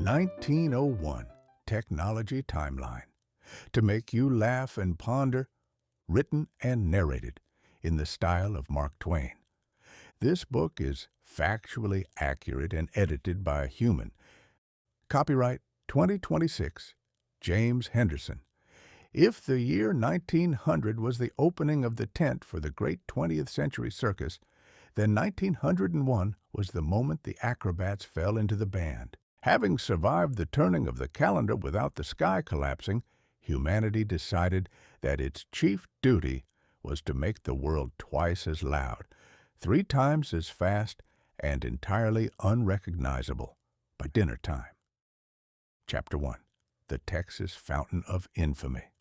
1901 Technology Timeline. To make you laugh and ponder, written and narrated in the style of Mark Twain. This book is factually accurate and edited by a human. Copyright 2026, James Henderson. If the year 1900 was the opening of the tent for the great 20th century circus, then 1901 was the moment the acrobats fell into the band. Having survived the turning of the calendar without the sky collapsing, humanity decided that its chief duty was to make the world twice as loud, 3 times as fast, and entirely unrecognizable by dinner time. Chapter 1. The Texas Fountain of Infamy.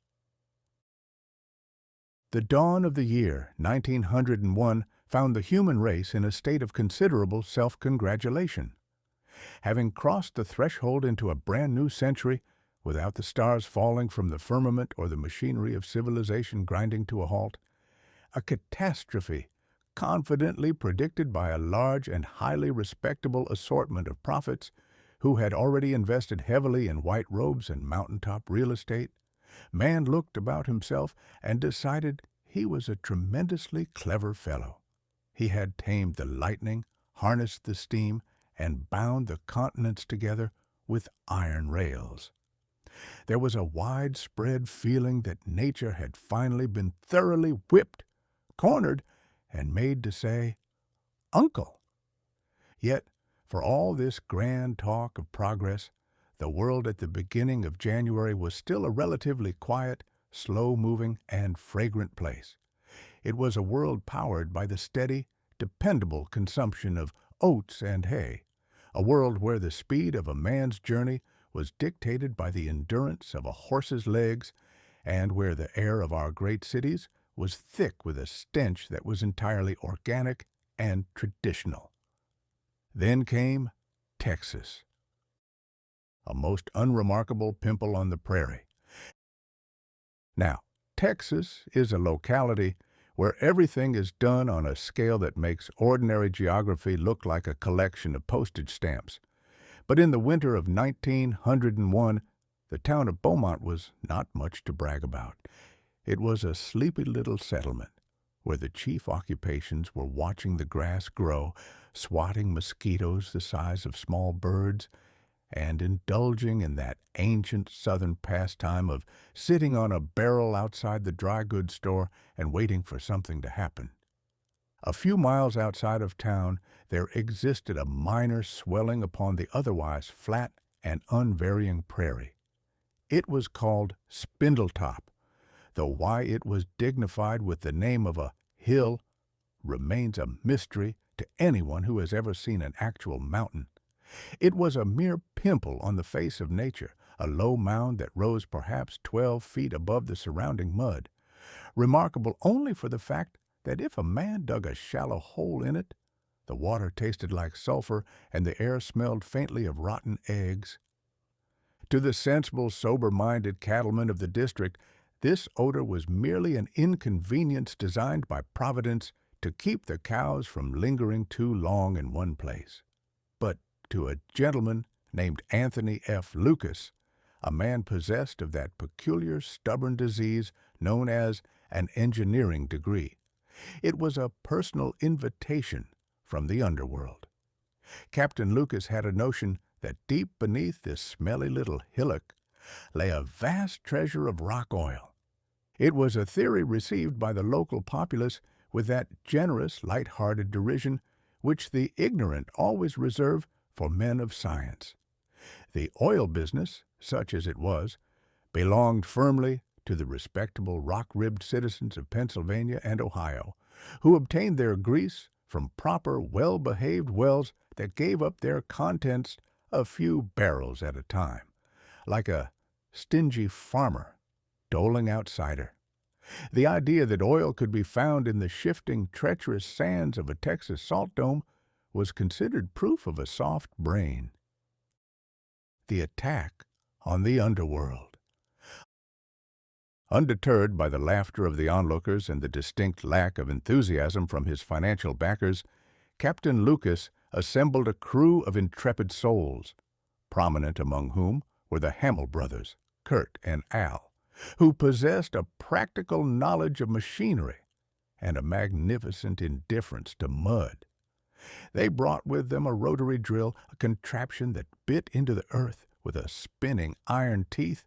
The dawn of the year 1901 found the human race in a state of considerable self-congratulation. Having crossed the threshold into a brand-new century, without the stars falling from the firmament or the machinery of civilization grinding to a halt, a catastrophe confidently predicted by a large and highly respectable assortment of prophets who had already invested heavily in white robes and mountaintop real estate, man looked about himself and decided he was a tremendously clever fellow. He had tamed the lightning, harnessed the steam, and bound the continents together with iron rails. There was a widespread feeling that nature had finally been thoroughly whipped, cornered, and made to say, "Uncle." Yet, for all this grand talk of progress, the world at the beginning of January was still a relatively quiet, slow-moving, and fragrant place. It was a world powered by the steady, dependable consumption of oats and hay, a world where the speed of a man's journey was dictated by the endurance of a horse's legs, and where the air of our great cities was thick with a stench that was entirely organic and traditional. Then came Texas, a most unremarkable pimple on the prairie. Now, Texas is a locality where everything is done on a scale that makes ordinary geography look like a collection of postage stamps. But in the winter of 1901, the town of Beaumont was not much to brag about. It was a sleepy little settlement where the chief occupations were watching the grass grow, swatting mosquitoes the size of small birds, and indulging in that ancient southern pastime of sitting on a barrel outside the dry goods store and waiting for something to happen. A few miles outside of town, there existed a minor swelling upon the otherwise flat and unvarying prairie. It was called Spindletop, though why it was dignified with the name of a hill remains a mystery to anyone who has ever seen an actual mountain. It was a mere pimple on the face of nature, a low mound that rose perhaps 12 feet above the surrounding mud, remarkable only for the fact that if a man dug a shallow hole in it, the water tasted like sulfur and the air smelled faintly of rotten eggs. To the sensible, sober-minded cattlemen of the district, this odor was merely an inconvenience designed by Providence to keep the cows from lingering too long in one place. But to a gentleman named Anthony F. Lucas, a man possessed of that peculiar stubborn disease known as an engineering degree, it was a personal invitation from the underworld. Captain Lucas had a notion that deep beneath this smelly little hillock lay a vast treasure of rock oil. It was a theory received by the local populace with that generous, light-hearted derision which the ignorant always reserve for men of science. The oil business, such as it was, belonged firmly to the respectable rock-ribbed citizens of Pennsylvania and Ohio, who obtained their grease from proper, well-behaved wells that gave up their contents a few barrels at a time, like a stingy farmer doling out cider. The idea that oil could be found in the shifting, treacherous sands of a Texas salt dome was considered proof of a soft brain. The attack on the underworld. Undeterred by the laughter of the onlookers and the distinct lack of enthusiasm from his financial backers, Captain Lucas assembled a crew of intrepid souls, prominent among whom were the Hamel brothers, Kurt and Al, who possessed a practical knowledge of machinery and a magnificent indifference to mud. They brought with them a rotary drill, a contraption that bit into the earth with a spinning iron teeth,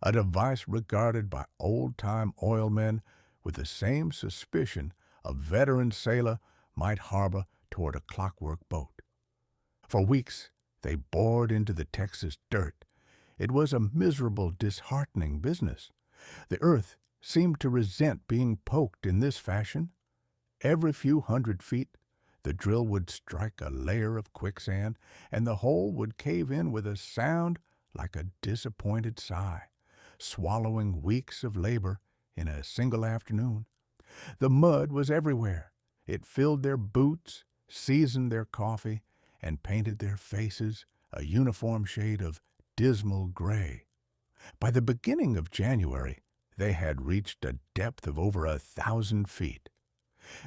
a device regarded by old-time oilmen with the same suspicion a veteran sailor might harbor toward a clockwork boat. For weeks they bored into the Texas dirt. It was a miserable, disheartening business. The earth seemed to resent being poked in this fashion. Every few hundred feet, the drill would strike a layer of quicksand, and the hole would cave in with a sound like a disappointed sigh, swallowing weeks of labor in a single afternoon. The mud was everywhere. It filled their boots, seasoned their coffee, and painted their faces a uniform shade of dismal gray. By the beginning of January, they had reached a depth of over 1,000 feet.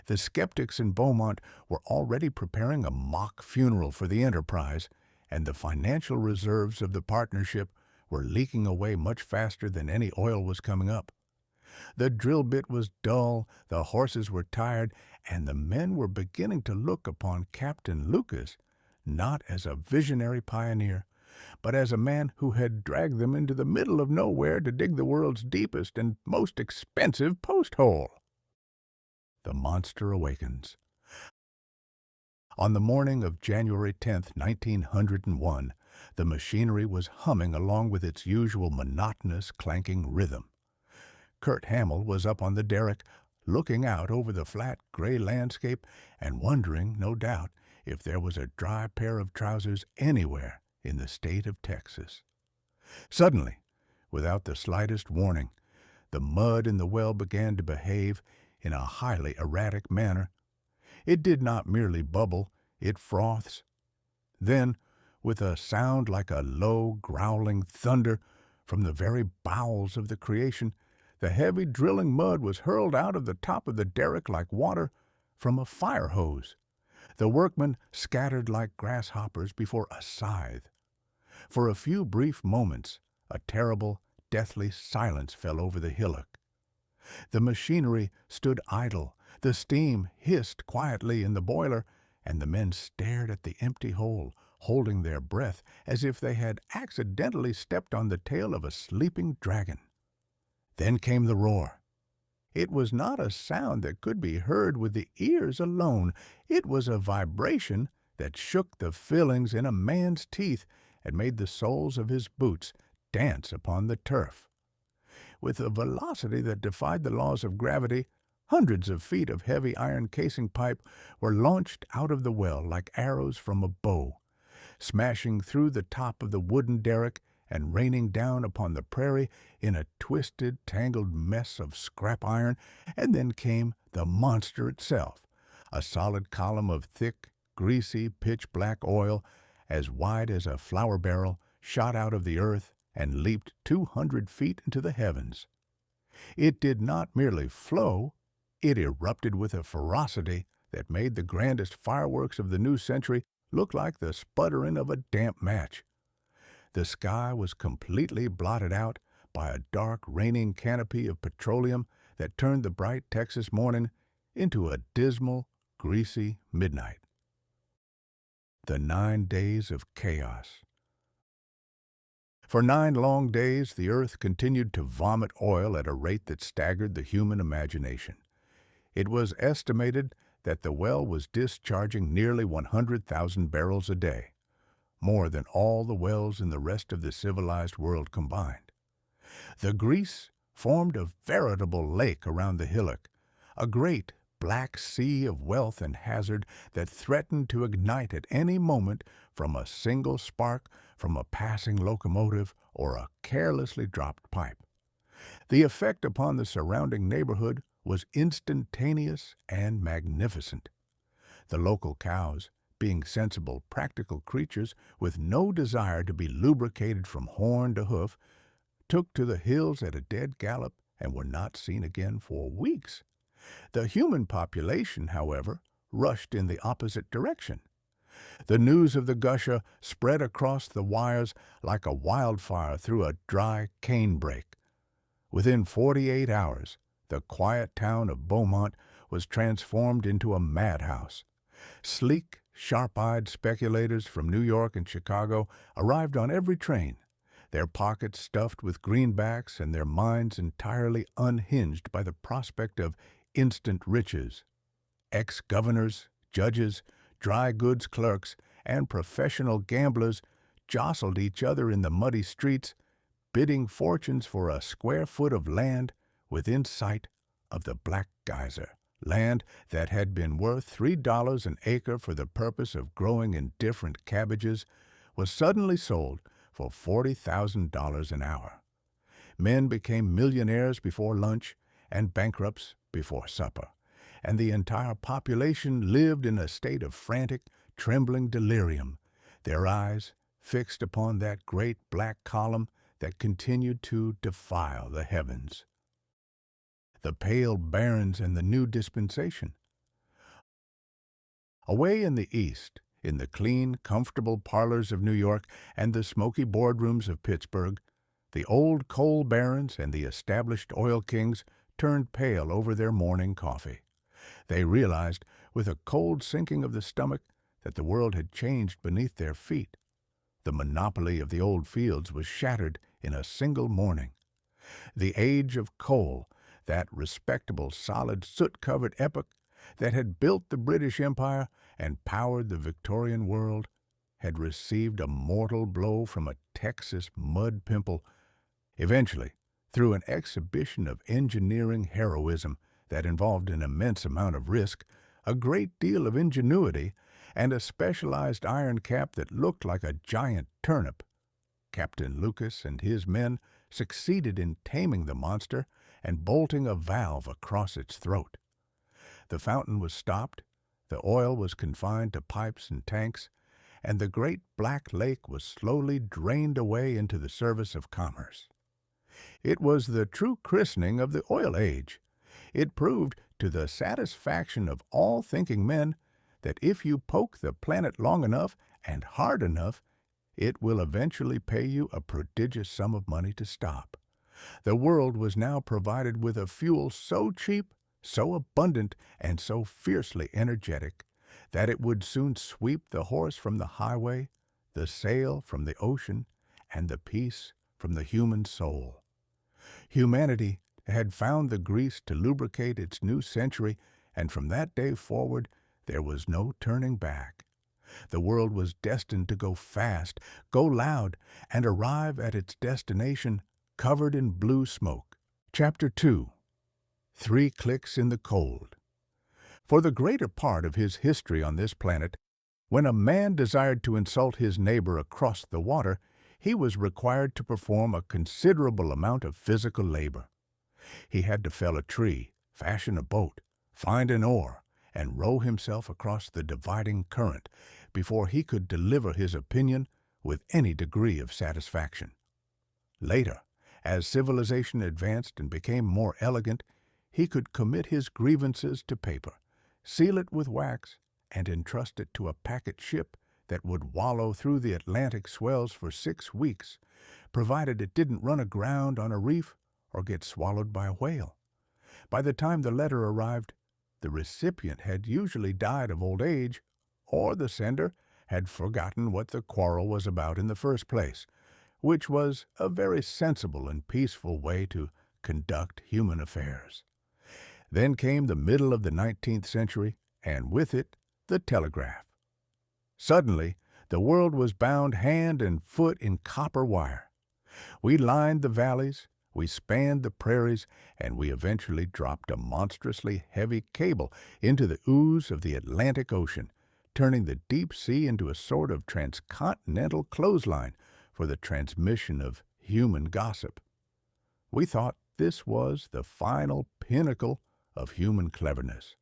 The skeptics in Beaumont were already preparing a mock funeral for the enterprise, and the financial reserves of the partnership were leaking away much faster than any oil was coming up. The drill bit was dull, the horses were tired, and the men were beginning to look upon Captain Lucas not as a visionary pioneer, but as a man who had dragged them into the middle of nowhere to dig the world's deepest and most expensive post-hole. The monster awakens. On the morning of January 10th, 1901, the machinery was humming along with its usual monotonous, clanking rhythm. Kurt Hamel was up on the derrick, looking out over the flat, gray landscape and wondering, no doubt, if there was a dry pair of trousers anywhere in the state of Texas. Suddenly, without the slightest warning, the mud in the well began to behave in a highly erratic manner. It did not merely bubble, it froths. Then, with a sound like a low, growling thunder from the very bowels of the creation, the heavy drilling mud was hurled out of the top of the derrick like water from a fire hose. The workmen scattered like grasshoppers before a scythe. For a few brief moments, a terrible, deathly silence fell over the hillock. The machinery stood idle, the steam hissed quietly in the boiler, and the men stared at the empty hole, holding their breath as if they had accidentally stepped on the tail of a sleeping dragon. Then came the roar. It was not a sound that could be heard with the ears alone. It was a vibration that shook the fillings in a man's teeth and made the soles of his boots dance upon the turf. With a velocity that defied the laws of gravity, hundreds of feet of heavy iron casing pipe were launched out of the well like arrows from a bow, smashing through the top of the wooden derrick and raining down upon the prairie in a twisted, tangled mess of scrap iron. And then came the monster itself, a solid column of thick, greasy, pitch-black oil, as wide as a flour barrel, shot out of the earth and leaped 200 feet into the heavens. It did not merely flow, it erupted with a ferocity that made the grandest fireworks of the new century look like the sputtering of a damp match. The sky was completely blotted out by a dark, raining canopy of petroleum that turned the bright Texas morning into a dismal, greasy midnight. The 9 days of chaos. For 9 long days, the earth continued to vomit oil at a rate that staggered the human imagination. It was estimated that the well was discharging nearly 100,000 barrels a day, more than all the wells in the rest of the civilized world combined. The grease formed a veritable lake around the hillock, a great black sea of wealth and hazard that threatened to ignite at any moment from a single spark from a passing locomotive or a carelessly dropped pipe. The effect upon the surrounding neighborhood was instantaneous and magnificent. The local cows, being sensible, practical creatures with no desire to be lubricated from horn to hoof, took to the hills at a dead gallop and were not seen again for weeks. The human population, however, rushed in the opposite direction. The news of the gusher spread across the wires like a wildfire through a dry canebrake. Within 48 hours, the quiet town of Beaumont was transformed into a madhouse. Sleek, sharp-eyed speculators from New York and Chicago arrived on every train, their pockets stuffed with greenbacks and their minds entirely unhinged by the prospect of instant riches. Ex-governors, judges, dry goods clerks, and professional gamblers jostled each other in the muddy streets, bidding fortunes for a square foot of land within sight of the Black Geyser. Land that had been worth $3 an acre for the purpose of growing indifferent cabbages was suddenly sold for $40,000 an hour. Men became millionaires before lunch and bankrupts before supper, and the entire population lived in a state of frantic, trembling delirium, their eyes fixed upon that great black column that continued to defile the heavens. The pale barons and the new dispensation. Away in the east, in the clean, comfortable parlors of New York and the smoky boardrooms of Pittsburgh, the old coal barons and the established oil kings turned pale over their morning coffee. They realized, with a cold sinking of the stomach, that the world had changed beneath their feet. The monopoly of the old fields was shattered in a single morning. The age of coal, that respectable, solid, soot-covered epoch that had built the British Empire and powered the Victorian world, had received a mortal blow from a Texas mud pimple. Eventually, through an exhibition of engineering heroism that involved an immense amount of risk, a great deal of ingenuity, and a specialized iron cap that looked like a giant turnip, Captain Lucas and his men succeeded in taming the monster and bolting a valve across its throat. The fountain was stopped, the oil was confined to pipes and tanks, and the great black lake was slowly drained away into the service of commerce. It was the true christening of the oil age. It proved, to the satisfaction of all thinking men, that if you poke the planet long enough and hard enough, it will eventually pay you a prodigious sum of money to stop. The world was now provided with a fuel so cheap, so abundant, and so fiercely energetic that it would soon sweep the horse from the highway, the sail from the ocean, and the peace from the human soul. Humanity had found the grease to lubricate its new century, and from that day forward there was no turning back. The world was destined to go fast, go loud, and arrive at its destination covered in blue smoke. Chapter 2. 3 Clicks in the Cold. For the greater part of his history on this planet, when a man desired to insult his neighbor across the water, he was required to perform a considerable amount of physical labor. He had to fell a tree, fashion a boat, find an oar, and row himself across the dividing current before he could deliver his opinion with any degree of satisfaction. Later, as civilization advanced and became more elegant, he could commit his grievances to paper, seal it with wax, and entrust it to a packet ship that would wallow through the Atlantic swells for 6 weeks, provided it didn't run aground on a reef or get swallowed by a whale. By the time the letter arrived, the recipient had usually died of old age, or the sender had forgotten what the quarrel was about in the first place, which was a very sensible and peaceful way to conduct human affairs. Then came the middle of the 19th century, and with it, the telegraph. Suddenly, the world was bound hand and foot in copper wire. We lined the valleys, we spanned the prairies, and we eventually dropped a monstrously heavy cable into the ooze of the Atlantic Ocean, turning the deep sea into a sort of transcontinental clothesline for the transmission of human gossip. We thought this was the final pinnacle of human cleverness.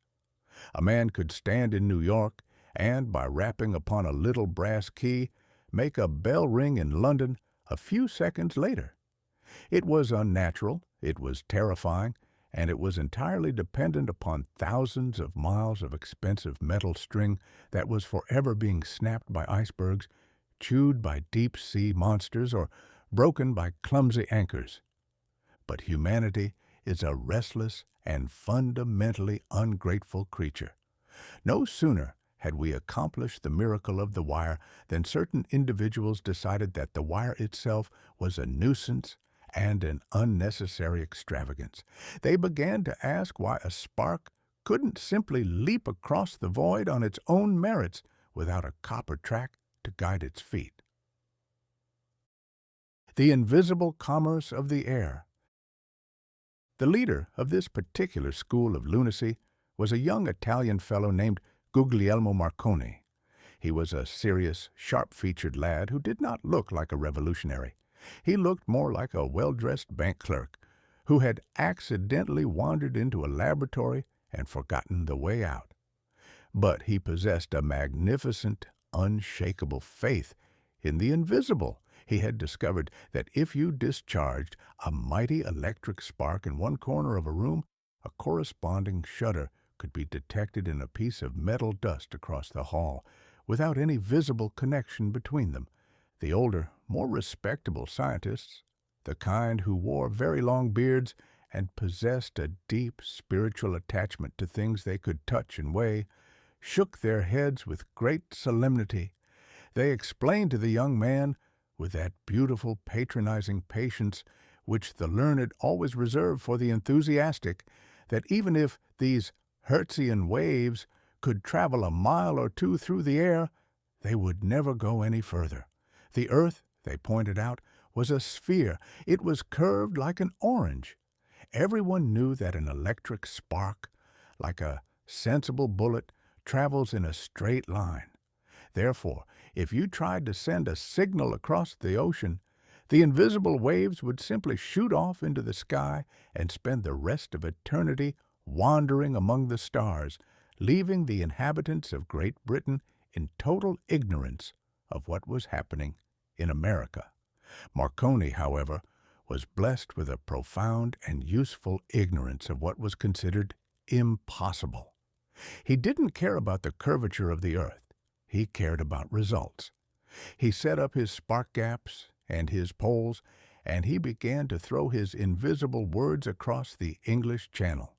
A man could stand in New York and, by rapping upon a little brass key, make a bell ring in London a few seconds later. It was unnatural, it was terrifying, and it was entirely dependent upon thousands of miles of expensive metal string that was forever being snapped by icebergs, chewed by deep-sea monsters, or broken by clumsy anchors. But humanity is a restless and fundamentally ungrateful creature. No sooner had we accomplished the miracle of the wire than certain individuals decided that the wire itself was a nuisance and an unnecessary extravagance. They began to ask why a spark couldn't simply leap across the void on its own merits without a copper track to guide its feet. The invisible commerce of the air. The leader of this particular school of lunacy was a young Italian fellow named Guglielmo Marconi. He was a serious, sharp-featured lad who did not look like a revolutionary. He looked more like a well-dressed bank clerk who had accidentally wandered into a laboratory and forgotten the way out. But he possessed a magnificent, unshakable faith in the invisible. He had discovered that if you discharged a mighty electric spark in one corner of a room, a corresponding shudder could be detected in a piece of metal dust across the hall, without any visible connection between them. The older, more respectable scientists, the kind who wore very long beards and possessed a deep spiritual attachment to things they could touch and weigh, shook their heads with great solemnity. They explained to the young man, with that beautiful patronizing patience which the learned always reserve for the enthusiastic, that even if these Hertzian waves could travel a mile or two through the air, they would never go any further. The earth, they pointed out, was a sphere. It was curved like an orange. Everyone knew that an electric spark, like a sensible bullet, travels in a straight line. Therefore, if you tried to send a signal across the ocean, the invisible waves would simply shoot off into the sky and spend the rest of eternity wandering among the stars, leaving the inhabitants of Great Britain in total ignorance of what was happening in America. Marconi, however, was blessed with a profound and useful ignorance of what was considered impossible. He didn't care about the curvature of the earth. He cared about results. He set up his spark gaps and his poles, and he began to throw his invisible words across the English Channel.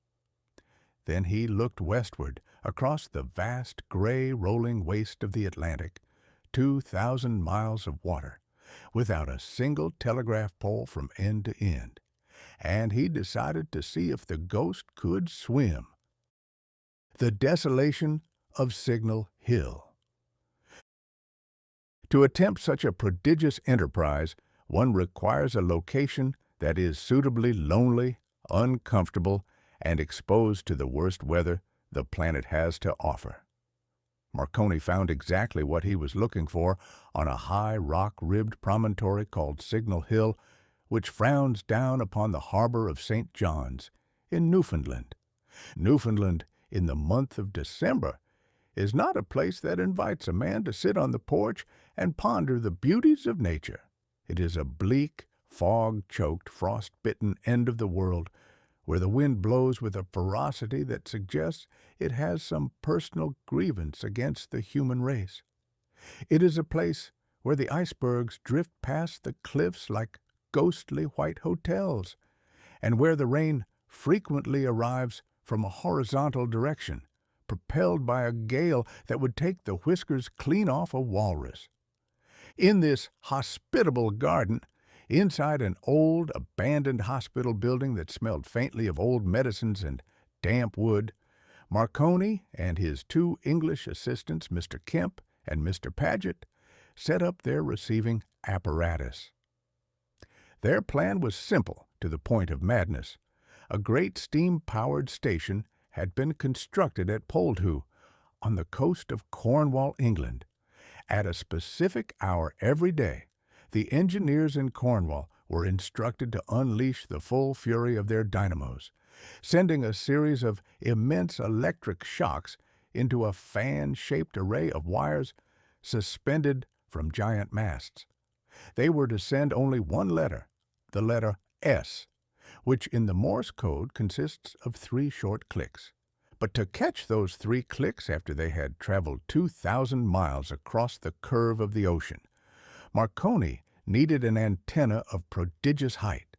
Then he looked westward, across the vast gray rolling waste of the Atlantic, 2,000 miles of water, without a single telegraph pole from end to end, and he decided to see if the ghost could swim. The desolation of Signal Hill. To attempt such a prodigious enterprise, one requires a location that is suitably lonely, uncomfortable, and exposed to the worst weather the planet has to offer. Marconi found exactly what he was looking for on a high rock-ribbed promontory called Signal Hill, which frowns down upon the harbor of St. John's in Newfoundland. Newfoundland, in the month of December, is not a place that invites a man to sit on the porch and ponder the beauties of nature. It is a bleak, fog-choked, frost-bitten end of the world, where the wind blows with a ferocity that suggests it has some personal grievance against the human race. It is a place where the icebergs drift past the cliffs like ghostly white hotels, and where the rain frequently arrives from a horizontal direction, propelled by a gale that would take the whiskers clean off a walrus. In this hospitable garden, inside an old, abandoned hospital building that smelled faintly of old medicines and damp wood, Marconi and his two English assistants, Mr. Kemp and Mr. Paget, set up their receiving apparatus. Their plan was simple to the point of madness. A great steam-powered station had been constructed at Poldhu, on the coast of Cornwall, England. At a specific hour every day, the engineers in Cornwall were instructed to unleash the full fury of their dynamos, sending a series of immense electric shocks into a fan-shaped array of wires suspended from giant masts. They were to send only one letter, the letter S, which in the Morse code consists of 3 short clicks. But to catch those 3 clicks after they had traveled 2,000 miles across the curve of the ocean, Marconi needed an antenna of prodigious height.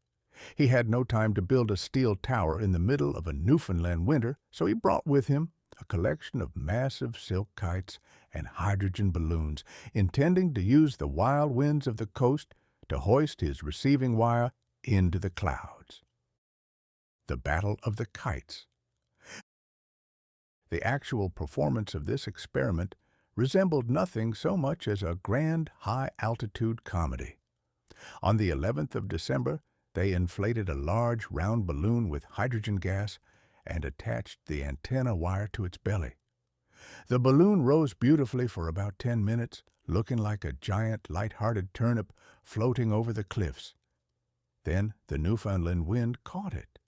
He had no time to build a steel tower in the middle of a Newfoundland winter, so he brought with him a collection of massive silk kites and hydrogen balloons, intending to use the wild winds of the coast to hoist his receiving wire into the clouds. The Battle of the Kites. The actual performance of this experiment resembled nothing so much as a grand high-altitude comedy. On the 11th of December, they inflated a large round balloon with hydrogen gas and attached the antenna wire to its belly. The balloon rose beautifully for about 10 minutes, looking like a giant light-hearted turnip floating over the cliffs. Then the Newfoundland wind caught it.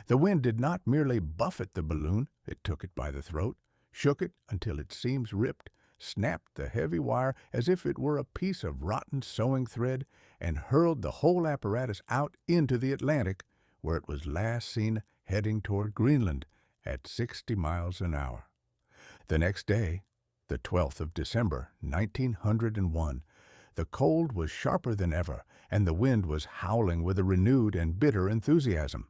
The wind did not merely buffet the balloon, it took it by the throat, shook it until its seams ripped, snapped the heavy wire as if it were a piece of rotten sewing thread, and hurled the whole apparatus out into the Atlantic, where it was last seen heading toward Greenland at 60 miles an hour. The next day, the 12th of December, 1901, the cold was sharper than ever, and the wind was howling with a renewed and bitter enthusiasm.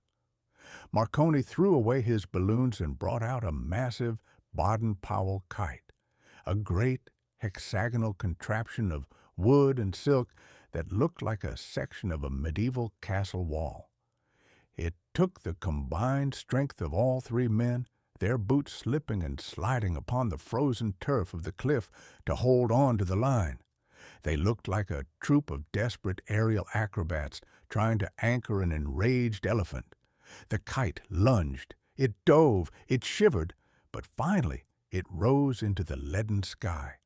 Marconi threw away his balloons and brought out a massive Baden-Powell kite, a great hexagonal contraption of wood and silk that looked like a section of a medieval castle wall. It took the combined strength of all 3 men, their boots slipping and sliding upon the frozen turf of the cliff, to hold on to the line. They looked like a troupe of desperate aerial acrobats trying to anchor an enraged elephant. The kite lunged, it dove, it shivered, but finally it rose into the leaden sky,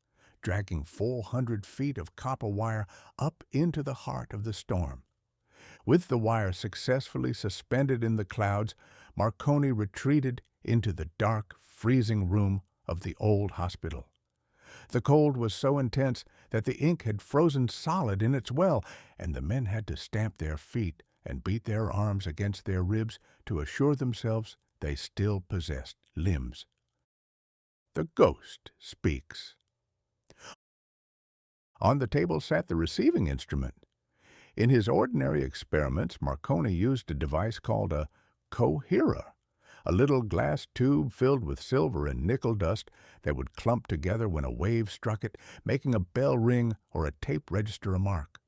dragging 400 feet of copper wire up into the heart of the storm. With the wire successfully suspended in the clouds, Marconi retreated into the dark, freezing room of the old hospital. The cold was so intense that the ink had frozen solid in its well, and the men had to stamp their feet and beat their arms against their ribs to assure themselves they still possessed limbs. The ghost speaks. On the table sat the receiving instrument. In his ordinary experiments, Marconi used a device called a coherer, a little glass tube filled with silver and nickel dust that would clump together when a wave struck it, making a bell ring or a tape register a mark.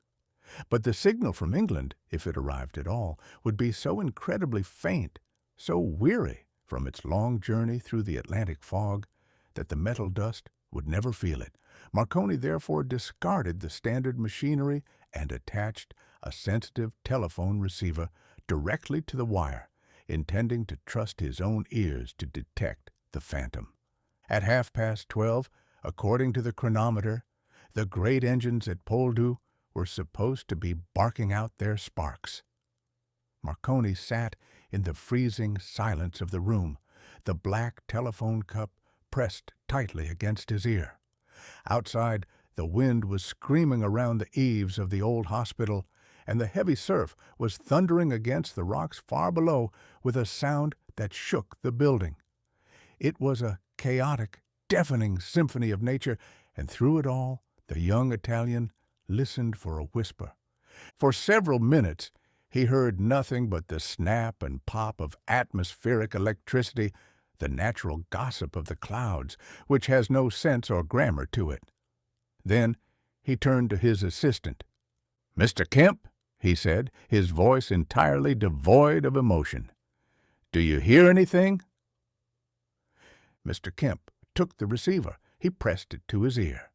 But the signal from England, if it arrived at all, would be so incredibly faint, so weary from its long journey through the Atlantic fog, that the metal dust would never feel it. Marconi therefore discarded the standard machinery and attached a sensitive telephone receiver directly to the wire, intending to trust his own ears to detect the phantom. At 12:30, according to the chronometer, the great engines at Poldhu were supposed to be barking out their sparks. Marconi sat in the freezing silence of the room, the black telephone cup pressed tightly against his ear. Outside, the wind was screaming around the eaves of the old hospital, and the heavy surf was thundering against the rocks far below with a sound that shook the building. It was a chaotic, deafening symphony of nature, and through it all, the young Italian listened for a whisper. For several minutes, he heard nothing but the snap and pop of atmospheric electricity, the natural gossip of the clouds, which has no sense or grammar to it. Then he turned to his assistant. "Mr. Kemp," he said, his voice entirely devoid of emotion, "do you hear anything?" Mr. Kemp took the receiver. He pressed it to his ear.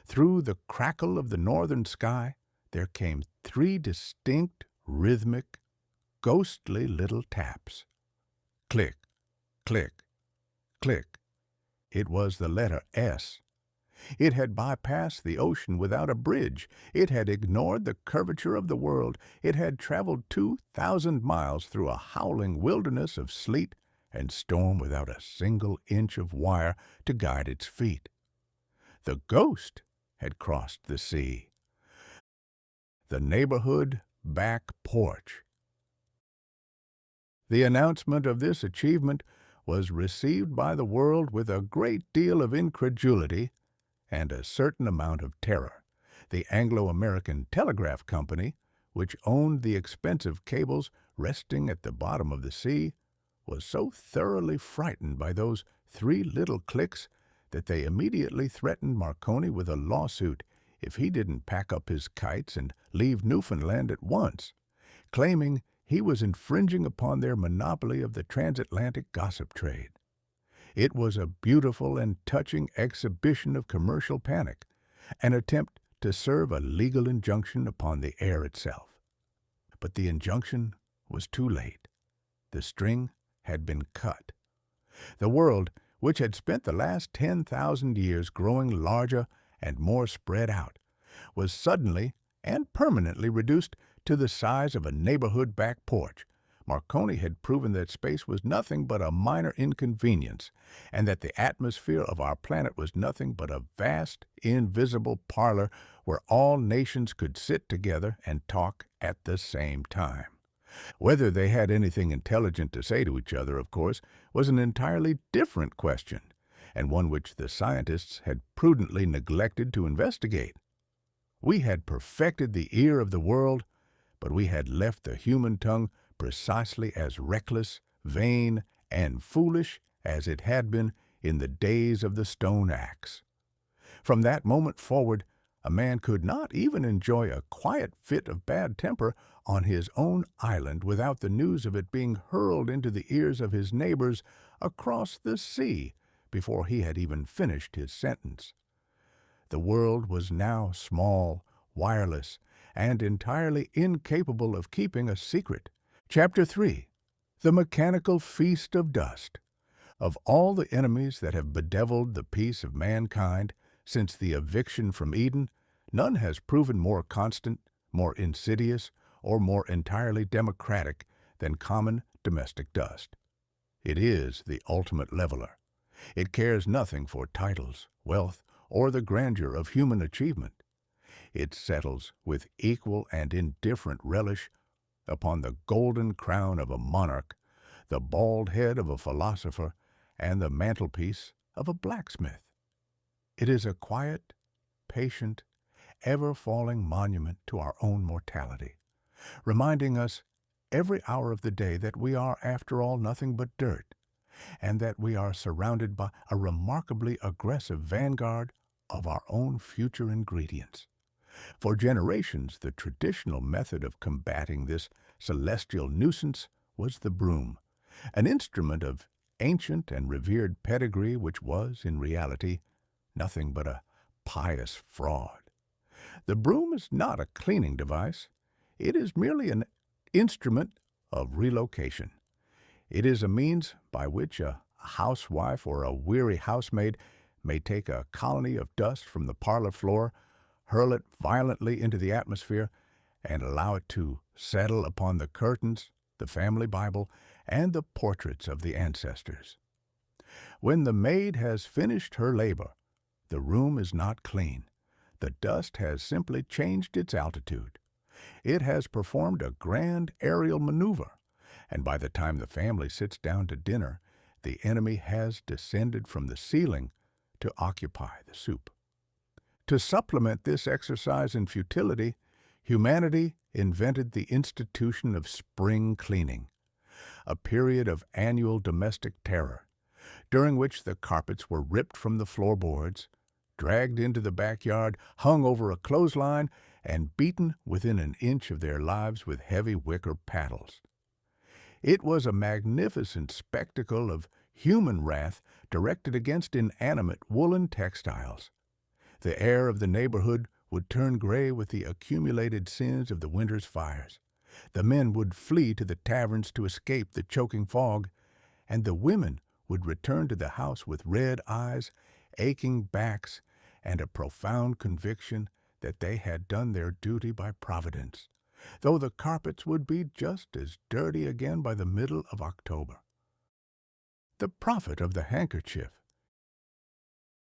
Through the crackle of the northern sky, there came 3 distinct, rhythmic, ghostly little taps. Click, click, click. It was the letter S. It had bypassed the ocean without a bridge. It had ignored the curvature of the world. It had traveled 2,000 miles through a howling wilderness of sleet and storm without a single inch of wire to guide its feet. The ghost had crossed the sea. The neighborhood back porch The announcement of this achievement was received by the world with a great deal of incredulity and a certain amount of terror. The Anglo-American Telegraph Company, which owned the expensive cables resting at the bottom of the sea, was so thoroughly frightened by those 3 little clicks that they immediately threatened Marconi with a lawsuit if he didn't pack up his kites and leave Newfoundland at once, claiming he was infringing upon their monopoly of the transatlantic gossip trade. It was a beautiful and touching exhibition of commercial panic, an attempt to serve a legal injunction upon the air itself. But the injunction was too late. The string had been cut. The world, which had spent the last 10,000 years growing larger and more spread out, was suddenly and permanently reduced to the size of a neighborhood back porch. Marconi had proven that space was nothing but a minor inconvenience, and that the atmosphere of our planet was nothing but a vast, invisible parlor where all nations could sit together and talk at the same time. Whether they had anything intelligent to say to each other, of course, was an entirely different question, and one which the scientists had prudently neglected to investigate. We had perfected the ear of the world, but we had left the human tongue precisely as reckless, vain, and foolish as it had been in the days of the stone axe. From that moment forward, a man could not even enjoy a quiet fit of bad temper on his own island without the news of it being hurled into the ears of his neighbors across the sea before he had even finished his sentence. The world was now small, wireless, and entirely incapable of keeping a secret. Chapter 3. The Mechanical Feast of Dust. Of all the enemies that have bedeviled the peace of mankind since the eviction from Eden, none has proven more constant, more insidious, or more entirely democratic than common domestic dust. It is the ultimate leveler. It cares nothing for titles, wealth, or the grandeur of human achievement. It settles with equal and indifferent relish upon the golden crown of a monarch, the bald head of a philosopher, and the mantelpiece of a blacksmith. It is a quiet, patient, ever-falling monument to our own mortality, reminding us every hour of the day that we are, after all, nothing but dirt, and that we are surrounded by a remarkably aggressive vanguard of our own future ingredients. For generations, the traditional method of combating this celestial nuisance was the broom, an instrument of ancient and revered pedigree which was, in reality, nothing but a pious fraud. The broom is not a cleaning device. It is merely an instrument of relocation. It is a means by which a housewife or a weary housemaid may take a colony of dust from the parlor floor, hurl it violently into the atmosphere, and allow it to settle upon the curtains, the family Bible, and the portraits of the ancestors. When the maid has finished her labor, the room is not clean. The dust has simply changed its altitude. It has performed a grand aerial maneuver, and by the time the family sits down to dinner, the enemy has descended from the ceiling to occupy the soup. To supplement this exercise in futility, humanity invented the institution of spring cleaning, a period of annual domestic terror, during which the carpets were ripped from the floorboards, dragged into the backyard, hung over a clothesline, and beaten within an inch of their lives with heavy wicker paddles. It was a magnificent spectacle of human wrath directed against inanimate woolen textiles. The air of the neighborhood would turn gray with the accumulated sins of the winter's fires. The men would flee to the taverns to escape the choking fog, and the women would return to the house with red eyes, aching backs, and a profound conviction that they had done their duty by Providence, though the carpets would be just as dirty again by the middle of October. The Prophet of the Handkerchief.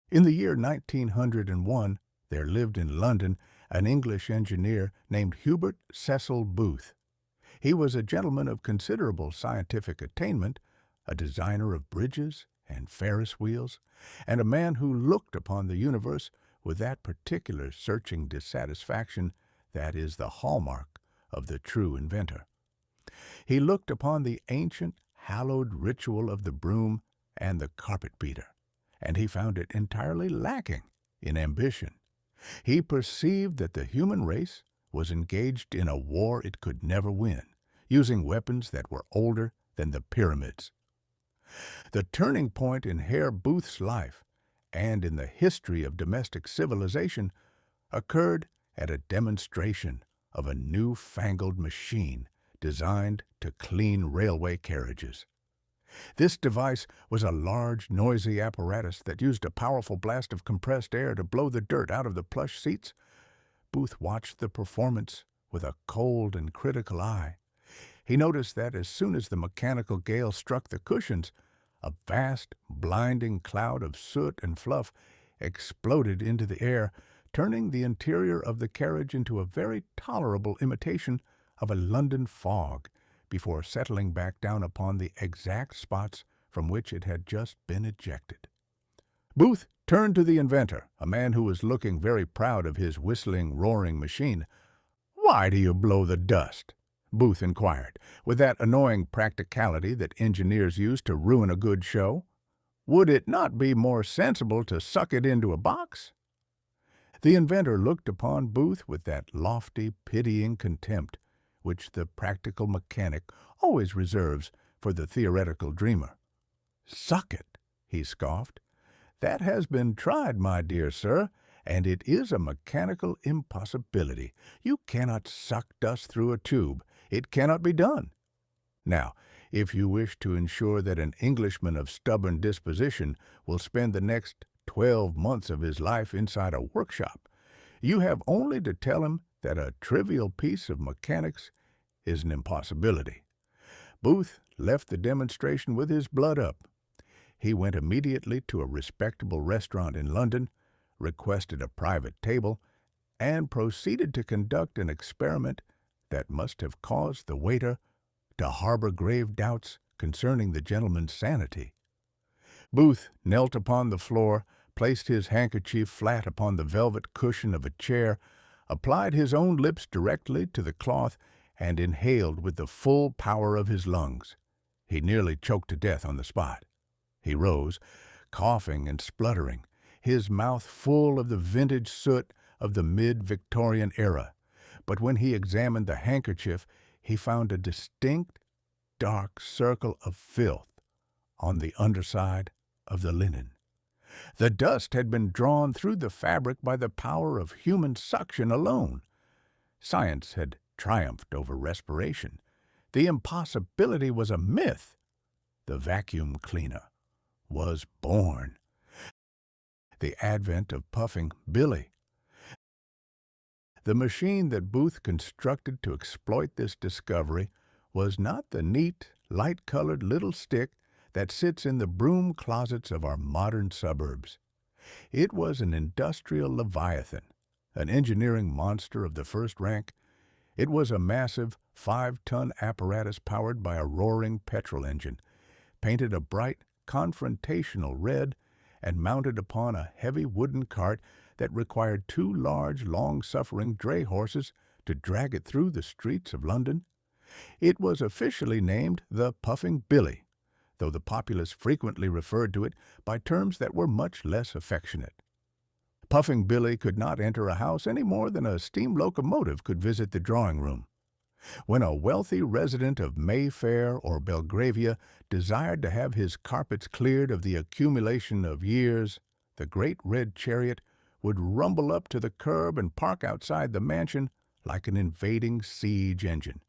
In the year 1901, there lived in London an English engineer named Hubert Cecil Booth. He was a gentleman of considerable scientific attainment, a designer of bridges and Ferris wheels, and a man who looked upon the universe with that particular searching dissatisfaction that is the hallmark of the true inventor. He looked upon the ancient, hallowed ritual of the broom and the carpet beater, and he found it entirely lacking in ambition. He perceived that the human race was engaged in a war it could never win, using weapons that were older than the pyramids. The turning point in Herr Booth's life and in the history of domestic civilization occurred at a demonstration of a newfangled machine designed to clean railway carriages. This device was a large, noisy apparatus that used a powerful blast of compressed air to blow the dirt out of the plush seats. Booth watched the performance with a cold and critical eye. He noticed that as soon as the mechanical gale struck the cushions, a vast, blinding cloud of soot and fluff exploded into the air, turning the interior of the carriage into a very tolerable imitation of a London fog, before settling back down upon the exact spots from which it had just been ejected. Booth turned to the inventor, a man who was looking very proud of his whistling, roaring machine. "Why do you blow the dust?" Booth inquired, with that annoying practicality that engineers use to ruin a good show. "Would it not be more sensible to suck it into a box?" The inventor looked upon Booth with that lofty, pitying contempt which the practical mechanic always reserves for the theoretical dreamer. "Suck it," he scoffed. "That has been tried, my dear sir, and it is a mechanical impossibility. You cannot suck dust through a tube. It cannot be done. Now, if you wish to ensure that an Englishman of stubborn disposition will spend the next 12 months of his life inside a workshop, you have only to tell him that a trivial piece of mechanics is an impossibility." Booth left the demonstration with his blood up. He went immediately to a respectable restaurant in London, requested a private table, and proceeded to conduct an experiment that must have caused the waiter to harbor grave doubts concerning the gentleman's sanity. Booth knelt upon the floor, placed his handkerchief flat upon the velvet cushion of a chair, applied his own lips directly to the cloth, and inhaled with the full power of his lungs. He nearly choked to death on the spot. He rose, coughing and spluttering, his mouth full of the vintage soot of the mid-Victorian era. But when he examined the handkerchief, he found a distinct, dark circle of filth on the underside of the linen. The dust had been drawn through the fabric by the power of human suction alone. Science had triumphed over respiration. The impossibility was a myth. The vacuum cleaner was born. The advent of Puffing Billy. The machine that Booth constructed to exploit this discovery was not the neat, light-colored little stick that sits in the broom closets of our modern suburbs. It was an industrial leviathan, an engineering monster of the first rank. It was a massive 5-ton apparatus powered by a roaring petrol engine, painted a bright, confrontational red, and mounted upon a heavy wooden cart that required 2 large, long-suffering dray horses to drag it through the streets of London. It was officially named the Puffing Billy, though the populace frequently referred to it by terms that were much less affectionate. Puffing Billy could not enter a house any more than a steam locomotive could visit the drawing-room. When a wealthy resident of Mayfair or Belgravia desired to have his carpets cleared of the accumulation of years, the great red chariot would rumble up to the curb and park outside the mansion like an invading siege engine.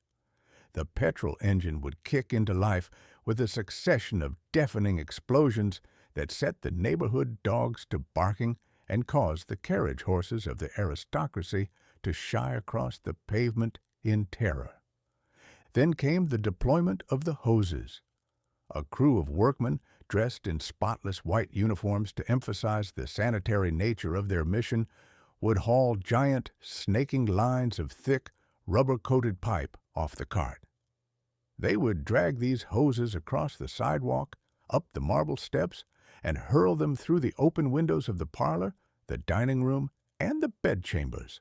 The petrol engine would kick into life with a succession of deafening explosions that set the neighborhood dogs to barking and caused the carriage horses of the aristocracy to shy across the pavement in terror. Then came the deployment of the hoses. A crew of workmen, dressed in spotless white uniforms to emphasize the sanitary nature of their mission, would haul giant, snaking lines of thick, rubber-coated pipe off the cart. They would drag these hoses across the sidewalk, up the marble steps, and hurl them through the open windows of the parlor, the dining room, and the bedchambers.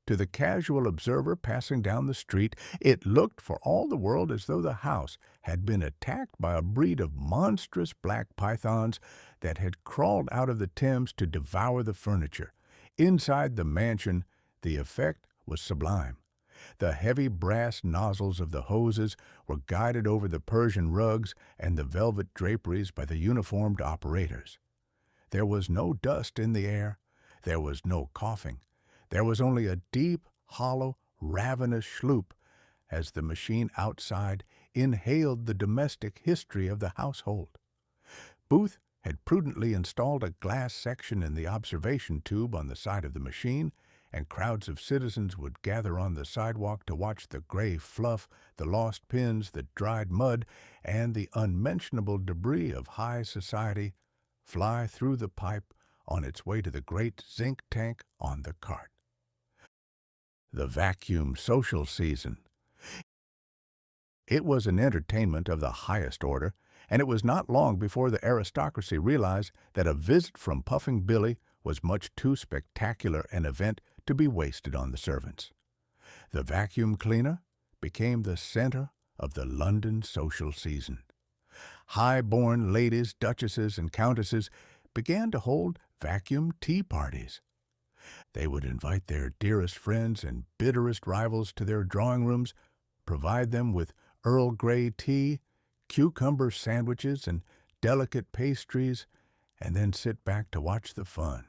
To the casual observer passing down the street, it looked for all the world as though the house had been attacked by a breed of monstrous black pythons that had crawled out of the Thames to devour the furniture. Inside the mansion, the effect was sublime. The heavy brass nozzles of the hoses were guided over the Persian rugs and the velvet draperies by the uniformed operators. There was no dust in the air. There was no coughing. There was only a deep, hollow, ravenous schloop as the machine outside inhaled the domestic history of the household. Booth had prudently installed a glass section in the observation tube on the side of the machine, and crowds of citizens would gather on the sidewalk to watch the gray fluff, the lost pins, the dried mud, and the unmentionable debris of high society fly through the pipe on its way to the great zinc tank on the cart. The vacuum social season. It was an entertainment of the highest order, and it was not long before the aristocracy realized that a visit from Puffing Billy was much too spectacular an event to be wasted on the servants. The vacuum cleaner became the center of the London social season. High-born ladies, duchesses, and countesses began to hold vacuum tea parties. They would invite their dearest friends and bitterest rivals to their drawing rooms, provide them with Earl Grey tea, cucumber sandwiches, and delicate pastries, and then sit back to watch the fun.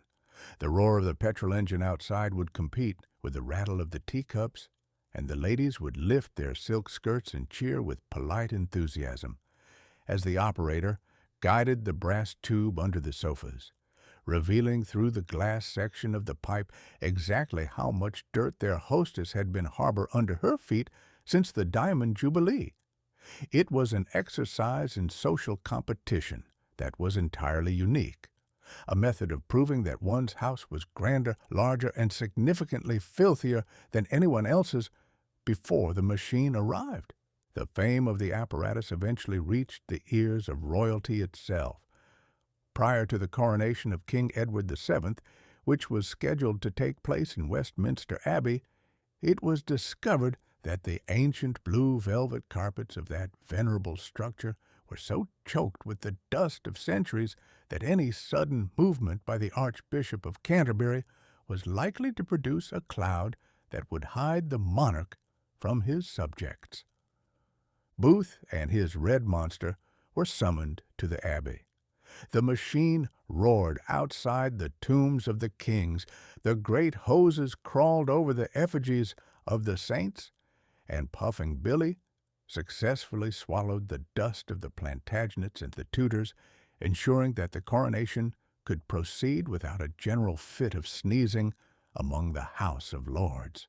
The roar of the petrol engine outside would compete with the rattle of the teacups, and the ladies would lift their silk skirts and cheer with polite enthusiasm as the operator guided the brass tube under the sofas, revealing through the glass section of the pipe exactly how much dirt their hostess had been harbor under her feet since the Diamond Jubilee. It was an exercise in social competition that was entirely unique, a method of proving that one's house was grander, larger, and significantly filthier than anyone else's before the machine arrived. The fame of the apparatus eventually reached the ears of royalty itself. Prior to the coronation of King Edward VII, which was scheduled to take place in Westminster Abbey, it was discovered that the ancient blue velvet carpets of that venerable structure were so choked with the dust of centuries that any sudden movement by the Archbishop of Canterbury was likely to produce a cloud that would hide the monarch from his subjects. Booth and his red monster were summoned to the Abbey. The machine roared outside the tombs of the kings, the great hoses crawled over the effigies of the saints, and Puffing Billy successfully swallowed the dust of the Plantagenets and the Tudors, ensuring that the coronation could proceed without a general fit of sneezing among the House of Lords.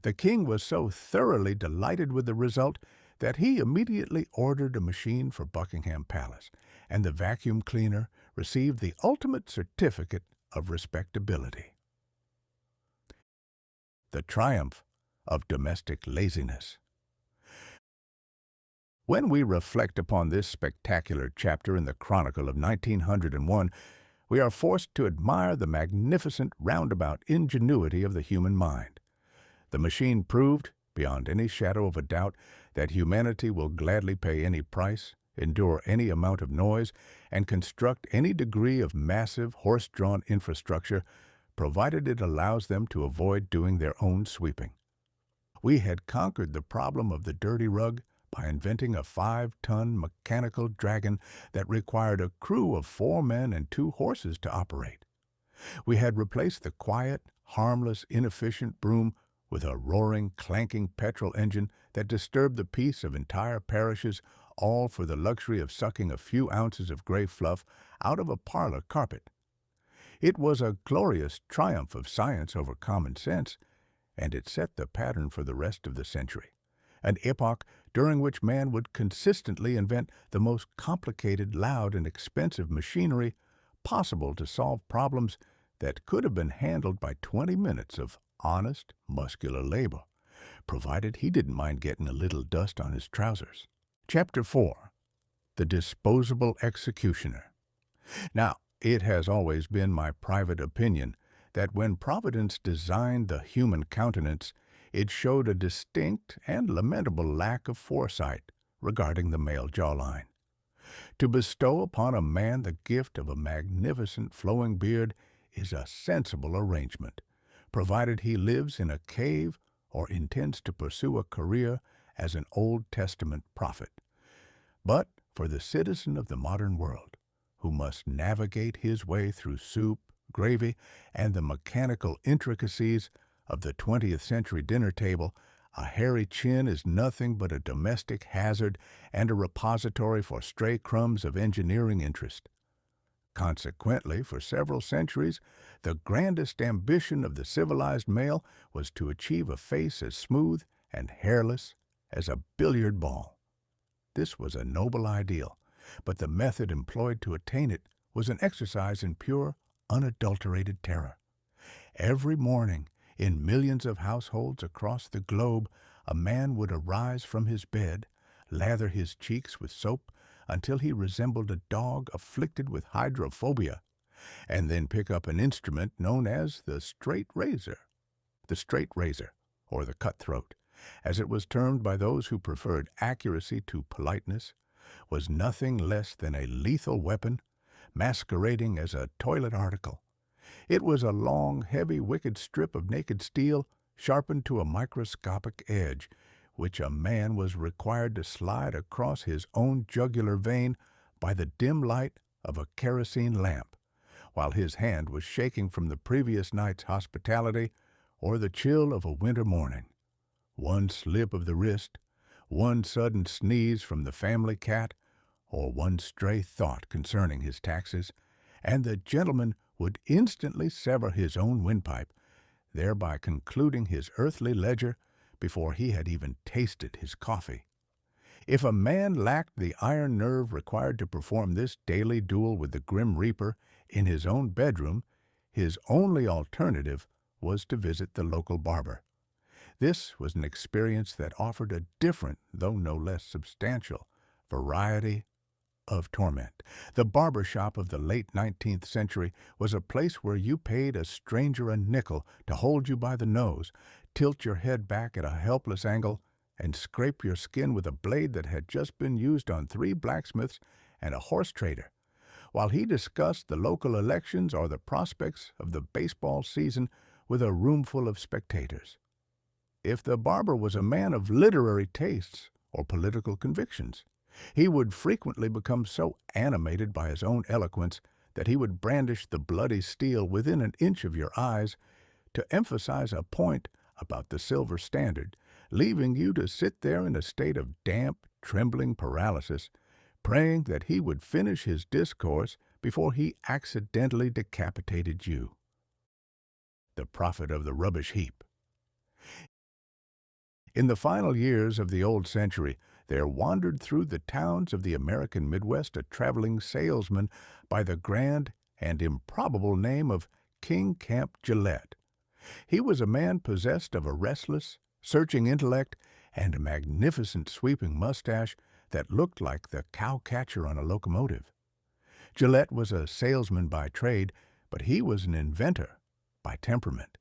The king was so thoroughly delighted with the result that he immediately ordered a machine for Buckingham Palace, and the vacuum cleaner received the ultimate certificate of respectability. The triumph of domestic laziness. When we reflect upon this spectacular chapter in the Chronicle of 1901, we are forced to admire the magnificent roundabout ingenuity of the human mind. The machine proved, beyond any shadow of a doubt, that humanity will gladly pay any price, endure any amount of noise, and construct any degree of massive horse-drawn infrastructure, provided it allows them to avoid doing their own sweeping. We had conquered the problem of the dirty rug by inventing a 5-ton mechanical dragon that required a crew of 4 men and 2 horses to operate. We had replaced the quiet, harmless, inefficient broom with a roaring, clanking petrol engine that disturbed the peace of entire parishes, all for the luxury of sucking a few ounces of gray fluff out of a parlor carpet. It was a glorious triumph of science over common sense, and it set the pattern for the rest of the century, an epoch during which man would consistently invent the most complicated, loud, and expensive machinery possible to solve problems that could have been handled by 20 minutes of honest, muscular labor. provided he didn't mind getting a little dust on his trousers. Chapter 4. The Disposable Executioner. Now, it has always been my private opinion that when Providence designed the human countenance, it showed a distinct and lamentable lack of foresight regarding the male jawline. To bestow upon a man the gift of a magnificent flowing beard is a sensible arrangement, provided he lives in a cave or intends to pursue a career as an Old Testament prophet. But for the citizen of the modern world, who must navigate his way through soup, gravy, and the mechanical intricacies of the 20th century dinner table, a hairy chin is nothing but a domestic hazard and a repository for stray crumbs of engineering interest. Consequently, for several centuries, the grandest ambition of the civilized male was to achieve a face as smooth and hairless as a billiard ball. This was a noble ideal, but the method employed to attain it was an exercise in pure, unadulterated terror. Every morning, in millions of households across the globe, a man would arise from his bed, lather his cheeks with soap until he resembled a dog afflicted with hydrophobia, and then pick up an instrument known as the straight razor. The straight razor, or the cutthroat, as it was termed by those who preferred accuracy to politeness, was nothing less than a lethal weapon, masquerading as a toilet article. It was a long, heavy, wicked strip of naked steel, sharpened to a microscopic edge, which a man was required to slide across his own jugular vein by the dim light of a kerosene lamp, while his hand was shaking from the previous night's hospitality or the chill of a winter morning. One slip of the wrist, one sudden sneeze from the family cat, or one stray thought concerning his taxes, and the gentleman would instantly sever his own windpipe, thereby concluding his earthly ledger before he had even tasted his coffee. If a man lacked the iron nerve required to perform this daily duel with the Grim Reaper in his own bedroom, his only alternative was to visit the local barber. This was an experience that offered a different, though no less substantial, variety of torment. The barber shop of the late 19th century was a place where you paid a stranger a nickel to hold you by the nose, tilt your head back at a helpless angle, and scrape your skin with a blade that had just been used on 3 blacksmiths and a horse trader, while he discussed the local elections or the prospects of the baseball season with a roomful of spectators. If the barber was a man of literary tastes or political convictions, he would frequently become so animated by his own eloquence that he would brandish the bloody steel within an inch of your eyes to emphasize a point about the silver standard, leaving you to sit there in a state of damp, trembling paralysis, praying that he would finish his discourse before he accidentally decapitated you. The prophet of the rubbish heap. In the final years of the old century, there wandered through the towns of the American Midwest a traveling salesman by the grand and improbable name of King Camp Gillette. He was a man possessed of a restless, searching intellect and a magnificent sweeping mustache that looked like the cow-catcher on a locomotive. Gillette was a salesman by trade, but he was an inventor by temperament.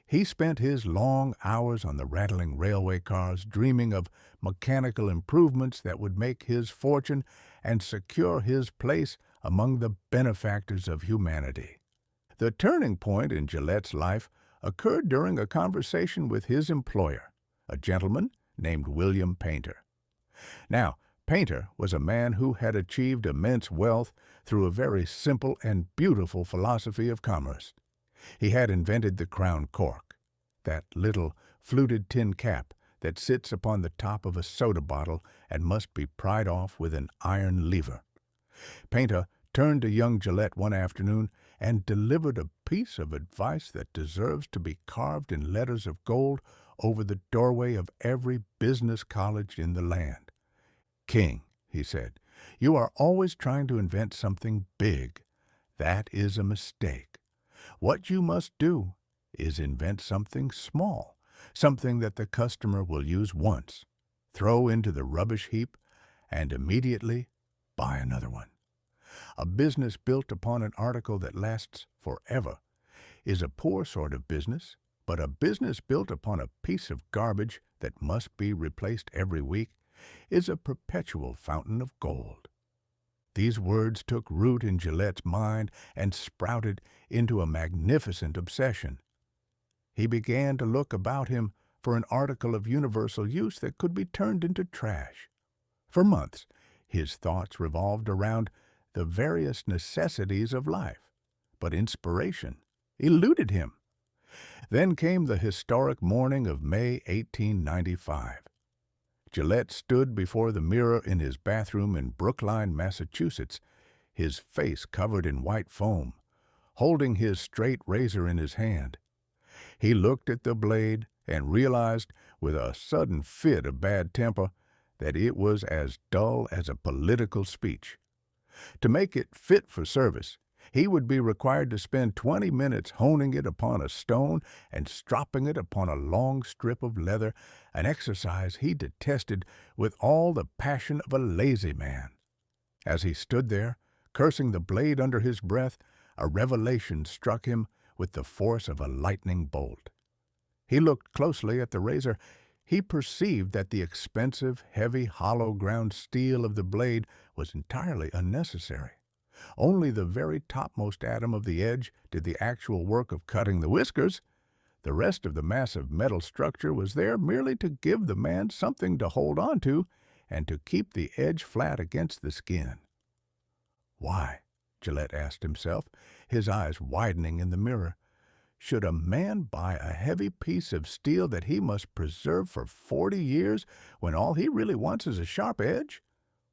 He spent his long hours on the rattling railway cars dreaming of mechanical improvements that would make his fortune and secure his place among the benefactors of humanity. The turning point in Gillette's life occurred during a conversation with his employer, a gentleman named William Painter. Now, Painter was a man who had achieved immense wealth through a very simple and beautiful philosophy of commerce. He had invented the crown cork, that little fluted tin cap that sits upon the top of a soda bottle and must be pried off with an iron lever. Painter turned to young Gillette one afternoon and delivered a piece of advice that deserves to be carved in letters of gold over the doorway of every business college in the land. "King," he said, "you are always trying to invent something big. That is a mistake. What you must do is invent something small, something that the customer will use once, throw into the rubbish heap, and immediately buy another one. A business built upon an article that lasts forever is a poor sort of business, but a business built upon a piece of garbage that must be replaced every week is a perpetual fountain of gold. These words took root in Gillette's mind and sprouted into a magnificent obsession. He began to look about him for an article of universal use that could be turned into trash. For months, his thoughts revolved around the various necessities of life, but inspiration eluded him. Then came the historic morning of May 1895. Gillette stood before the mirror in his bathroom in Brookline, Massachusetts, his face covered in white foam, holding his straight razor in his hand. He looked at the blade and realized, with a sudden fit of bad temper, that it was as dull as a political speech. To make it fit for service, he would be required to spend 20 minutes honing it upon a stone and stropping it upon a long strip of leather, an exercise he detested with all the passion of a lazy man. As he stood there, cursing the blade under his breath, a revelation struck him with the force of a lightning bolt. He looked closely at the razor. He perceived that the expensive, heavy, hollow-ground steel of the blade was entirely unnecessary. Only the very topmost atom of the edge did the actual work of cutting the whiskers. The rest of the massive metal structure was there merely to give the man something to hold on to and to keep the edge flat against the skin. Why, Gillette asked himself, his eyes widening in the mirror, should a man buy a heavy piece of steel that he must preserve for 40 years when all he really wants is a sharp edge?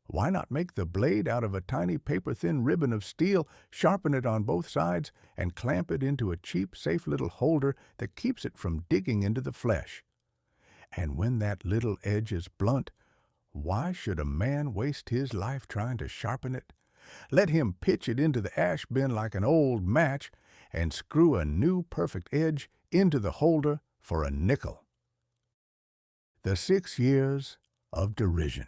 Why not make the blade out of a tiny paper-thin ribbon of steel, sharpen it on both sides, and clamp it into a cheap, safe little holder that keeps it from digging into the flesh? And when that little edge is blunt, why should a man waste his life trying to sharpen it? Let him pitch it into the ash bin like an old match and screw a new perfect edge into the holder for a nickel. The 6 years of derision.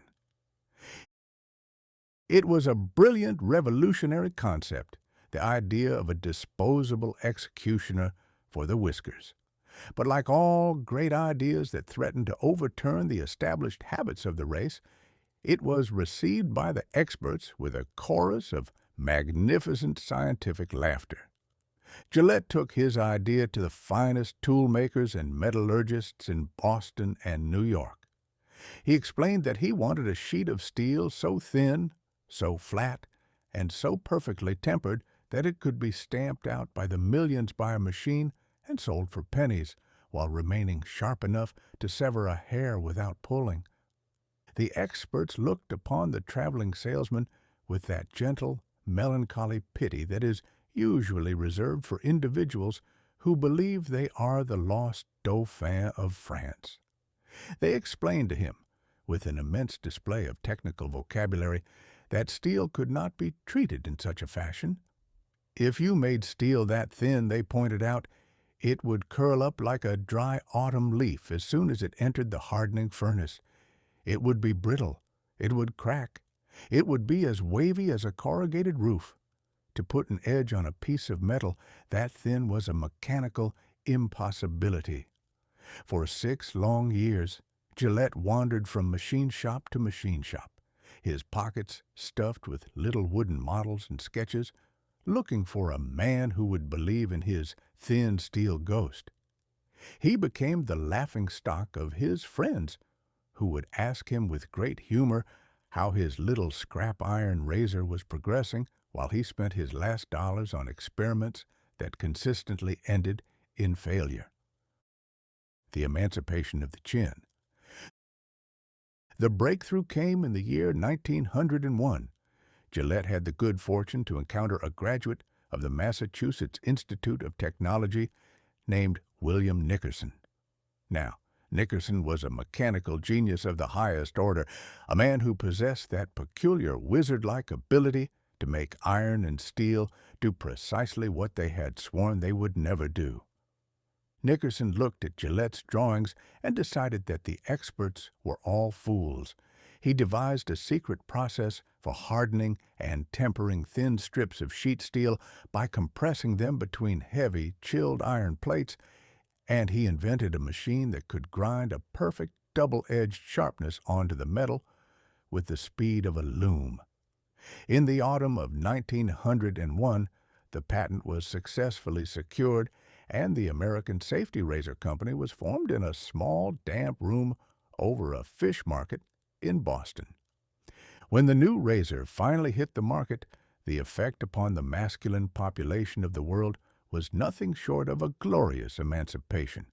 It was a brilliant revolutionary concept, the idea of a disposable executioner for the whiskers. But like all great ideas that threatened to overturn the established habits of the race, it was received by the experts with a chorus of magnificent scientific laughter. Gillette took his idea to the finest toolmakers and metallurgists in Boston and New York. He explained that he wanted a sheet of steel so thin, so flat, and so perfectly tempered that it could be stamped out by the millions by a machine and sold for pennies, while remaining sharp enough to sever a hair without pulling. The experts looked upon the traveling salesman with that gentle, melancholy pity that is usually reserved for individuals who believe they are the lost Dauphin of France. They explained to him, with an immense display of technical vocabulary, that steel could not be treated in such a fashion. If you made steel that thin, they pointed out, it would curl up like a dry autumn leaf as soon as it entered the hardening furnace. It would be brittle. It would crack. It would be as wavy as a corrugated roof. To put an edge on a piece of metal that thin was a mechanical impossibility. For 6 long years, Gillette wandered from machine shop to machine shop, his pockets stuffed with little wooden models and sketches, looking for a man who would believe in his thin steel ghost. He became the laughing-stock of his friends, who would ask him with great humor how his little scrap-iron razor was progressing while he spent his last dollars on experiments that consistently ended in failure. The emancipation of the chin. The breakthrough came in the year 1901. Gillette had the good fortune to encounter a graduate of the Massachusetts Institute of Technology named William Nickerson. Now, Nickerson was a mechanical genius of the highest order, a man who possessed that peculiar wizard-like ability to make iron and steel do precisely what they had sworn they would never do. Nickerson looked at Gillette's drawings and decided that the experts were all fools. He devised a secret process for hardening and tempering thin strips of sheet steel by compressing them between heavy, chilled iron plates, and he invented a machine that could grind a perfect double-edged sharpness onto the metal with the speed of a loom. In the autumn of 1901, the patent was successfully secured, and the American Safety Razor Company was formed in a small, damp room over a fish market in Boston. When the new razor finally hit the market, the effect upon the masculine population of the world was nothing short of a glorious emancipation.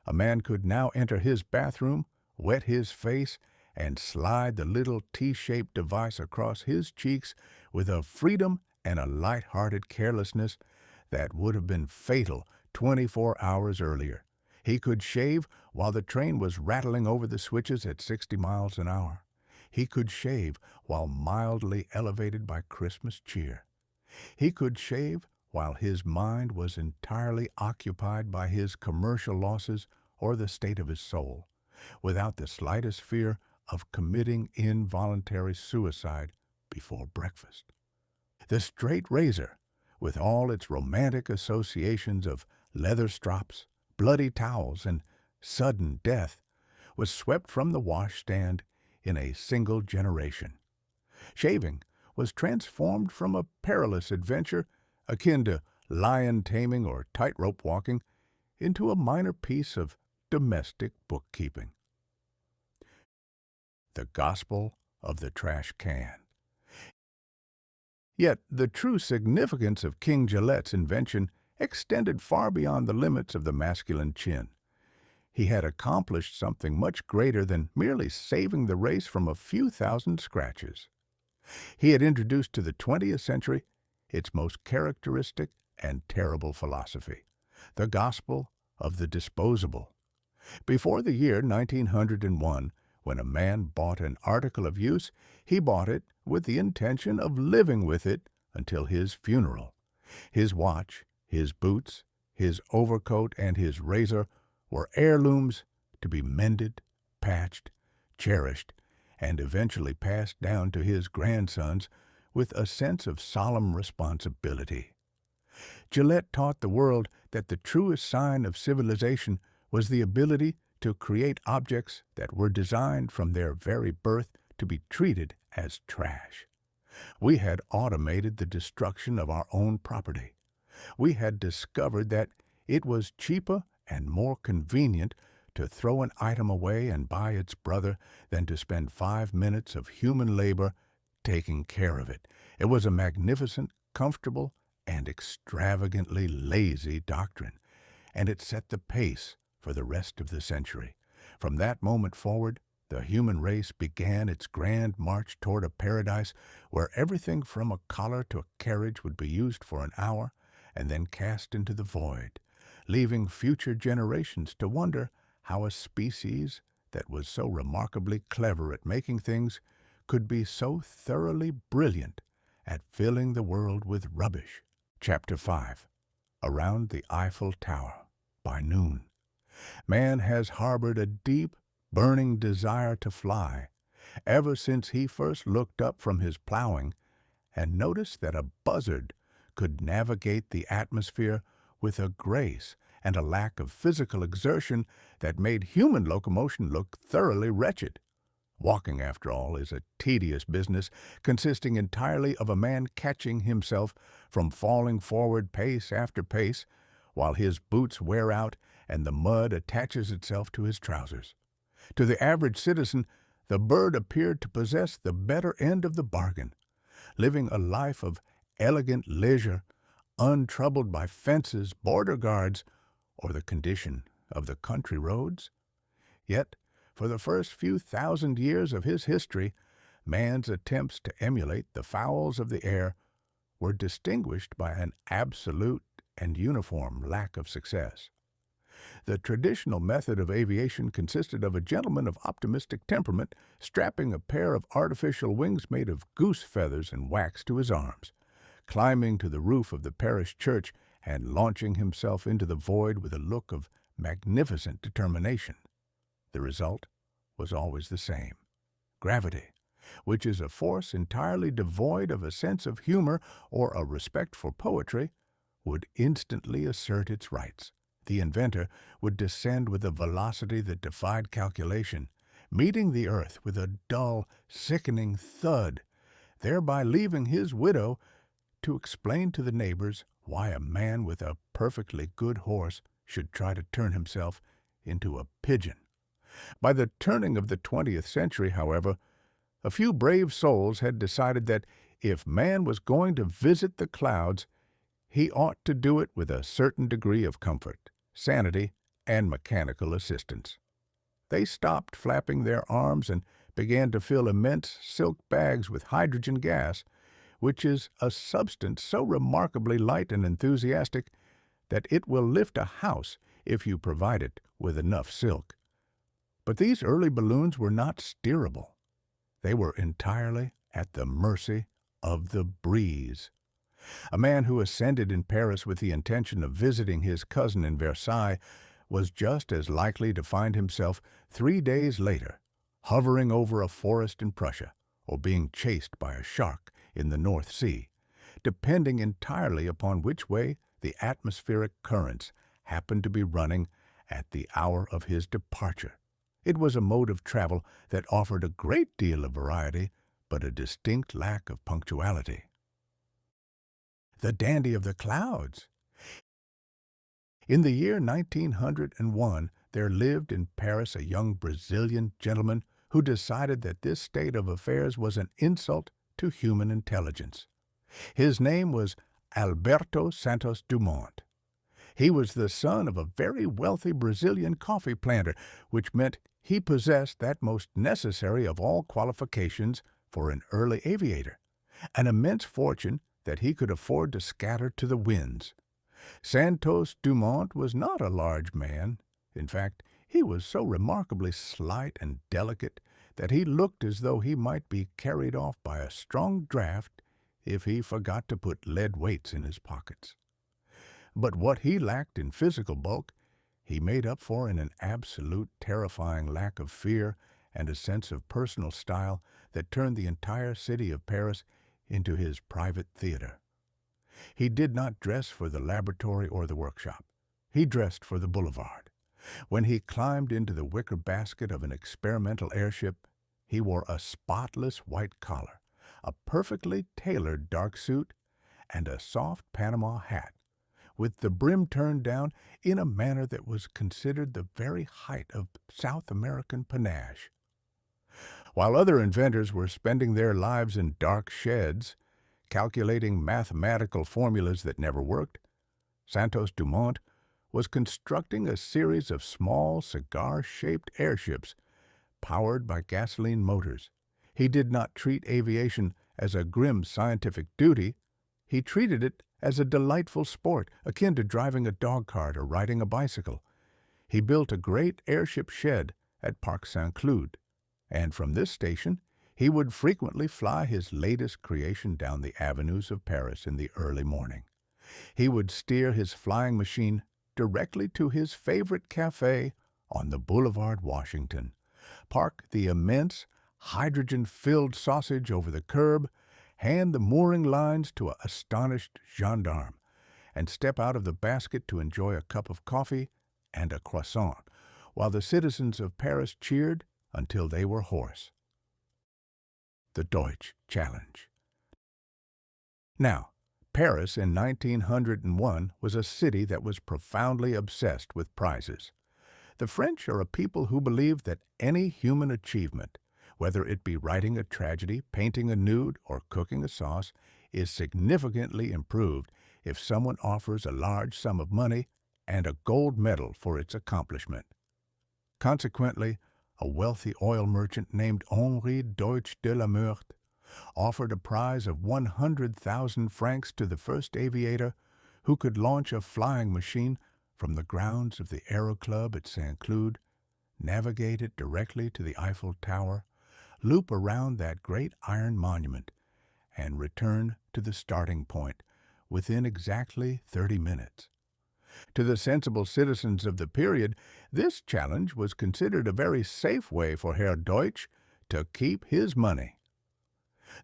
A man could now enter his bathroom, wet his face, and slide the little T-shaped device across his cheeks with a freedom and a light-hearted carelessness that would have been fatal 24 hours earlier. He could shave while the train was rattling over the switches at 60 miles an hour. He could shave while mildly elevated by Christmas cheer. He could shave while his mind was entirely occupied by his commercial losses or the state of his soul, without the slightest fear of committing involuntary suicide before breakfast. The straight razor, with all its romantic associations of leather strops, bloody towels, and sudden death, was swept from the washstand in a single generation. Shaving was transformed from a perilous adventure akin to lion taming or tightrope walking into a minor piece of domestic bookkeeping. The gospel of the trash can. Yet the true significance of King Gillette's invention extended far beyond the limits of the masculine chin. He had accomplished something much greater than merely saving the race from a few thousand scratches. He had introduced to the 20th century its most characteristic and terrible philosophy, the gospel of the disposable. Before the year 1901, when a man bought an article of use, he bought it with the intention of living with it until his funeral. His watch, his boots, his overcoat, and his razor were heirlooms to be mended, patched, cherished, and eventually passed down to his grandsons with a sense of solemn responsibility. Gillette taught the world that the truest sign of civilization was the ability to create objects that were designed from their very birth to be treated as trash. We had automated the destruction of our own property. We had discovered that it was cheaper and more convenient to throw an item away and buy its brother than to spend 5 minutes of human labor taking care of it. It was a magnificent, comfortable, and extravagantly lazy doctrine, and it set the pace for the rest of the century. From that moment forward, the human race began its grand march toward a paradise where everything from a collar to a carriage would be used for an hour and then cast into the void, leaving future generations to wonder how a species that was so remarkably clever at making things could be so thoroughly brilliant at filling the world with rubbish. Chapter 5. Around the Eiffel Tower by noon. Man has harbored a deep, burning desire to fly ever since he first looked up from his plowing and noticed that a buzzard could navigate the atmosphere with a grace and a lack of physical exertion that made human locomotion look thoroughly wretched. Walking, after all, is a tedious business consisting entirely of a man catching himself from falling forward pace after pace while his boots wear out and the mud attaches itself to his trousers. To the average citizen, the bird appeared to possess the better end of the bargain, living a life of elegant leisure, untroubled by fences, border guards, or the condition of the country roads. Yet, for the first few thousand years of his history, man's attempts to emulate the fowls of the air were distinguished by an absolute and uniform lack of success. The traditional method of aviation consisted of a gentleman of optimistic temperament strapping a pair of artificial wings made of goose feathers and wax to his arms, climbing to the roof of the parish church, and launching himself into the void with a look of magnificent determination. The result was always the same. Gravity, which is a force entirely devoid of a sense of humor or a respect for poetry, would instantly assert its rights. The inventor would descend with a velocity that defied calculation, meeting the earth with a dull, sickening thud, thereby leaving his widow to explain to the neighbors why a man with a perfectly good horse should try to turn himself into a pigeon. By the turning of the 20th century, however, a few brave souls had decided that if man was going to visit the clouds, he ought to do it with a certain degree of comfort, sanity, and mechanical assistance. They stopped flapping their arms and began to fill immense silk bags with hydrogen gas, which is a substance so remarkably light and enthusiastic that it will lift a house if you provide it with enough silk. But these early balloons were not steerable. They were entirely at the mercy of the breeze. A man who ascended in Paris with the intention of visiting his cousin in Versailles was just as likely to find himself 3 days later hovering over a forest in Prussia or being chased by a shark in the North Sea, depending entirely upon which way the atmospheric currents happened to be running at the hour of his departure. It was a mode of travel that offered a great deal of variety, but a distinct lack of punctuality. The dandy of the clouds. In the year 1901, there lived in Paris a young Brazilian gentleman who decided that this state of affairs was an insult to human intelligence. His name was Alberto Santos Dumont. He was the son of a very wealthy Brazilian coffee planter, which meant he possessed that most necessary of all qualifications for an early aviator, an immense fortune that he could afford to scatter to the winds. Santos Dumont was not a large man. In fact, he was so remarkably slight and delicate that he looked as though he might be carried off by a strong draught if he forgot to put lead weights in his pockets. But what he lacked in physical bulk, he made up for in an absolute terrifying lack of fear and a sense of personal style that turned the entire city of Paris into his private theater. He did not dress for the laboratory or the workshop. He dressed for the boulevard. When he climbed into the wicker basket of an experimental airship, he wore a spotless white collar, a perfectly tailored dark suit, and a soft Panama hat, with the brim turned down in a manner that was considered the very height of South American panache. While other inventors were spending their lives in dark sheds, calculating mathematical formulas that never worked, Santos Dumont was constructing a series of small cigar-shaped airships powered by gasoline motors. He did not treat aviation as a grim scientific duty. He treated it as a delightful sport, akin to driving a dog cart or riding a bicycle. He built a great airship shed at Parc Saint-Cloud, and from this station he would frequently fly his latest creation down the avenues of Paris in the early morning. He would steer his flying machine directly to his favorite café on the Boulevard Washington, park the immense hydrogen-filled sausage over the curb, hand the mooring lines to an astonished gendarme, and step out of the basket to enjoy a cup of coffee and a croissant, while the citizens of Paris cheered until they were hoarse. The Deutsch Challenge. Now, Paris in 1901 was a city that was profoundly obsessed with prizes. The French are a people who believe that any human achievement, whether it be writing a tragedy, painting a nude, or cooking a sauce, is significantly improved if someone offers a large sum of money and a gold medal for its accomplishment. Consequently, a wealthy oil merchant named Henri Deutsch de la Meurthe offered a prize of 100,000 francs to the first aviator who could launch a flying machine from the grounds of the Aero Club at Saint-Cloud, navigate it directly to the Eiffel Tower, loop around that great iron monument, and return to the starting point within exactly 30 minutes. To the sensible citizens of the period, this challenge was considered a very safe way for Herr Deutsch to keep his money.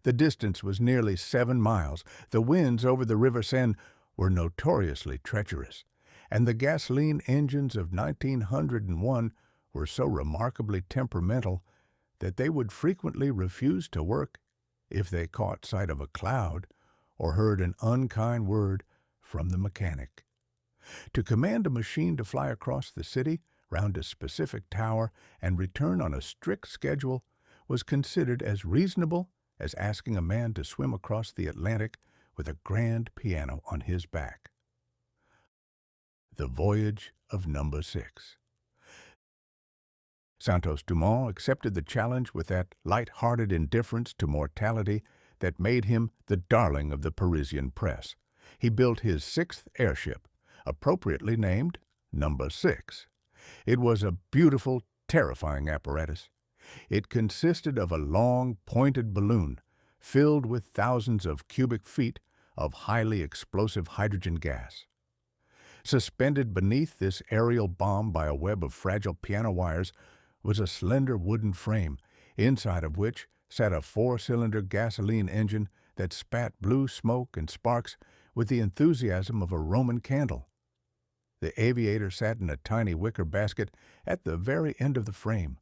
The distance was nearly 7 miles. The winds over the River Seine were notoriously treacherous, and the gasoline engines of 1901 were so remarkably temperamental that they would frequently refuse to work if they caught sight of a cloud or heard an unkind word from the mechanic. To command a machine to fly across the city, round a specific tower, and return on a strict schedule was considered as reasonable as asking a man to swim across the Atlantic with a grand piano on his back. The Voyage of Number 6. Santos Dumont accepted the challenge with that light-hearted indifference to mortality that made him the darling of the Parisian press. He built his 6th airship, appropriately named Number 6. It was a beautiful, terrifying apparatus. It consisted of a long, pointed balloon filled with thousands of cubic feet of highly explosive hydrogen gas. Suspended beneath this aerial bomb by a web of fragile piano wires was a slender wooden frame, inside of which sat a 4-cylinder gasoline engine that spat blue smoke and sparks with the enthusiasm of a Roman candle. The aviator sat in a tiny wicker basket at the very end of the frame,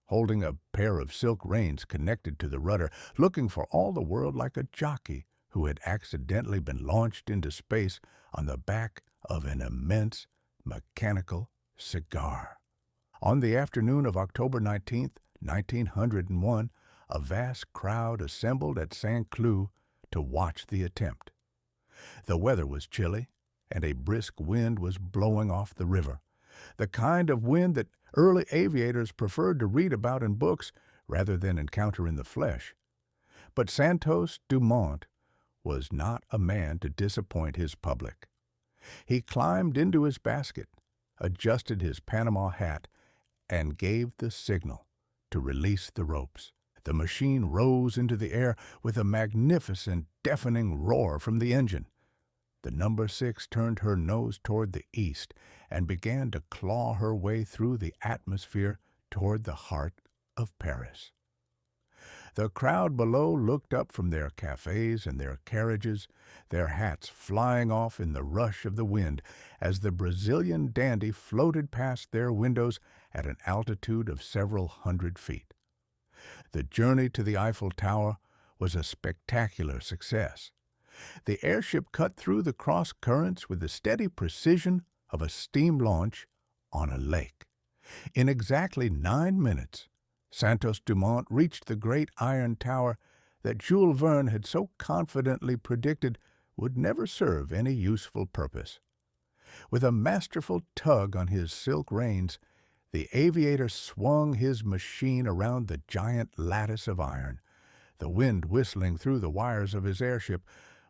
holding a pair of silk reins connected to the rudder, looking for all the world like a jockey who had accidentally been launched into space on the back of an immense mechanical cigar. On the afternoon of October 19th, 1901, a vast crowd assembled at Saint-Cloud to watch the attempt. The weather was chilly, and a brisk wind was blowing off the river, the kind of wind that early aviators preferred to read about in books rather than encounter in the flesh. But Santos Dumont was not a man to disappoint his public. He climbed into his basket, adjusted his Panama hat, and gave the signal to release the ropes. The machine rose into the air with a magnificent, deafening roar from the engine. The Number 6 turned her nose toward the east and began to claw her way through the atmosphere toward the heart of Paris. The crowd below looked up from their cafes and their carriages, their hats flying off in the rush of the wind as the Brazilian dandy floated past their windows at an altitude of several hundred feet. The journey to the Eiffel Tower was a spectacular success. The airship cut through the cross currents with the steady precision of a steam launch on a lake. In exactly 9 minutes, Santos Dumont reached the great iron tower that Jules Verne had so confidently predicted would never serve any useful purpose. With a masterful tug on his silk reins, the aviator swung his machine around the giant lattice of iron, the wind whistling through the wires of his airship,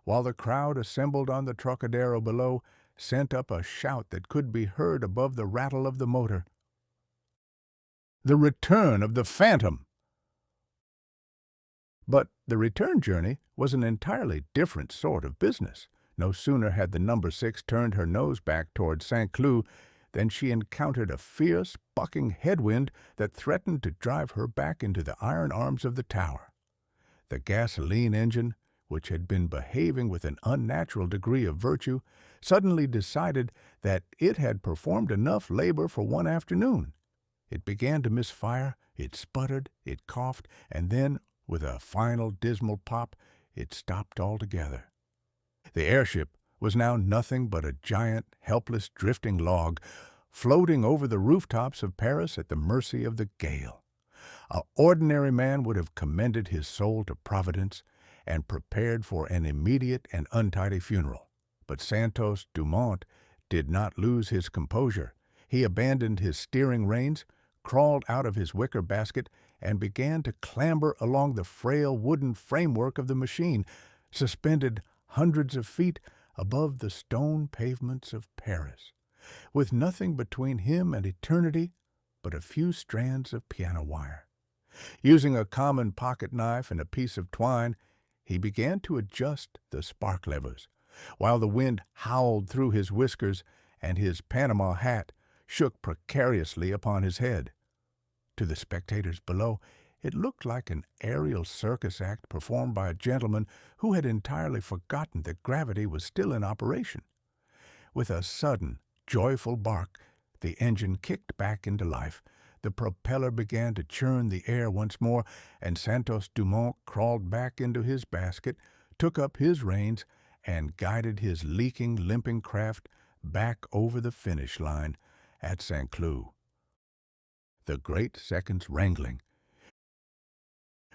while the crowd assembled on the Trocadero below sent up a shout that could be heard above the rattle of the motor. The return of the Phantom! But the return journey was an entirely different sort of business. No sooner had the Number 6 turned her nose back toward Saint-Cloud than she encountered a fierce, bucking headwind that threatened to drive her back into the iron arms of the tower. The gasoline engine, which had been behaving with an unnatural degree of virtue, suddenly decided that it had performed enough labor for one afternoon. It began to misfire, it sputtered, it coughed, and then, with a final dismal pop, it stopped altogether. The airship was now nothing but a giant, helpless, drifting log, floating over the rooftops of Paris at the mercy of the gale. An ordinary man would have commended his soul to Providence and prepared for an immediate and untidy funeral. But Santos Dumont did not lose his composure. He abandoned his steering reins, crawled out of his wicker basket, and began to clamber along the frail wooden framework of the machine, suspended hundreds of feet above the stone pavements of Paris, with nothing between him and eternity but a few strands of piano wire. Using a common pocket knife and a piece of twine, he began to adjust the spark levers, while the wind howled through his whiskers and his Panama hat shook precariously upon his head. To the spectators below, it looked like an aerial circus act performed by a gentleman who had entirely forgotten that gravity was still in operation. With a sudden, joyful bark, the engine kicked back into life. The propeller began to churn the air once more, and Santos Dumont crawled back into his basket, took up his reins, and guided his leaking, limping craft back over the finish line at St. Cloud. The great seconds wrangling.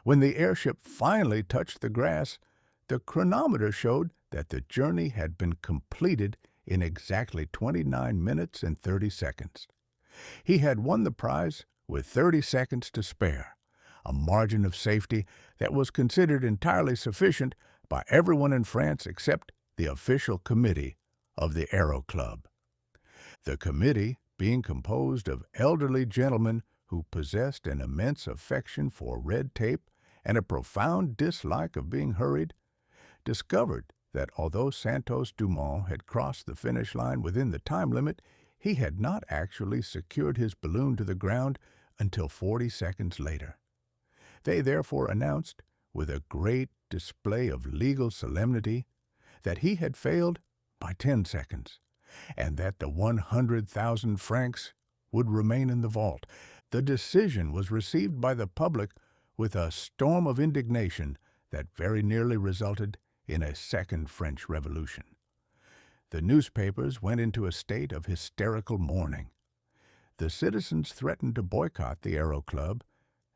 When the airship finally touched the grass, the chronometer showed that the journey had been completed in exactly 29 minutes and 30 seconds. He had won the prize with 30 seconds to spare, a margin of safety that was considered entirely sufficient by everyone in France except the official committee of the Aero Club. The committee, being composed of elderly gentlemen who possessed an immense affection for red tape and a profound dislike of being hurried, discovered that although Santos Dumont had crossed the finish line within the time limit, he had not actually secured his balloon to the ground until 40 seconds later. They therefore announced, with a great display of legal solemnity, that he had failed by 10 seconds, and that the 100,000 francs would remain in the vault. The decision was received by the public with a storm of indignation that very nearly resulted in a second French Revolution. The newspapers went into a state of hysterical mourning. The citizens threatened to boycott the Aero Club,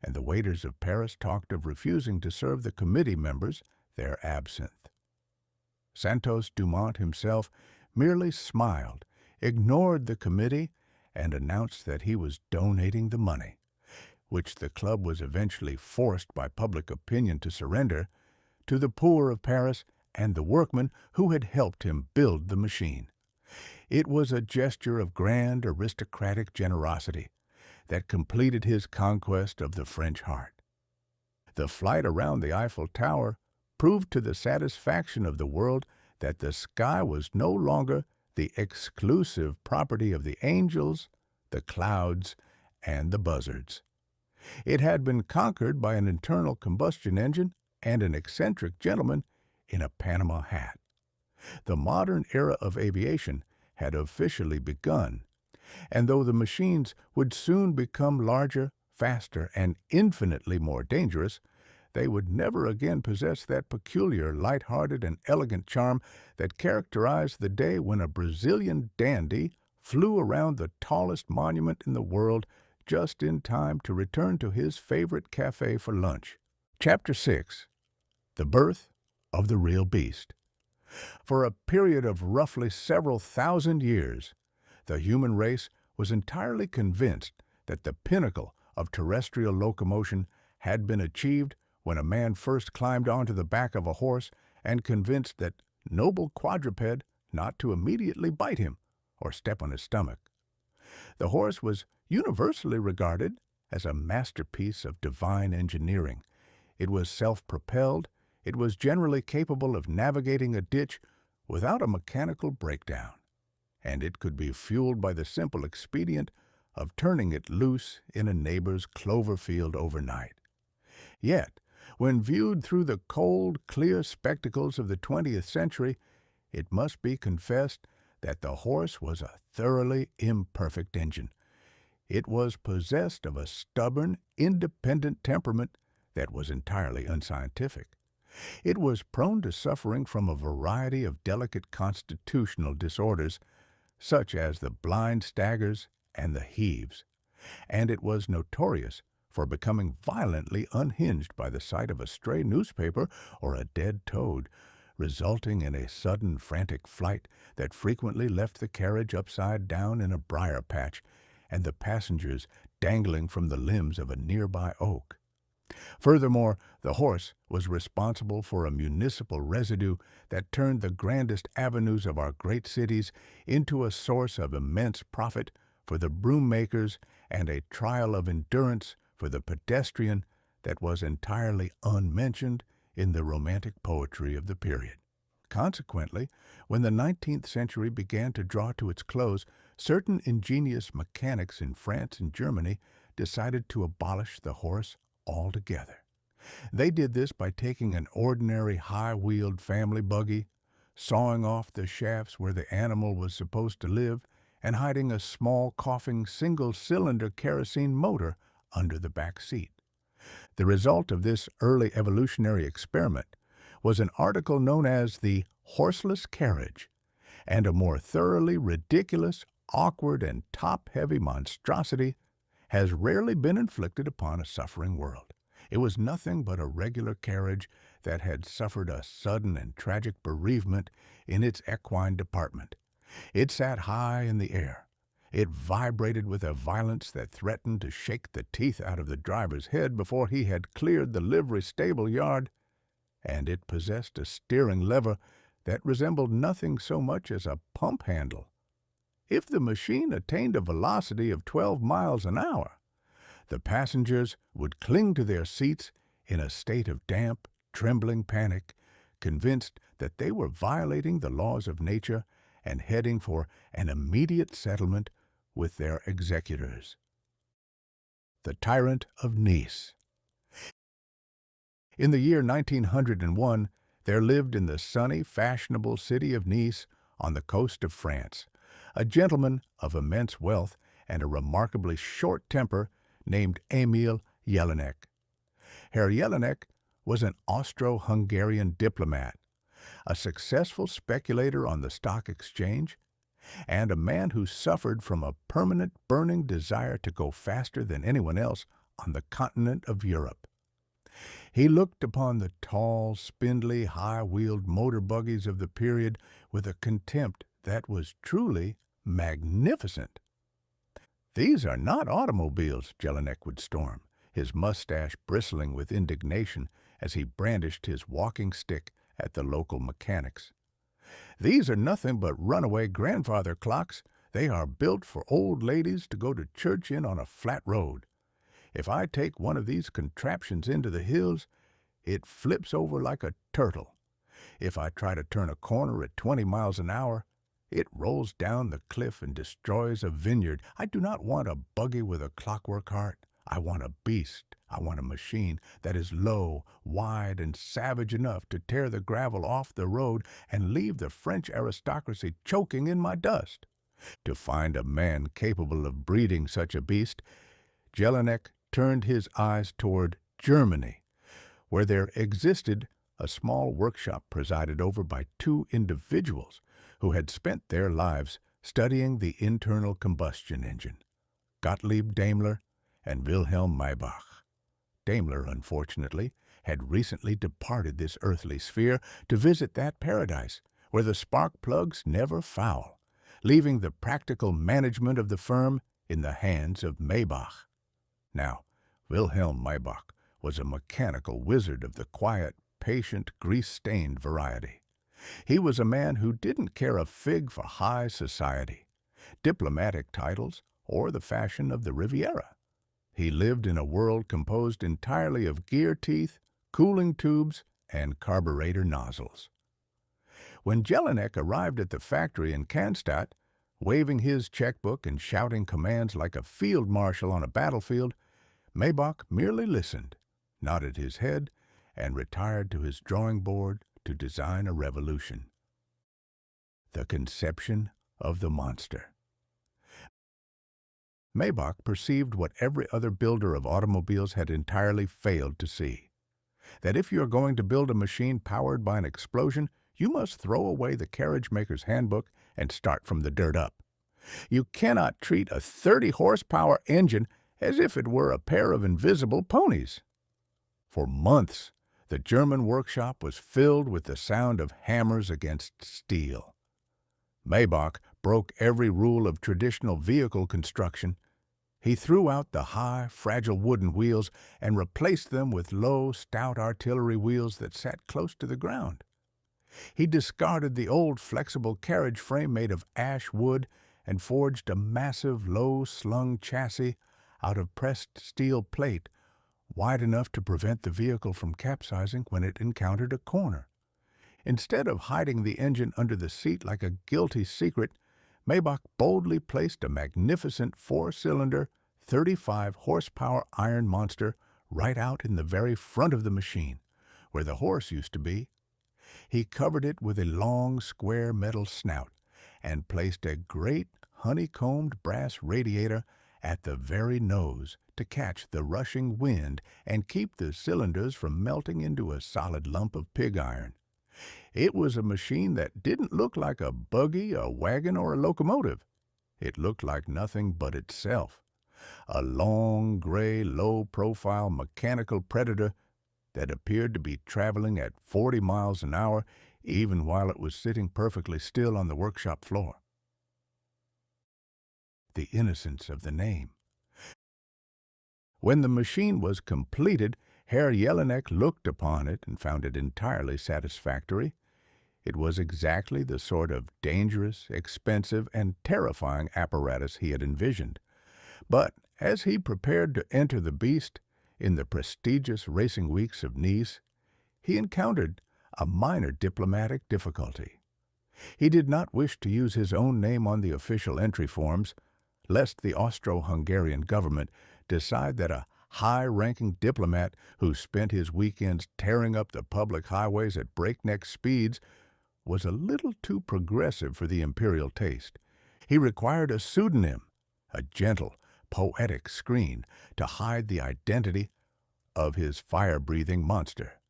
and the waiters of Paris talked of refusing to serve the committee members their absinthe. Santos Dumont himself merely smiled, ignored the committee, and announced that he was donating the money, which the club was eventually forced by public opinion to surrender, to the poor of Paris and the workmen who had helped him build the machine. It was a gesture of grand aristocratic generosity that completed his conquest of the French heart. The flight around the Eiffel Tower proved to the satisfaction of the world that the sky was no longer the exclusive property of the angels, the clouds, and the buzzards. It had been conquered by an internal combustion engine and an eccentric gentleman in a Panama hat. The modern era of aviation had officially begun, and though the machines would soon become larger, faster, and infinitely more dangerous, they would never again possess that peculiar, light-hearted, and elegant charm that characterized the day when a Brazilian dandy flew around the tallest monument in the world just in time to return to his favorite cafe for lunch. Chapter 6. The Birth of the Real Beast. For a period of roughly several thousand years, the human race was entirely convinced that the pinnacle of terrestrial locomotion had been achieved when a man first climbed onto the back of a horse and convinced that noble quadruped not to immediately bite him or step on his stomach. The horse was universally regarded as a masterpiece of divine engineering. It was self-propelled, it was generally capable of navigating a ditch without a mechanical breakdown, and it could be fueled by the simple expedient of turning it loose in a neighbor's clover field overnight. Yet, when viewed through the cold, clear spectacles of the 20th century, it must be confessed that the horse was a thoroughly imperfect engine. It was possessed of a stubborn, independent temperament that was entirely unscientific. It was prone to suffering from a variety of delicate constitutional disorders, such as the blind staggers and the heaves, and it was notorious for becoming violently unhinged by the sight of a stray newspaper or a dead toad, resulting in a sudden frantic flight that frequently left the carriage upside down in a briar patch and the passengers dangling from the limbs of a nearby oak. Furthermore, the horse was responsible for a municipal residue that turned the grandest avenues of our great cities into a source of immense profit for the broom makers and a trial of endurance for the pedestrian that was entirely unmentioned in the romantic poetry of the period. Consequently, when the 19th century began to draw to its close, certain ingenious mechanics in France and Germany decided to abolish the horse altogether. They did this by taking an ordinary high-wheeled family buggy, sawing off the shafts where the animal was supposed to live, and hiding a small, coughing, single-cylinder kerosene motor under the back seat. The result of this early evolutionary experiment was an article known as the horseless carriage, and a more thoroughly ridiculous, awkward, and top-heavy monstrosity has rarely been inflicted upon a suffering world. It was nothing but a regular carriage that had suffered a sudden and tragic bereavement in its equine department. It sat high in the air. It vibrated with a violence that threatened to shake the teeth out of the driver's head before he had cleared the livery stable yard, and it possessed a steering lever that resembled nothing so much as a pump handle. If the machine attained a velocity of 12 miles an hour, the passengers would cling to their seats in a state of damp, trembling panic, convinced that they were violating the laws of nature and heading for an immediate settlement with their executors. The Tyrant of Nice. In the year 1901, there lived in the sunny, fashionable city of Nice on the coast of France a gentleman of immense wealth and a remarkably short temper named Emil Jelinek. Herr Jelinek was an Austro-Hungarian diplomat, a successful speculator on the stock exchange, and a man who suffered from a permanent burning desire to go faster than anyone else on the continent of Europe. He looked upon the tall, spindly, high-wheeled motor buggies of the period with a contempt that was truly magnificent. "These are not automobiles," Jelinek would storm, his mustache bristling with indignation as he brandished his walking stick at the local mechanics. "These are nothing but runaway grandfather clocks. They are built for old ladies to go to church in on a flat road. If I take one of these contraptions into the hills, it flips over like a turtle. If I try to turn a corner at 20 miles an hour, it rolls down the cliff and destroys a vineyard. I do not want a buggy with a clockwork heart. I want a beast. I want a machine that is low, wide, and savage enough to tear the gravel off the road and leave the French aristocracy choking in my dust." To find a man capable of breeding such a beast, Jelinek turned his eyes toward Germany, where there existed a small workshop presided over by two individuals who had spent their lives studying the internal combustion engine, Gottlieb Daimler and Wilhelm Maybach. Daimler, unfortunately, had recently departed this earthly sphere to visit that paradise where the spark plugs never foul, leaving the practical management of the firm in the hands of Maybach. Now, Wilhelm Maybach was a mechanical wizard of the quiet, patient, grease-stained variety. He was a man who didn't care a fig for high society, diplomatic titles, or the fashion of the Riviera. He lived in a world composed entirely of gear teeth, cooling tubes, and carburetor nozzles. When Jelinek arrived at the factory in Cannstatt, waving his checkbook and shouting commands like a field marshal on a battlefield, Maybach merely listened, nodded his head, and retired to his drawing board to design a revolution. The conception of the monster. Maybach perceived what every other builder of automobiles had entirely failed to see, that if you are going to build a machine powered by an explosion, you must throw away the carriage maker's handbook and start from the dirt up. You cannot treat a 30-horsepower engine as if it were a pair of invisible ponies. For months, the German workshop was filled with the sound of hammers against steel. Maybach broke every rule of traditional vehicle construction. He threw out the high, fragile wooden wheels and replaced them with low, stout artillery wheels that sat close to the ground. He discarded the old flexible carriage frame made of ash wood and forged a massive, low-slung chassis out of pressed steel plate, wide enough to prevent the vehicle from capsizing when it encountered a corner. Instead of hiding the engine under the seat like a guilty secret, Maybach boldly placed a magnificent four-cylinder, 35-horsepower iron monster right out in the very front of the machine, where the horse used to be. He covered it with a long, square metal snout and placed a great honeycombed brass radiator at the very nose to catch the rushing wind and keep the cylinders from melting into a solid lump of pig iron. It was a machine that didn't look like a buggy, a wagon, or a locomotive. It looked like nothing but itself, a long, gray, low-profile mechanical predator that appeared to be traveling at 40 miles an hour even while it was sitting perfectly still on the workshop floor. The innocence of the name. When the machine was completed, Herr Jelinek looked upon it and found it entirely satisfactory. It was exactly the sort of dangerous, expensive, and terrifying apparatus he had envisioned. But as he prepared to enter the beast in the prestigious racing weeks of Nice, he encountered a minor diplomatic difficulty. He did not wish to use his own name on the official entry forms, lest the Austro-Hungarian government decide that a high-ranking diplomat who spent his weekends tearing up the public highways at breakneck speeds was a little too progressive for the imperial taste. He required a pseudonym, a gentle, poetic screen to hide the identity of his fire-breathing monster.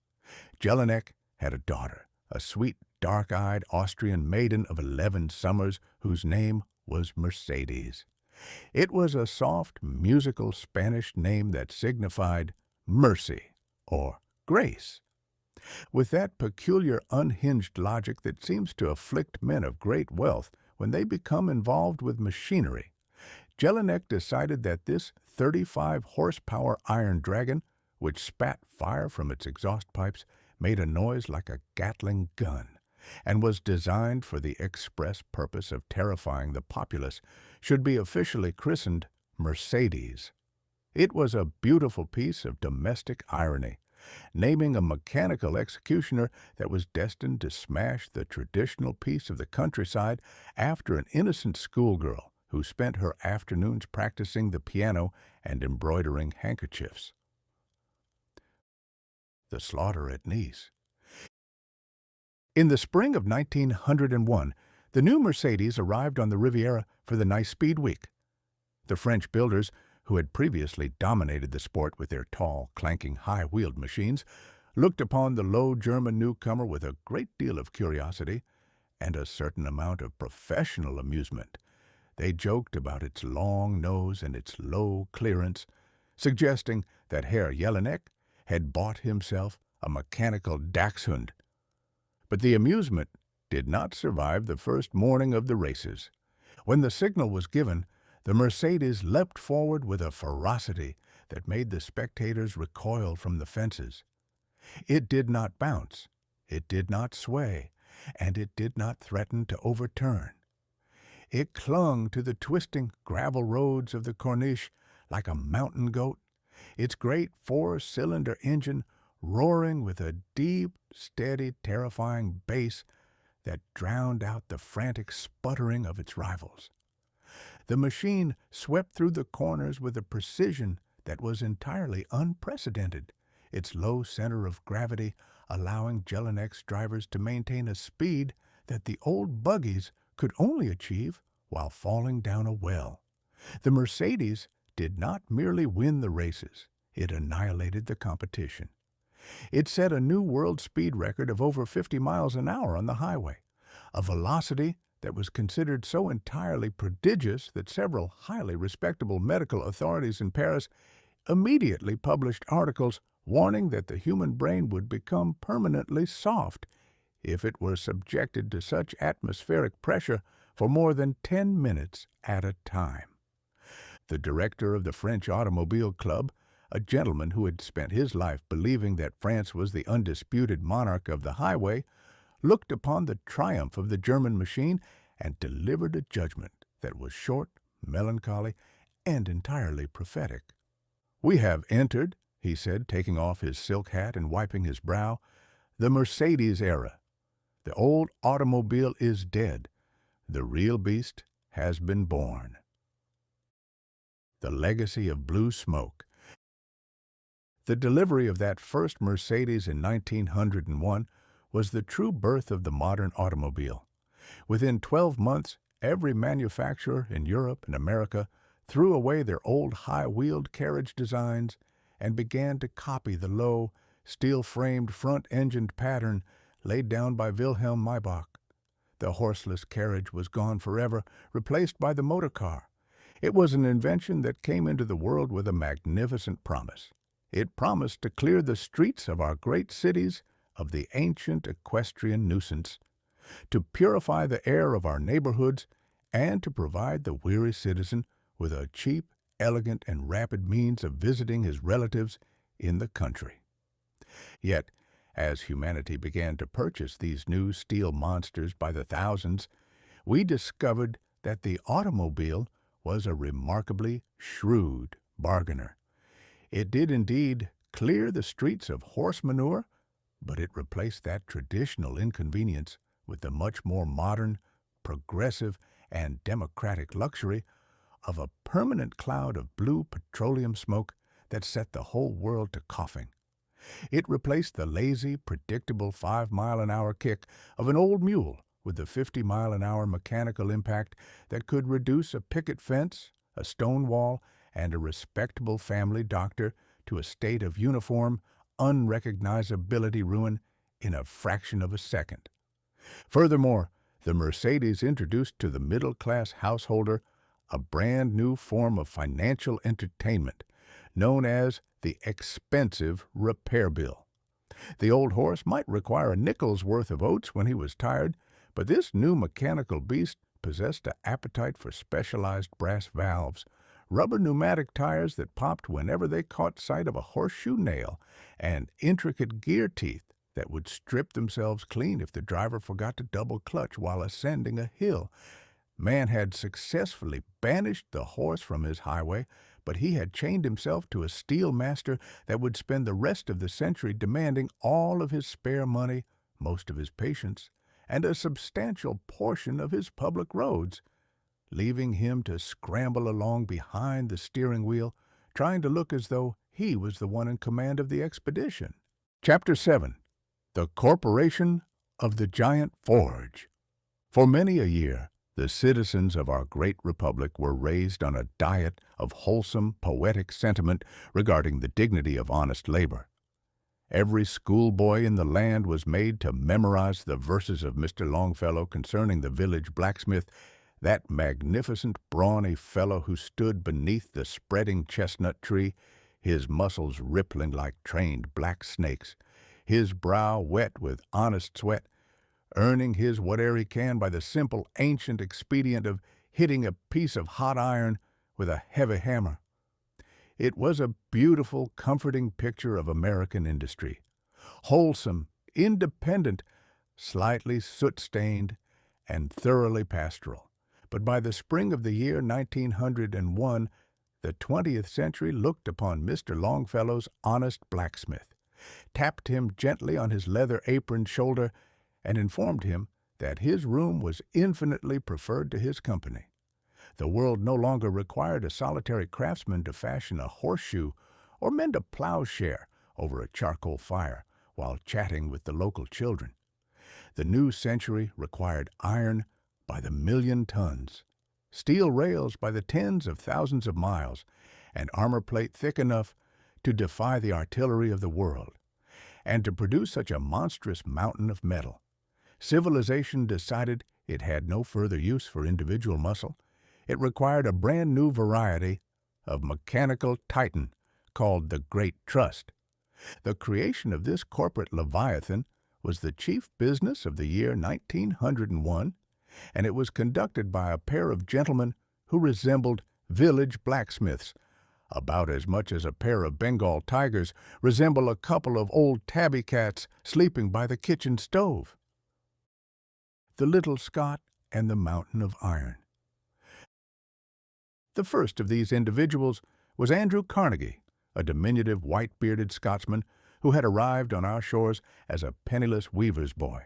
Jelinek had a daughter, a sweet, dark-eyed Austrian maiden of 11 summers whose name was Mercedes. It was a soft, musical Spanish name that signified mercy or grace. With that peculiar unhinged logic that seems to afflict men of great wealth when they become involved with machinery, Jelinek decided that this 35-horsepower iron dragon, which spat fire from its exhaust pipes, made a noise like a Gatling gun, and was designed for the express purpose of terrifying the populace, should be officially christened Mercedes. It was a beautiful piece of domestic irony, naming a mechanical executioner that was destined to smash the traditional peace of the countryside after an innocent schoolgirl who spent her afternoons practicing the piano and embroidering handkerchiefs. The slaughter at Nice. In the spring of 1901, the new Mercedes arrived on the Riviera for the Nice Speed Week. The French builders, who had previously dominated the sport with their tall, clanking, high-wheeled machines, looked upon the low German newcomer with a great deal of curiosity and a certain amount of professional amusement. They joked about its long nose and its low clearance, suggesting that Herr Jelinek had bought himself a mechanical dachshund. But the amusement did not survive the first morning of the races. When the signal was given, the Mercedes leapt forward with a ferocity that made the spectators recoil from the fences. It did not bounce, it did not sway, and it did not threaten to overturn. It clung to the twisting gravel roads of the Corniche like a mountain goat, its great four-cylinder engine roaring with a deep, steady, terrifying bass that drowned out the frantic sputtering of its rivals. The machine swept through the corners with a precision that was entirely unprecedented, its low center of gravity allowing Jelinek's drivers to maintain a speed that the old buggies could only achieve while falling down a well. The Mercedes did not merely win the races, it annihilated the competition. It set a new world speed record of over 50 miles an hour on the highway, a velocity that was considered so entirely prodigious that several highly respectable medical authorities in Paris immediately published articles warning that the human brain would become permanently soft if it were subjected to such atmospheric pressure for more than 10 minutes at a time. The director of the French Automobile Club, a gentleman who had spent his life believing that France was the undisputed monarch of the highway, looked upon the triumph of the German machine and delivered a judgment that was short, melancholy, and entirely prophetic. "We have entered," he said, taking off his silk hat and wiping his brow, "the Mercedes era. The old automobile is dead. The real beast has been born. The legacy of blue smoke. The delivery of that first Mercedes in 1901 was the true birth of the modern automobile. Within 12 months, every manufacturer in Europe and America threw away their old high-wheeled carriage designs and began to copy the low, steel-framed front-engined pattern laid down by Wilhelm Maybach. The horseless carriage was gone forever, replaced by the motor car. It was an invention that came into the world with a magnificent promise. It promised to clear the streets of our great cities of the ancient equestrian nuisance, to purify the air of our neighborhoods, and to provide the weary citizen with a cheap, elegant, and rapid means of visiting his relatives in the country. Yet, as humanity began to purchase these new steel monsters by the thousands, we discovered that the automobile was a remarkably shrewd bargainer. It did indeed clear the streets of horse manure, but it replaced that traditional inconvenience with the much more modern, progressive, and democratic luxury of a permanent cloud of blue petroleum smoke that set the whole world to coughing. It replaced the lazy, predictable 5-mile-an-hour kick of an old mule with the 50-mile-an-hour mechanical impact that could reduce a picket fence, a stone wall, and a respectable family doctor to a state of uniform unrecognizability ruin in a fraction of a second. Furthermore, the Mercedes introduced to the middle-class householder a brand new form of financial entertainment known as the expensive repair bill. The old horse might require a nickel's worth of oats when he was tired, but this new mechanical beast possessed an appetite for specialized brass valves, rubber pneumatic tires that popped whenever they caught sight of a horseshoe nail, and intricate gear teeth that would strip themselves clean if the driver forgot to double clutch while ascending a hill. Man had successfully banished the horse from his highway, but he had chained himself to a steel master that would spend the rest of the century demanding all of his spare money, most of his patience, and a substantial portion of his public roads, leaving him to scramble along behind the steering wheel, trying to look as though he was the one in command of the expedition. Chapter 7. The Corporation of the Giant Forge. For many a year, the citizens of our great republic were raised on a diet of wholesome, poetic sentiment regarding the dignity of honest labor. Every schoolboy in the land was made to memorize the verses of Mr. Longfellow concerning the village blacksmith, that magnificent brawny fellow who stood beneath the spreading chestnut tree, his muscles rippling like trained black snakes, his brow wet with honest sweat, earning his whate'er he can by the simple ancient expedient of hitting a piece of hot iron with a heavy hammer. It was a beautiful, comforting picture of American industry, wholesome, independent, slightly soot-stained, and thoroughly pastoral. But by the spring of the year 1901, the 20th century looked upon Mr. Longfellow's honest blacksmith, tapped him gently on his leather-aproned shoulder, and informed him that his room was infinitely preferred to his company. The world no longer required a solitary craftsman to fashion a horseshoe or mend a plowshare over a charcoal fire while chatting with the local children. The new century required iron by the million tons, steel rails by the tens of thousands of miles, and armor plate thick enough to defy the artillery of the world. And to produce such a monstrous mountain of metal, civilization decided it had no further use for individual muscle. It required a brand new variety of mechanical titan called the Great Trust. The creation of this corporate leviathan was the chief business of the year 1901, and it was conducted by a pair of gentlemen who resembled village blacksmiths, about as much as a pair of Bengal tigers resemble a couple of old tabby cats sleeping by the kitchen stove. The Little Scot and the Mountain of Iron. The first of these individuals was Andrew Carnegie, a diminutive white-bearded Scotsman who had arrived on our shores as a penniless weaver's boy,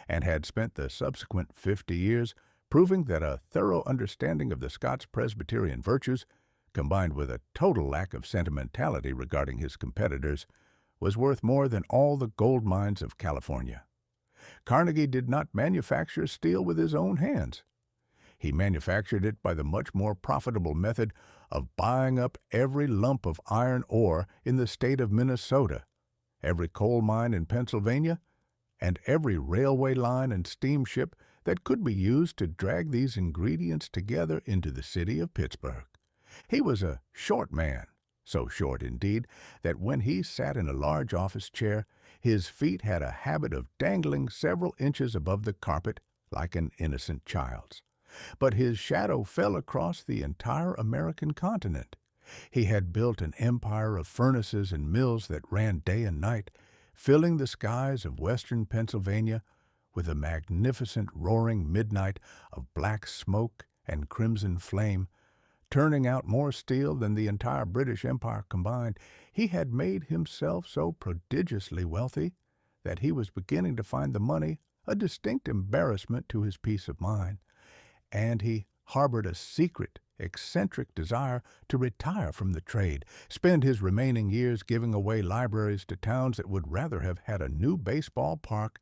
and had spent the subsequent 50 years proving that a thorough understanding of the Scots Presbyterian virtues, combined with a total lack of sentimentality regarding his competitors, was worth more than all the gold mines of California. Carnegie did not manufacture steel with his own hands. He manufactured it by the much more profitable method of buying up every lump of iron ore in the state of Minnesota, every coal mine in Pennsylvania, and every railway line and steamship that could be used to drag these ingredients together into the city of Pittsburgh. He was a short man, so short indeed that when he sat in a large office chair, his feet had a habit of dangling several inches above the carpet like an innocent child's. But his shadow fell across the entire American continent. He had built an empire of furnaces and mills that ran day and night, filling the skies of western Pennsylvania with a magnificent roaring midnight of black smoke and crimson flame, turning out more steel than the entire British Empire combined. He had made himself so prodigiously wealthy that he was beginning to find the money a distinct embarrassment to his peace of mind, and he harbored a secret, eccentric desire to retire from the trade, spend his remaining years giving away libraries to towns that would rather have had a new baseball park,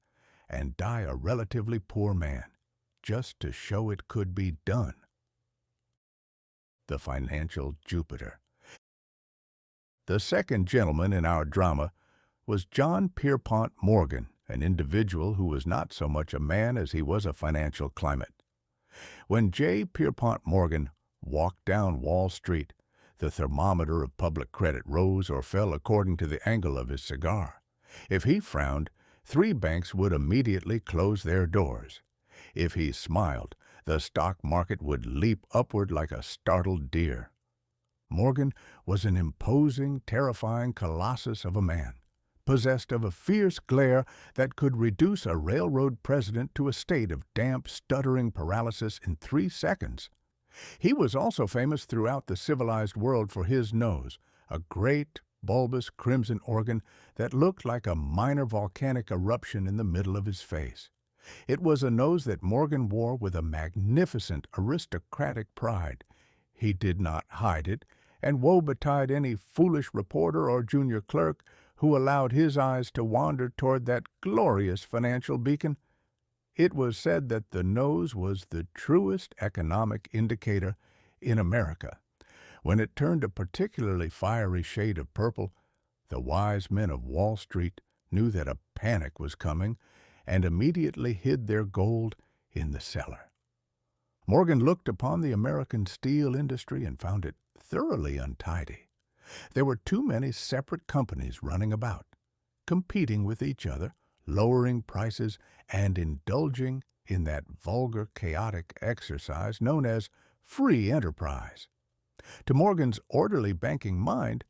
and die a relatively poor man, just to show it could be done. The financial Jupiter. The second gentleman in our drama was John Pierpont Morgan, an individual who was not so much a man as he was a financial climate. When J. Pierpont Morgan walked down Wall Street, the thermometer of public credit rose or fell according to the angle of his cigar. If he frowned, 3 banks would immediately close their doors. If he smiled, the stock market would leap upward like a startled deer. Morgan was an imposing, terrifying colossus of a man, possessed of a fierce glare that could reduce a railroad president to a state of damp, stuttering paralysis in 3 seconds. He was also famous throughout the civilized world for his nose, a great, bulbous crimson organ that looked like a minor volcanic eruption in the middle of his face. It was a nose that Morgan wore with a magnificent aristocratic pride. He did not hide it, and woe betide any foolish reporter or junior clerk who allowed his eyes to wander toward that glorious financial beacon. It was said that the nose was the truest economic indicator in America. When it turned a particularly fiery shade of purple, the wise men of Wall Street knew that a panic was coming and immediately hid their gold in the cellar. Morgan looked upon the American steel industry and found it thoroughly untidy. There were too many separate companies running about, competing with each other, lowering prices, and indulging in that vulgar, chaotic exercise known as free enterprise. To Morgan's orderly banking mind,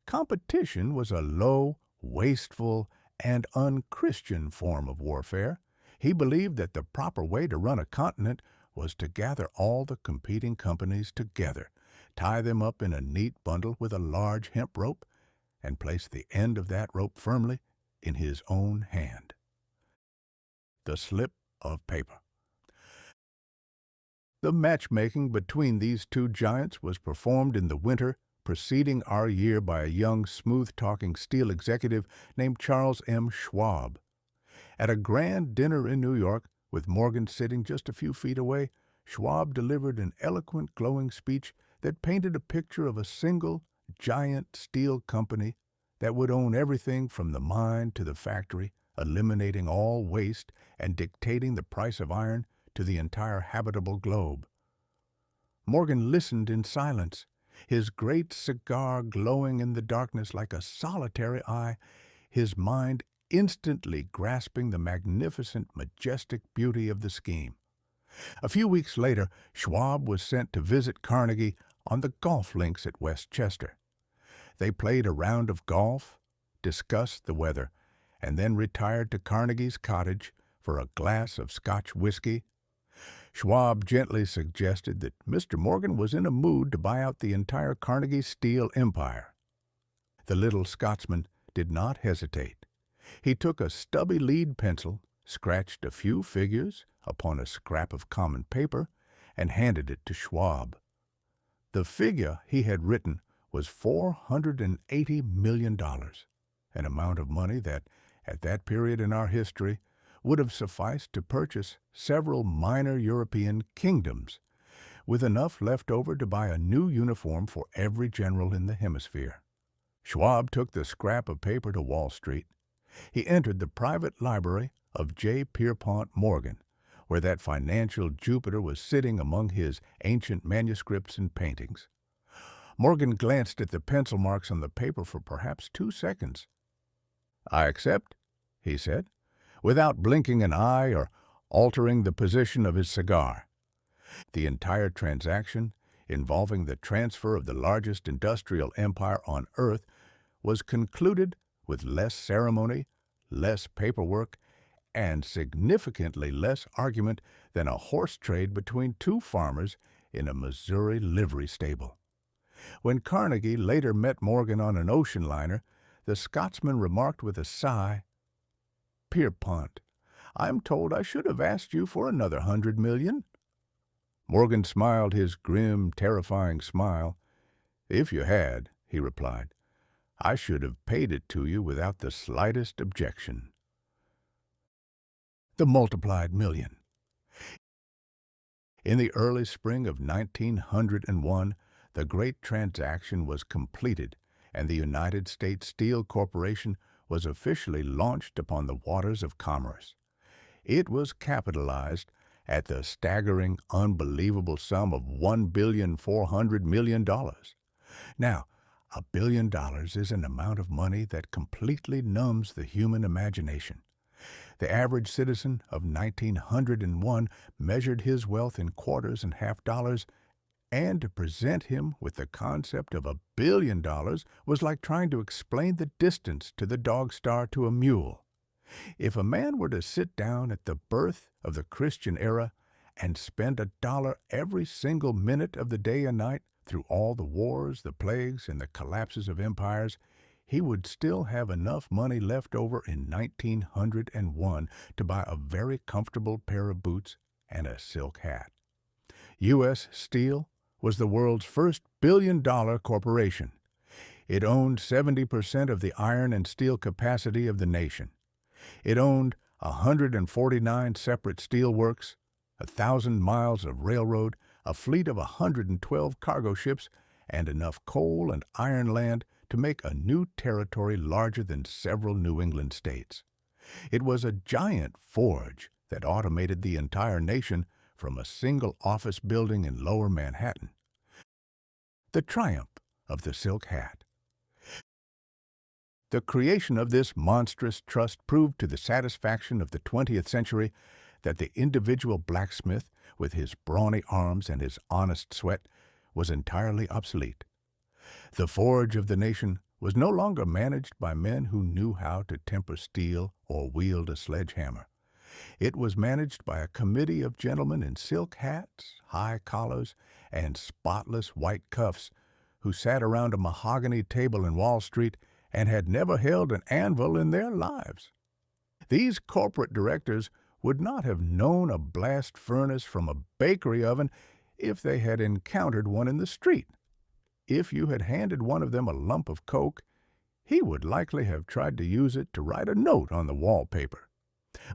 competition was a low, wasteful, and unchristian form of warfare. He believed that the proper way to run a continent was to gather all the competing companies together, tie them up in a neat bundle with a large hemp rope, and place the end of that rope firmly in his own hand. The slip of paper. The matchmaking between these 2 giants was performed in the winter preceding our year by a young, smooth-talking steel executive named Charles M. Schwab. At a grand dinner in New York, with Morgan sitting just a few feet away, Schwab delivered an eloquent, glowing speech that painted a picture of a single, giant steel company that would own everything from the mine to the factory, eliminating all waste and dictating the price of iron to the entire habitable globe. Morgan listened in silence, his great cigar glowing in the darkness like a solitary eye, his mind instantly grasping the magnificent, majestic beauty of the scheme. A few weeks later, Schwab was sent to visit Carnegie on the golf links at Westchester. They played a round of golf, discussed the weather, and then retired to Carnegie's cottage for a glass of Scotch whiskey. Schwab gently suggested that Mr. Morgan was in a mood to buy out the entire Carnegie steel empire. The little Scotsman did not hesitate. He took a stubby lead pencil, scratched a few figures upon a scrap of common paper, and handed it to Schwab. The figure he had written was $480 million, an amount of money that, at that period in our history, would have sufficed to purchase several minor European kingdoms, with enough left over to buy a new uniform for every general in the hemisphere. Schwab took the scrap of paper to Wall Street. He entered the private library of J. Pierpont Morgan, where that financial Jupiter was sitting among his ancient manuscripts and paintings. Morgan glanced at the pencil marks on the paper for perhaps 2 seconds. "I accept," he said, without blinking an eye or altering the position of his cigar. The entire transaction, involving the transfer of the largest industrial empire on earth, was concluded with less ceremony, less paperwork, and significantly less argument than a horse trade between 2 farmers in a Missouri livery stable. When Carnegie later met Morgan on an ocean liner, the Scotsman remarked with a sigh, "Pierpont, I'm told I should have asked you for another $100 million." Morgan smiled his grim, terrifying smile. "If you had," he replied, "I should have paid it to you without the slightest objection." The multiplied million. In the early spring of 1901, the great transaction was completed, and the United States Steel Corporation was officially launched upon the waters of commerce. It was capitalized at the staggering, unbelievable sum of $1.4 billion. Now, $1 billion is an amount of money that completely numbs the human imagination. The average citizen of 1901 measured his wealth in quarters and half dollars, and to present him with the concept of $1 billion was like trying to explain the distance to the dog star to a mule. If a man were to sit down at the birth of the Christian era and spend $1 every single minute of the day and night through all the wars, the plagues, and the collapses of empires, he would still have enough money left over in 1901 to buy a very comfortable pair of boots and a silk hat. U.S. Steel was the world's first billion-dollar corporation. It owned 70% of the iron and steel capacity of the nation. It owned 149 separate steel works, 1,000 miles of railroad, a fleet of 112 cargo ships, and enough coal and iron land to make a new territory larger than several New England states. It was a giant forge that automated the entire nation from a single office building in Lower Manhattan. The triumph of the silk hat. The creation of this monstrous trust proved to the satisfaction of the 20th century that the individual blacksmith, with his brawny arms and his honest sweat, was entirely obsolete. The forge of the nation was no longer managed by men who knew how to temper steel or wield a sledgehammer. It was managed by a committee of gentlemen in silk hats, high collars, and spotless white cuffs, who sat around a mahogany table in Wall Street and had never held an anvil in their lives. These corporate directors would not have known a blast furnace from a bakery oven if they had encountered one in the street. If you had handed one of them a lump of coke, he would likely have tried to use it to write a note on the wallpaper.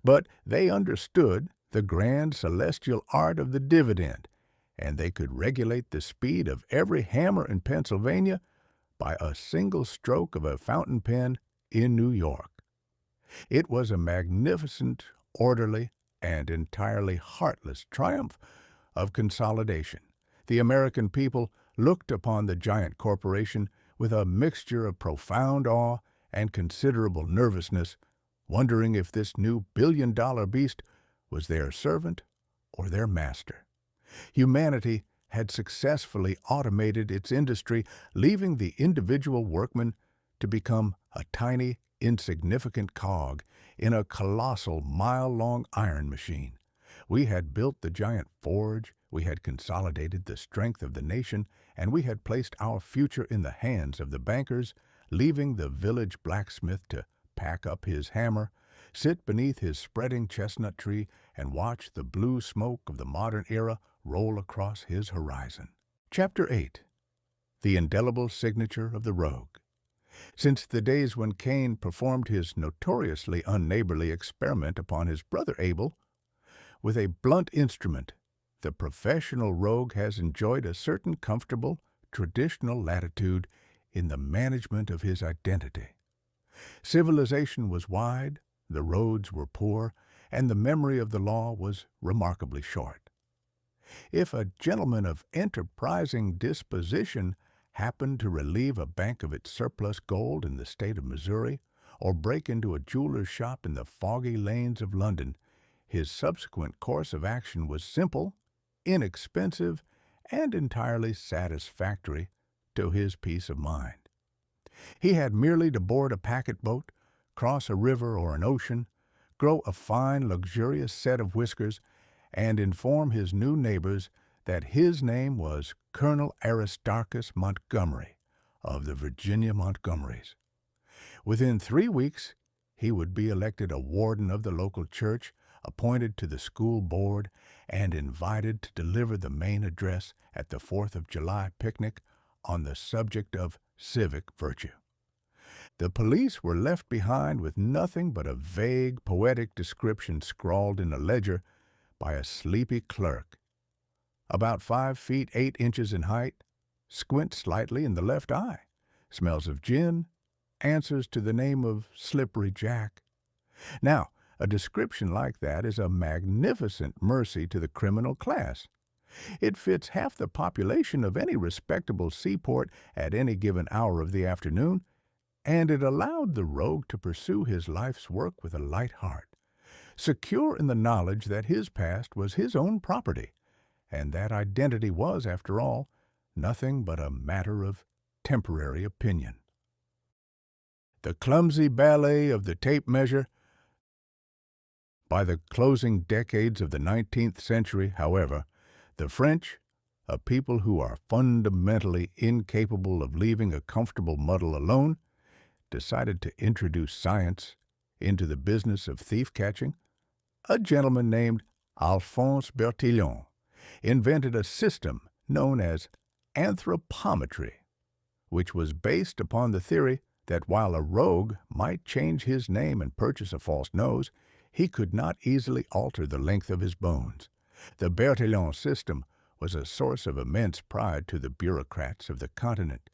But they understood the grand celestial art of the dividend, and they could regulate the speed of every hammer in Pennsylvania by a single stroke of a fountain pen in New York. It was a magnificent, orderly, and entirely heartless triumph of consolidation. The American people looked upon the giant corporation with a mixture of profound awe and considerable nervousness, wondering if this new billion-dollar beast was their servant or their master. Humanity had successfully automated its industry, leaving the individual workman to become a tiny, insignificant cog in a colossal, mile-long iron machine. We had built the giant forge, we had consolidated the strength of the nation, and we had placed our future in the hands of the bankers, leaving the village blacksmith to pack up his hammer, sit beneath his spreading chestnut tree and watch the blue smoke of the modern era roll across his horizon. Chapter 8. The Indelible Signature of the Rogue. Since the days when Cain performed his notoriously unneighborly experiment upon his brother Abel, with a blunt instrument, the professional rogue has enjoyed a certain comfortable, traditional latitude in the management of his identity. Civilization was wide, the roads were poor, and the memory of the law was remarkably short. If a gentleman of enterprising disposition happened to relieve a bank of its surplus gold in the state of Missouri, or break into a jeweler's shop in the foggy lanes of London, his subsequent course of action was simple, inexpensive, and entirely satisfactory to his peace of mind. He had merely to board a packet boat, cross a river or an ocean, grow a fine, luxurious set of whiskers, and inform his new neighbors that his name was Colonel Aristarchus Montgomery of the Virginia Montgomerys. Within 3 weeks, he would be elected a warden of the local church, appointed to the school board, and invited to deliver the main address at the 4th of July picnic on the subject of civic virtue. The police were left behind with nothing but a vague, poetic description scrawled in a ledger by a sleepy clerk. About 5 feet 8 inches in height, squints slightly in the left eye, smells of gin, answers to the name of Slippery Jack. Now, a description like that is a magnificent mercy to the criminal class. It fits half the population of any respectable seaport at any given hour of the afternoon, and it allowed the rogue to pursue his life's work with a light heart, secure in the knowledge that his past was his own property, and that identity was, after all, nothing but a matter of temporary opinion. The clumsy ballet of the tape measure. By the closing decades of the 19th century, however, the French, a people who are fundamentally incapable of leaving a comfortable muddle alone, decided to introduce science into the business of thief-catching. A gentleman named Alphonse Bertillon invented a system known as anthropometry, which was based upon the theory that while a rogue might change his name and purchase a false nose, he could not easily alter the length of his bones. The Bertillon system was a source of immense pride to the bureaucrats of the continent,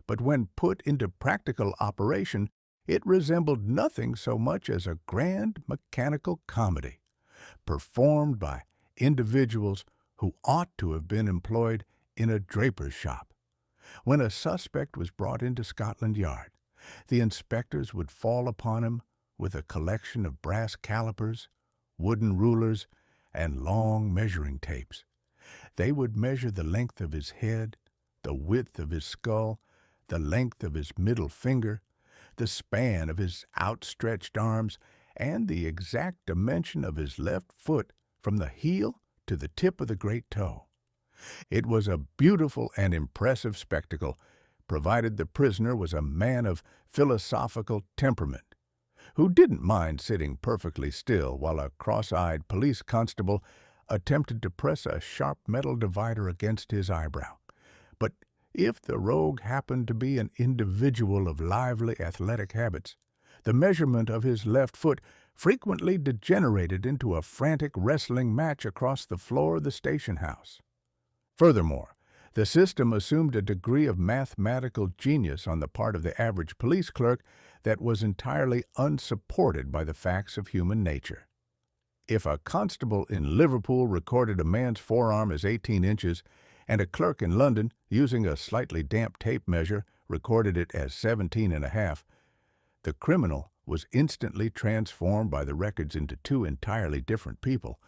but when put into practical operation, it resembled nothing so much as a grand mechanical comedy, performed by individuals who ought to have been employed in a draper's shop. When a suspect was brought into Scotland Yard, the inspectors would fall upon him with a collection of brass calipers, wooden rulers, and long measuring tapes. They would measure the length of his head, the width of his skull, the length of his middle finger, the span of his outstretched arms, and the exact dimension of his left foot from the heel to the tip of the great toe. It was a beautiful and impressive spectacle, provided the prisoner was a man of philosophical temperament, who didn't mind sitting perfectly still while a cross-eyed police constable attempted to press a sharp metal divider against his eyebrow. But if the rogue happened to be an individual of lively athletic habits, the measurement of his left foot frequently degenerated into a frantic wrestling match across the floor of the station house. Furthermore, the system assumed a degree of mathematical genius on the part of the average police clerk that was entirely unsupported by the facts of human nature. If a constable in Liverpool recorded a man's forearm as 18 inches, and a clerk in London, using a slightly damp tape measure, recorded it as 17.5, the criminal was instantly transformed by the records into two entirely different people,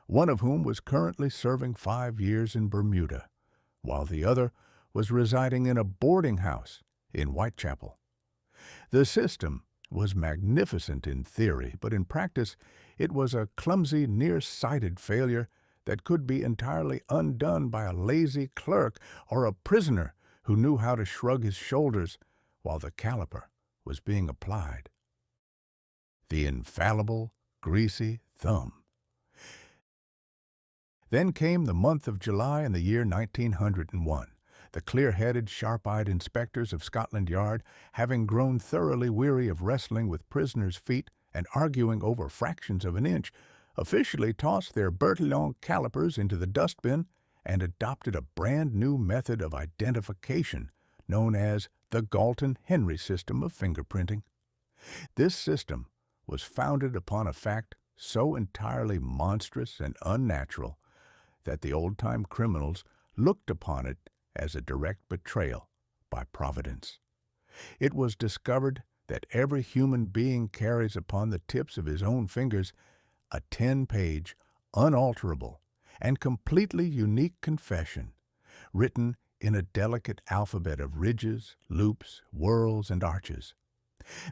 one of whom was currently serving 5 years in Bermuda, while the other was residing in a boarding house in Whitechapel. The system was magnificent in theory, but in practice it was a clumsy, near-sighted failure that could be entirely undone by a lazy clerk or a prisoner who knew how to shrug his shoulders while the caliper was being applied. the infallible, greasy thumb. Then came the month of July in the year 1901. The clear-headed, sharp-eyed inspectors of Scotland Yard, having grown thoroughly weary of wrestling with prisoners' feet and arguing over fractions of an inch, officially tossed their Bertillon calipers into the dustbin and adopted a brand-new method of identification known as the Galton-Henry system of fingerprinting. This system was founded upon a fact so entirely monstrous and unnatural that the old-time criminals looked upon it as a direct betrayal by Providence. It was discovered that every human being carries upon the tips of his own fingers a 10-page, unalterable, and completely unique confession, written in a delicate alphabet of ridges, loops, whorls, and arches.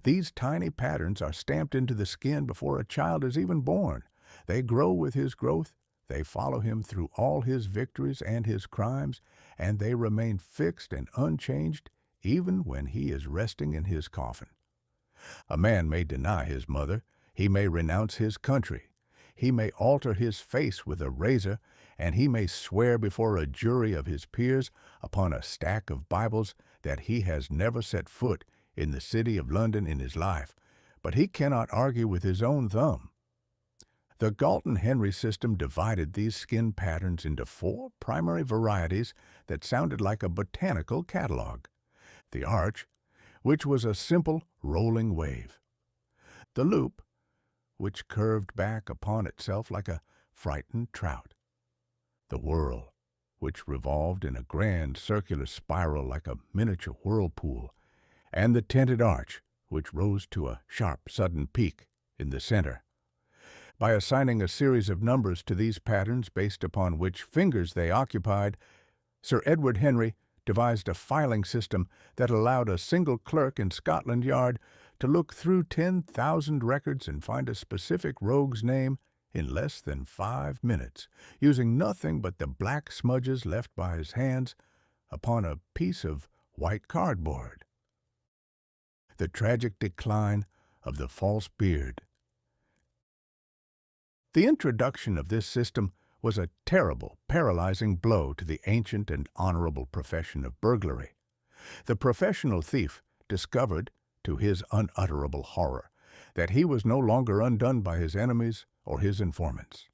These tiny patterns are stamped into the skin before a child is even born. They grow with his growth, they follow him through all his victories and his crimes, and they remain fixed and unchanged even when he is resting in his coffin. A man may deny his mother, he may renounce his country, he may alter his face with a razor, and he may swear before a jury of his peers upon a stack of Bibles that he has never set foot in the city of London in his life, but he cannot argue with his own thumb. The Galton-Henry system divided these skin patterns into 4 primary varieties that sounded like a botanical catalog. The arch, which was a simple rolling wave. The loop, which curved back upon itself like a frightened trout. The whorl, which revolved in a grand circular spiral like a miniature whirlpool, and the tinted arch, which rose to a sharp, sudden peak in the center. By assigning a series of numbers to these patterns based upon which fingers they occupied, Sir Edward Henry devised a filing system that allowed a single clerk in Scotland Yard to look through 10,000 records and find a specific rogue's name in less than 5 minutes, using nothing but the black smudges left by his hands upon a piece of white cardboard. The tragic decline of the false beard. The introduction of this system was a terrible, paralyzing blow to the ancient and honorable profession of burglary. The professional thief discovered, to his unutterable horror, that he was no longer undone by his enemies or his informants.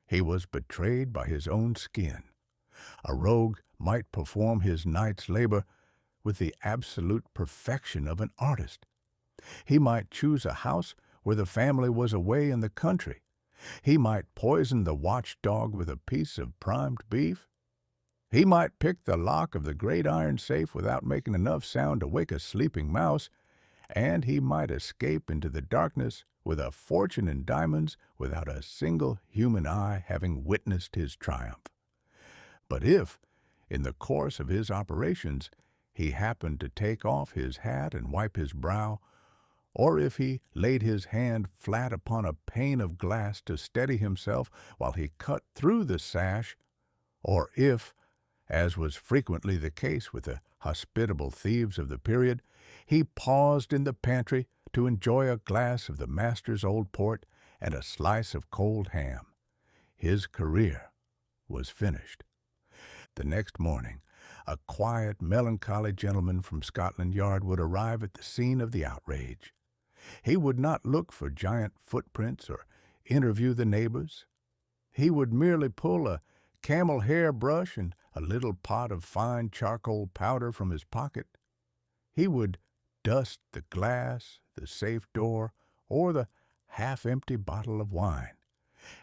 He was betrayed by his own skin. A rogue might perform his night's labor with the absolute perfection of an artist. He might choose a house where the family was away in the country. He might poison the watchdog with a piece of primed beef. He might pick the lock of the great iron safe without making enough sound to wake a sleeping mouse, and he might escape into the darkness with a fortune in diamonds without a single human eye having witnessed his triumph. But if, in the course of his operations, he happened to take off his hat and wipe his brow, or if he laid his hand flat upon a pane of glass to steady himself while he cut through the sash, or if, as was frequently the case with the hospitable thieves of the period, he paused in the pantry to enjoy a glass of the master's old port and a slice of cold ham, his career was finished. The next morning, a quiet, melancholy gentleman from Scotland Yard would arrive at the scene of the outrage. He would not look for giant footprints or interview the neighbors. He would merely pull a camel hair brush and a little pot of fine charcoal powder from his pocket. He would dust the glass, the safe door, or the half-empty bottle of wine.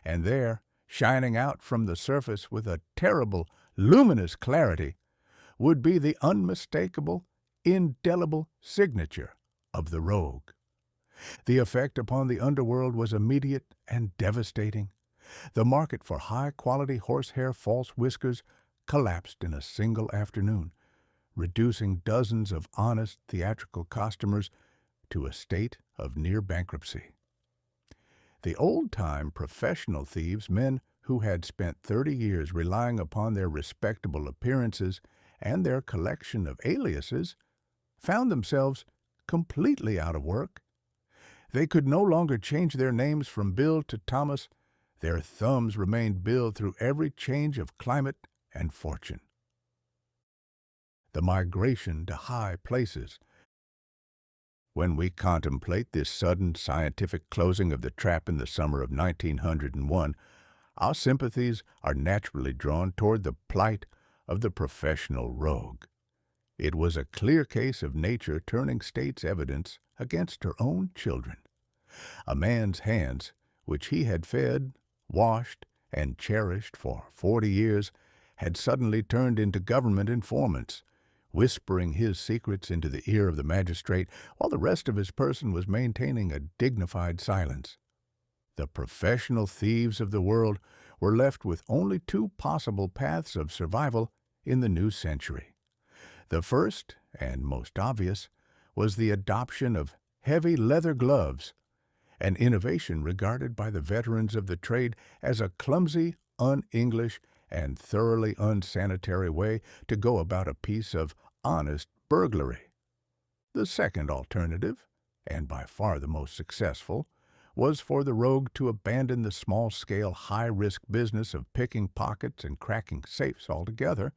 And there, shining out from the surface with a terrible, luminous clarity, would be the unmistakable, indelible signature of the rogue. The effect upon the underworld was immediate and devastating. The market for high-quality horsehair false whiskers collapsed in a single afternoon, reducing dozens of honest theatrical costumers to a state of near bankruptcy. The old-time professional thieves, men who had spent 30 years relying upon their respectable appearances and their collection of aliases, found themselves completely out of work. They could no longer change their names from Bill to Thomas. Their thumbs remained Bill through every change of climate and fortune. The migration to high places. When we contemplate this sudden scientific closing of the trap in the summer of 1901, our sympathies are naturally drawn toward the plight of the professional rogue. It was a clear case of nature turning state's evidence against her own children. A man's hands, which he had fed, washed, and cherished for 40 years, had suddenly turned into government informants, whispering his secrets into the ear of the magistrate while the rest of his person was maintaining a dignified silence. The professional thieves of the world were left with only two possible paths of survival in the new century. The first, and most obvious, was the adoption of heavy leather gloves, an innovation regarded by the veterans of the trade as a clumsy, un-English, and thoroughly unsanitary way to go about a piece of honest burglary. The second alternative, and by far the most successful, was for the rogue to abandon the small-scale, high-risk business of picking pockets and cracking safes altogether,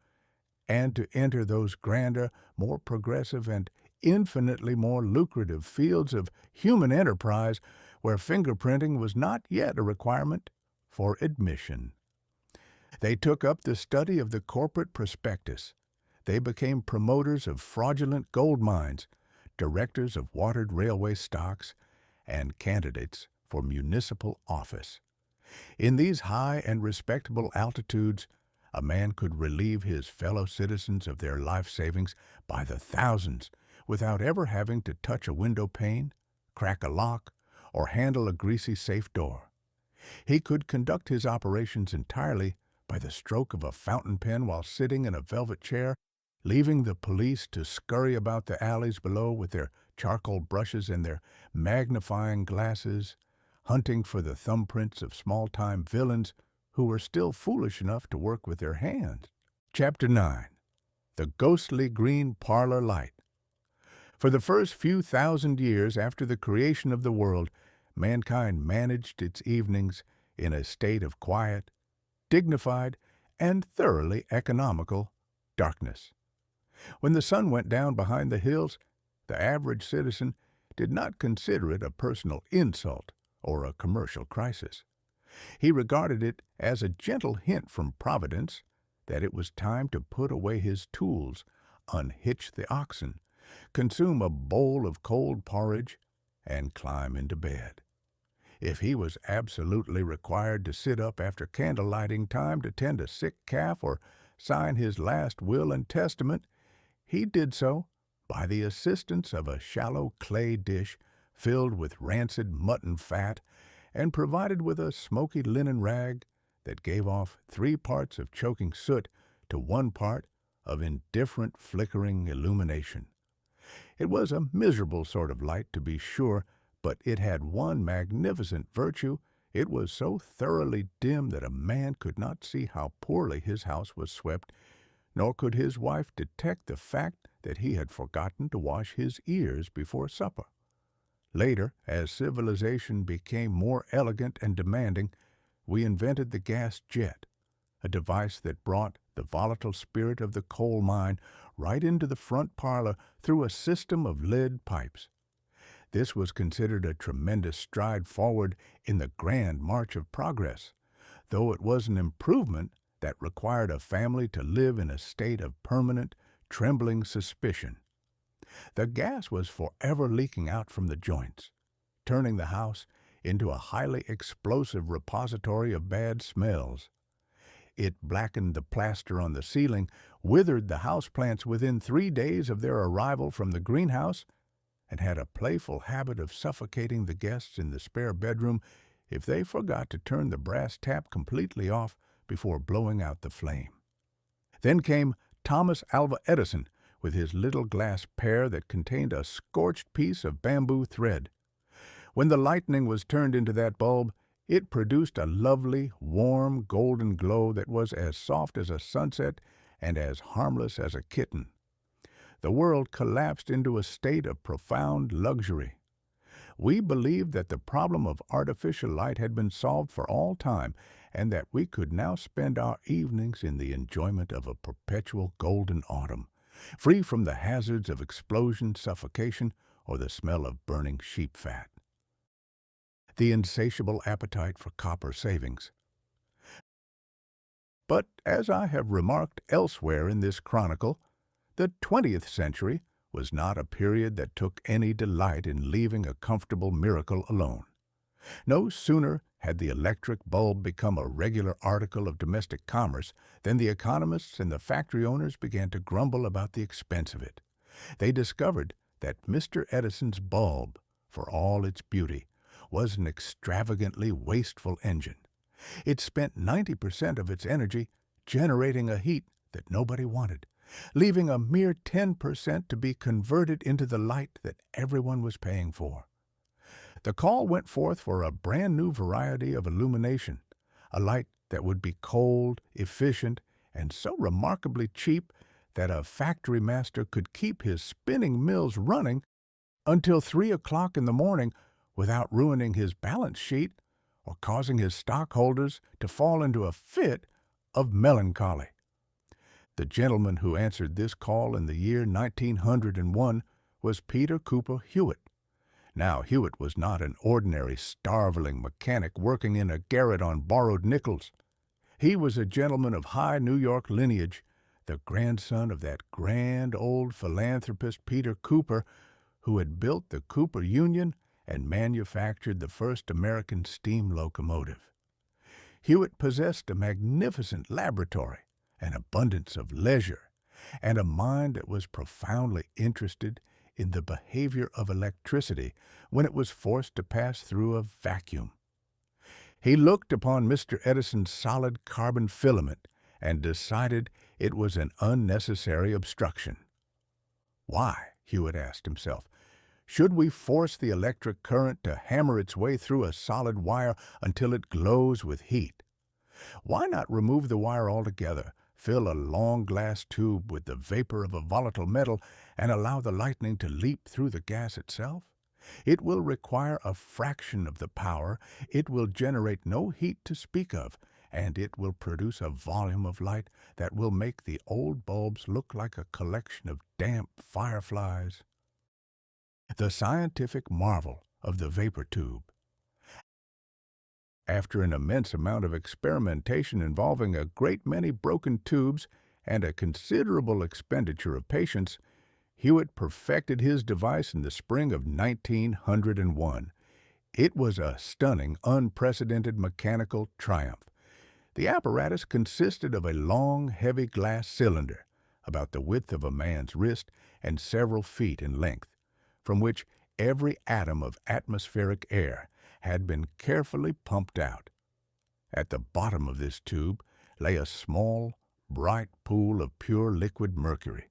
and to enter those grander, more progressive, and infinitely more lucrative fields of human enterprise where fingerprinting was not yet a requirement for admission. They took up the study of the corporate prospectus. They became promoters of fraudulent gold mines, directors of watered railway stocks, and candidates for municipal office. In these high and respectable altitudes, a man could relieve his fellow citizens of their life savings by the thousands without ever having to touch a window pane, crack a lock, or handle a greasy safe door. He could conduct his operations entirely by the stroke of a fountain pen while sitting in a velvet chair, leaving the police to scurry about the alleys below with their charcoal brushes and their magnifying glasses, hunting for the thumbprints of small-time villains who were still foolish enough to work with their hands. Chapter 9. The Ghostly Green Parlor Light. For the first few thousand years after the creation of the world, mankind managed its evenings in a state of quiet, dignified, and thoroughly economical darkness. When the sun went down behind the hills, the average citizen did not consider it a personal insult or a commercial crisis. He regarded it as a gentle hint from Providence that it was time to put away his tools, unhitch the oxen, consume a bowl of cold porridge, and climb into bed. If he was absolutely required to sit up after candle-lighting time to tend a sick calf or sign his last will and testament, he did so by the assistance of a shallow clay dish filled with rancid mutton fat and provided with a smoky linen rag that gave off 3 parts of choking soot to 1 part of indifferent flickering illumination. It was a miserable sort of light, to be sure, but it had one magnificent virtue. It was so thoroughly dim that a man could not see how poorly his house was swept, nor could his wife detect the fact that he had forgotten to wash his ears before supper. Later, as civilization became more elegant and demanding, we invented the gas jet, a device that brought the volatile spirit of the coal mine right into the front parlor through a system of lead pipes. This was considered a tremendous stride forward in the grand march of progress, though it was an improvement that required a family to live in a state of permanent, trembling suspicion. The gas was forever leaking out from the joints, turning the house into a highly explosive repository of bad smells. It blackened the plaster on the ceiling, withered the houseplants within 3 days of their arrival from the greenhouse, and had a playful habit of suffocating the guests in the spare bedroom if they forgot to turn the brass tap completely off before blowing out the flame. Then came Thomas Alva Edison with his little glass pear that contained a scorched piece of bamboo thread. When the lightning was turned into that bulb, it produced a lovely, warm, golden glow that was as soft as a sunset and as harmless as a kitten. The world collapsed into a state of profound luxury. We believed that the problem of artificial light had been solved for all time, and that we could now spend our evenings in the enjoyment of a perpetual golden autumn, free from the hazards of explosion, suffocation, or the smell of burning sheep fat. The insatiable appetite for copper savings. But as I have remarked elsewhere in this chronicle, the 20th century was not a period that took any delight in leaving a comfortable miracle alone. No sooner had the electric bulb become a regular article of domestic commerce than the economists and the factory owners began to grumble about the expense of it. They discovered that Mr. Edison's bulb, for all its beauty, was an extravagantly wasteful engine. It spent 90% of its energy generating a heat that nobody wanted, leaving a mere 10% to be converted into the light that everyone was paying for. The call went forth for a brand new variety of illumination, a light that would be cold, efficient, and so remarkably cheap that a factory master could keep his spinning mills running until 3 o'clock in the morning without ruining his balance sheet or causing his stockholders to fall into a fit of melancholy. The gentleman who answered this call in the year 1901 was Peter Cooper Hewitt. Now, Hewitt was not an ordinary starveling mechanic working in a garret on borrowed nickels. He was a gentleman of high New York lineage, the grandson of that grand old philanthropist Peter Cooper, who had built the Cooper Union and manufactured the first American steam locomotive. Hewitt possessed a magnificent laboratory, an abundance of leisure, and a mind that was profoundly interested in the behavior of electricity when it was forced to pass through a vacuum. He looked upon Mr. Edison's solid carbon filament and decided it was an unnecessary obstruction. Why, Hewitt asked himself, should we force the electric current to hammer its way through a solid wire until it glows with heat? Why not remove the wire altogether, fill a long glass tube with the vapor of a volatile metal, and allow the lightning to leap through the gas itself? It will require a fraction of the power, it will generate no heat to speak of, and it will produce a volume of light that will make the old bulbs look like a collection of damp fireflies. The scientific marvel of the vapor tube. After an immense amount of experimentation involving a great many broken tubes and a considerable expenditure of patience, Hewitt perfected his device in the spring of 1901. It was a stunning, unprecedented mechanical triumph. The apparatus consisted of a long, heavy glass cylinder, about the width of a man's wrist and several feet in length, from which every atom of atmospheric air had been carefully pumped out. At the bottom of this tube lay a small, bright pool of pure liquid mercury.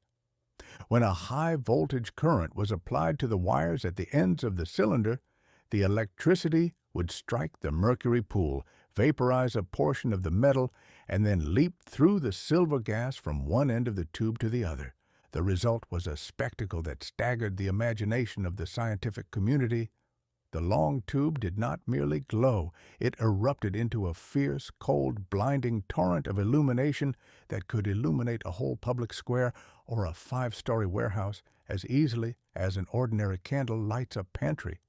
When a high-voltage current was applied to the wires at the ends of the cylinder, the electricity would strike the mercury pool, vaporize a portion of the metal, and then leap through the silver gas from one end of the tube to the other. The result was a spectacle that staggered the imagination of the scientific community. The long tube did not merely glow, it erupted into a fierce, cold, blinding torrent of illumination that could illuminate a whole public square or a 5-story warehouse as easily as an ordinary candle lights a pantry.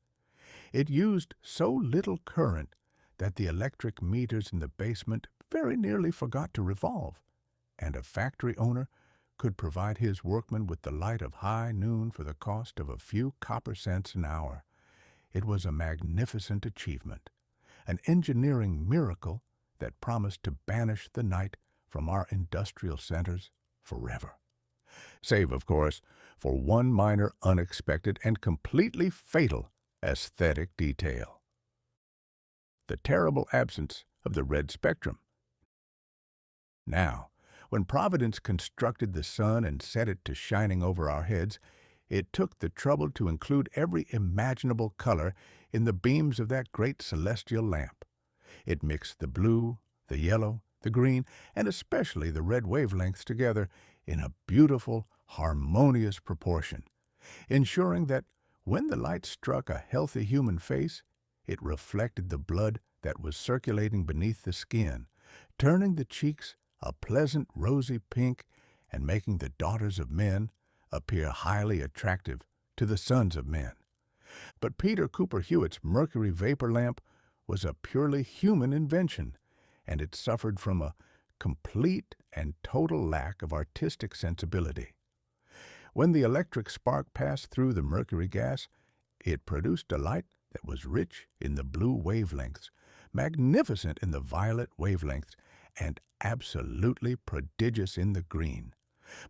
It used so little current that the electric meters in the basement very nearly forgot to revolve, and a factory owner could provide his workmen with the light of high noon for the cost of a few copper cents an hour. It was a magnificent achievement, an engineering miracle that promised to banish the night from our industrial centers forever. Save, of course, for one minor, unexpected, and completely fatal aesthetic detail: the terrible absence of the red spectrum. Now, when Providence constructed the sun and set it to shining over our heads, it took the trouble to include every imaginable color in the beams of that great celestial lamp. It mixed the blue, the yellow, the green, and especially the red wavelengths together in a beautiful, harmonious proportion, ensuring that When the light struck a healthy human face, it reflected the blood that was circulating beneath the skin, turning the cheeks a pleasant rosy pink and making the daughters of men appear highly attractive to the sons of men. But Peter Cooper Hewitt's mercury vapor lamp was a purely human invention, and it suffered from a complete and total lack of artistic sensibility. When the electric spark passed through the mercury gas, it produced a light that was rich in the blue wavelengths, magnificent in the violet wavelengths, and absolutely prodigious in the green.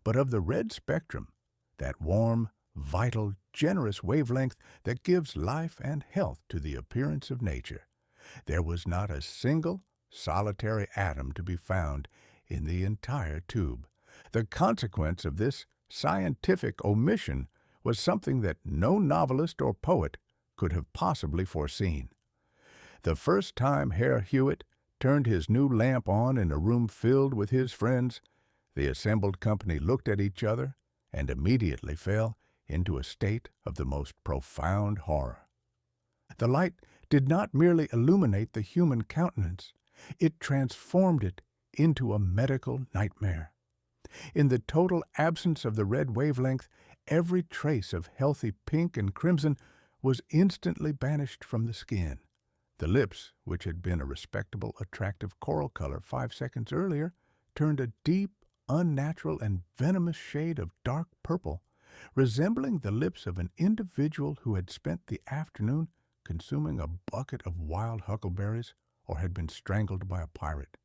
But of the red spectrum, that warm, vital, generous wavelength that gives life and health to the appearance of nature, there was not a single solitary atom to be found in the entire tube. The consequence of this scientific omission was something that no novelist or poet could have possibly foreseen. The first time Herr Hewitt turned his new lamp on in a room filled with his friends, the assembled company looked at each other and immediately fell into a state of the most profound horror. The light did not merely illuminate the human countenance, it transformed it into a medical nightmare. In the total absence of the red wavelength, every trace of healthy pink and crimson was instantly banished from the skin. The lips, which had been a respectable, attractive coral color 5 seconds earlier, turned a deep, unnatural, and venomous shade of dark purple, resembling the lips of an individual who had spent the afternoon consuming a bucket of wild huckleberries or had been strangled by a pirate.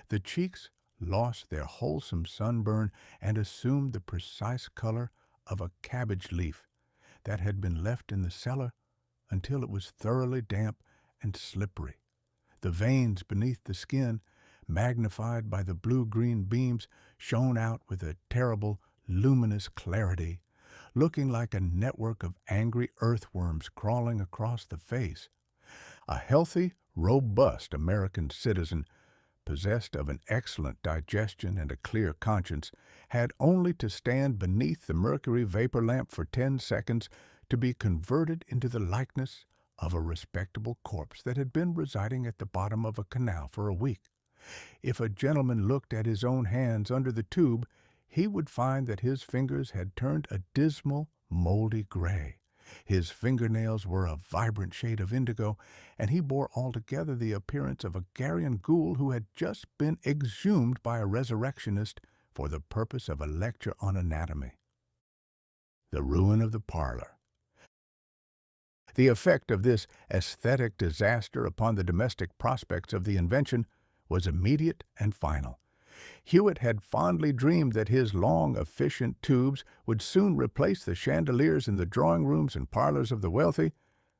The cheeks lost their wholesome sunburn and assumed the precise color of a cabbage leaf that had been left in the cellar until it was thoroughly damp and slippery. The veins beneath the skin, magnified by the blue-green beams, shone out with a terrible, luminous clarity, looking like a network of angry earthworms crawling across the face. A healthy, robust American citizen, possessed of an excellent digestion and a clear conscience, had only to stand beneath the mercury vapor lamp for 10 seconds to be converted into the likeness of a respectable corpse that had been residing at the bottom of a canal for a week. If a gentleman looked at his own hands under the tube, he would find that his fingers had turned a dismal, moldy gray. His fingernails were a vibrant shade of indigo, and he bore altogether the appearance of a Garian ghoul who had just been exhumed by a resurrectionist for the purpose of a lecture on anatomy. The ruin of the parlor. The effect of this aesthetic disaster upon the domestic prospects of the invention was immediate and final. Hewitt had fondly dreamed that his long, efficient tubes would soon replace the chandeliers in the drawing-rooms and parlors of the wealthy,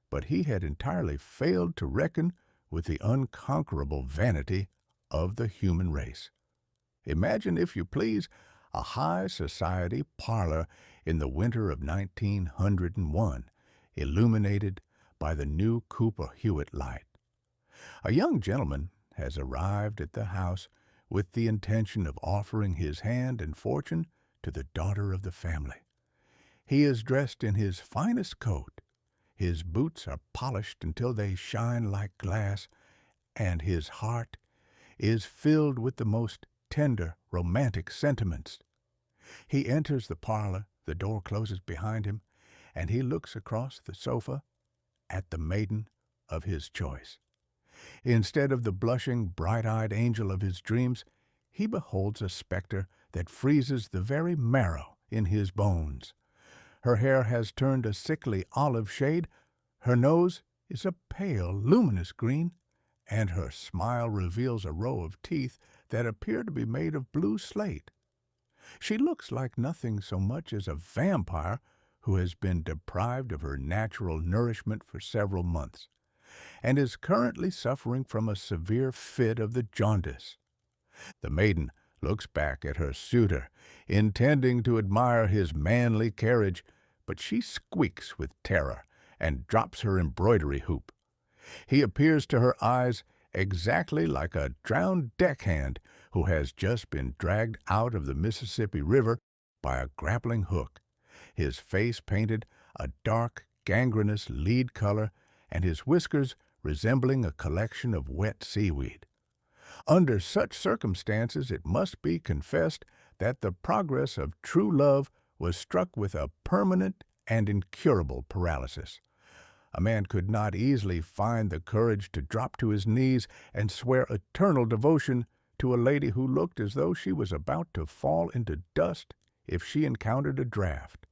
but he had entirely failed to reckon with the unconquerable vanity of the human race. Imagine, if you please, a high-society parlor in the winter of 1901, illuminated by the new Cooper Hewitt light. A young gentleman has arrived at the house with the intention of offering his hand and fortune to the daughter of the family. He is dressed in his finest coat, his boots are polished until they shine like glass, and his heart is filled with the most tender, romantic sentiments. He enters the parlor, the door closes behind him, and he looks across the sofa at the maiden of his choice. Instead of the blushing, bright-eyed angel of his dreams, he beholds a specter that freezes the very marrow in his bones. Her hair has turned a sickly olive shade, her nose is a pale, luminous green, and her smile reveals a row of teeth that appear to be made of blue slate. She looks like nothing so much as a vampire who has been deprived of her natural nourishment for several months, and is currently suffering from a severe fit of the jaundice. The maiden looks back at her suitor, intending to admire his manly carriage, but she squeaks with terror and drops her embroidery hoop. He appears to her eyes exactly like a drowned deckhand who has just been dragged out of the Mississippi River by a grappling hook, his face painted a dark, gangrenous lead color and his whiskers resembling a collection of wet seaweed. Under such circumstances, it must be confessed that the progress of true love was struck with a permanent and incurable paralysis. A man could not easily find the courage to drop to his knees and swear eternal devotion to a lady who looked as though she was about to fall into dust if she encountered a draft.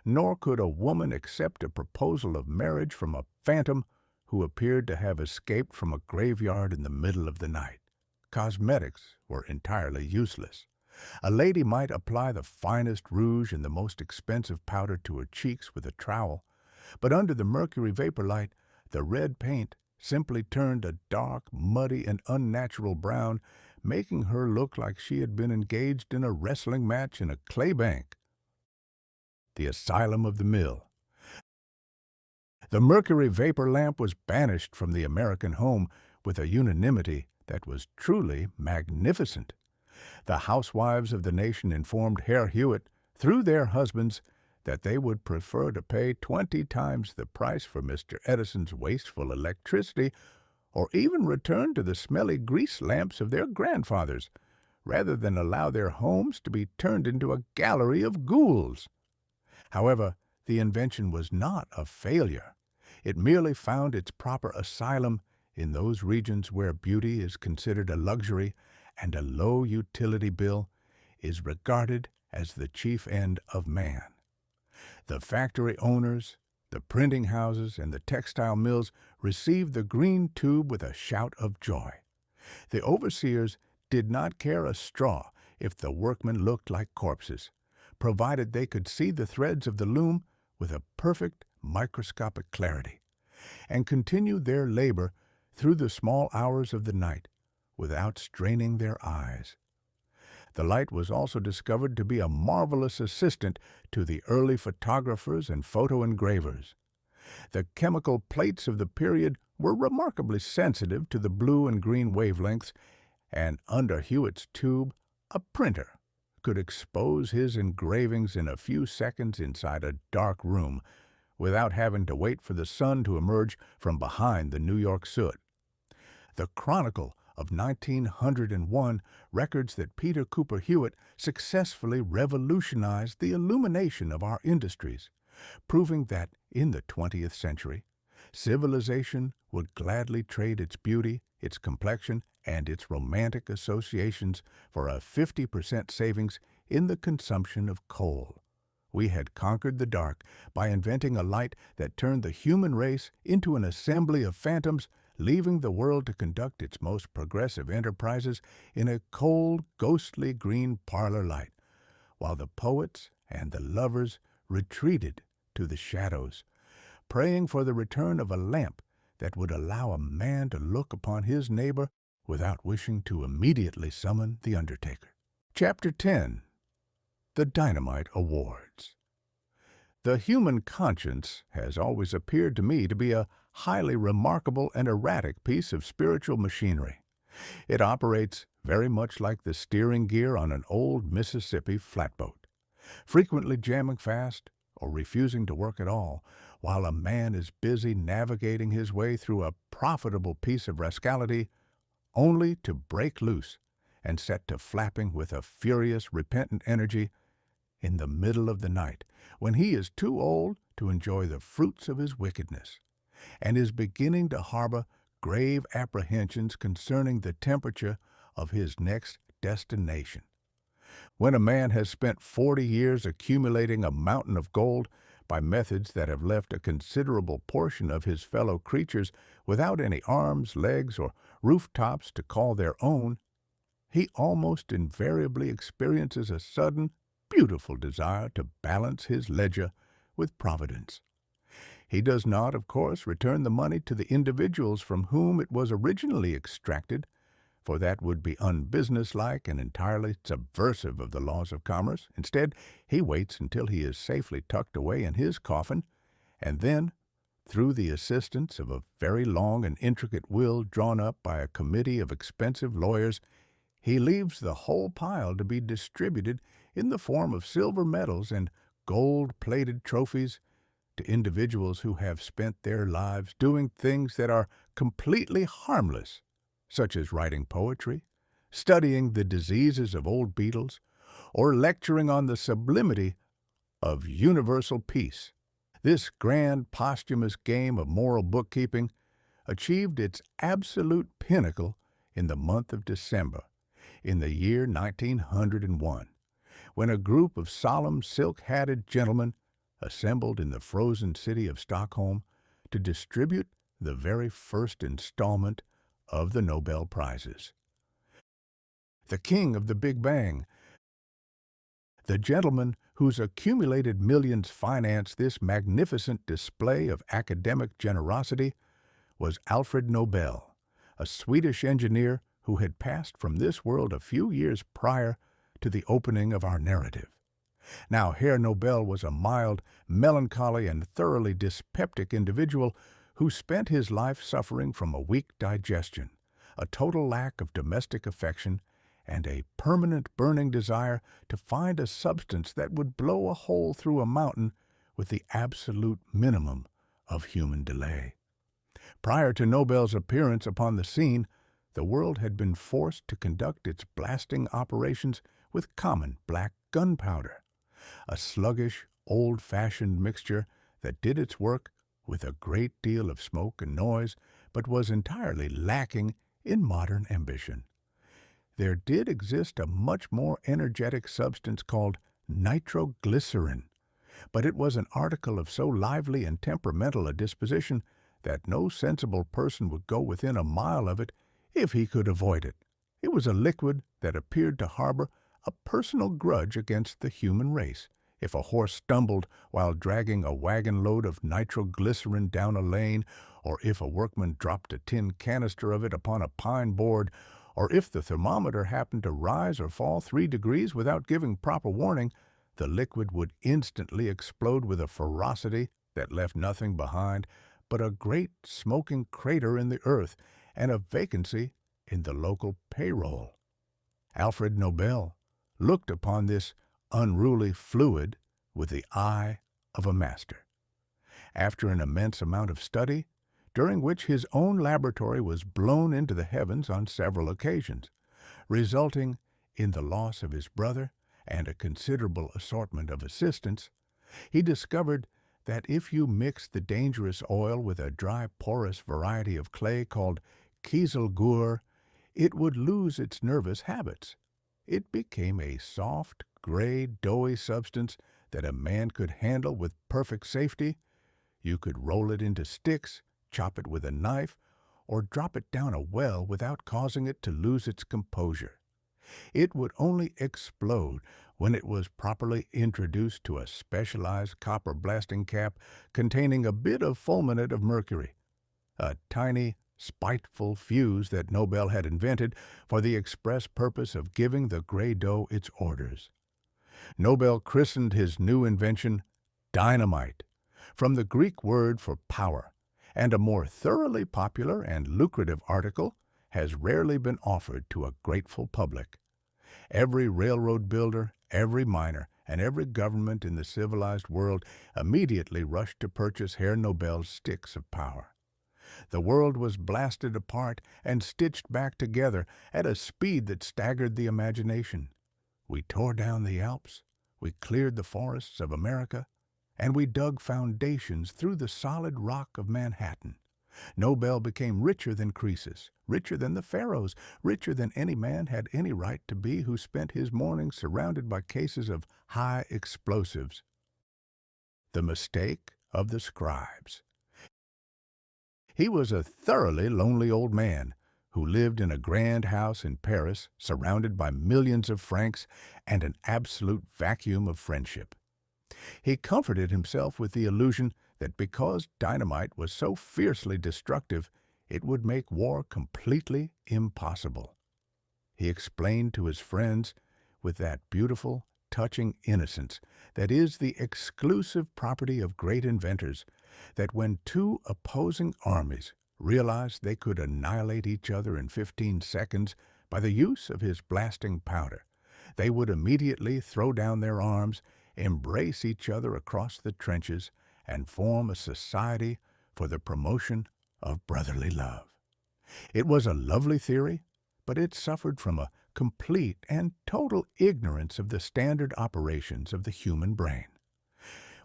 Nor could a woman accept a proposal of marriage from a phantom who appeared to have escaped from a graveyard in the middle of the night. Cosmetics were entirely useless. A lady might apply the finest rouge and the most expensive powder to her cheeks with a trowel, but under the mercury vapor light, the red paint simply turned a dark, muddy, and unnatural brown, making her look like she had been engaged in a wrestling match in a clay bank. The asylum of the mill. The mercury vapor lamp was banished from the American home with a unanimity that was truly magnificent. The housewives of the nation informed Herr Hewitt, through their husbands, that they would prefer to pay 20 times the price for Mr. Edison's wasteful electricity, or even return to the smelly grease lamps of their grandfathers, rather than allow their homes to be turned into a gallery of ghouls. However, the invention was not a failure. It merely found its proper asylum in those regions where beauty is considered a luxury and a low utility bill is regarded as the chief end of man. The factory owners, the printing houses, and the textile mills received the green tube with a shout of joy. The overseers did not care a straw if the workmen looked like corpses, provided they could see the threads of the loom with a perfect microscopic clarity, and continue their labor through the small hours of the night without straining their eyes. The light was also discovered to be a marvelous assistant to the early photographers and photo engravers. The chemical plates of the period were remarkably sensitive to the blue and green wavelengths, and under Hewitt's tube, a printer could expose his engravings in a few seconds inside a dark room without having to wait for the sun to emerge from behind the New York soot. The Chronicle of 1901 records that Peter Cooper Hewitt successfully revolutionized the illumination of our industries, proving that in the 20th century, civilization would gladly trade its beauty, its complexion, and its romantic associations for a 50% savings in the consumption of coal. We had conquered the dark by inventing a light that turned the human race into an assembly of phantoms, leaving the world to conduct its most progressive enterprises in a cold, ghostly green parlor light, while the poets and the lovers retreated to the shadows, praying for the return of a lamp that would allow a man to look upon his neighbor without wishing to immediately summon the undertaker. Chapter 10. The Dynamite Awards. The human conscience has always appeared to me to be a highly remarkable and erratic piece of spiritual machinery. It operates very much like the steering gear on an old Mississippi flatboat, frequently jamming fast or refusing to work at all, while a man is busy navigating his way through a profitable piece of rascality, only to break loose and set to flapping with a furious, repentant energy in the middle of the night, when he is too old to enjoy the fruits of his wickedness, and is beginning to harbor grave apprehensions concerning the temperature of his next destination. When a man has spent 40 years accumulating a mountain of gold by methods that have left a considerable portion of his fellow creatures without any arms, legs, or rooftops to call their own, he almost invariably experiences a sudden, beautiful desire to balance his ledger with Providence. He does not, of course, return the money to the individuals from whom it was originally extracted, for that would be unbusinesslike and entirely subversive of the laws of commerce. Instead, he waits until he is safely tucked away in his coffin, and then, through the assistance of a very long and intricate will drawn up by a committee of expensive lawyers, he leaves the whole pile to be distributed in the form of silver medals and gold-plated trophies to individuals who have spent their lives doing things that are completely harmless, such as writing poetry, studying the diseases of old beetles, or lecturing on the sublimity of universal peace. This grand posthumous game of moral bookkeeping achieved its absolute pinnacle in the month of December, in the year 1901, when a group of solemn silk-hatted gentlemen assembled in the frozen city of Stockholm to distribute the very first installment of the Nobel Prizes. The king of the Big Bang, the gentleman whose accumulated millions financed this magnificent display of academic generosity, was Alfred Nobel, a Swedish engineer who had passed from this world a few years prior to the opening of our narrative. Now, Herr Nobel was a mild, melancholy, and thoroughly dyspeptic individual who spent his life suffering from a weak digestion, a total lack of domestic affection, and a permanent burning desire to find a substance that would blow a hole through a mountain with the absolute minimum of human delay. Prior to Nobel's appearance upon the scene, the world had been forced to conduct its blasting operations with common black gunpowder, a sluggish, old-fashioned mixture that did its work with a great deal of smoke and noise, but was entirely lacking in modern ambition. There did exist a much more energetic substance called nitroglycerin, but it was an article of so lively and temperamental a disposition that no sensible person would go within a mile of it if he could avoid it. It was a liquid that appeared to harbor a personal grudge against the human race. If a horse stumbled while dragging a wagon load of nitroglycerin down a lane, or if a workman dropped a tin canister of it upon a pine board, or if the thermometer happened to rise or fall 3 degrees without giving proper warning, the liquid would instantly explode with a ferocity that left nothing behind but a great smoking crater in the earth and a vacancy in the local payroll. Alfred Nobel looked upon this unruly fluid with the eye of a master. After an immense amount of study, during which his own laboratory was blown into the heavens on several occasions, resulting in the loss of his brother and a considerable assortment of assistants, he discovered that if you mixed the dangerous oil with a dry, porous variety of clay called kieselguhr, it would lose its nervous habits. It became a soft, gray, doughy substance that a man could handle with perfect safety. You could roll it into sticks, chop it with a knife, or drop it down a well without causing it to lose its composure. It would only explode when it was properly introduced to a specialized copper blasting cap containing a bit of fulminate of mercury, a tiny, spiteful fuse that Nobel had invented for the express purpose of giving the gray dough its orders. Nobel christened his new invention Dynamite, from the Greek word for power, and a more thoroughly popular and lucrative article has rarely been offered to a grateful public. Every railroad builder, every miner, and every government in the civilized world immediately rushed to purchase Herr Nobel's sticks of power. The world was blasted apart and stitched back together at a speed that staggered the imagination. We tore down the Alps, we cleared the forests of America, and we dug foundations through the solid rock of Manhattan. Nobel became richer than Croesus, richer than the pharaohs, richer than any man had any right to be who spent his mornings surrounded by cases of high explosives. The mistake of the scribes. He was a thoroughly lonely old man who lived in a grand house in Paris, surrounded by millions of francs and an absolute vacuum of friendship. He comforted himself with the illusion that because dynamite was so fiercely destructive, it would make war completely impossible. He explained to his friends, with that beautiful, touching innocence that is the exclusive property of great inventors, that when two opposing armies realized they could annihilate each other in 15 seconds by the use of his blasting powder, they would immediately throw down their arms, embrace each other across the trenches, and form a society for the promotion of brotherly love. It was a lovely theory, but it suffered from a complete and total ignorance of the standard operations of the human brain.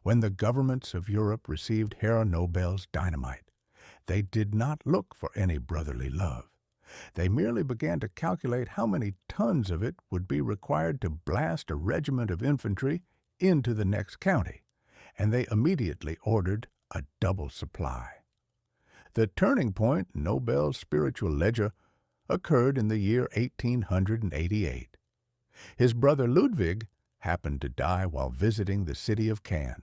When the governments of Europe received Herr Nobel's dynamite, they did not look for any brotherly love. They merely began to calculate how many tons of it would be required to blast a regiment of infantry into the next county, and they immediately ordered a double supply. The turning point in Nobel's spiritual ledger occurred in the year 1888. His brother Ludwig happened to die while visiting the city of Cannes,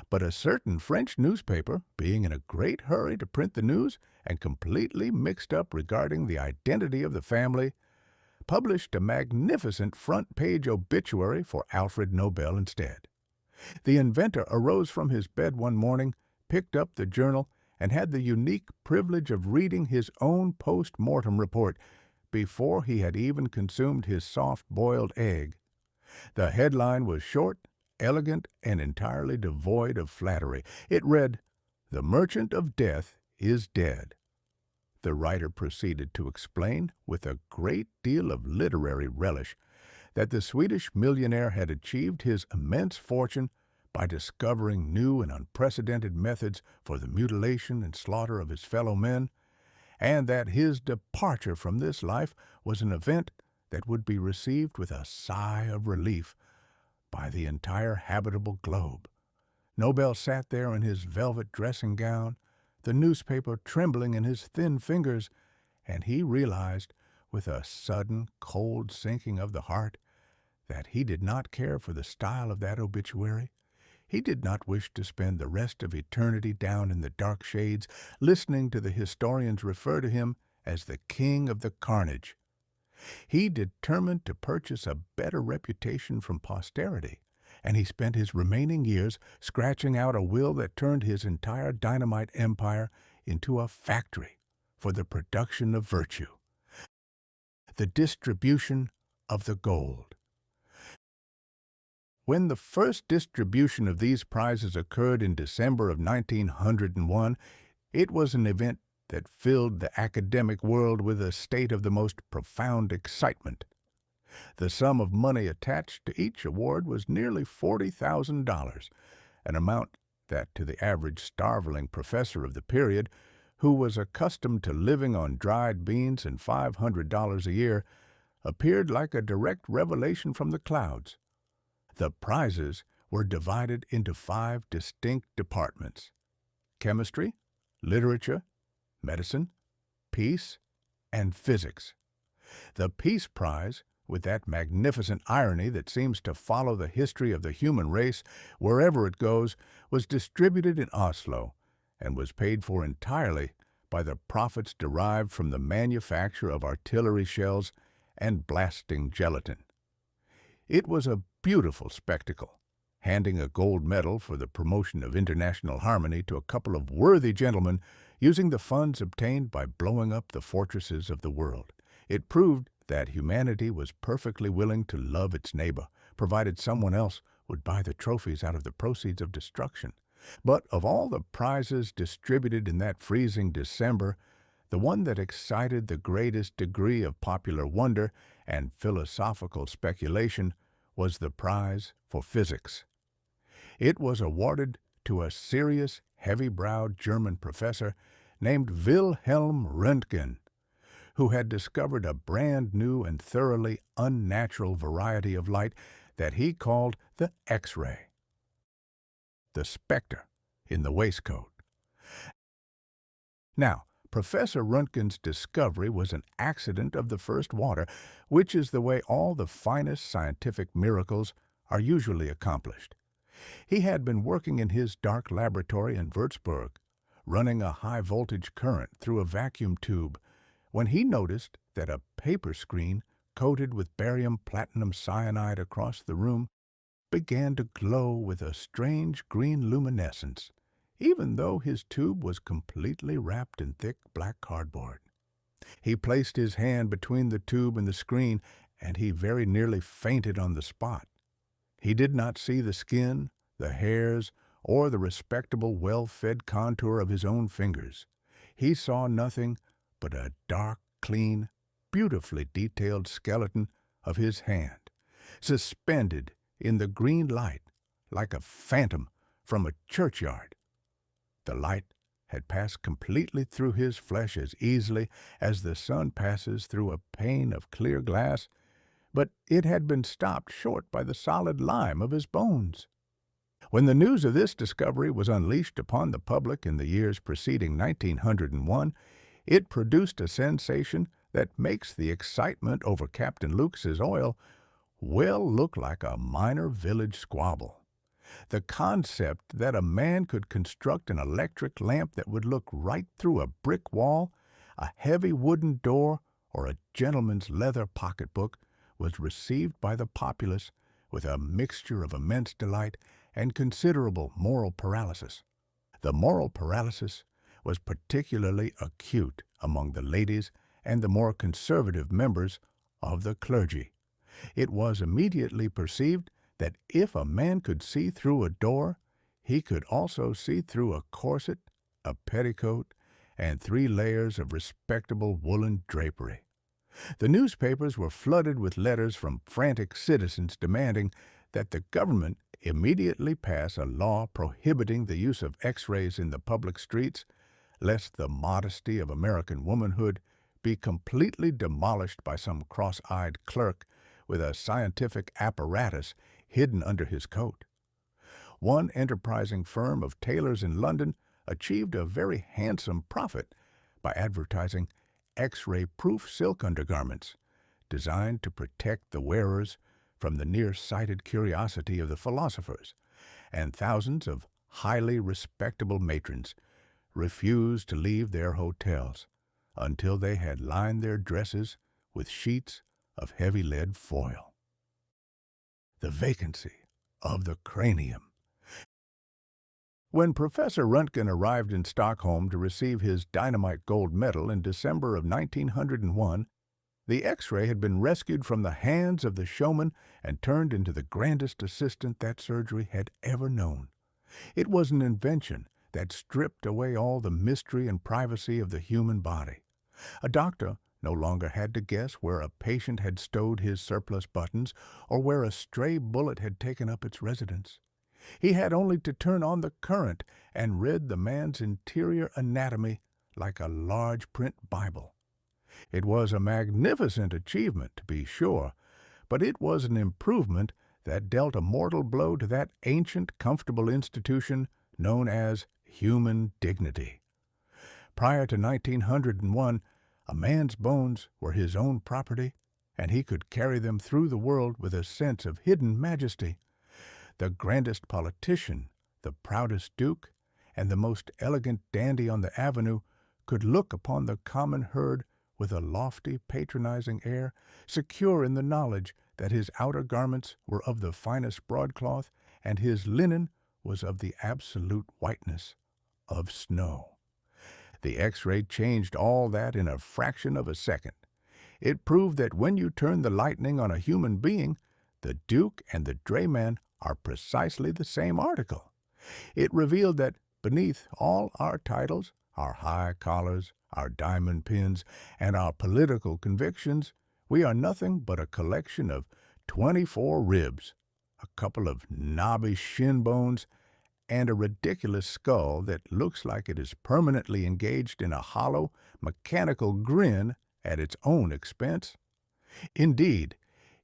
but a certain French newspaper, being in a great hurry to print the news and completely mixed up regarding the identity of the family, published a magnificent front-page obituary for Alfred Nobel instead. The inventor arose from his bed one morning, picked up the journal, and had the unique privilege of reading his own post-mortem report before he had even consumed his soft-boiled egg. The headline was short, elegant, and entirely devoid of flattery. It read, "The Merchant of Death is dead." The writer proceeded to explain, with a great deal of literary relish, that the Swedish millionaire had achieved his immense fortune by discovering new and unprecedented methods for the mutilation and slaughter of his fellow men, and that his departure from this life was an event that would be received with a sigh of relief by the entire habitable globe. Nobel sat there in his velvet dressing gown, the newspaper trembling in his thin fingers, and he realized, with a sudden cold sinking of the heart, that he did not care for the style of that obituary. He did not wish to spend the rest of eternity down in the dark shades, listening to the historians refer to him as the king of the carnage. He determined to purchase a better reputation from posterity, and he spent his remaining years scratching out a will that turned his entire dynamite empire into a factory for the production of virtue, the distribution of the gold. When the first distribution of these prizes occurred in December of 1901, it was an event that filled the academic world with a state of the most profound excitement. The sum of money attached to each award was nearly $40,000, an amount that to the average starveling professor of the period, who was accustomed to living on dried beans and $500 a year, appeared like a direct revelation from the clouds. The prizes were divided into 5 distinct departments: chemistry, literature, medicine, peace, and physics. The Peace Prize, with that magnificent irony that seems to follow the history of the human race wherever it goes, was distributed in Oslo and was paid for entirely by the profits derived from the manufacture of artillery shells and blasting gelatin. It was a beautiful spectacle, handing a gold medal for the promotion of international harmony to a couple of worthy gentlemen using the funds obtained by blowing up the fortresses of the world. It proved that humanity was perfectly willing to love its neighbor, provided someone else would buy the trophies out of the proceeds of destruction. But of all the prizes distributed in that freezing December, the one that excited the greatest degree of popular wonder and philosophical speculation was the prize for physics. It was awarded to a serious, heavy-browed German professor named Wilhelm Röntgen, who had discovered a brand-new and thoroughly unnatural variety of light that he called the X-ray, the specter in the waistcoat. Now, Professor Röntgen's discovery was an accident of the first water, which is the way all the finest scientific miracles are usually accomplished. He had been working in his dark laboratory in Würzburg, running a high-voltage current through a vacuum tube, when he noticed that a paper screen coated with barium platinum cyanide across the room began to glow with a strange green luminescence, even though his tube was completely wrapped in thick black cardboard. He placed his hand between the tube and the screen, and he very nearly fainted on the spot. He did not see the skin, the hairs, or the respectable, well-fed contour of his own fingers. He saw nothing but a dark, clean, beautifully detailed skeleton of his hand, suspended in the green light like a phantom from a churchyard. The light had passed completely through his flesh as easily as the sun passes through a pane of clear glass, but it had been stopped short by the solid lime of his bones. When the news of this discovery was unleashed upon the public in the years preceding 1901, it produced a sensation that makes the excitement over Captain Lucas's oil well look like a minor village squabble. The concept that a man could construct an electric lamp that would look right through a brick wall, a heavy wooden door, or a gentleman's leather pocketbook was received by the populace with a mixture of immense delight and considerable moral paralysis. The moral paralysis was particularly acute among the ladies and the more conservative members of the clergy. It was immediately perceived that if a man could see through a door, he could also see through a corset, a petticoat, and 3 layers of respectable woolen drapery. The newspapers were flooded with letters from frantic citizens demanding that the government immediately pass a law prohibiting the use of X-rays in the public streets, lest the modesty of American womanhood be completely demolished by some cross-eyed clerk with a scientific apparatus hidden under his coat. One enterprising firm of tailors in London achieved a very handsome profit by advertising X-ray-proof silk undergarments designed to protect the wearers from the near-sighted curiosity of the philosophers, and thousands of highly respectable matrons refused to leave their hotels until they had lined their dresses with sheets of heavy lead foil. The vacancy of the cranium. When Professor Röntgen arrived in Stockholm to receive his Dynamite gold medal in December of 1901, the X-ray had been rescued from the hands of the showman and turned into the grandest assistant that surgery had ever known. It was an invention that stripped away all the mystery and privacy of the human body. A doctor no longer had to guess where a patient had stowed his surplus buttons or where a stray bullet had taken up its residence. He had only to turn on the current and read the man's interior anatomy like a large print Bible. It was a magnificent achievement, to be sure, but it was an improvement that dealt a mortal blow to that ancient, comfortable institution known as human dignity. Prior to 1901, a man's bones were his own property, and he could carry them through the world with a sense of hidden majesty. The grandest politician, the proudest duke, and the most elegant dandy on the avenue could look upon the common herd with a lofty, patronizing air, secure in the knowledge that his outer garments were of the finest broadcloth and his linen was of the absolute whiteness of snow. The X-ray changed all that in a fraction of a second. It proved that when you turn the lightning on a human being, the duke and the drayman are precisely the same article. It revealed that beneath all our titles, our high collars, our diamond pins, and our political convictions, we are nothing but a collection of 24 ribs, a couple of knobby shin bones, and a ridiculous skull that looks like it is permanently engaged in a hollow, mechanical grin at its own expense. Indeed,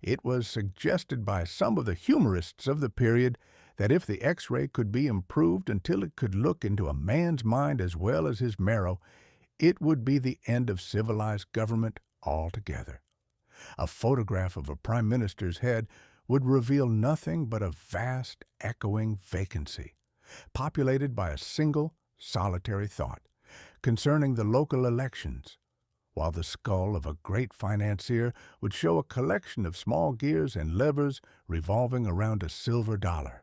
it was suggested by some of the humorists of the period that if the X-ray could be improved until it could look into a man's mind as well as his marrow, it would be the end of civilized government altogether. A photograph of a prime minister's head would reveal nothing but a vast, echoing vacancy, populated by a single, solitary thought concerning the local elections, while the skull of a great financier would show a collection of small gears and levers revolving around a silver dollar.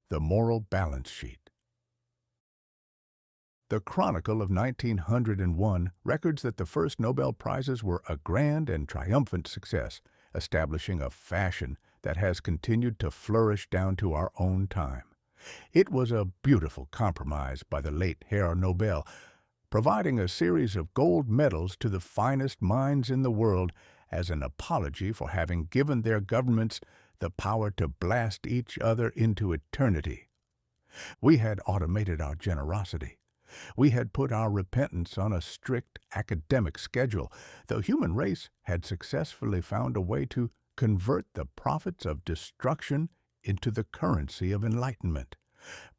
The moral balance sheet. The Chronicle of 1901 records that the first Nobel Prizes were a grand and triumphant success, establishing a fashion that has continued to flourish down to our own time. It was a beautiful compromise by the late Herr Nobel, providing a series of gold medals to the finest minds in the world as an apology for having given their governments the power to blast each other into eternity. We had automated our generosity. We had put our repentance on a strict academic schedule. The human race had successfully found a way to convert the profits of destruction into the currency of enlightenment,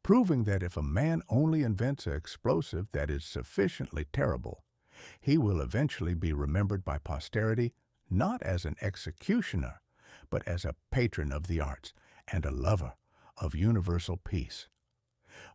proving that if a man only invents an explosive that is sufficiently terrible, he will eventually be remembered by posterity not as an executioner, but as a patron of the arts and a lover of universal peace.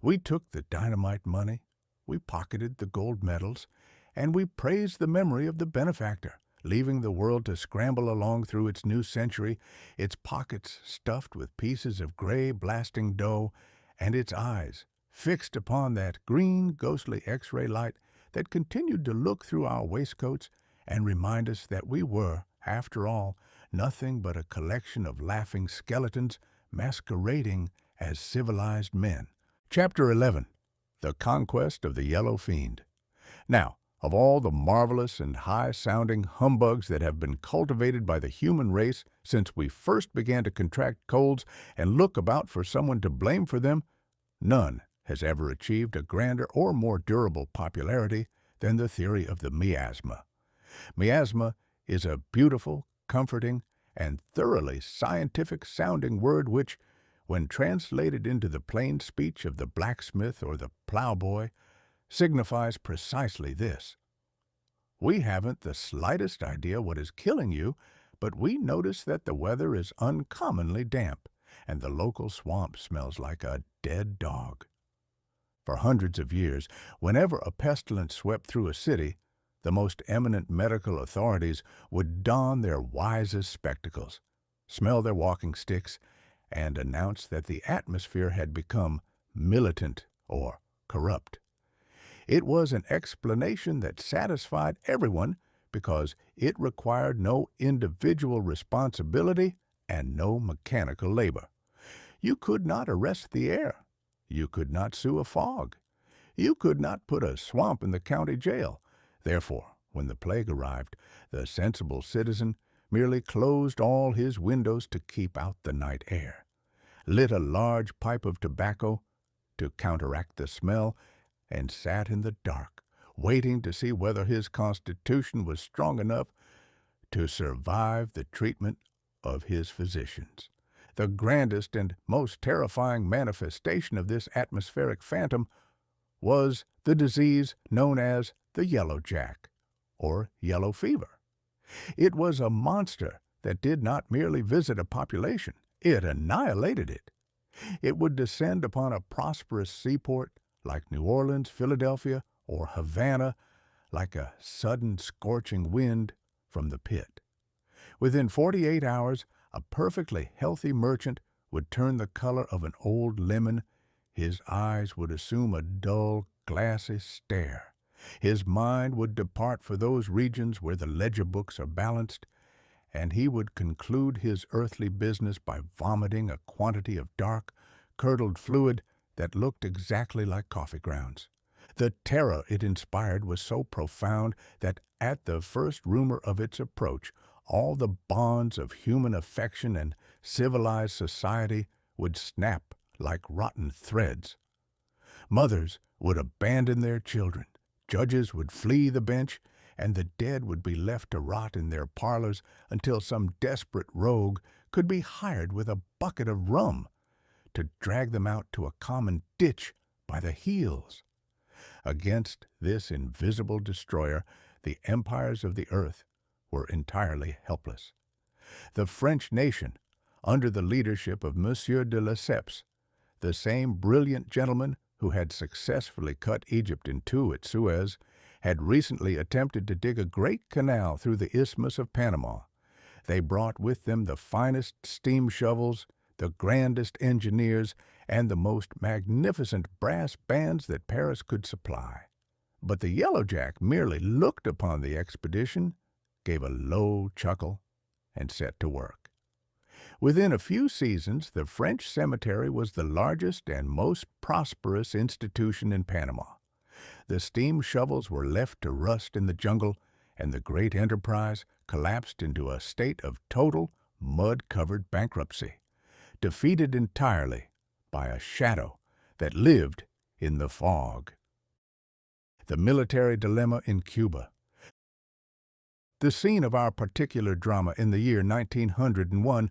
We took the dynamite money, we pocketed the gold medals, and we praised the memory of the benefactor, leaving the world to scramble along through its new century, its pockets stuffed with pieces of gray blasting dough, and its eyes fixed upon that green ghostly X-ray light that continued to look through our waistcoats and remind us that we were, after all, nothing but a collection of laughing skeletons masquerading as civilized men. Chapter 11. The Conquest of the Yellow Fiend. Now, of all the marvelous and high-sounding humbugs that have been cultivated by the human race since we first began to contract colds and look about for someone to blame for them, none has ever achieved a grander or more durable popularity than the theory of the miasma. Miasma is a beautiful, comforting, and thoroughly scientific-sounding word which, when translated into the plain speech of the blacksmith or the plowboy, signifies precisely this. We haven't the slightest idea what is killing you, but we notice that the weather is uncommonly damp, and the local swamp smells like a dead dog. For hundreds of years, whenever a pestilence swept through a city, the most eminent medical authorities would don their wisest spectacles, smell their walking sticks, and announce that the atmosphere had become militant or corrupt. It was an explanation that satisfied everyone because it required no individual responsibility and no mechanical labor. You could not arrest the air. You could not sue a fog. You could not put a swamp in the county jail. Therefore, when the plague arrived, the sensible citizen merely closed all his windows to keep out the night air, lit a large pipe of tobacco to counteract the smell, and sat in the dark, waiting to see whether his constitution was strong enough to survive the treatment of his physicians. The grandest and most terrifying manifestation of this atmospheric phantom was the disease known as the yellow jack, or yellow fever. It was a monster that did not merely visit a population, it annihilated it. It would descend upon a prosperous seaport like New Orleans, Philadelphia, or Havana, like a sudden scorching wind from the pit. Within 48 hours, a perfectly healthy merchant would turn the color of an old lemon. His eyes would assume a dull, glassy stare. His mind would depart for those regions where the ledger books are balanced, and he would conclude his earthly business by vomiting a quantity of dark, curdled fluid that looked exactly like coffee grounds. The terror it inspired was so profound that at the first rumor of its approach, all the bonds of human affection and civilized society would snap like rotten threads. Mothers would abandon their children, judges would flee the bench, and the dead would be left to rot in their parlors until some desperate rogue could be hired with a bucket of rum to drag them out to a common ditch by the heels. Against this invisible destroyer, the empires of the earth were entirely helpless. The French nation, under the leadership of Monsieur de Lesseps, the same brilliant gentleman who had successfully cut Egypt in two at Suez, had recently attempted to dig a great canal through the Isthmus of Panama. They brought with them the finest steam shovels, the grandest engineers, and the most magnificent brass bands that Paris could supply. But the Yellowjack merely looked upon the expedition, gave a low chuckle, and set to work. Within a few seasons, the French cemetery was the largest and most prosperous institution in Panama. The steam shovels were left to rust in the jungle, and the great enterprise collapsed into a state of total, mud-covered bankruptcy, defeated entirely by a shadow that lived in the fog. The military dilemma in Cuba. The scene of our particular drama in the year 1901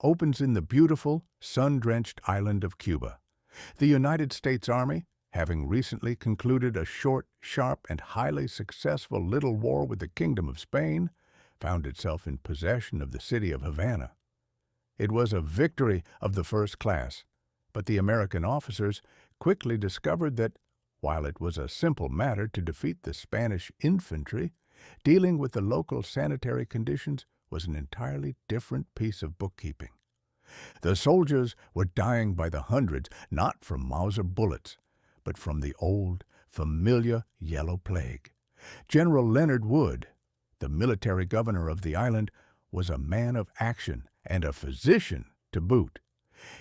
opens in the beautiful, sun-drenched island of Cuba. The United States Army, having recently concluded a short, sharp, and highly successful little war with the Kingdom of Spain, found itself in possession of the city of Havana. It was a victory of the first class, but the American officers quickly discovered that, while it was a simple matter to defeat the Spanish infantry, dealing with the local sanitary conditions was an entirely different piece of bookkeeping. The soldiers were dying by the hundreds, not from Mauser bullets, but from the old, familiar yellow plague. General Leonard Wood, the military governor of the island, was a man of action and a physician to boot.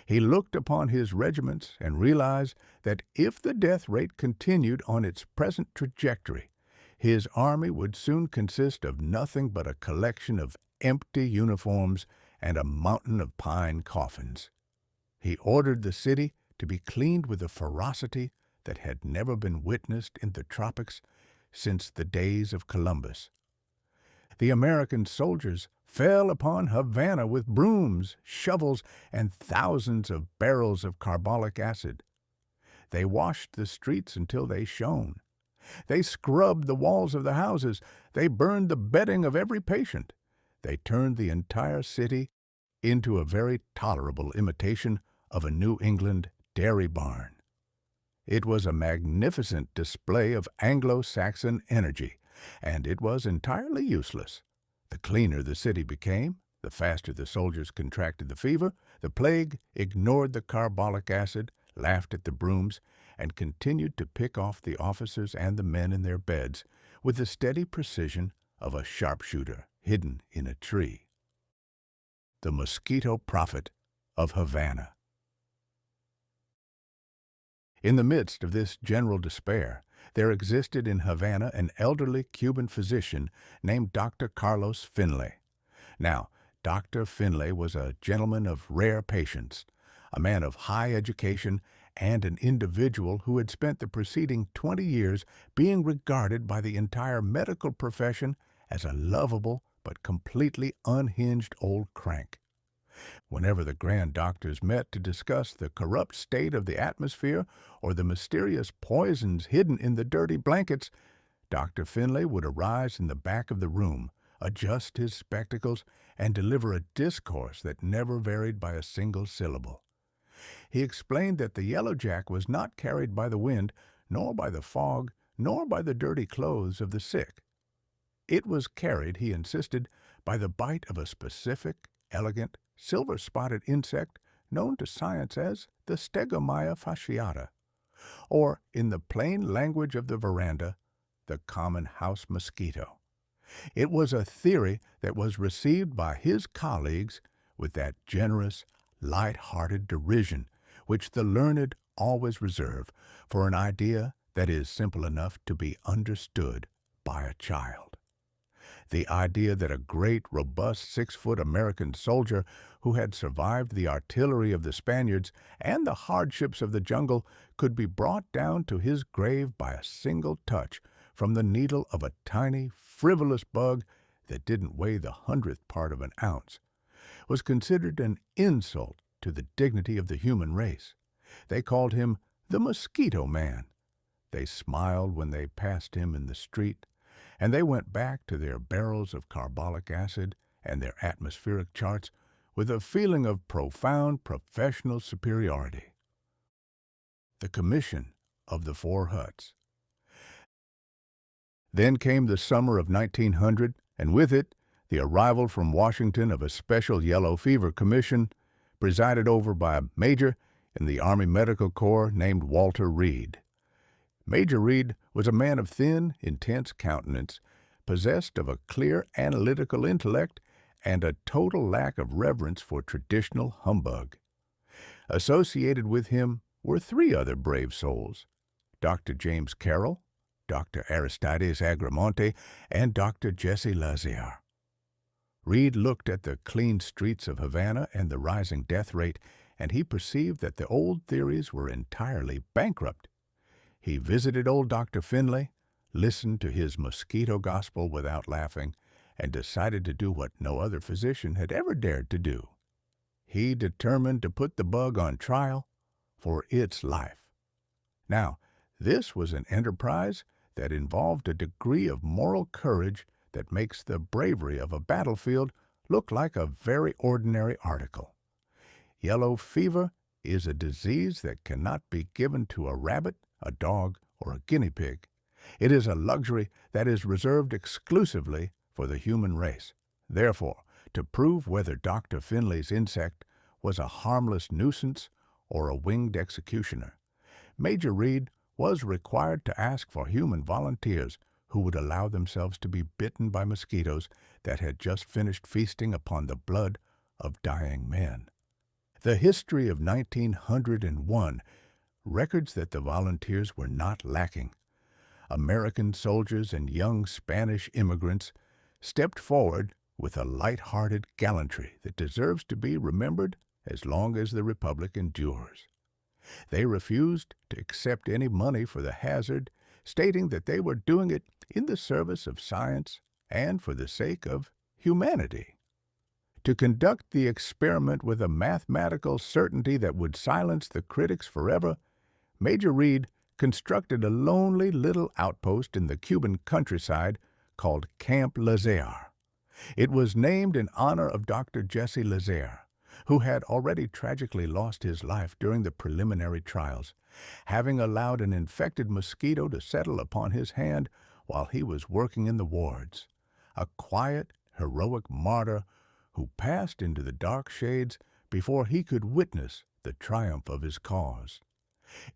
He looked upon his regiments and realized that if the death rate continued on its present trajectory, his army would soon consist of nothing but a collection of empty uniforms and a mountain of pine coffins. He ordered the city to be cleaned with a ferocity that had never been witnessed in the tropics since the days of Columbus. The American soldiers fell upon Havana with brooms, shovels, and thousands of barrels of carbolic acid. They washed the streets until they shone. They scrubbed the walls of the houses. They burned the bedding of every patient. They turned the entire city into a very tolerable imitation of a New England dairy barn. It was a magnificent display of Anglo-Saxon energy, and it was entirely useless. The cleaner the city became, the faster the soldiers contracted the fever. The plague ignored the carbolic acid, laughed at the brooms, and continued to pick off the officers and the men in their beds with the steady precision of a sharpshooter hidden in a tree. The Mosquito Prophet of Havana. In the midst of this general despair, there existed in Havana an elderly Cuban physician named Dr. Carlos Finlay. Now, Dr. Finlay was a gentleman of rare patience, a man of high education, and an individual who had spent the preceding 20 years being regarded by the entire medical profession as a lovable but completely unhinged old crank. Whenever the grand doctors met to discuss the corrupt state of the atmosphere or the mysterious poisons hidden in the dirty blankets, Dr. Finlay would arise in the back of the room, adjust his spectacles, and deliver a discourse that never varied by a single syllable. He explained that the yellow jack was not carried by the wind, nor by the fog, nor by the dirty clothes of the sick. It was carried, he insisted, by the bite of a specific, elegant, silver-spotted insect known to science as the Stegomyia fasciata, or, in the plain language of the veranda, the common house mosquito. It was a theory that was received by his colleagues with that generous, light-hearted derision which the learned always reserve for an idea that is simple enough to be understood by a child. The idea that a great, robust 6-foot American soldier who had survived the artillery of the Spaniards and the hardships of the jungle could be brought down to his grave by a single touch from the needle of a tiny, frivolous bug that didn't weigh the 100th part of an ounce was considered an insult to the dignity of the human race. They called him the Mosquito Man. They smiled when they passed him in the street, and they went back to their barrels of carbolic acid and their atmospheric charts with a feeling of profound professional superiority. The Commission of the Four Huts. Then came the summer of 1900, and with it, the arrival from Washington of a special yellow fever commission presided over by a major in the Army Medical Corps named Walter Reed. Major Reed was a man of thin, intense countenance, possessed of a clear analytical intellect, and a total lack of reverence for traditional humbug. Associated with him were three other brave souls: Dr. James Carroll, Dr. Aristides Agramonte, and Dr. Jesse Lazare. Reed looked at the clean streets of Havana and the rising death rate, and he perceived that the old theories were entirely bankrupt. He visited old Dr. Finlay, listened to his mosquito gospel without laughing, and decided to do what no other physician had ever dared to do. He determined to put the bug on trial for its life. Now, this was an enterprise that involved a degree of moral courage that makes the bravery of a battlefield look like a very ordinary article. Yellow fever is a disease that cannot be given to a rabbit, a dog, or a guinea pig. It is a luxury that is reserved exclusively for the human race. Therefore, to prove whether Dr. Finlay's insect was a harmless nuisance or a winged executioner, Major Reed was required to ask for human volunteers who would allow themselves to be bitten by mosquitoes that had just finished feasting upon the blood of dying men. The history of 1901 records that the volunteers were not lacking. American soldiers and young Spanish immigrants stepped forward with a light-hearted gallantry that deserves to be remembered as long as the Republic endures. They refused to accept any money for the hazard, stating that they were doing it in the service of science and for the sake of humanity. To conduct the experiment with a mathematical certainty that would silence the critics forever, Major Reed constructed a lonely little outpost in the Cuban countryside called Camp Lazare. It was named in honor of Dr. Jesse Lazare, who had already tragically lost his life during the preliminary trials, having allowed an infected mosquito to settle upon his hand while he was working in the wards. A quiet, heroic martyr who passed into the dark shades before he could witness the triumph of his cause.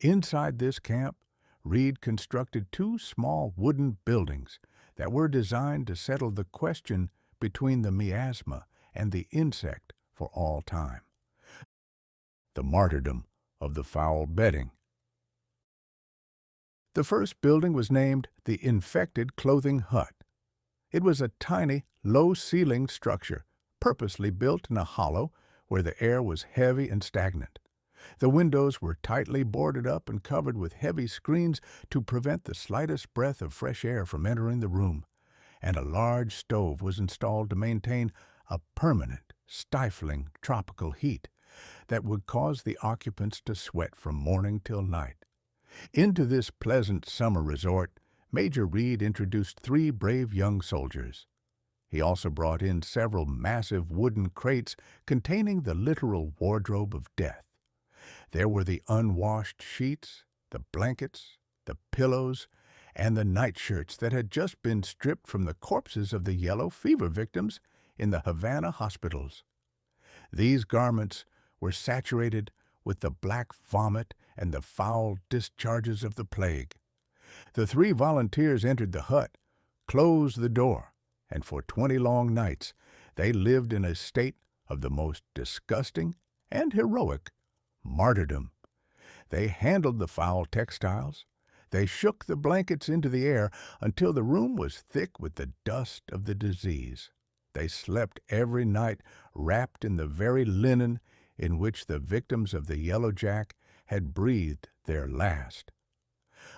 Inside this camp, Reed constructed two small wooden buildings that were designed to settle the question between the miasma and the insect for all time: the martyrdom of the foul bedding. The first building was named the Infected Clothing Hut. It was a tiny, low-ceilinged structure, purposely built in a hollow where the air was heavy and stagnant. The windows were tightly boarded up and covered with heavy screens to prevent the slightest breath of fresh air from entering the room, and a large stove was installed to maintain a permanent, stifling tropical heat that would cause the occupants to sweat from morning till night. Into this pleasant summer resort, Major Reed introduced three brave young soldiers. He also brought in several massive wooden crates containing the literal wardrobe of death. There were the unwashed sheets, the blankets, the pillows, and the nightshirts that had just been stripped from the corpses of the yellow fever victims in the Havana hospitals. These garments were saturated with the black vomit and the foul discharges of the plague. The three volunteers entered the hut, closed the door, and for 20 long nights they lived in a state of the most disgusting and heroic martyrdom. They handled the foul textiles. They shook the blankets into the air until the room was thick with the dust of the disease. They slept every night wrapped in the very linen in which the victims of the Yellow Jack had breathed their last.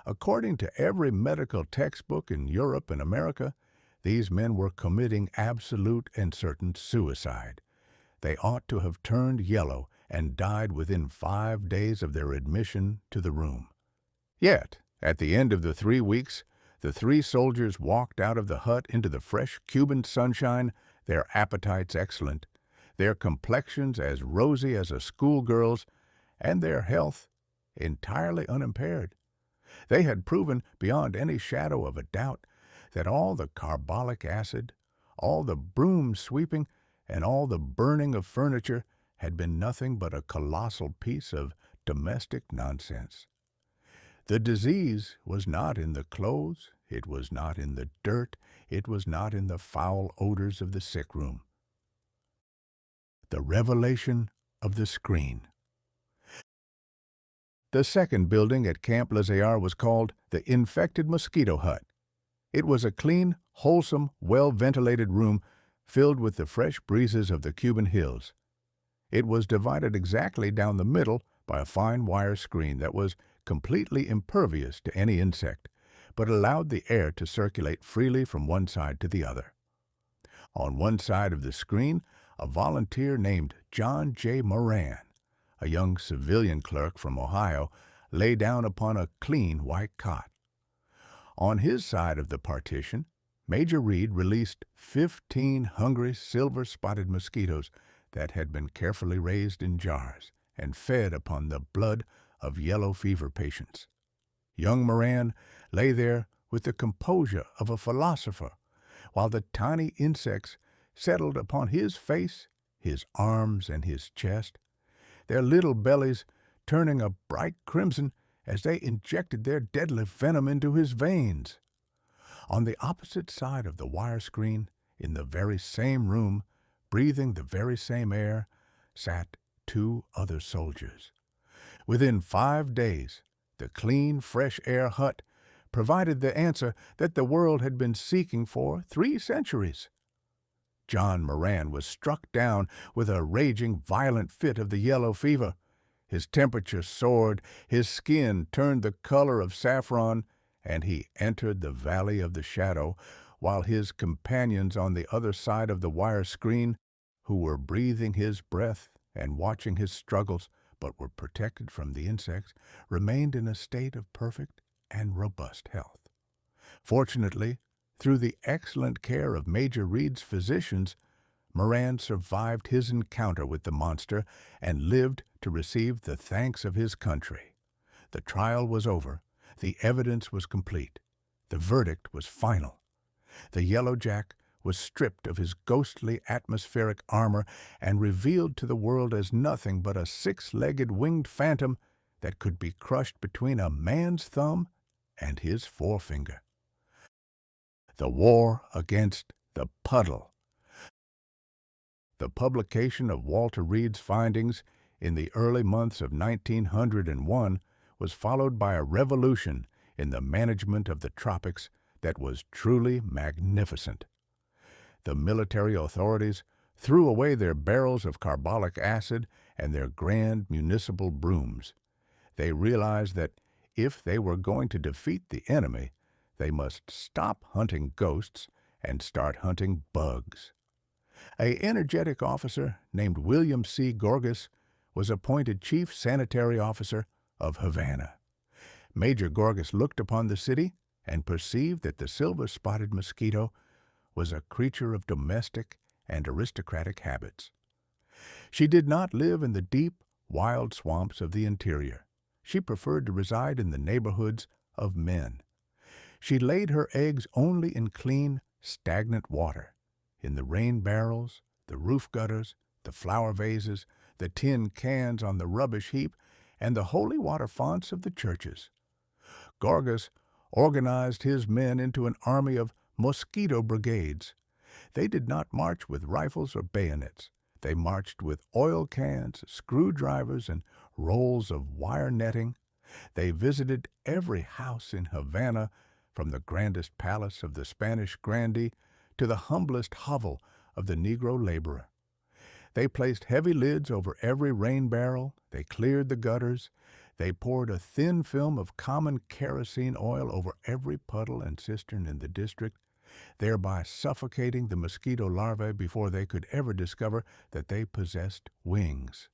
According to every medical textbook in Europe and America, these men were committing absolute and certain suicide. They ought to have turned yellow and died within 5 days of their admission to the room. Yet, at the end of the 3 weeks, the three soldiers walked out of the hut into the fresh Cuban sunshine, their appetites excellent, their complexions as rosy as a schoolgirl's, and their health entirely unimpaired. They had proven beyond any shadow of a doubt that all the carbolic acid, all the broom sweeping, and all the burning of furniture had been nothing but a colossal piece of domestic nonsense. The disease was not in the clothes, it was not in the dirt, it was not in the foul odors of the sick room. The revelation of the screen. The second building at Camp Gillette was called the Infected Mosquito Hut. It was a clean, wholesome, well-ventilated room filled with the fresh breezes of the Cuban hills. It was divided exactly down the middle by a fine wire screen that was completely impervious to any insect, but allowed the air to circulate freely from one side to the other. On one side of the screen, a volunteer named John J. Moran, a young civilian clerk from Ohio, lay down upon a clean white cot. On his side of the partition, Major Reed released 15 hungry silver-spotted mosquitoes that had been carefully raised in jars and fed upon the blood of yellow fever patients. Young Moran lay there with the composure of a philosopher, while the tiny insects settled upon his face, his arms, and his chest, their little bellies turning a bright crimson as they injected their deadly venom into his veins. On the opposite side of the wire screen, in the very same room, breathing the very same air, sat 2 other soldiers. Within 5 days, the clean, fresh air hut provided the answer that the world had been seeking for 3 centuries. John Moran was struck down with a raging, violent fit of the yellow fever. His temperature soared, his skin turned the color of saffron, and he entered the valley of the shadow, while his companions on the other side of the wire screen, who were breathing his breath and watching his struggles, but were protected from the insects, remained in a state of perfect and robust health. Fortunately, through the excellent care of Major Reed's physicians, Moran survived his encounter with the monster and lived to receive the thanks of his country. The trial was over. The evidence was complete. The verdict was final. The Yellow Jack was stripped of his ghostly atmospheric armor and revealed to the world as nothing but a 6-legged winged phantom that could be crushed between a man's thumb and his forefinger. The War Against the Puddle. The publication of Walter Reed's findings in the early months of 1901 was followed by a revolution in the management of the tropics that was truly magnificent. The military authorities threw away their barrels of carbolic acid and their grand municipal brooms. They realized that if they were going to defeat the enemy, they must stop hunting ghosts and start hunting bugs. An energetic officer named William C. Gorgas was appointed Chief Sanitary Officer of Havana. Major Gorgas looked upon the city and perceived that the silver-spotted mosquito was a creature of domestic and aristocratic habits. She did not live in the deep, wild swamps of the interior. She preferred to reside in the neighborhoods of men. She laid her eggs only in clean, stagnant water, in the rain barrels, the roof gutters, the flower vases, the tin cans on the rubbish heap, and the holy water fonts of the churches. Gorgas organized his men into an army of mosquito brigades. They did not march with rifles or bayonets. They marched with oil cans, screwdrivers, and rolls of wire netting. They visited every house in Havana, from the grandest palace of the Spanish grandee to the humblest hovel of the Negro laborer. They placed heavy lids over every rain barrel. They cleared the gutters. They poured a thin film of common kerosene oil over every puddle and cistern in the district, thereby suffocating the mosquito larvae before they could ever discover that they possessed wings.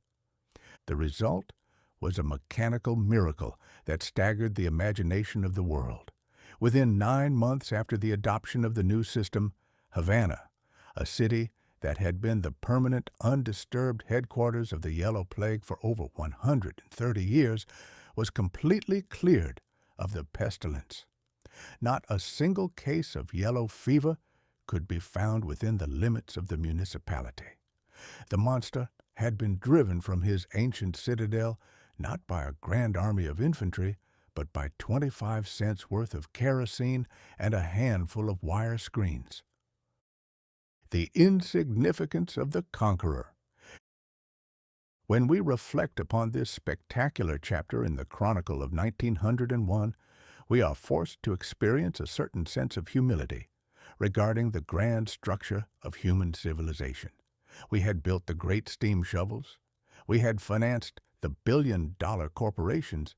The result was a mechanical miracle that staggered the imagination of the world. Within 9 months after the adoption of the new system, Havana, a city that had been the permanent, undisturbed headquarters of the Yellow Plague for over 130 years, was completely cleared of the pestilence. Not a single case of yellow fever could be found within the limits of the municipality. The monster had been driven from his ancient citadel not by a grand army of infantry, but by 25 cents worth of kerosene and a handful of wire screens. The insignificance of the conqueror. When we reflect upon this spectacular chapter in the Chronicle of 1901, we are forced to experience a certain sense of humility regarding the grand structure of human civilization. We had built the great steam shovels, we had financed the billion-dollar corporations,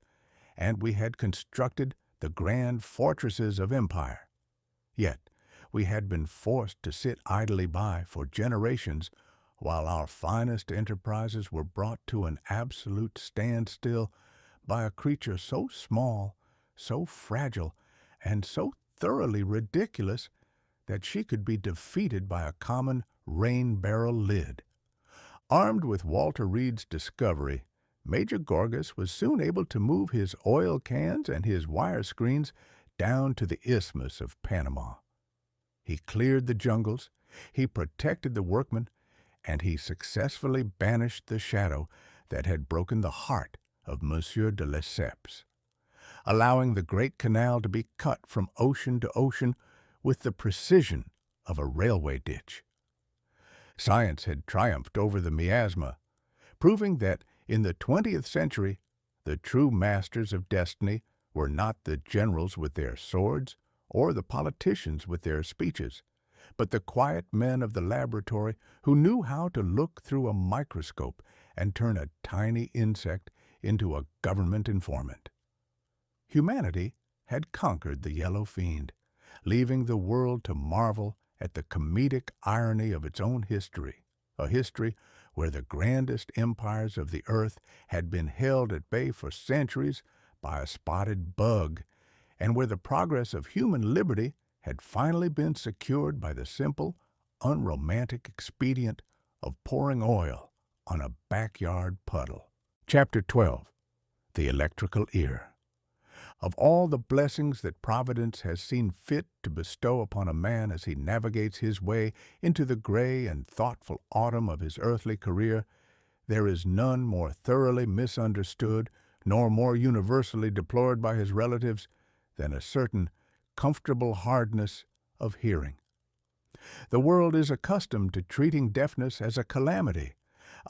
and we had constructed the grand fortresses of empire. Yet, we had been forced to sit idly by for generations while our finest enterprises were brought to an absolute standstill by a creature so small, so fragile, and so thoroughly ridiculous that she could be defeated by a common rain-barrel lid. Armed with Walter Reed's discovery, Major Gorgas was soon able to move his oil cans and his wire screens down to the Isthmus of Panama. He cleared the jungles, he protected the workmen, and he successfully banished the shadow that had broken the heart of Monsieur de Lesseps, allowing the great canal to be cut from ocean to ocean with the precision of a railway ditch. Science had triumphed over the miasma, proving that in the 20th century the true masters of destiny were not the generals with their swords or the politicians with their speeches, but the quiet men of the laboratory who knew how to look through a microscope and turn a tiny insect into a government informant. Humanity had conquered the yellow fiend, leaving the world to marvel at the comedic irony of its own history, a history where the grandest empires of the earth had been held at bay for centuries by a spotted bug, and where the progress of human liberty had finally been secured by the simple, unromantic expedient of pouring oil on a backyard puddle. Chapter 12. The Electrical Ear. Of all the blessings that Providence has seen fit to bestow upon a man as he navigates his way into the gray and thoughtful autumn of his earthly career, there is none more thoroughly misunderstood nor more universally deplored by his relatives than a certain comfortable hardness of hearing. The world is accustomed to treating deafness as a calamity,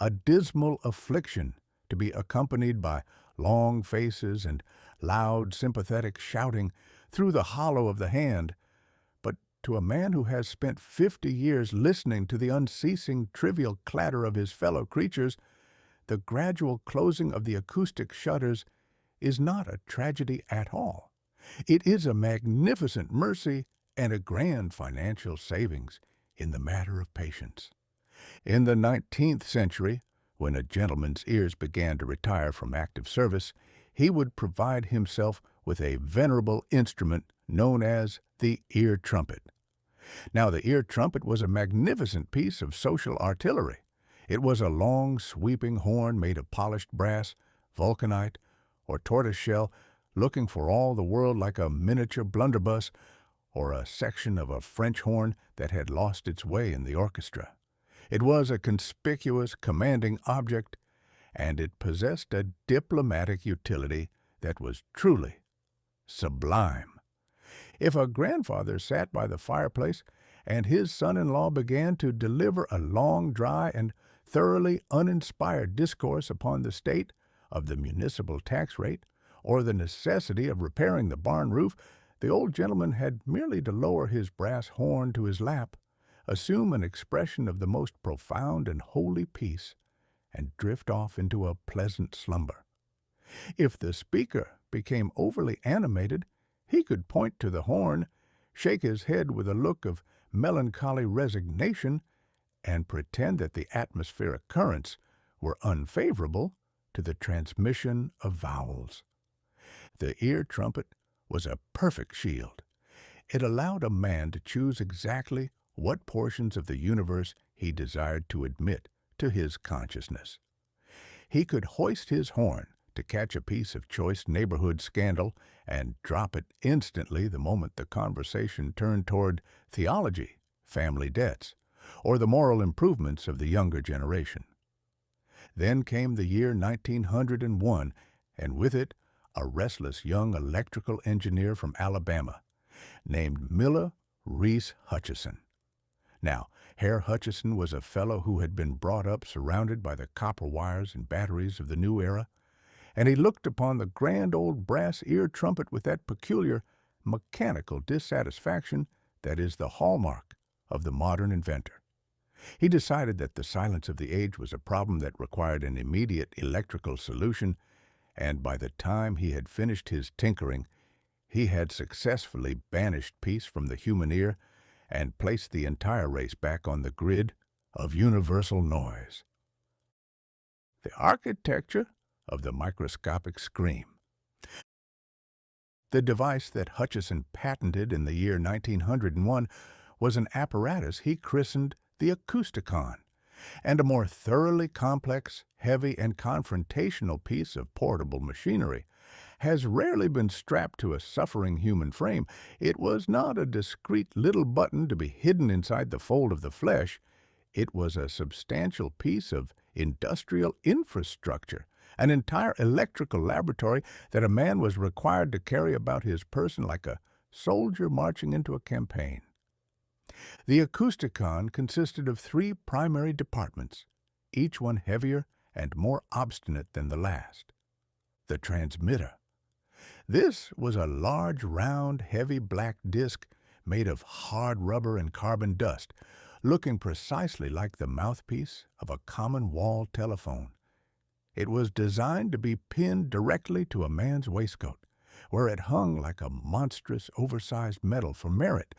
a dismal affliction to be accompanied by long faces and loud, sympathetic shouting through the hollow of the hand. But to a man who has spent 50 years listening to the unceasing trivial clatter of his fellow creatures, the gradual closing of the acoustic shutters is not a tragedy at all. It is a magnificent mercy and a grand financial savings in the matter of patience. In the 19th century, when a gentleman's ears began to retire from active service, he would provide himself with a venerable instrument known as the ear trumpet. Now, the ear trumpet was a magnificent piece of social artillery. It was a long, sweeping horn made of polished brass, vulcanite, or tortoiseshell, looking for all the world like a miniature blunderbuss or a section of a French horn that had lost its way in the orchestra. It was a conspicuous, commanding object, and it possessed a diplomatic utility that was truly sublime. If a grandfather sat by the fireplace and his son-in-law began to deliver a long, dry, and thoroughly uninspired discourse upon the state of the municipal tax rate or the necessity of repairing the barn roof, the old gentleman had merely to lower his brass horn to his lap, assume an expression of the most profound and holy peace, and drift off into a pleasant slumber. If the speaker became overly animated, he could point to the horn, shake his head with a look of melancholy resignation, and pretend that the atmospheric currents were unfavorable to the transmission of vowels. The ear trumpet was a perfect shield. It allowed a man to choose exactly what portions of the universe he desired to admit to his consciousness. He could hoist his horn to catch a piece of choice neighborhood scandal and drop it instantly the moment the conversation turned toward theology, family debts, or the moral improvements of the younger generation. Then came the year 1901, and with it a restless young electrical engineer from Alabama named Miller Reese Hutchison. Now, Herr Hutchison was a fellow who had been brought up surrounded by the copper wires and batteries of the new era, and he looked upon the grand old brass ear trumpet with that peculiar mechanical dissatisfaction that is the hallmark of the modern inventor. He decided that the silence of the age was a problem that required an immediate electrical solution, and by the time he had finished his tinkering, he had successfully banished peace from the human ear and placed the entire race back on the grid of universal noise. The architecture of the microscopic scream. The device that Hutchison patented in the year 1901 was an apparatus he christened the acousticon, and a more thoroughly complex, heavy, and confrontational piece of portable machinery has rarely been strapped to a suffering human frame. It was not a discreet little button to be hidden inside the fold of the flesh. It was a substantial piece of industrial infrastructure, an entire electrical laboratory that a man was required to carry about his person like a soldier marching into a campaign. The acousticon consisted of 3 primary departments, each one heavier and more obstinate than the last. The transmitter. This was a large, round, heavy black disc made of hard rubber and carbon dust, looking precisely like the mouthpiece of a common wall telephone. It was designed to be pinned directly to a man's waistcoat, where it hung like a monstrous, oversized medal for merit,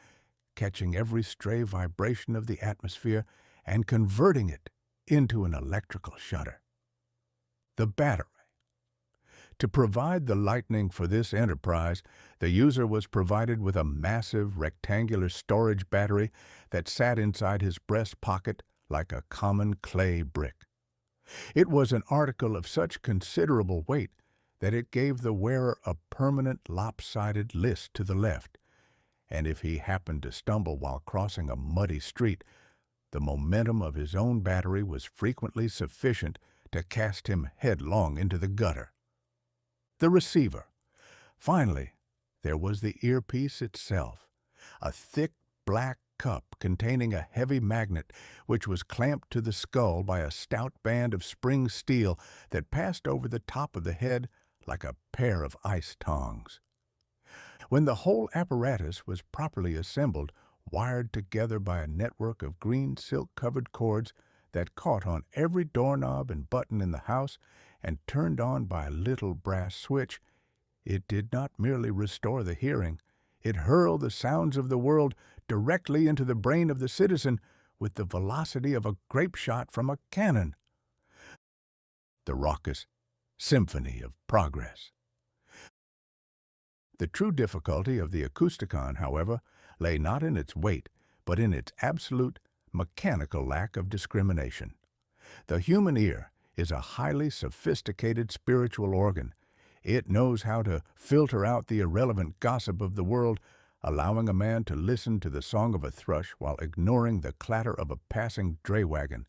catching every stray vibration of the atmosphere and converting it into an electrical shudder. The battery. To provide the lightning for this enterprise, the user was provided with a massive rectangular storage battery that sat inside his breast pocket like a common clay brick. It was an article of such considerable weight that it gave the wearer a permanent lopsided list to the left, and if he happened to stumble while crossing a muddy street, the momentum of his own battery was frequently sufficient to cast him headlong into the gutter. The receiver. Finally, there was the earpiece itself, a thick black cup containing a heavy magnet which was clamped to the skull by a stout band of spring steel that passed over the top of the head like a pair of ice tongs. When the whole apparatus was properly assembled, wired together by a network of green silk-covered cords that caught on every doorknob and button in the house and turned on by a little brass switch, it did not merely restore the hearing, it hurled the sounds of the world directly into the brain of the citizen with the velocity of a grape shot from a cannon. The raucous symphony of progress. The true difficulty of the acousticon, however, lay not in its weight, but in its absolute mechanical lack of discrimination. The human ear is a highly sophisticated spiritual organ. It knows how to filter out the irrelevant gossip of the world, allowing a man to listen to the song of a thrush while ignoring the clatter of a passing dray wagon.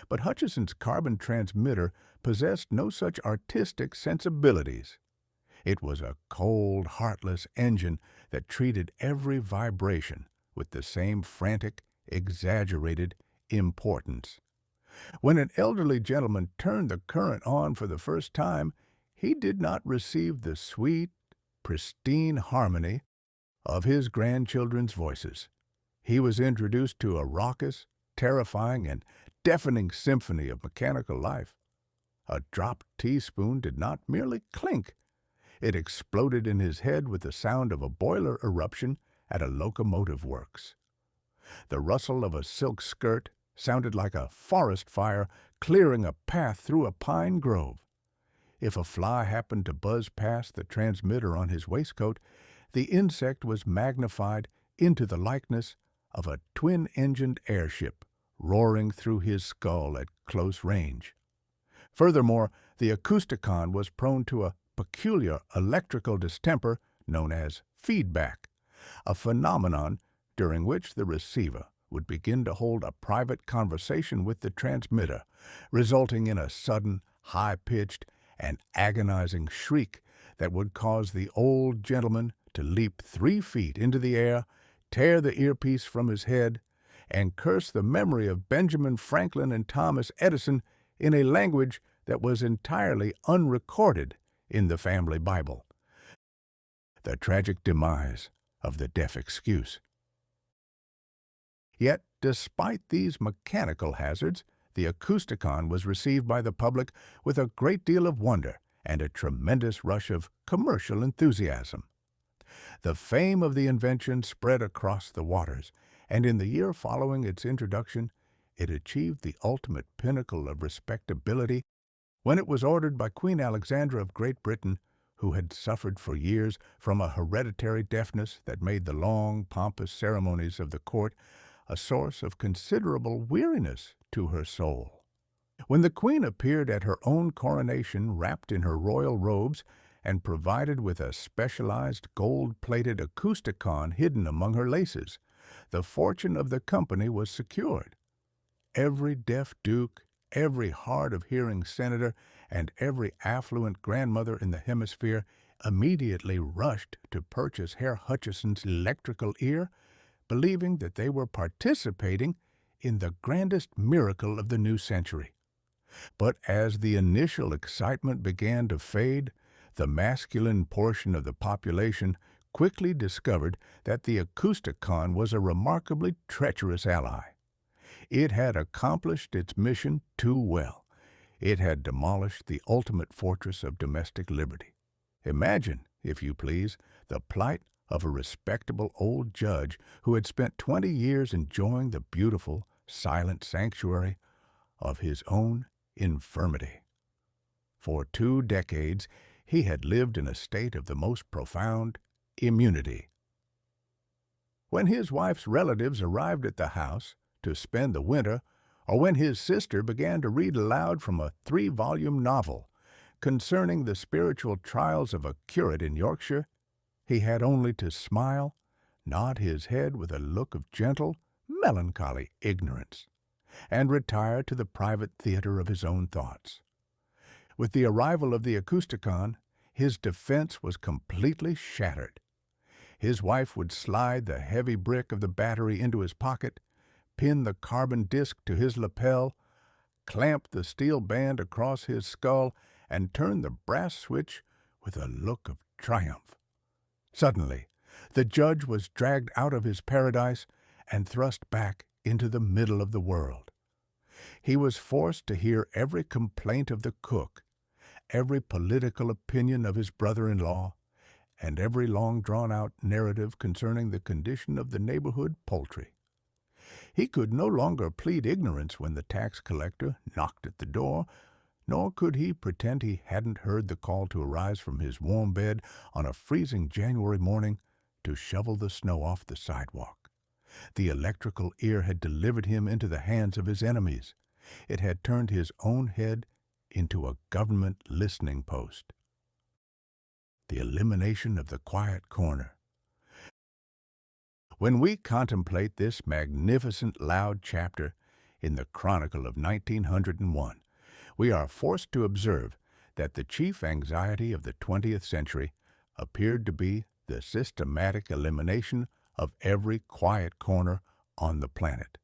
But Hutchison's carbon transmitter possessed no such artistic sensibilities. It was a cold, heartless engine that treated every vibration with the same frantic, exaggerated importance. When an elderly gentleman turned the current on for the first time, he did not receive the sweet, pristine harmony of his grandchildren's voices. He was introduced to a raucous, terrifying, and deafening symphony of mechanical life. A dropped teaspoon did not merely clink. It exploded in his head with the sound of a boiler eruption at a locomotive works. The rustle of a silk skirt sounded like a forest fire clearing a path through a pine grove. If a fly happened to buzz past the transmitter on his waistcoat, the insect was magnified into the likeness of a twin-engined airship roaring through his skull at close range. Furthermore, the acousticon was prone to a peculiar electrical distemper known as feedback, a phenomenon during which the receiver would begin to hold a private conversation with the transmitter, resulting in a sudden, high-pitched, and agonizing shriek that would cause the old gentleman to leap 3 feet into the air, tear the earpiece from his head, and curse the memory of Benjamin Franklin and Thomas Edison in a language that was entirely unrecorded in the family Bible. The tragic demise of the deaf excuse. Yet, despite these mechanical hazards, the acousticon was received by the public with a great deal of wonder and a tremendous rush of commercial enthusiasm. The fame of the invention spread across the waters, and in the year following its introduction, it achieved the ultimate pinnacle of respectability when it was ordered by Queen Alexandra of Great Britain, who had suffered for years from a hereditary deafness that made the long, pompous ceremonies of the court a source of considerable weariness to her soul. When the Queen appeared at her own coronation wrapped in her royal robes and provided with a specialized gold-plated acousticon hidden among her laces, the fortune of the company was secured. Every deaf duke, every hard-of-hearing senator, and every affluent grandmother in the hemisphere immediately rushed to purchase Herr Hutchison's electrical ear, believing that they were participating in the grandest miracle of the new century. But as the initial excitement began to fade, the masculine portion of the population quickly discovered that the acousticon was a remarkably treacherous ally. It had accomplished its mission too well. It had demolished the ultimate fortress of domestic liberty. Imagine, if you please, the plight of a respectable old judge who had spent 20 years enjoying the beautiful, silent sanctuary of his own infirmity. For 2 decades, he had lived in a state of the most profound immunity. When his wife's relatives arrived at the house to spend the winter, or when his sister began to read aloud from a 3-volume novel concerning the spiritual trials of a curate in Yorkshire, he had only to smile, nod his head with a look of gentle, melancholy ignorance, and retire to the private theater of his own thoughts. With the arrival of the acousticon, his defense was completely shattered. His wife would slide the heavy brick of the battery into his pocket, pin the carbon disc to his lapel, clamp the steel band across his skull, and turn the brass switch with a look of triumph. Suddenly, the judge was dragged out of his paradise and thrust back into the middle of the world. He was forced to hear every complaint of the cook, every political opinion of his brother-in-law, and every long-drawn-out narrative concerning the condition of the neighborhood poultry. He could no longer plead ignorance when the tax collector knocked at the door, nor could he pretend he hadn't heard the call to arise from his warm bed on a freezing January morning to shovel the snow off the sidewalk. The electrical ear had delivered him into the hands of his enemies. It had turned his own head into a government listening post. The elimination of the quiet corner. When we contemplate this magnificent loud chapter in the Chronicle of 1901, we are forced to observe that the chief anxiety of the 20th century appeared to be the systematic elimination of every quiet corner on the planet.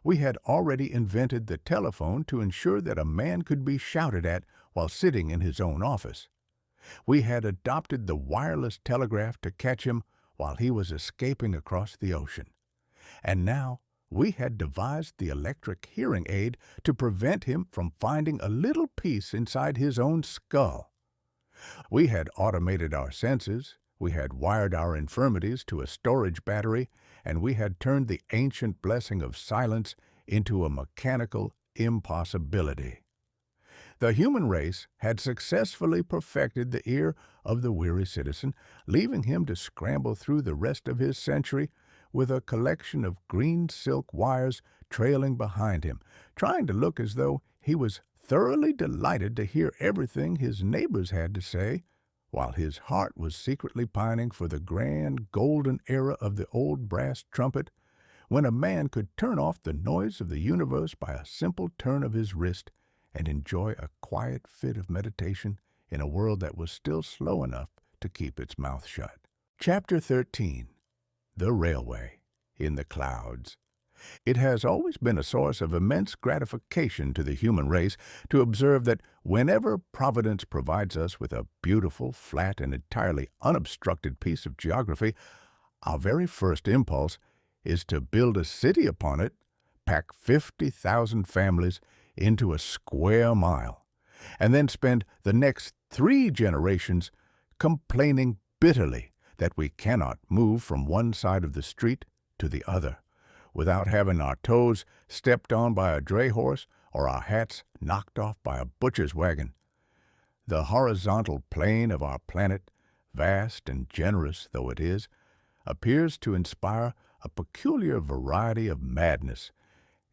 We had already invented the telephone to ensure that a man could be shouted at while sitting in his own office. We had adopted the wireless telegraph to catch him while he was escaping across the ocean. And now we had devised the electric hearing aid to prevent him from finding a little piece inside his own skull. We had automated our senses, we had wired our infirmities to a storage battery, and we had turned the ancient blessing of silence into a mechanical impossibility. The human race had successfully perfected the ear of the weary citizen, leaving him to scramble through the rest of his century with a collection of green silk wires trailing behind him, trying to look as though he was thoroughly delighted to hear everything his neighbors had to say, while his heart was secretly pining for the grand golden era of the old brass trumpet, when a man could turn off the noise of the universe by a simple turn of his wrist and enjoy a quiet fit of meditation in a world that was still slow enough to keep its mouth shut. Chapter 13. The Railway in the Clouds. It has always been a source of immense gratification to the human race to observe that whenever Providence provides us with a beautiful, flat, and entirely unobstructed piece of geography, our very first impulse is to build a city upon it, pack 50,000 families into a square mile, and then spend the next 3 generations complaining bitterly that we cannot move from one side of the street to the other without having our toes stepped on by a dray horse or our hats knocked off by a butcher's wagon. The horizontal plane of our planet, vast and generous though it is, appears to inspire a peculiar variety of madness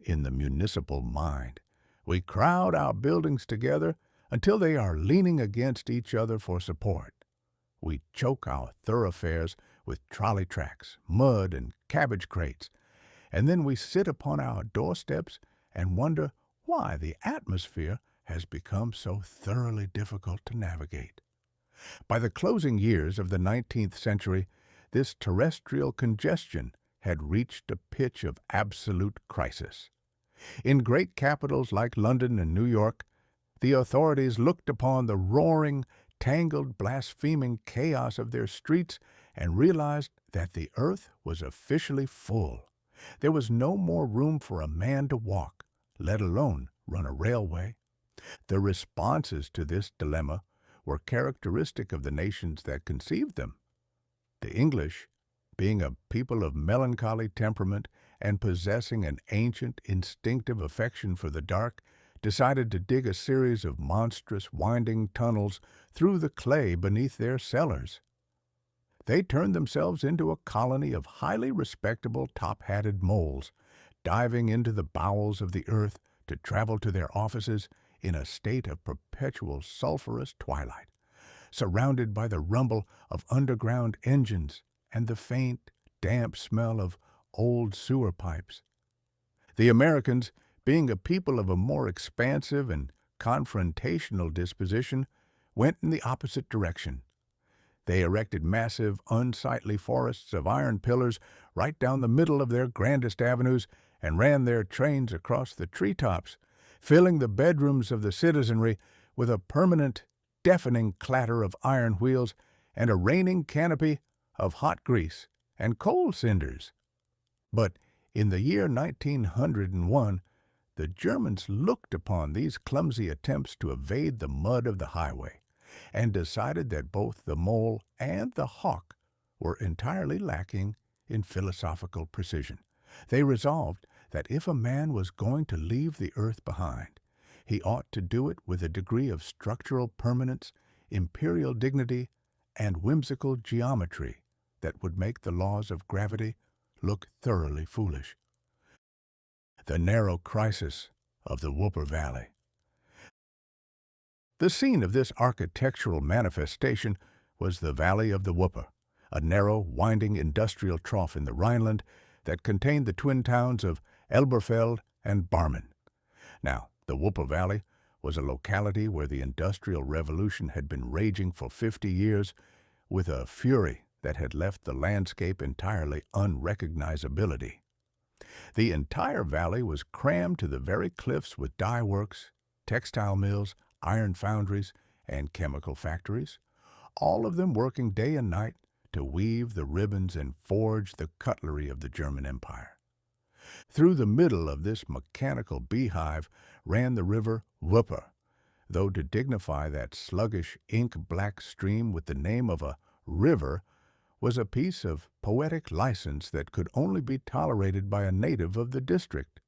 in the municipal mind. We crowd our buildings together until they are leaning against each other for support. We choke our thoroughfares with trolley tracks, mud, and cabbage crates, and then we sit upon our doorsteps and wonder why the atmosphere has become so thoroughly difficult to navigate. By the closing years of the 19th century, this terrestrial congestion had reached a pitch of absolute crisis. In great capitals like London and New York, the authorities looked upon the roaring, tangled, blaspheming chaos of their streets and realized that the earth was officially full. There was no more room for a man to walk, let alone run a railway. The responses to this dilemma were characteristic of the nations that conceived them. The English, being a people of melancholy temperament and possessing an ancient, instinctive affection for the dark, decided to dig a series of monstrous, winding tunnels through the clay beneath their cellars. They turned themselves into a colony of highly respectable top-hatted moles, diving into the bowels of the earth to travel to their offices in a state of perpetual sulphurous twilight, surrounded by the rumble of underground engines and the faint, damp smell of old sewer pipes. The Americans, being a people of a more expansive and confrontational disposition, went in the opposite direction. They erected massive, unsightly forests of iron pillars right down the middle of their grandest avenues and ran their trains across the treetops, filling the bedrooms of the citizenry with a permanent, deafening clatter of iron wheels and a raining canopy of hot grease and coal cinders. But in the year 1901, the Germans looked upon these clumsy attempts to evade the mud of the highway and decided that both the mole and the hawk were entirely lacking in philosophical precision. They resolved that if a man was going to leave the earth behind, he ought to do it with a degree of structural permanence, imperial dignity, and whimsical geometry that would make the laws of gravity look thoroughly foolish. The narrow crisis of the Whooper Valley. The scene of this architectural manifestation was the Valley of the Whooper, a narrow, winding industrial trough in the Rhineland that contained the twin towns of Elberfeld and Barmen. Now, the Whooper Valley was a locality where the Industrial Revolution had been raging for 50 years with a fury that had left the landscape entirely unrecognizability. The entire valley was crammed to the very cliffs with dye works, textile mills, iron foundries, and chemical factories, all of them working day and night to weave the ribbons and forge the cutlery of the German Empire. Through the middle of this mechanical beehive ran the river Whooper, though to dignify that sluggish, ink-black stream with the name of a river was a piece of poetic license that could only be tolerated by a native of the district.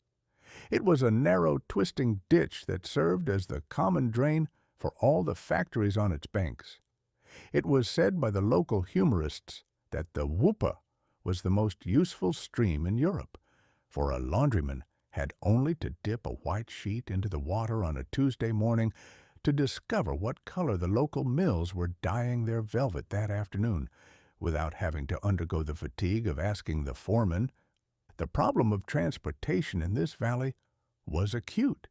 It was a narrow, twisting ditch that served as the common drain for all the factories on its banks. It was said by the local humorists that the Whooper was the most useful stream in Europe, for a laundryman had only to dip a white sheet into the water on a Tuesday morning to discover what color the local mills were dyeing their velvet that afternoon, without having to undergo the fatigue of asking the foreman. The problem of transportation in this valley was acute.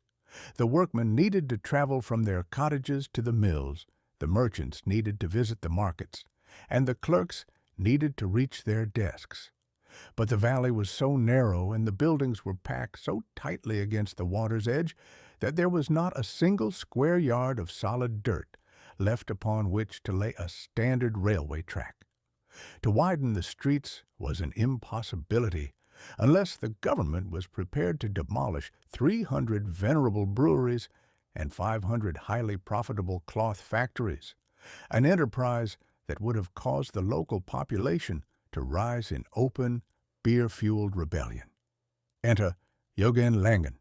The workmen needed to travel from their cottages to the mills, the merchants needed to visit the markets, and the clerks needed to reach their desks. But the valley was so narrow and the buildings were packed so tightly against the water's edge that there was not a single square yard of solid dirt left upon which to lay a standard railway track. To widen the streets was an impossibility unless the government was prepared to demolish 300 venerable breweries and 500 highly profitable cloth factories, an enterprise that would have caused the local population to rise in open, beer-fueled rebellion. Enter Jürgen Langen.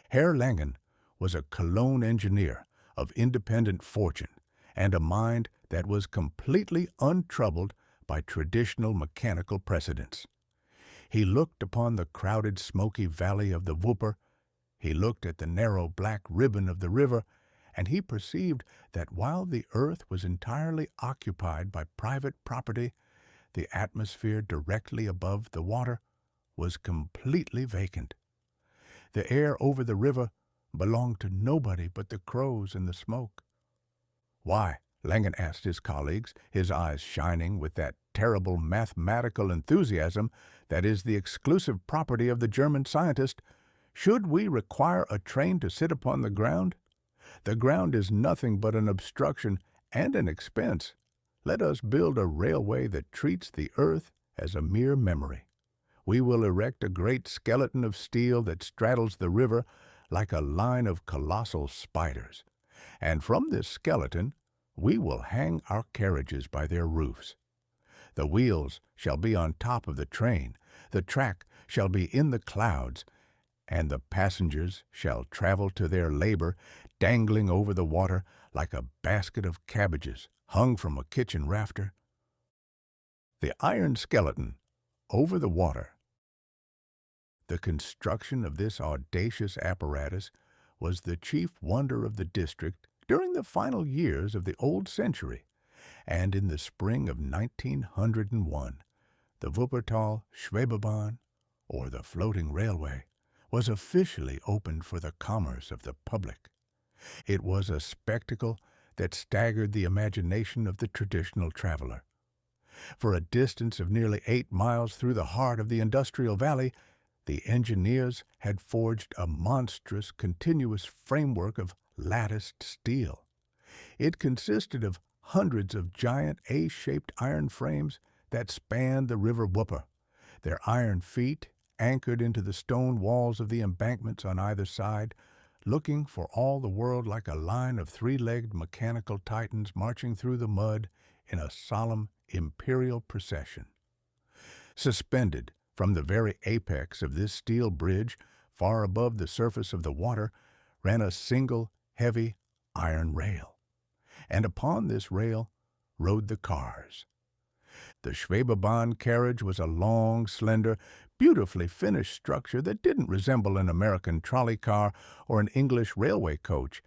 Herr Langen was a Cologne engineer of independent fortune and a mind that was completely untroubled by traditional mechanical precedents. He looked upon the crowded, smoky valley of the Wupper, he looked at the narrow black ribbon of the river, and he perceived that while the earth was entirely occupied by private property, the atmosphere directly above the water was completely vacant. The air over the river belonged to nobody but the crows and the smoke. Why? Langen asked his colleagues, his eyes shining with that terrible mathematical enthusiasm that is the exclusive property of the German scientist. Should we require a train to sit upon the ground? The ground is nothing but an obstruction and an expense. Let us build a railway that treats the earth as a mere memory. We will erect a great skeleton of steel that straddles the river like a line of colossal spiders, and from this skeleton we will hang our carriages by their roofs. The wheels shall be on top of the train, the track shall be in the clouds, and the passengers shall travel to their labor dangling over the water like a basket of cabbages hung from a kitchen rafter. The iron skeleton over the water. The construction of this audacious apparatus was the chief wonder of the district during the final years of the old century, and in the spring of 1901, the Wuppertal Schwebebahn, or the floating railway, was officially opened for the commerce of the public. It was a spectacle that staggered the imagination of the traditional traveler. For a distance of nearly 8 miles through the heart of the industrial valley, the engineers had forged a monstrous continuous framework of latticed steel. It consisted of hundreds of giant A-shaped iron frames that spanned the river Wupper, their iron feet anchored into the stone walls of the embankments on either side, looking for all the world like a line of 3-legged mechanical titans marching through the mud in a solemn imperial procession. Suspended from the very apex of this steel bridge, far above the surface of the water, ran a single, heavy iron rail, and upon this rail rode the cars. The Schwebebahn carriage was a long, slender, beautifully finished structure that didn't resemble an American trolley car or an English railway coach.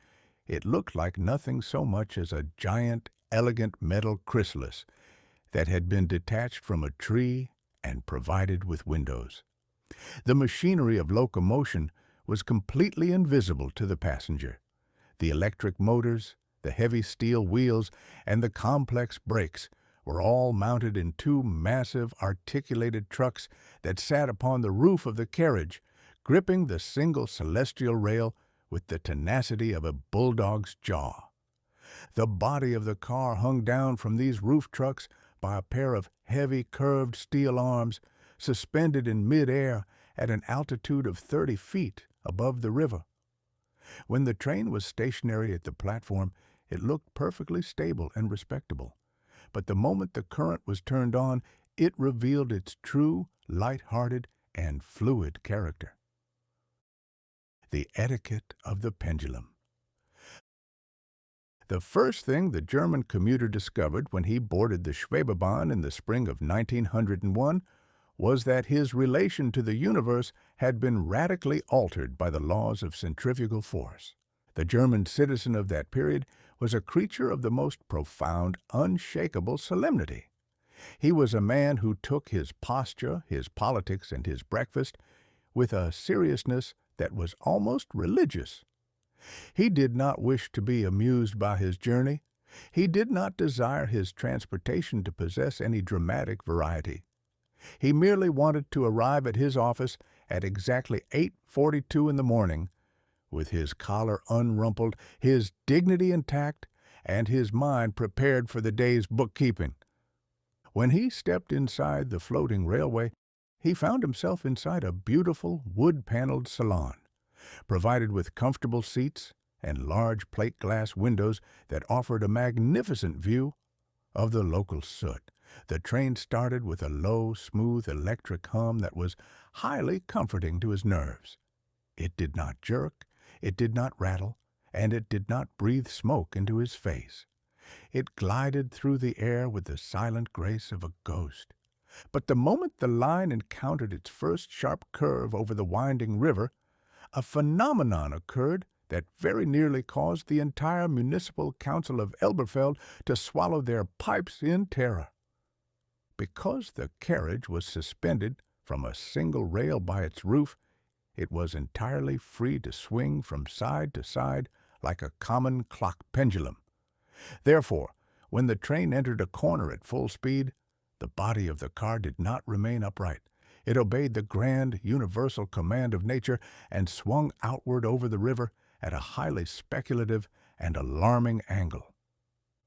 It looked like nothing so much as a giant, elegant metal chrysalis that had been detached from a tree and provided with windows. The machinery of locomotion was completely invisible to the passenger. The electric motors, the heavy steel wheels, and the complex brakes were all mounted in 2 massive articulated trucks that sat upon the roof of the carriage, gripping the single celestial rail with the tenacity of a bulldog's jaw. The body of the car hung down from these roof trucks by a pair of heavy curved steel arms suspended in mid-air at an altitude of 30 feet above the river. When the train was stationary at the platform, it looked perfectly stable and respectable. But the moment the current was turned on, it revealed its true, light-hearted, and fluid character. The etiquette of the pendulum. The first thing the German commuter discovered when he boarded the Schwebebahn in the spring of 1901 was that his relation to the universe had been radically altered by the laws of centrifugal force. The German citizen of that period was a creature of the most profound, unshakable solemnity. He was a man who took his posture, his politics, and his breakfast with a seriousness that was almost religious. He did not wish to be amused by his journey. He did not desire his transportation to possess any dramatic variety. He merely wanted to arrive at his office at exactly 8:42 in the morning, with his collar unrumpled, his dignity intact, and his mind prepared for the day's bookkeeping. When he stepped inside the floating railway, he found himself inside a beautiful wood-paneled salon, provided with comfortable seats and large plate glass windows that offered a magnificent view of the local soot. The train started with a low, smooth electric hum that was highly comforting to his nerves. It did not jerk, it did not rattle, and it did not breathe smoke into his face. It glided through the air with the silent grace of a ghost. But the moment the line encountered its first sharp curve over the winding river, a phenomenon occurred that very nearly caused the entire municipal council of Elberfeld to swallow their pipes in terror. Because the carriage was suspended from a single rail by its roof, it was entirely free to swing from side to side like a common clock pendulum. Therefore, when the train entered a corner at full speed, the body of the car did not remain upright. It obeyed the grand, universal command of nature and swung outward over the river at a highly speculative and alarming angle.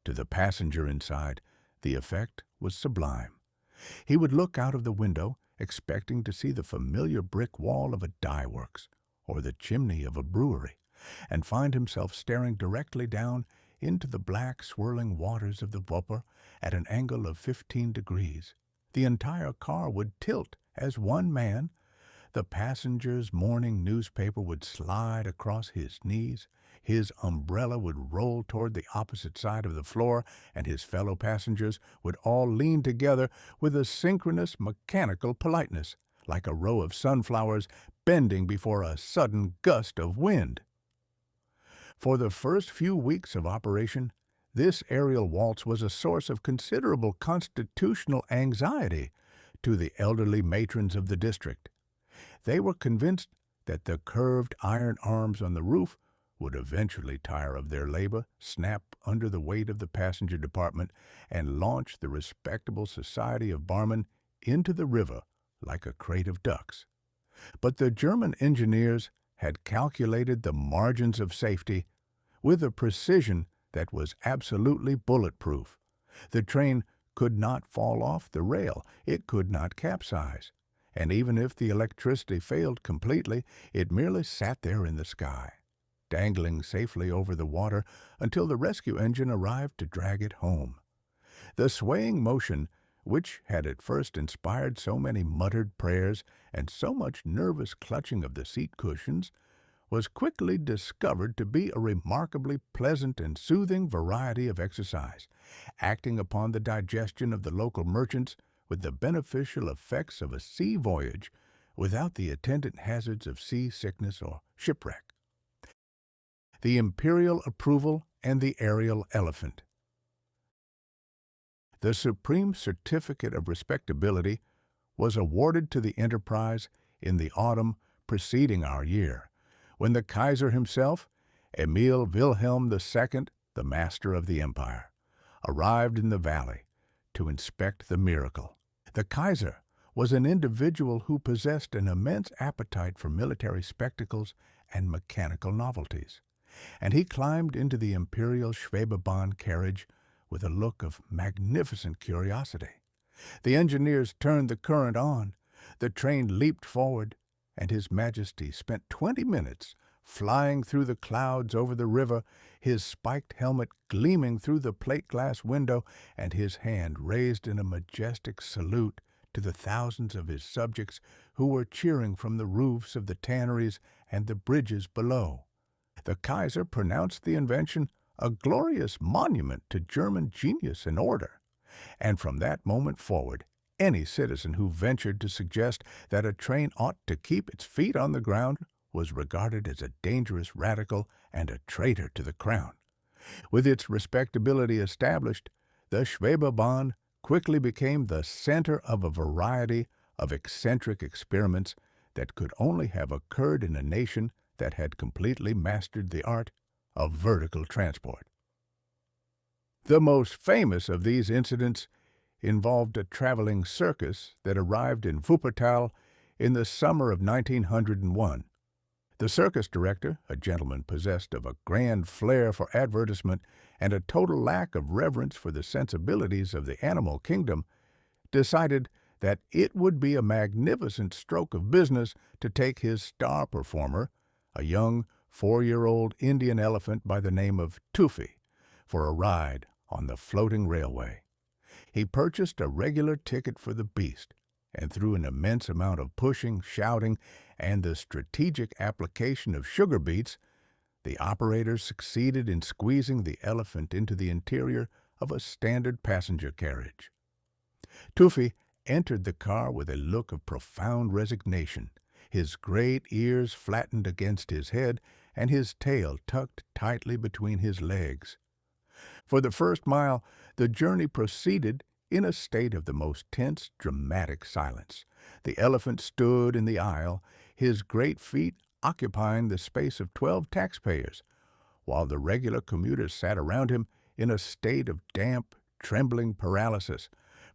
To the passenger inside, the effect was sublime. He would look out of the window, expecting to see the familiar brick wall of a dye works or the chimney of a brewery, and find himself staring directly down into the black, swirling waters of the Wupper at an angle of 15 degrees. The entire car would tilt as one man. The passenger's morning newspaper would slide across his knees, his umbrella would roll toward the opposite side of the floor, and his fellow passengers would all lean together with a synchronous mechanical politeness, like a row of sunflowers bending before a sudden gust of wind. For the first few weeks of operation, this aerial waltz was a source of considerable constitutional anxiety to the elderly matrons of the district. They were convinced that the curved iron arms on the roof would eventually tire of their labor, snap under the weight of the passenger department, and launch the respectable society of barmen into the river like a crate of ducks. But the German engineers had calculated the margins of safety with a precision that was absolutely bulletproof. The train could not fall off the rail, it could not capsize, and even if the electricity failed completely, it merely sat there in the sky, dangling safely over the water until the rescue engine arrived to drag it home. The swaying motion, which had at first inspired so many muttered prayers and so much nervous clutching of the seat cushions, was quickly discovered to be a remarkably pleasant and soothing variety of exercise, acting upon the digestion of the local merchants with the beneficial effects of a sea voyage without the attendant hazards of sea-sickness or shipwreck. The imperial approval and the aerial elephant. The supreme certificate of respectability was awarded to the enterprise in the autumn preceding our year, when the Kaiser himself, Emil Wilhelm II, the master of the empire, arrived in the valley to inspect the miracle. The Kaiser was an individual who possessed an immense appetite for military spectacles and mechanical novelties, and he climbed into the imperial Schwebebahn carriage with a look of magnificent curiosity. The engineers turned the current on, the train leaped forward, and His Majesty spent 20 minutes flying through the clouds over the river, his spiked helmet gleaming through the plate-glass window, and his hand raised in a majestic salute to the thousands of his subjects who were cheering from the roofs of the tanneries and the bridges below. The Kaiser pronounced the invention a glorious monument to German genius and order, and from that moment forward, any citizen who ventured to suggest that a train ought to keep its feet on the ground was regarded as a dangerous radical and a traitor to the crown. With its respectability established, the Schwebebahn quickly became the center of a variety of eccentric experiments that could only have occurred in a nation that had completely mastered the art of vertical transport. The most famous of these incidents involved a traveling circus that arrived in Wuppertal in the summer of 1901. The circus director, a gentleman possessed of a grand flair for advertisement and a total lack of reverence for the sensibilities of the animal kingdom, decided that it would be a magnificent stroke of business to take his star performer, a young 4-year-old Indian elephant by the name of Tuffy, for a ride on the floating railway. He purchased a regular ticket for the beast, and through an immense amount of pushing, shouting, and the strategic application of sugar beets, the operators succeeded in squeezing the elephant into the interior of a standard passenger carriage. Tuffy entered the car with a look of profound resignation, his great ears flattened against his head and his tail tucked tightly between his legs. For the first mile, the journey proceeded in a state of the most tense, dramatic silence. The elephant stood in the aisle, his great feet occupying the space of 12 taxpayers, while the regular commuters sat around him in a state of damp, trembling paralysis,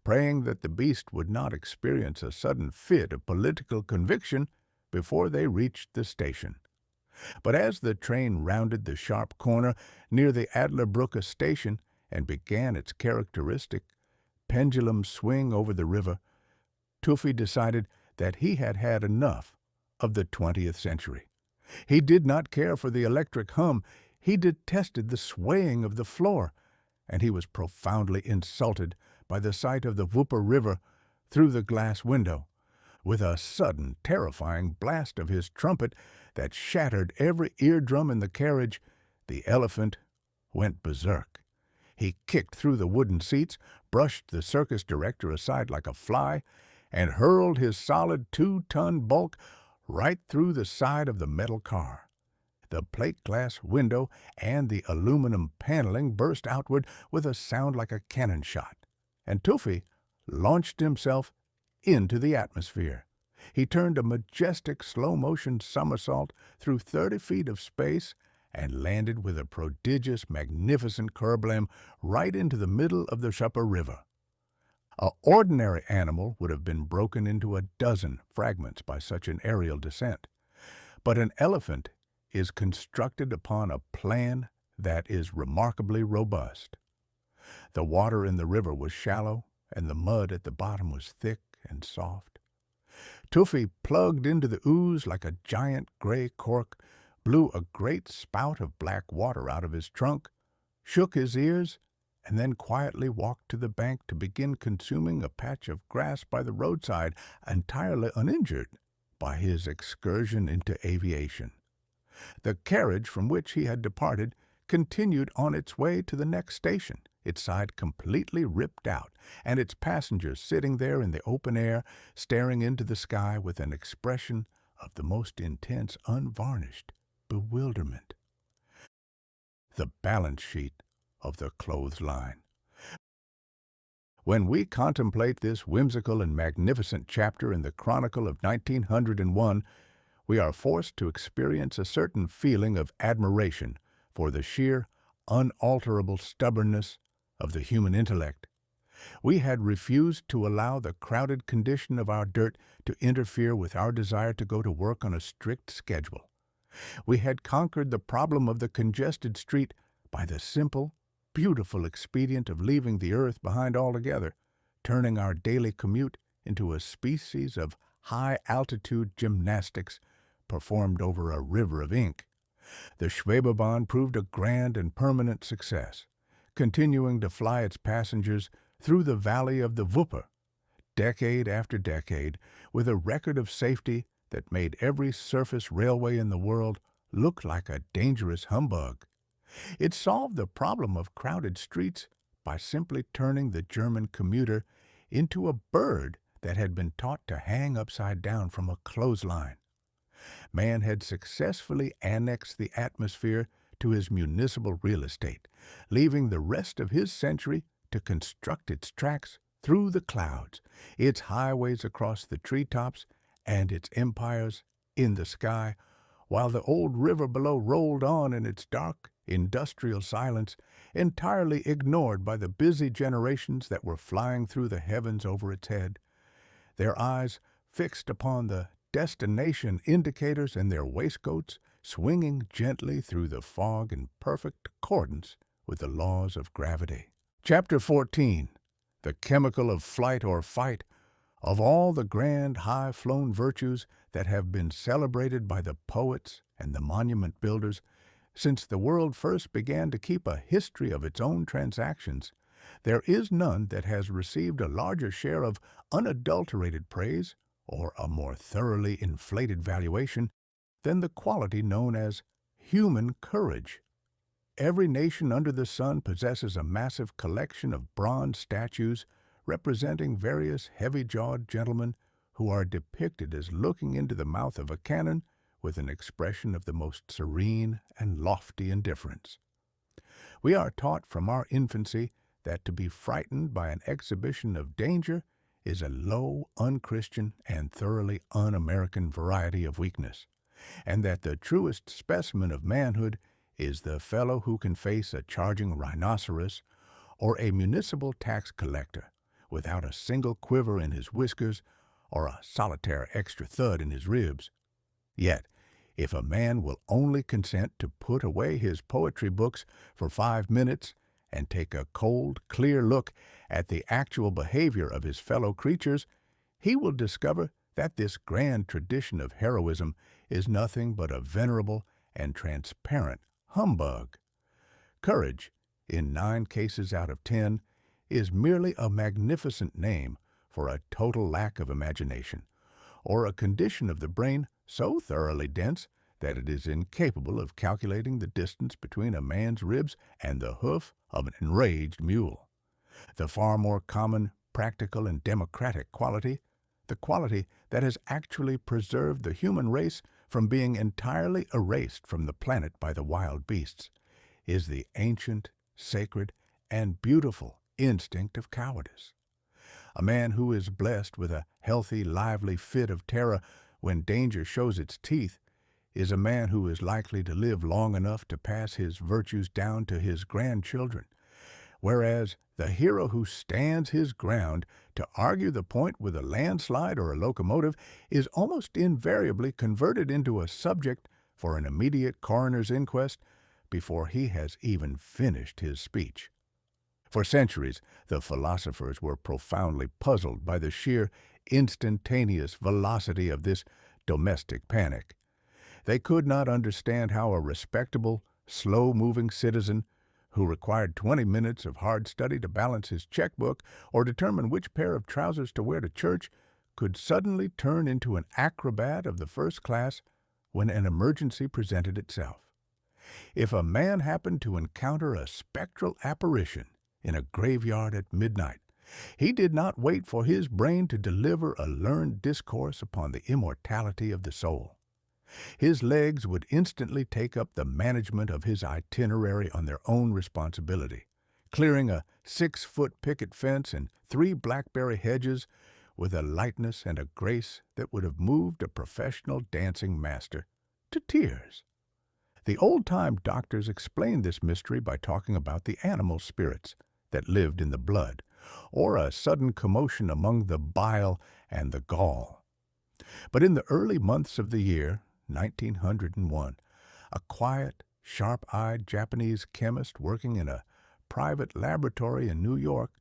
praying that the beast would not experience a sudden fit of political conviction before they reached the station. But as the train rounded the sharp corner near the Adlerbrücke station and began its characteristic pendulum swing over the river, Tuffy decided that he had had enough of the 20th century. He did not care for the electric hum, he detested the swaying of the floor, and he was profoundly insulted by the sight of the Wupper River through the glass window. With a sudden, terrifying blast of his trumpet that shattered every eardrum in the carriage, the elephant went berserk. He kicked through the wooden seats, brushed the circus director aside like a fly, and hurled his solid 2-ton bulk right through the side of the metal car. The plate glass window and the aluminum paneling burst outward with a sound like a cannon shot, and Tuffy launched himself into the atmosphere. He turned a majestic slow-motion somersault through 30 feet of space and landed with a prodigious, magnificent curblem right into the middle of the Wupper River. An ordinary animal would have been broken into a dozen fragments by such an aerial descent. But an elephant is constructed upon a plan that is remarkably robust. The water in the river was shallow, and the mud at the bottom was thick and soft. Tuffy plugged into the ooze like a giant gray cork, blew a great spout of black water out of his trunk, shook his ears, and then quietly walked to the bank to begin consuming a patch of grass by the roadside, entirely uninjured by his excursion into aviation. The carriage from which he had departed continued on its way to the next station, its side completely ripped out, and its passengers sitting there in the open air, staring into the sky with an expression of the most intense, unvarnished bewilderment. The balance sheet of the clothesline. When we contemplate this whimsical and magnificent chapter in the Chronicle of 1901, we are forced to experience a certain feeling of admiration for the sheer, unalterable stubbornness of the human intellect. We had refused to allow the crowded condition of our dirt to interfere with our desire to go to work on a strict schedule. We had conquered the problem of the congested street by the simple, beautiful expedient of leaving the earth behind altogether, turning our daily commute into a species of high-altitude gymnastics performed over a river of ink. The Schwebebahn proved a grand and permanent success, continuing to fly its passengers through the valley of the Wupper, decade after decade, with a record of safety that made every surface railway in the world look like a dangerous humbug. It solved the problem of crowded streets by simply turning the German commuter into a bird that had been taught to hang upside down from a clothesline. Man had successfully annexed the atmosphere to his municipal real estate, leaving the rest of his century to construct its tracks through the clouds, its highways across the treetops, and its empires in the sky, while the old river below rolled on in its dark, industrial silence, entirely ignored by the busy generations that were flying through the heavens over its head, their eyes fixed upon the destination indicators in their waistcoats, swinging gently through the fog in perfect accordance with the laws of gravity. Chapter 14. The chemical of flight or fight. Of all the grand, high-flown virtues that have been celebrated by the poets and the monument builders since the world first began to keep a history of its own transactions, there is none that has received a larger share of unadulterated praise or a more thoroughly inflated valuation than the quality known as human courage. Every nation under the sun possesses a massive collection of bronze statues representing various heavy-jawed gentlemen who are depicted as looking into the mouth of a cannon with an expression of the most serene and lofty indifference. We are taught from our infancy that to be frightened by an exhibition of danger is a low, unchristian, and thoroughly un-American variety of weakness, and that the truest specimen of manhood is the fellow who can face a charging rhinoceros or a municipal tax collector without a single quiver in his whiskers or a solitary extra thud in his ribs. Yet, if a man will only consent to put away his poetry books for 5 minutes and take a cold, clear look at the actual behavior of his fellow creatures, he will discover that this grand tradition of heroism is nothing but a venerable and transparent humbug. Courage, in 9 cases out of 10, is merely a magnificent name for a total lack of imagination, or a condition of the brain so thoroughly dense that it is incapable of calculating the distance between a man's ribs and the hoof of an enraged mule. The far more common, practical, and democratic quality, the quality that has actually preserved the human race from being entirely erased from the planet by the wild beasts, is the ancient, sacred, and beautiful instinct of cowardice. A man who is blessed with a healthy, lively fit of terror when danger shows its teeth is a man who is likely to live long enough to pass his virtues down to his grandchildren, whereas the hero who stands his ground to argue the point with a landslide or a locomotive is almost invariably converted into a subject for an immediate coroner's inquest before he has even finished his speech. For centuries, the philosophers were profoundly puzzled by the sheer, instantaneous velocity of this domestic panic. They could not understand how a respectable, slow-moving citizen who required 20 minutes of hard study to balance his checkbook or determine which pair of trousers to wear to church could suddenly turn into an acrobat of the first class when an emergency presented itself. If a man happened to encounter a spectral apparition in a graveyard at midnight, he did not wait for his brain to deliver a learned discourse upon the immortality of the soul. His legs would instantly take up the management of his itinerary on their own responsibility, clearing a 6-foot picket fence and 3 blackberry hedges with a lightness and a grace that would have moved a professional dancing master to tears. The old-time doctors explained this mystery by talking about the animal spirits that lived in the blood, or a sudden commotion among the bile and the gall. But in the early months of the year 1901, a quiet, sharp-eyed Japanese chemist working in a private laboratory in New York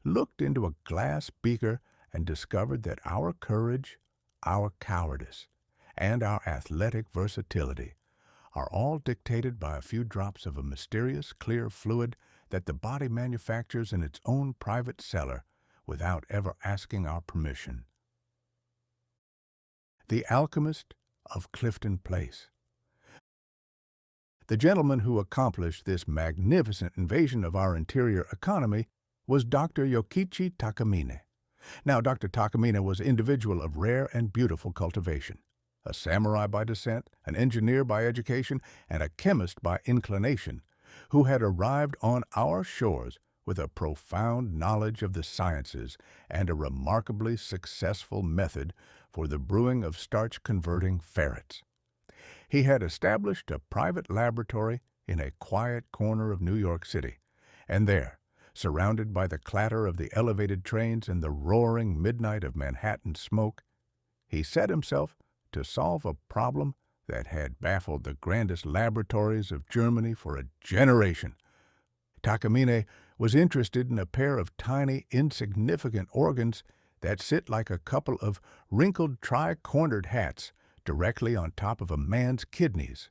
looked into a glass beaker and discovered that our courage, our cowardice, and our athletic versatility are all dictated by a few drops of a mysterious, clear fluid that the body manufactures in its own private cellar without ever asking our permission. The Alchemist of Clifton Place. The gentleman who accomplished this magnificent invasion of our interior economy was Dr. Yokichi Takamine. Now, Dr. Takamine was an individual of rare and beautiful cultivation, a samurai by descent, an engineer by education, and a chemist by inclination, who had arrived on our shores with a profound knowledge of the sciences and a remarkably successful method for the brewing of starch-converting ferrets. He had established a private laboratory in a quiet corner of New York City, and there, surrounded by the clatter of the elevated trains and the roaring midnight of Manhattan smoke, he set himself to solve a problem that had baffled the grandest laboratories of Germany for a generation. Takamine was interested in a pair of tiny, insignificant organs that sit like a couple of wrinkled tri-cornered hats directly on top of a man's kidneys.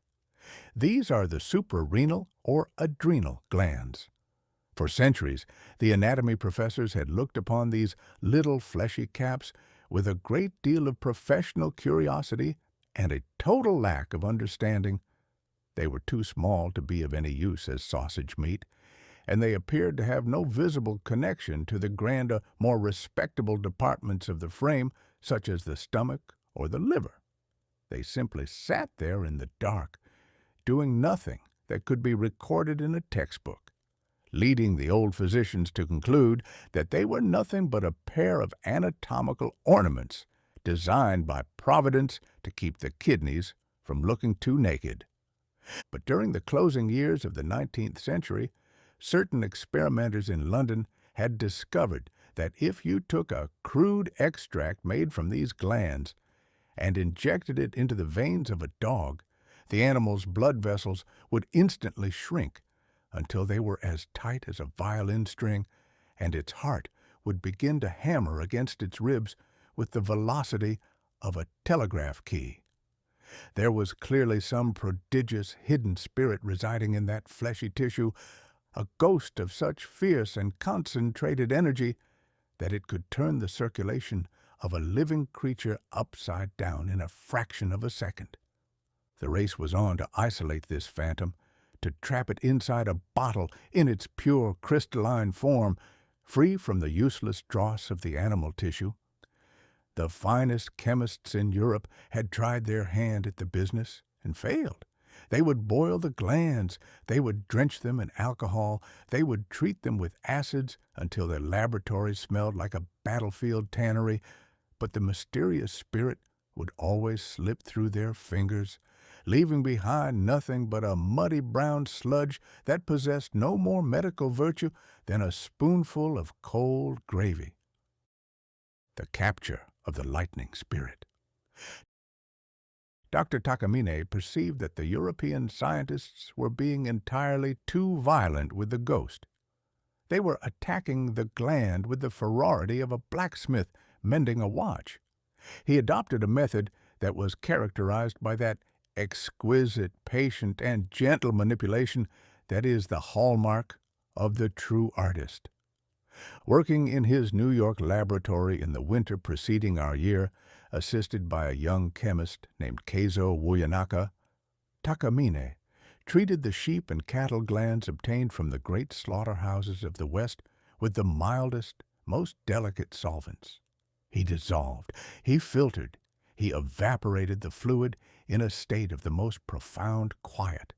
These are the suprarenal or adrenal glands. For centuries, the anatomy professors had looked upon these little fleshy caps with a great deal of professional curiosity and a total lack of understanding. They were too small to be of any use as sausage meat, and they appeared to have no visible connection to the grander, more respectable departments of the frame, such as the stomach or the liver. They simply sat there in the dark, doing nothing that could be recorded in a textbook, leading the old physicians to conclude that they were nothing but a pair of anatomical ornaments designed by Providence to keep the kidneys from looking too naked. But during the closing years of the 19th century, certain experimenters in London had discovered that if you took a crude extract made from these glands and injected it into the veins of a dog, the animal's blood vessels would instantly shrink until they were as tight as a violin string, and its heart would begin to hammer against its ribs with the velocity of a telegraph key. There was clearly some prodigious hidden spirit residing in that fleshy tissue, a ghost of such fierce and concentrated energy that it could turn the circulation of a living creature upside down in a fraction of a second. The race was on to isolate this phantom, to trap it inside a bottle in its pure crystalline form, free from the useless dross of the animal tissue. The finest chemists in Europe had tried their hand at the business and failed. They would boil the glands, they would drench them in alcohol, they would treat them with acids until their laboratories smelled like a battlefield tannery, but the mysterious spirit would always slip through their fingers, leaving behind nothing but a muddy brown sludge that possessed no more medical virtue than a spoonful of cold gravy. The capture of the lightning spirit. Dr. Takamine perceived that the European scientists were being entirely too violent with the ghost. They were attacking the gland with the ferocity of a blacksmith mending a watch. He adopted a method that was characterized by that exquisite, patient, and gentle manipulation that is the hallmark of the true artist. Working in his New York laboratory in the winter preceding our year, assisted by a young chemist named Keizo Wuyanaka, Takamine treated the sheep and cattle glands obtained from the great slaughterhouses of the West with the mildest, most delicate solvents. He dissolved, he filtered, he evaporated the fluid in a state of the most profound quiet,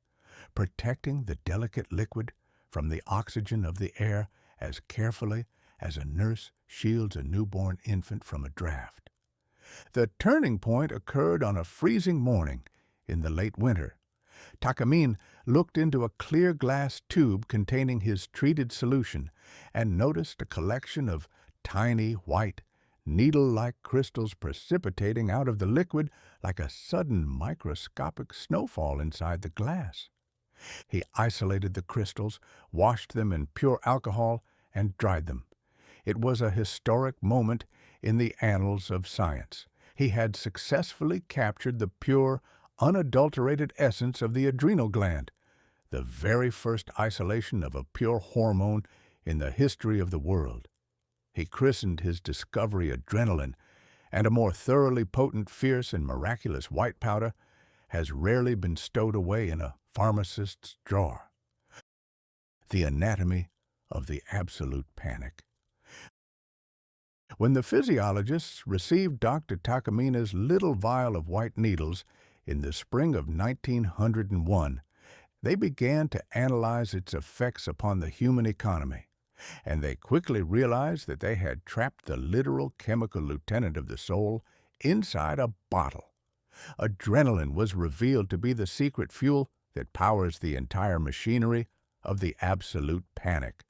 protecting the delicate liquid from the oxygen of the air as carefully as a nurse shields a newborn infant from a draft. The turning point occurred on a freezing morning in the late winter. Takamine looked into a clear glass tube containing his treated solution and noticed a collection of tiny, white, needle-like crystals precipitating out of the liquid like a sudden microscopic snowfall inside the glass. He isolated the crystals, washed them in pure alcohol, and dried them. It was a historic moment in the annals of science. He had successfully captured the pure, unadulterated essence of the adrenal gland, the very first isolation of a pure hormone in the history of the world. He christened his discovery adrenaline, and a more thoroughly potent, fierce, and miraculous white powder has rarely been stowed away in a pharmacist's drawer. The anatomy of the absolute panic. When the physiologists received Dr. Takamine's little vial of white needles in the spring of 1901, they began to analyze its effects upon the human economy, and they quickly realized that they had trapped the literal chemical lieutenant of the soul inside a bottle. Adrenaline was revealed to be the secret fuel that powers the entire machinery of the absolute panic.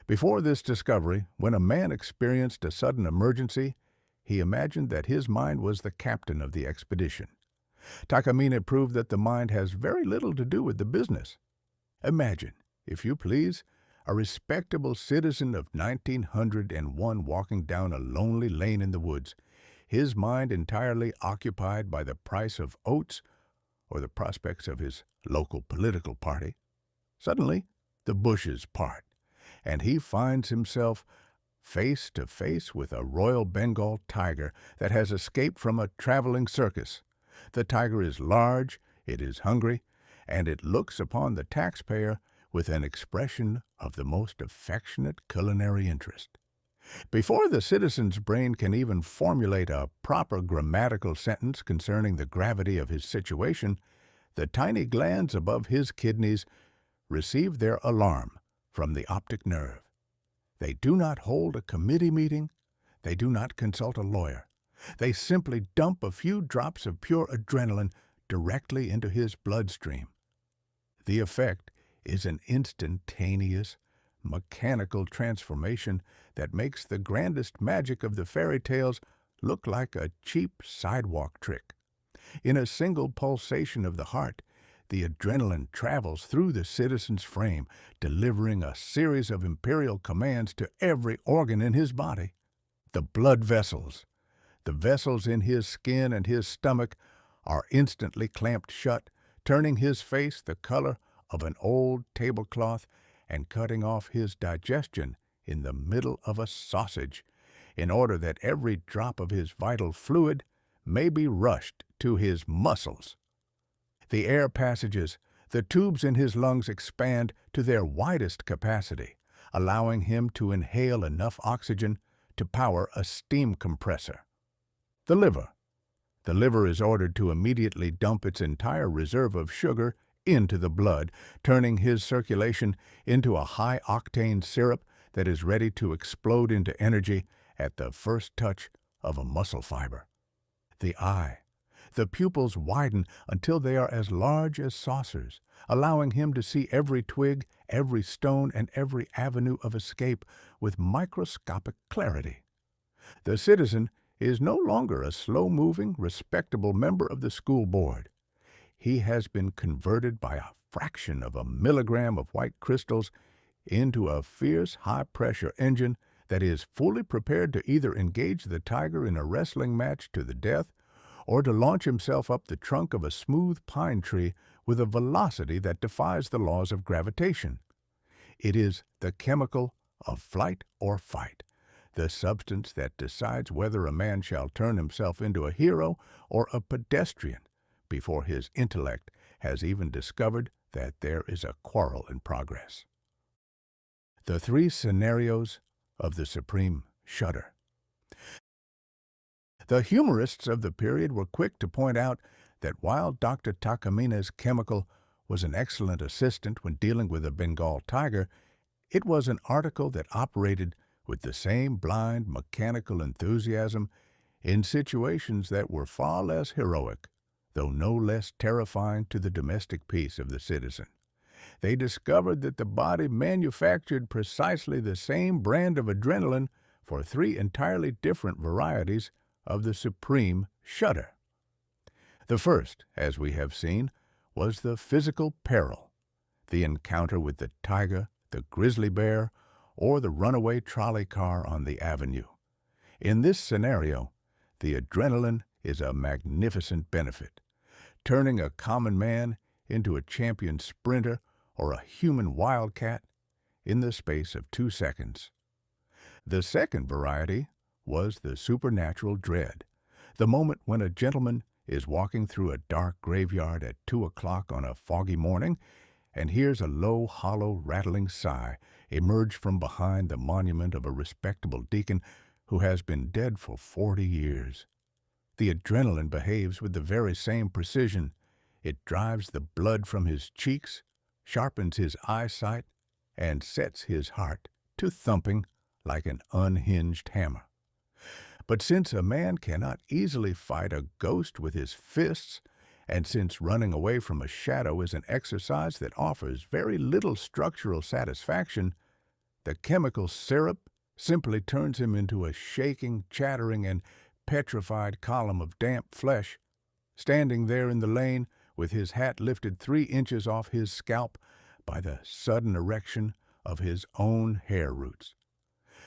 Before this discovery, when a man experienced a sudden emergency, he imagined that his mind was the captain of the expedition. Takamine proved that the mind has very little to do with the business. Imagine, if you please, a respectable citizen of 1901 walking down a lonely lane in the woods, his mind entirely occupied by the price of oats or the prospects of his local political party. Suddenly, the bushes part, and he finds himself face to face with a Royal Bengal tiger that has escaped from a traveling circus. The tiger is large, it is hungry, and it looks upon the taxpayer with an expression of the most affectionate culinary interest. Before the citizen's brain can even formulate a proper grammatical sentence concerning the gravity of his situation, the tiny glands above his kidneys receive their alarm from the optic nerve. They do not hold a committee meeting. They do not consult a lawyer. They simply dump a few drops of pure adrenaline directly into his bloodstream. The effect is an instantaneous, mechanical transformation that makes the grandest magic of the fairy tales look like a cheap sidewalk trick. In a single pulsation of the heart, the adrenaline travels through the citizen's frame, delivering a series of imperial commands to every organ in his body. The blood vessels, the vessels in his skin and his stomach, are instantly clamped shut, turning his face the color of an old tablecloth and cutting off his digestion in the middle of a sausage, in order that every drop of his vital fluid may be rushed to his muscles. The air passages, the tubes in his lungs expand to their widest capacity, allowing him to inhale enough oxygen to power a steam compressor. The liver is ordered to immediately dump its entire reserve of sugar into the blood, turning his circulation into a high-octane syrup that is ready to explode into energy at the first touch of a muscle fiber. The eye. The pupils widen until they are as large as saucers, allowing him to see every twig, every stone, and every avenue of escape with microscopic clarity. The citizen is no longer a slow-moving, respectable member of the school board. He has been converted by a fraction of a milligram of white crystals into a fierce, high-pressure engine that is fully prepared to either engage the tiger in a wrestling match to the death or to launch himself up the trunk of a smooth pine tree with a velocity that defies the laws of gravitation. It is the chemical of flight or fight, the substance that decides whether a man shall turn himself into a hero or a pedestrian before his intellect has even discovered that there is a quarrel in progress. The three scenarios of the supreme shudder. The humorists of the period were quick to point out that while Dr. Takamine's chemical was an excellent assistant when dealing with a Bengal tiger, it was an article that operated with the same blind, mechanical enthusiasm in situations that were far less heroic, though no less terrifying to the domestic peace of the citizen. They discovered that the body manufactured precisely the same brand of adrenaline for three entirely different varieties of the supreme shudder. The first, as we have seen, was the physical peril, the encounter with the tiger, the grizzly bear, or the runaway trolley car on the avenue. In this scenario, the adrenaline is a magnificent benefit, turning a common man into a champion sprinter or a human wildcat in the space of 2 seconds. The second variety was the supernatural dread, the moment when a gentleman is walking through a dark graveyard at 2 o'clock on a foggy morning and hears a low, hollow, rattling sigh emerge from behind the monument of a respectable deacon who has been dead for 40 years. The adrenaline behaves with the very same precision. It drives the blood from his cheeks, sharpens his eyesight, and sets his heart to thumping like an unhinged hammer. But since a man cannot easily fight a ghost with his fists, And since running away from a shadow is an exercise that offers very little structural satisfaction, the chemical syrup simply turns him into a shaking, chattering, and petrified column of damp flesh, standing there in the lane with his hat lifted 3 inches off his scalp by the sudden erection of his own hair roots.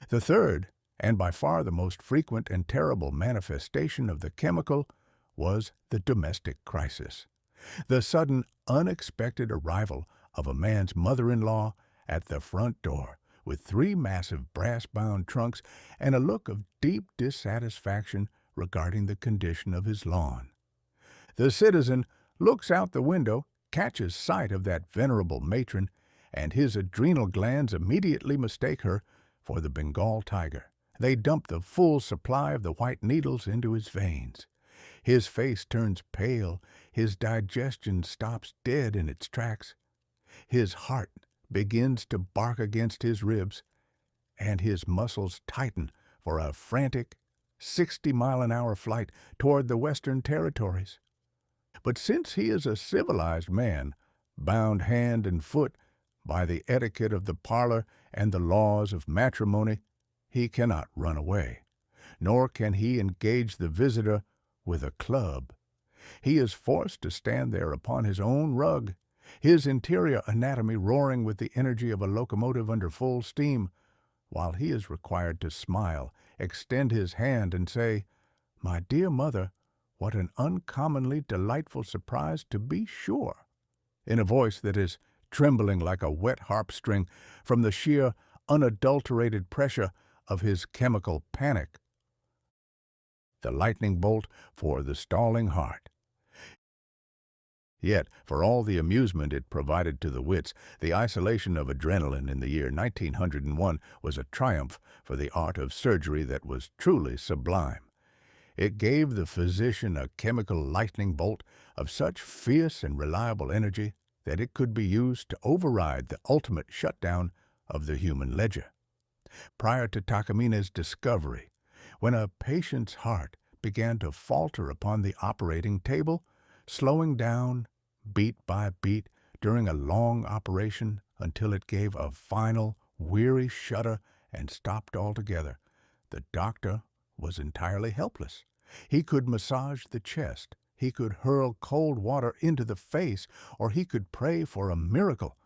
The third, and by far the most frequent and terrible manifestation of the chemical, was the domestic crisis. The sudden, unexpected arrival of a man's mother-in-law at the front door with 3 massive brass-bound trunks and a look of deep dissatisfaction regarding the condition of his lawn. The citizen looks out the window, catches sight of that venerable matron, and his adrenal glands immediately mistake her for the Bengal tiger. They dump the full supply of the white needles into his veins. His face turns pale, his digestion stops dead in its tracks. His heart begins to bark against his ribs, and his muscles tighten for a frantic 60-mile-an-hour flight toward the Western Territories. But since he is a civilized man, bound hand and foot by the etiquette of the parlor and the laws of matrimony, he cannot run away, nor can he engage the visitor with a club. He is forced to stand there upon his own rug, his interior anatomy roaring with the energy of a locomotive under full steam, while he is required to smile, extend his hand, and say, "My dear mother, what an uncommonly delightful surprise, to be sure," in a voice that is trembling like a wet harp string from the sheer, unadulterated pressure of his chemical panic. The lightning bolt for the stalling heart. Yet, for all the amusement it provided to the wits, the isolation of adrenaline in the year 1901 was a triumph for the art of surgery that was truly sublime. It gave the physician a chemical lightning bolt of such fierce and reliable energy that it could be used to override the ultimate shutdown of the human ledger. Prior to Takamines' discovery, when a patient's heart began to falter upon the operating table, slowing down beat by beat during a long operation until it gave a final, weary shudder and stopped altogether, the doctor was entirely helpless. He could massage the chest, he could hurl cold water into the face, or he could pray for a miracle.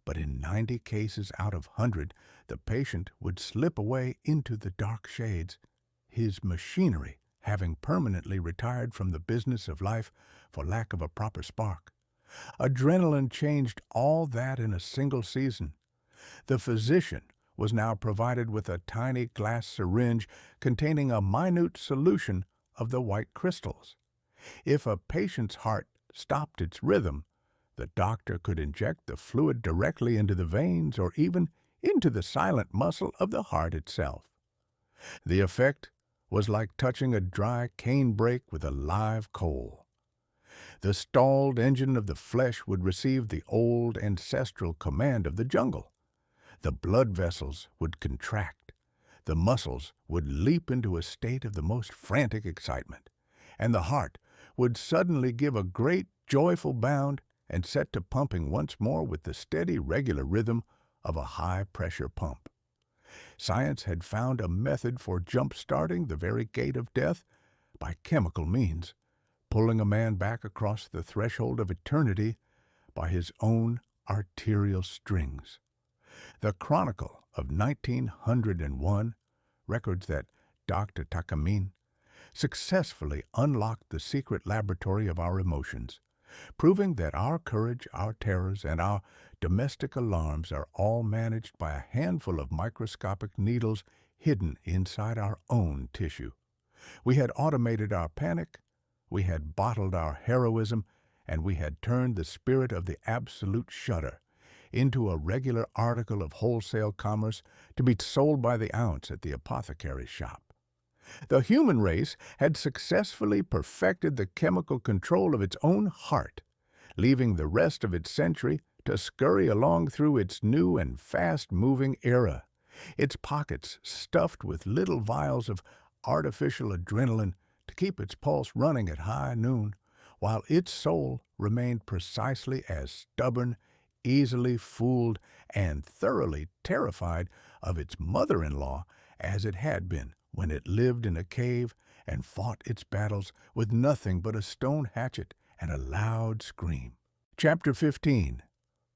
But in 90 cases out of 100, the patient would slip away into the dark shades, his machinery having permanently retired from the business of life for lack of a proper spark. Adrenaline changed all that in a single season. The physician was now provided with a tiny glass syringe containing a minute solution of the white crystals. If a patient's heart stopped its rhythm, the doctor could inject the fluid directly into the veins or even into the silent muscle of the heart itself. The effect was like touching a dry canebrake with a live coal. The stalled engine of the flesh would receive the old ancestral command of the jungle. The blood vessels would contract, the muscles would leap into a state of the most frantic excitement, and the heart would suddenly give a great joyful bound and set to pumping once more with the steady, regular rhythm of a high-pressure pump. Science had found a method for jump-starting the very gate of death by chemical means, pulling a man back across the threshold of eternity by his own arterial strings. The Chronicle of 1901 records that Dr. Takamine successfully unlocked the secret laboratory of our emotions, proving that our courage, our terrors, and our domestic alarms are all managed by a handful of microscopic needles hidden inside our own tissue. We had automated our panic, we had bottled our heroism, and we had turned the spirit of the absolute shudder into a regular article of wholesale commerce to be sold by the ounce at the apothecary's shop. The human race had successfully perfected the chemical control of its own heart, leaving the rest of its century to scurry along through its new and fast-moving era, its pockets stuffed with little vials of artificial adrenaline to keep its pulse running at high noon, while its soul remained precisely as stubborn, easily fooled, and thoroughly terrified of its mother-in-law as it had been when it lived in a cave and fought its battles with nothing but a stone hatchet and a loud scream. Chapter 15.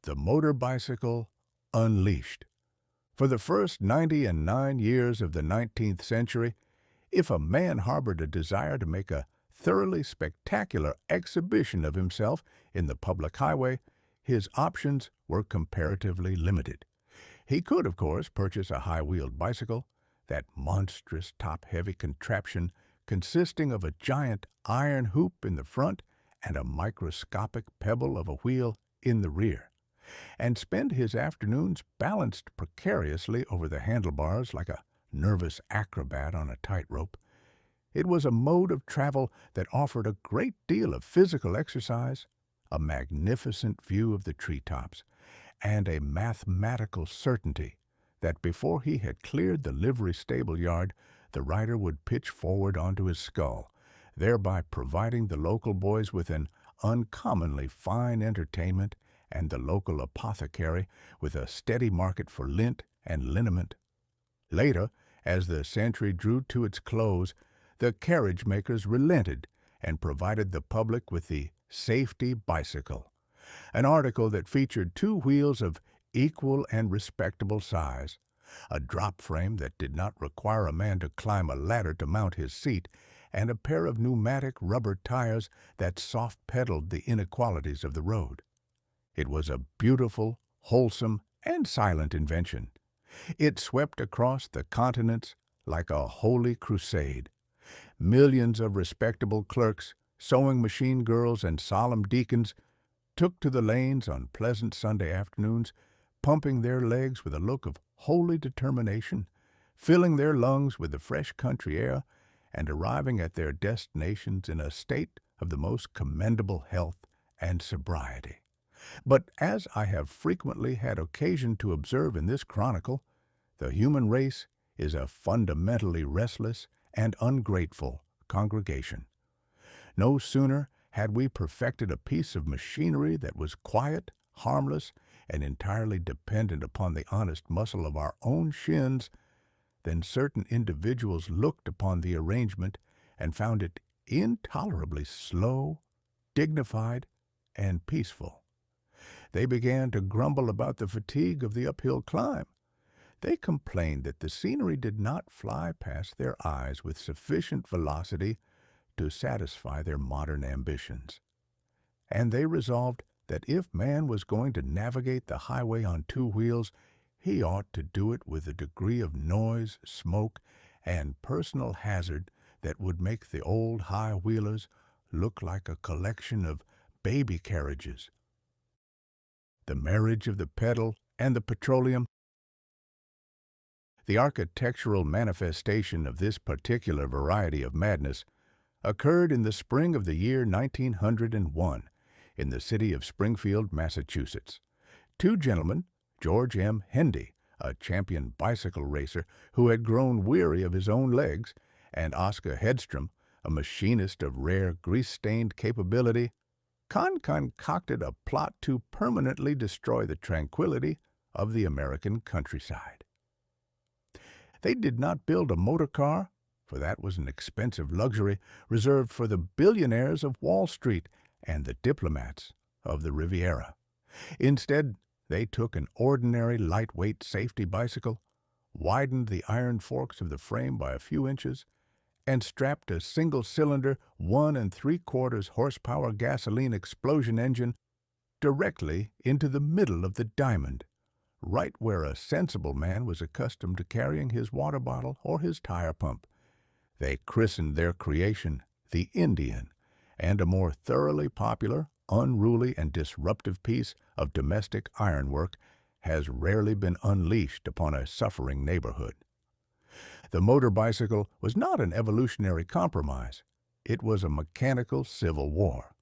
The Motor Bicycle Unleashed. For the first 99 years of the 19th century, if a man harbored a desire to make a thoroughly spectacular exhibition of himself in the public highway, his options were comparatively limited. He could, of course, purchase a high-wheeled bicycle, that monstrous top-heavy contraption consisting of a giant iron hoop in the front and a microscopic pebble of a wheel in the rear, and spend his afternoons balanced precariously over the handlebars like a nervous acrobat on a tightrope. It was a mode of travel that offered a great deal of physical exercise, a magnificent view of the treetops, and a mathematical certainty that before he had cleared the livery stable yard, the rider would pitch forward onto his skull, thereby providing the local boys with an uncommonly fine entertainment and the local apothecary with a steady market for lint and liniment. Later, as the century drew to its close, the carriage makers relented and provided the public with the safety bicycle, an article that featured two wheels of equal and respectable size, a drop frame that did not require a man to climb a ladder to mount his seat, and a pair of pneumatic rubber tires that soft-pedaled the inequalities of the road. It was a beautiful, wholesome, and silent invention. It swept across the continents like a holy crusade. Millions of respectable clerks, sewing machine girls, and solemn deacons took to the lanes on pleasant Sunday afternoons, pumping their legs with a look of holy determination, filling their lungs with the fresh country air, and arriving at their destinations in a state of the most commendable health and sobriety. But as I have frequently had occasion to observe in this chronicle, the human race is a fundamentally restless and ungrateful congregation. No sooner had we perfected a piece of machinery that was quiet, harmless, and entirely dependent upon the honest muscle of our own shins, then certain individuals looked upon the arrangement and found it intolerably slow, dignified, and peaceful. They began to grumble about the fatigue of the uphill climb. They complained that the scenery did not fly past their eyes with sufficient velocity to satisfy their modern ambitions. And they resolved that if man was going to navigate the highway on two wheels, he ought to do it with a degree of noise, smoke, and personal hazard that would make the old high-wheelers look like a collection of baby carriages. The marriage of the pedal and the petroleum. The architectural manifestation of this particular variety of madness occurred in the spring of the year 1901 in the city of Springfield, Massachusetts. Two gentlemen, George M. Hendy, a champion bicycle racer who had grown weary of his own legs, and Oscar Hedstrom, a machinist of rare grease-stained capability, concocted a plot to permanently destroy the tranquility of the American countryside. They did not build a motor car, for that was an expensive luxury reserved for the billionaires of Wall Street and the diplomats of the Riviera. Instead, they took an ordinary lightweight safety bicycle, widened the iron forks of the frame by a few inches, and strapped a single-cylinder 1 3/4 horsepower gasoline explosion engine directly into the middle of the diamond, right where a sensible man was accustomed to carrying his water bottle or his tire pump. They christened their creation the Indian, and a more thoroughly popular, unruly, and disruptive piece of domestic ironwork has rarely been unleashed upon a suffering neighborhood. The motor bicycle was not an evolutionary compromise. It was a mechanical civil war.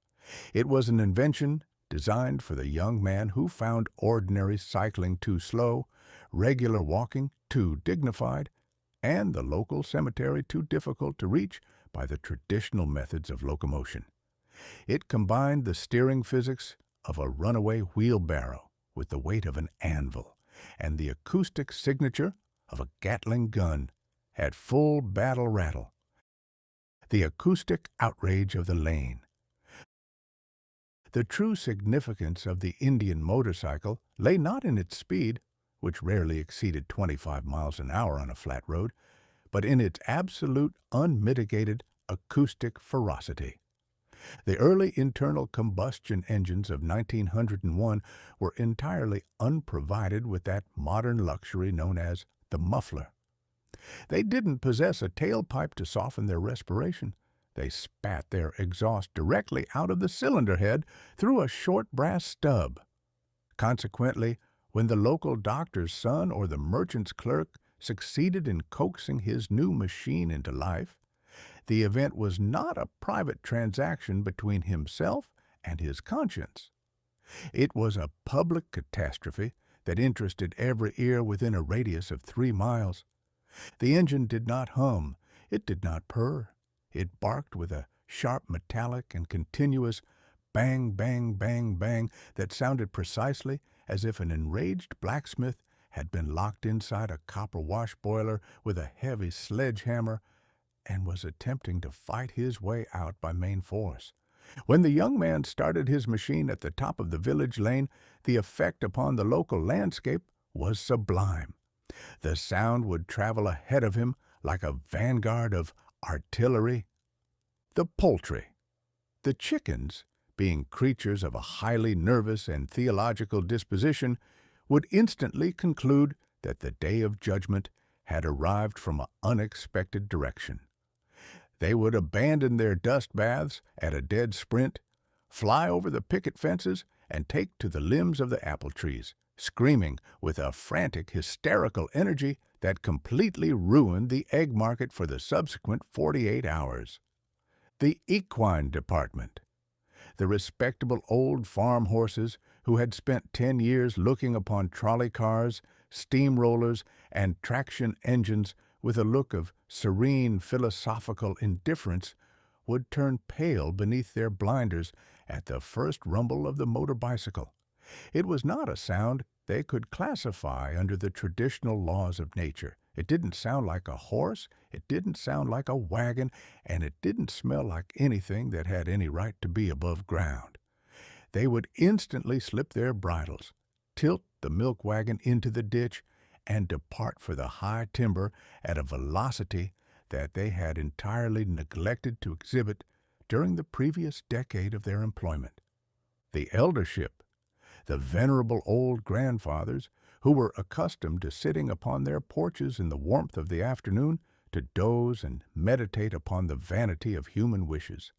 It was an invention designed for the young man who found ordinary cycling too slow, regular walking too dignified, and the local cemetery too difficult to reach by the traditional methods of locomotion. It combined the steering physics of a runaway wheelbarrow with the weight of an anvil, and the acoustic signature of a Gatling gun at full battle rattle. The acoustic outrage of the lane. The true significance of the Indian motorcycle lay not in its speed, which rarely exceeded 25 miles an hour on a flat road, but in its absolute, unmitigated acoustic ferocity. The early internal combustion engines of 1901 were entirely unprovided with that modern luxury known as the muffler. They didn't possess a tailpipe to soften their respiration. They spat their exhaust directly out of the cylinder head through a short brass stub. Consequently, when the local doctor's son or the merchant's clerk succeeded in coaxing his new machine into life, the event was not a private transaction between himself and his conscience. It was a public catastrophe that interested every ear within a radius of 3 miles. The engine did not hum, it did not purr. It barked with a sharp metallic and continuous bang, bang, bang, bang that sounded precisely as if an enraged blacksmith had been locked inside a copper wash boiler with a heavy sledgehammer and was attempting to fight his way out by main force. When the young man started his machine at the top of the village lane, the effect upon the local landscape was sublime. The sound would travel ahead of him like a vanguard of artillery. The poultry. The chickens, being creatures of a highly nervous and theological disposition, would instantly conclude that the day of judgment had arrived from an unexpected direction. They would abandon their dust baths at a dead sprint, fly over the picket fences, and take to the limbs of the apple trees, screaming with a frantic, hysterical energy that completely ruined the egg market for the subsequent 48 hours. The equine department. The respectable old farm horses who had spent 10 years looking upon trolley cars, steamrollers, and traction engines with a look of serene philosophical indifference would turn pale beneath their blinders at the first rumble of the motor bicycle. It was not a sound they could classify under the traditional laws of nature. It didn't sound like a horse, it didn't sound like a wagon, and it didn't smell like anything that had any right to be above ground. They would instantly slip their bridles, tilt the milk wagon into the ditch, and depart for the high timber at a velocity that they had entirely neglected to exhibit during the previous decade of their employment. The eldership, the venerable old grandfathers who were accustomed to sitting upon their porches in the warmth of the afternoon to doze and meditate upon the vanity of human wishes,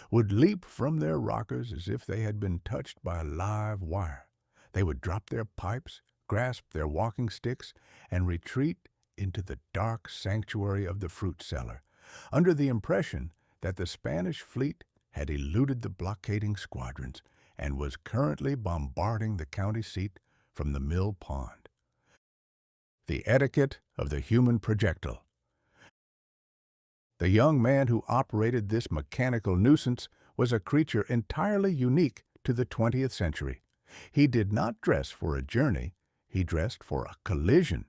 would leap from their rockers as if they had been touched by a live wire. They would drop their pipes, grasp their walking sticks, and retreat into the dark sanctuary of the fruit cellar, under the impression that the Spanish fleet had eluded the blockading squadrons and was currently bombarding the county seat from the mill pond. The etiquette of the human projectile. The young man who operated this mechanical nuisance was a creature entirely unique to the 20th century. He did not dress for a journey, he dressed for a collision.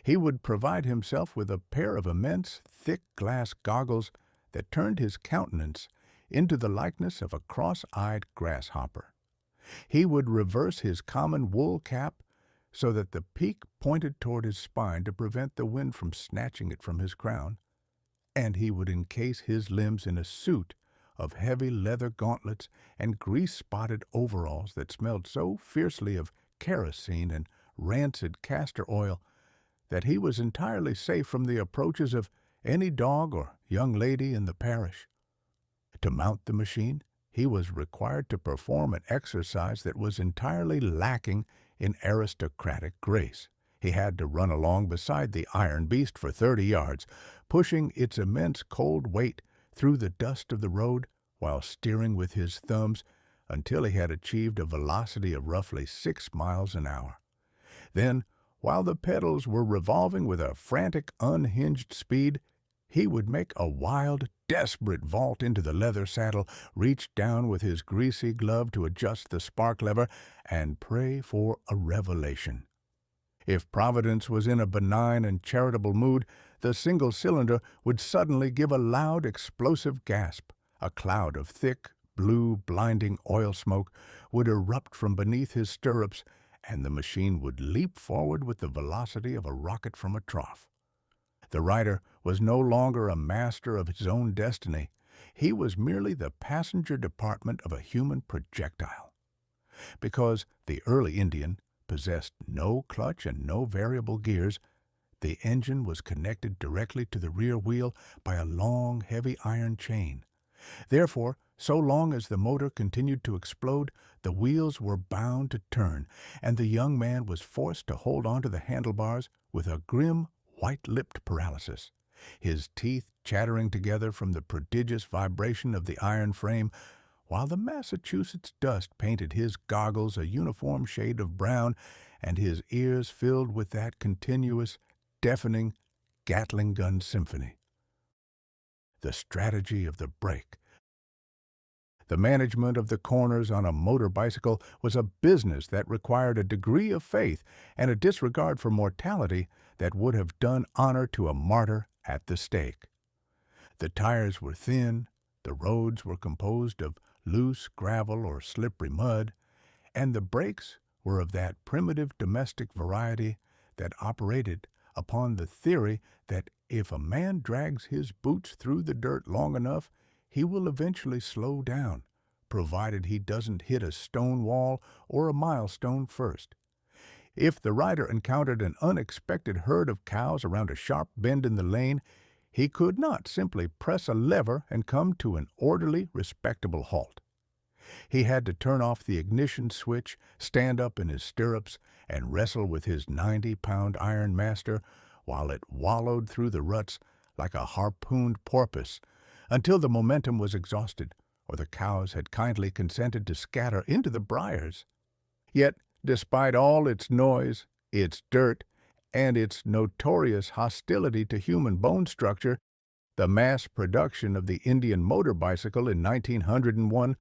He would provide himself with a pair of immense, thick glass goggles that turned his countenance into the likeness of a cross-eyed grasshopper. He would reverse his common wool cap so that the peak pointed toward his spine to prevent the wind from snatching it from his crown, and he would encase his limbs in a suit of heavy leather gauntlets and grease-spotted overalls that smelled so fiercely of kerosene and rancid castor oil that he was entirely safe from the approaches of any dog or young lady in the parish. To mount the machine, he was required to perform an exercise that was entirely lacking in aristocratic grace. He had to run along beside the iron beast for 30 yards, pushing its immense cold weight through the dust of the road while steering with his thumbs until he had achieved a velocity of roughly 6 miles an hour. Then, while the pedals were revolving with a frantic, unhinged speed, he would make a wild, desperate vault into the leather saddle, reach down with his greasy glove to adjust the spark lever, and pray for a revelation. If Providence was in a benign and charitable mood, the single cylinder would suddenly give a loud, explosive gasp. A cloud of thick, blue, blinding oil smoke would erupt from beneath his stirrups, and the machine would leap forward with the velocity of a rocket from a trough. The rider was no longer a master of his own destiny. He was merely the passenger department of a human projectile. Because the early Indian possessed no clutch and no variable gears, the engine was connected directly to the rear wheel by a long, heavy iron chain. Therefore, so long as the motor continued to explode, the wheels were bound to turn, and the young man was forced to hold onto the handlebars with a grim, white-lipped paralysis, his teeth chattering together from the prodigious vibration of the iron frame, while the Massachusetts dust painted his goggles a uniform shade of brown and his ears filled with that continuous, deafening, Gatling gun symphony. The strategy of the brake. The management of the corners on a motor bicycle was a business that required a degree of faith and a disregard for mortality that would have done honor to a martyr at the stake. The tires were thin, the roads were composed of loose gravel or slippery mud, and the brakes were of that primitive domestic variety that operated upon the theory that if a man drags his boots through the dirt long enough, he will eventually slow down, provided he doesn't hit a stone wall or a milestone first. If the rider encountered an unexpected herd of cows around a sharp bend in the lane, he could not simply press a lever and come to an orderly, respectable halt. He had to turn off the ignition switch, stand up in his stirrups, and wrestle with his 90-pound iron master while it wallowed through the ruts like a harpooned porpoise until the momentum was exhausted or the cows had kindly consented to scatter into the briars. Yet, despite all its noise, its dirt, and its notorious hostility to human bone structure, the mass production of the Indian motor bicycle in 1901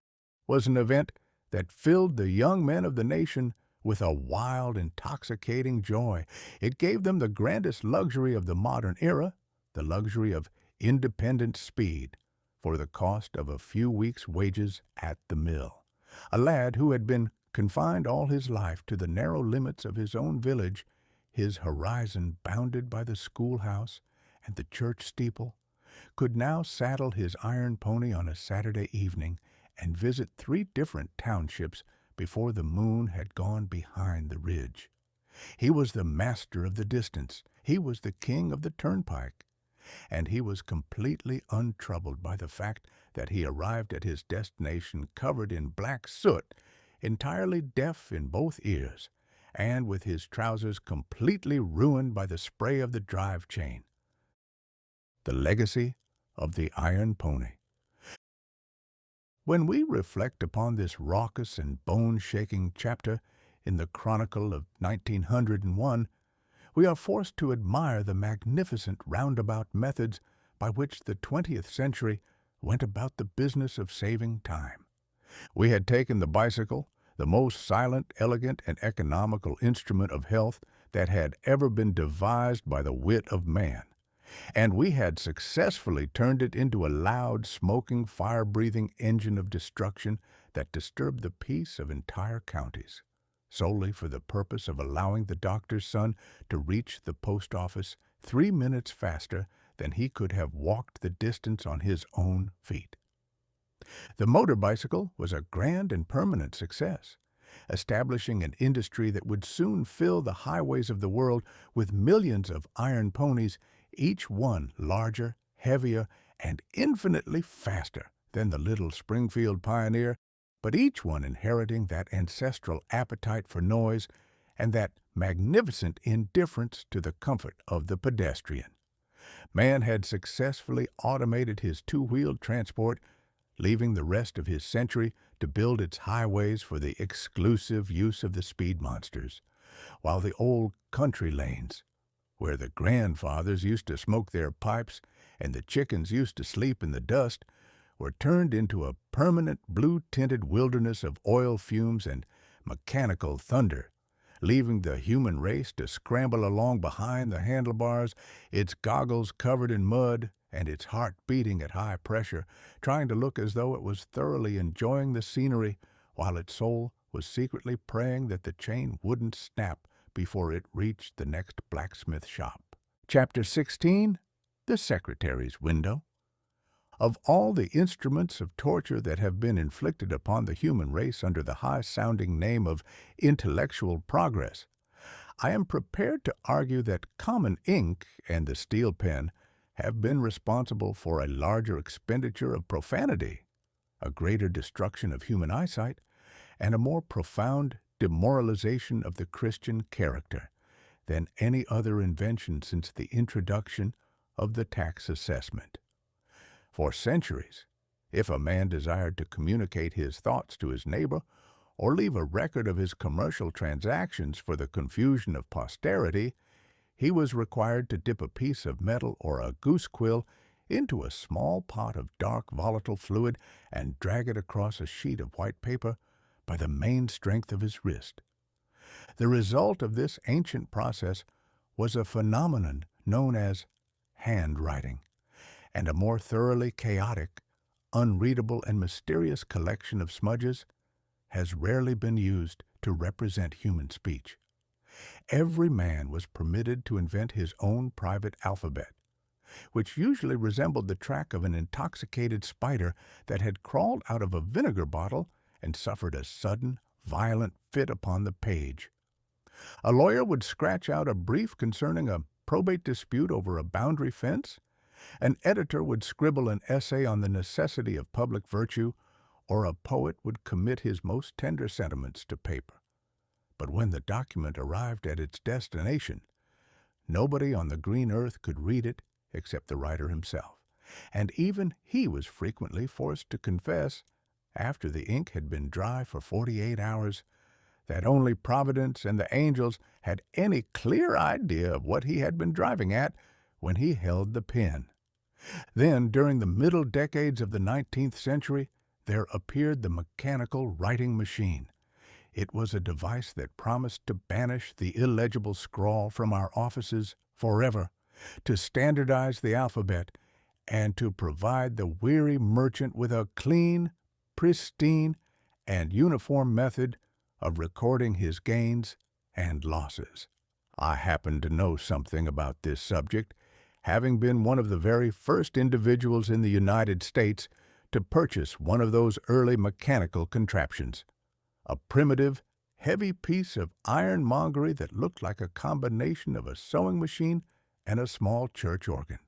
was an event that filled the young men of the nation with a wild, intoxicating joy. It gave them the grandest luxury of the modern era, the luxury of independent speed, for the cost of a few weeks' wages at the mill. A lad who had been confined all his life to the narrow limits of his own village, his horizon bounded by the schoolhouse and the church steeple, could now saddle his iron pony on a Saturday evening and visit 3 different townships before the moon had gone behind the ridge. He was the master of the distance. He was the king of the turnpike. And he was completely untroubled by the fact that he arrived at his destination covered in black soot, entirely deaf in both ears, and with his trousers completely ruined by the spray of the drive chain. The legacy of the iron pony. When we reflect upon this raucous and bone-shaking chapter in the Chronicle of 1901, we are forced to admire the magnificent roundabout methods by which the 20th century went about the business of saving time. We had taken the bicycle, the most silent, elegant, and economical instrument of health that had ever been devised by the wit of man, and we had successfully turned it into a loud, smoking, fire-breathing engine of destruction that disturbed the peace of entire counties, solely for the purpose of allowing the doctor's son to reach the post office 3 minutes faster than he could have walked the distance on his own feet. The motor bicycle was a grand and permanent success, establishing an industry that would soon fill the highways of the world with millions of iron ponies, each one larger, heavier, and infinitely faster than the little Springfield Pioneer, but each one inheriting that ancestral appetite for noise and that magnificent indifference to the comfort of the pedestrian. Man had successfully automated his 2-wheeled transport, leaving the rest of his century to build its highways for the exclusive use of the speed monsters, while the old country lanes, where the grandfathers used to smoke their pipes and the chickens used to sleep in the dust, were turned into a permanent blue-tinted wilderness of oil fumes and mechanical thunder, leaving the human race to scramble along behind the handlebars, its goggles covered in mud and its heart beating at high pressure, trying to look as though it was thoroughly enjoying the scenery, while its soul was secretly praying that the chain wouldn't snap before it reached the next blacksmith shop. Chapter 16. The Secretary's Window. Of all the instruments of torture that have been inflicted upon the human race under the high-sounding name of intellectual progress, I am prepared to argue that common ink and the steel pen have been responsible for a larger expenditure of profanity, a greater destruction of human eyesight, and a more profound demoralization of the Christian character than any other invention since the introduction of the tax assessment. For centuries, if a man desired to communicate his thoughts to his neighbor or leave a record of his commercial transactions for the confusion of posterity, he was required to dip a piece of metal or a goose quill into a small pot of dark volatile fluid and drag it across a sheet of white paper by the main strength of his wrist. The result of this ancient process was a phenomenon known as handwriting, and a more thoroughly chaotic, unreadable, and mysterious collection of smudges has rarely been used to represent human speech. Every man was permitted to invent his own private alphabet, which usually resembled the track of an intoxicated spider that had crawled out of a vinegar bottle and suffered a sudden, violent fit upon the page. A lawyer would scratch out a brief concerning a probate dispute over a boundary fence. An editor would scribble an essay on the necessity of public virtue, or a poet would commit his most tender sentiments to paper. But when the document arrived at its destination, nobody on the green earth could read it except the writer himself, and even he was frequently forced to confess, after the ink had been dry for 48 hours, that only Providence and the angels had any clear idea of what he had been driving at when he held the pen. Then, during the middle decades of the 19th century, there appeared the mechanical writing machine. It was a device that promised to banish the illegible scrawl from our offices forever, to standardize the alphabet, and to provide the weary merchant with a clean, pristine, and uniform method of recording his gains and losses. I happen to know something about this subject, having been one of the very first individuals in the United States to purchase one of those early mechanical contraptions, a primitive, heavy piece of ironmongery that looked like a combination of a sewing machine and a small church organ.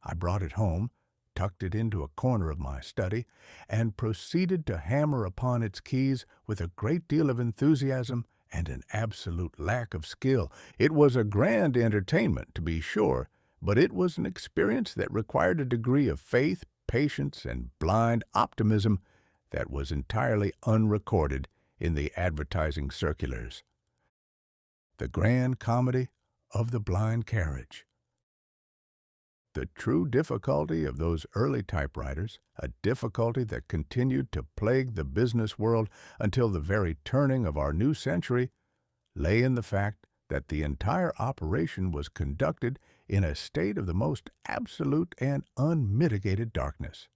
I brought it home, tucked it into a corner of my study, and proceeded to hammer upon its keys with a great deal of enthusiasm and an absolute lack of skill. It was a grand entertainment, to be sure, but it was an experience that required a degree of faith, patience, and blind optimism that was entirely unrecorded in the advertising circulars. The grand comedy of the blind carriage. The true difficulty of those early typewriters, a difficulty that continued to plague the business world until the very turning of our new century, lay in the fact that the entire operation was conducted in a state of the most absolute and unmitigated darkness.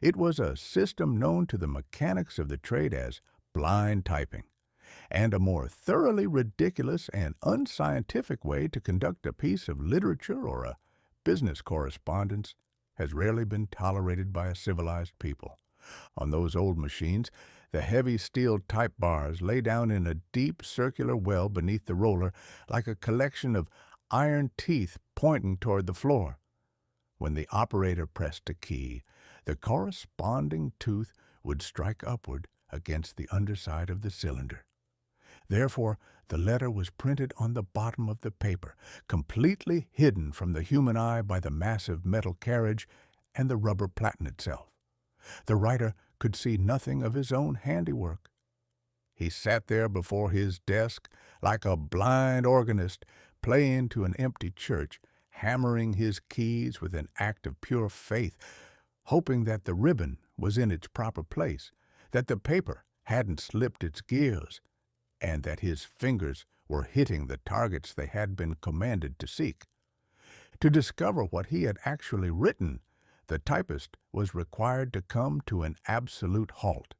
It was a system known to the mechanics of the trade as blind typing, and a more thoroughly ridiculous and unscientific way to conduct a piece of literature or a business correspondence has rarely been tolerated by a civilized people. On those old machines, the heavy steel type bars lay down in a deep circular well beneath the roller like a collection of iron teeth pointing toward the floor. When the operator pressed a key, the corresponding tooth would strike upward against the underside of the cylinder. Therefore, the letter was printed on the bottom of the paper, completely hidden from the human eye by the massive metal carriage and the rubber platen itself. The writer could see nothing of his own handiwork. He sat there before his desk like a blind organist playing to an empty church, hammering his keys with an act of pure faith, hoping that the ribbon was in its proper place, that the paper hadn't slipped its gears, and that his fingers were hitting the targets they had been commanded to seek. To discover what he had actually written, the typist was required to come to an absolute halt,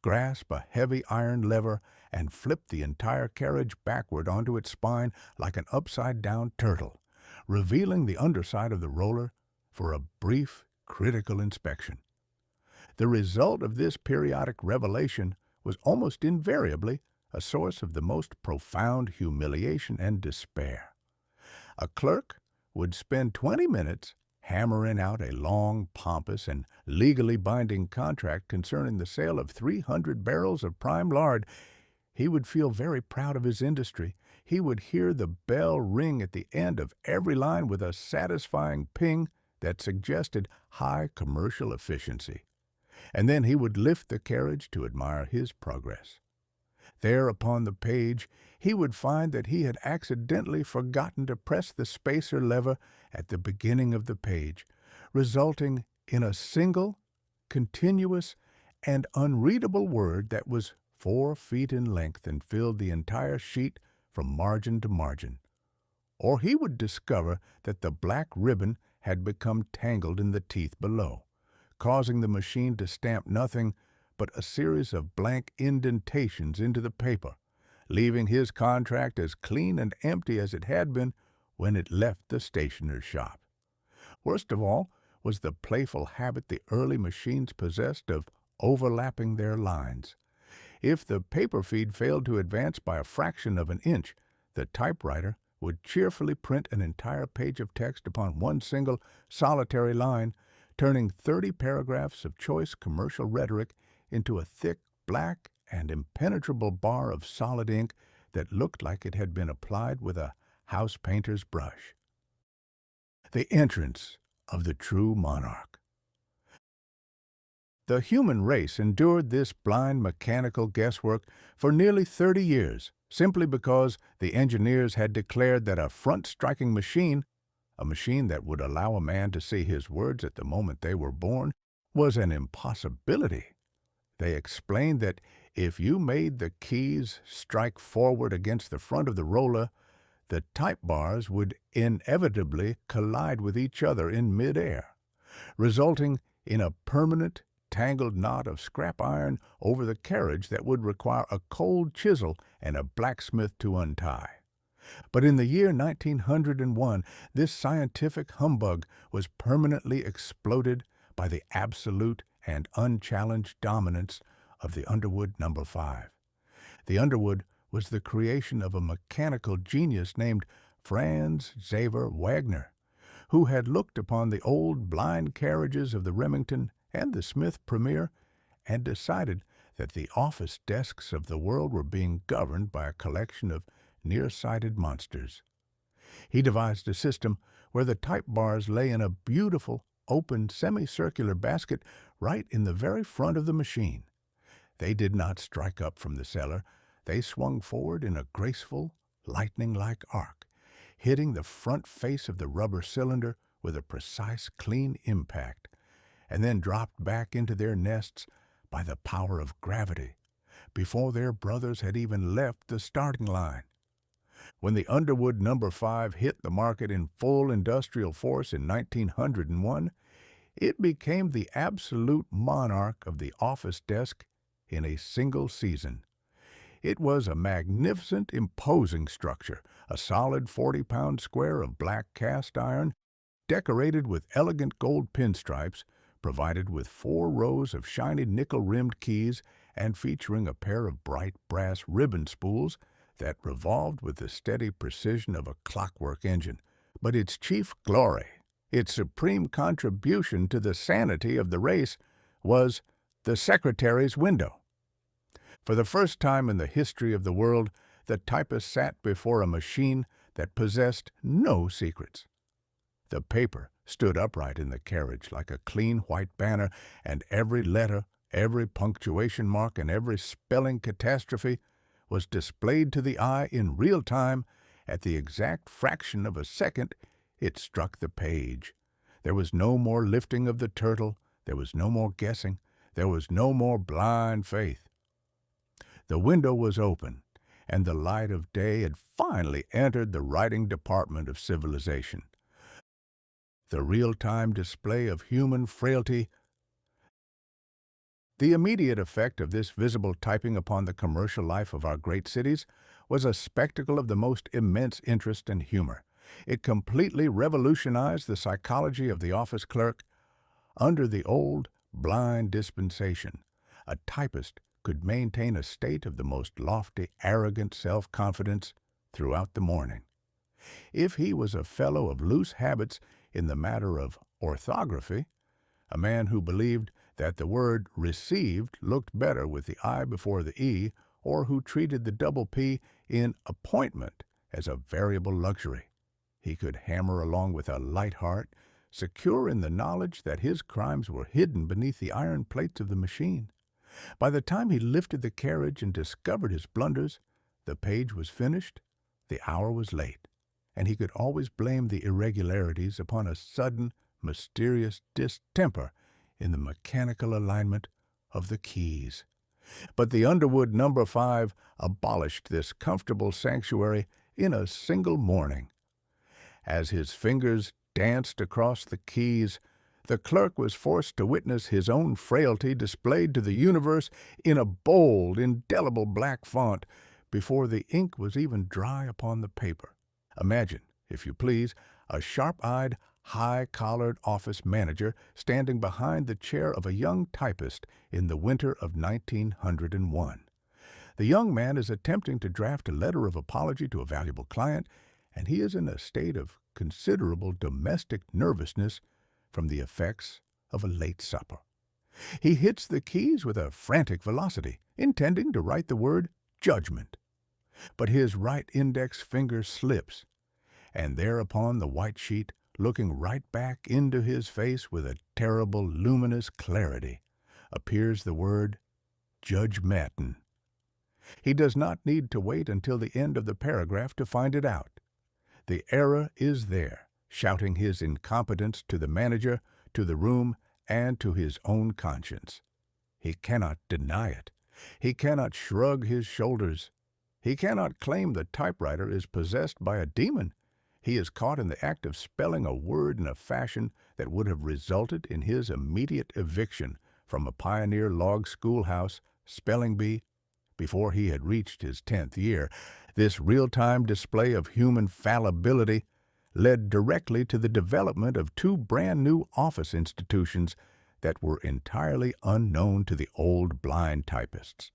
grasp a heavy iron lever, and flip the entire carriage backward onto its spine like an upside-down turtle, revealing the underside of the roller for a brief, critical inspection. The result of this periodic revelation was almost invariably a source of the most profound humiliation and despair. A clerk would spend 20 minutes hammering out a long, pompous, and legally binding contract concerning the sale of 300 barrels of prime lard. He would feel very proud of his industry. He would hear the bell ring at the end of every line with a satisfying ping that suggested high commercial efficiency. And then he would lift the carriage to admire his progress. There upon the page, he would find that he had accidentally forgotten to press the spacer lever at the beginning of the page, resulting in a single, continuous, and unreadable word that was 4 feet in length and filled the entire sheet from margin to margin. Or he would discover that the black ribbon had become tangled in the teeth below, causing the machine to stamp nothing but a series of blank indentations into the paper, leaving his contract as clean and empty as it had been when it left the stationer's shop. Worst of all was the playful habit the early machines possessed of overlapping their lines. If the paper feed failed to advance by a fraction of an inch, the typewriter would cheerfully print an entire page of text upon one single, solitary line, turning 30 paragraphs of choice commercial rhetoric into a thick, black, and impenetrable bar of solid ink that looked like it had been applied with a house painter's brush. The entrance of the true monarch. The human race endured this blind mechanical guesswork for nearly 30 years, simply because the engineers had declared that a front-striking machine, a machine that would allow a man to see his words at the moment they were born, was an impossibility. They explained that if you made the keys strike forward against the front of the roller, the type bars would inevitably collide with each other in midair, resulting in a permanent, tangled knot of scrap iron over the carriage that would require a cold chisel and a blacksmith to untie. But in the year 1901, this scientific humbug was permanently exploded by the absolute and unchallenged dominance of the Underwood No. 5. The Underwood was the creation of a mechanical genius named Franz Xaver Wagner, who had looked upon the old blind carriages of the Remington and the Smith Premier and decided that the office desks of the world were being governed by a collection of nearsighted monsters. He devised a system where the type bars lay in a beautiful, open, semicircular basket right in the very front of the machine. They did not strike up from the cellar. They swung forward in a graceful, lightning-like arc, hitting the front face of the rubber cylinder with a precise, clean impact, and then dropped back into their nests by the power of gravity, before their brothers had even left the starting line. When the Underwood No. 5 hit the market in full industrial force in 1901, it became the absolute monarch of the office desk in a single season. It was a magnificent, imposing structure, a solid 40-pound square of black cast iron, decorated with elegant gold pinstripes, provided with 4 rows of shiny nickel-rimmed keys, and featuring a pair of bright brass ribbon spools that revolved with the steady precision of a clockwork engine. But its chief glory, its supreme contribution to the sanity of the race, was the secretary's window. For the first time in the history of the world, the typist sat before a machine that possessed no secrets. The paper stood upright in the carriage like a clean white banner, and every letter, every punctuation mark, and every spelling catastrophe was displayed to the eye in real time at the exact fraction of a second It struck the page. There was no more lifting of the turtle. There was no more guessing. There was no more blind faith. The window was open, and the light of day had finally entered the writing department of civilization. The real-time display of human frailty. The immediate effect of this visible typing upon the commercial life of our great cities was a spectacle of the most immense interest and humor. It completely revolutionized the psychology of the office clerk. Under the old, blind dispensation, a typist could maintain a state of the most lofty, arrogant self-confidence throughout the morning. If he was a fellow of loose habits in the matter of orthography, a man who believed that the word received looked better with the I before the E, or who treated the double P in appointment as a variable luxury, he could hammer along with a light heart, secure in the knowledge that his crimes were hidden beneath the iron plates of the machine. By the time he lifted the carriage and discovered his blunders, the page was finished, the hour was late, and he could always blame the irregularities upon a sudden, mysterious distemper in the mechanical alignment of the keys. But the Underwood No. 5 abolished this comfortable sanctuary in a single morning. As his fingers danced across the keys, the clerk was forced to witness his own frailty displayed to the universe in a bold, indelible black font before the ink was even dry upon the paper. Imagine, if you please, a sharp-eyed, high-collared office manager standing behind the chair of a young typist in the winter of 1901. The young man is attempting to draft a letter of apology to a valuable client, and he is in a state of considerable domestic nervousness from the effects of a late supper. He hits the keys with a frantic velocity, intending to write the word judgment. But his right index finger slips, and there upon the white sheet, looking right back into his face with a terrible luminous clarity, appears the word judgmentin. He does not need to wait until the end of the paragraph to find it out. The error is there, shouting his incompetence to the manager, to the room, and to his own conscience. He cannot deny it. He cannot shrug his shoulders. He cannot claim the typewriter is possessed by a demon. He is caught in the act of spelling a word in a fashion that would have resulted in his immediate eviction from a pioneer log schoolhouse spelling bee before he had reached his 10th year. This real-time display of human fallibility led directly to the development of two brand-new office institutions that were entirely unknown to the old blind typists: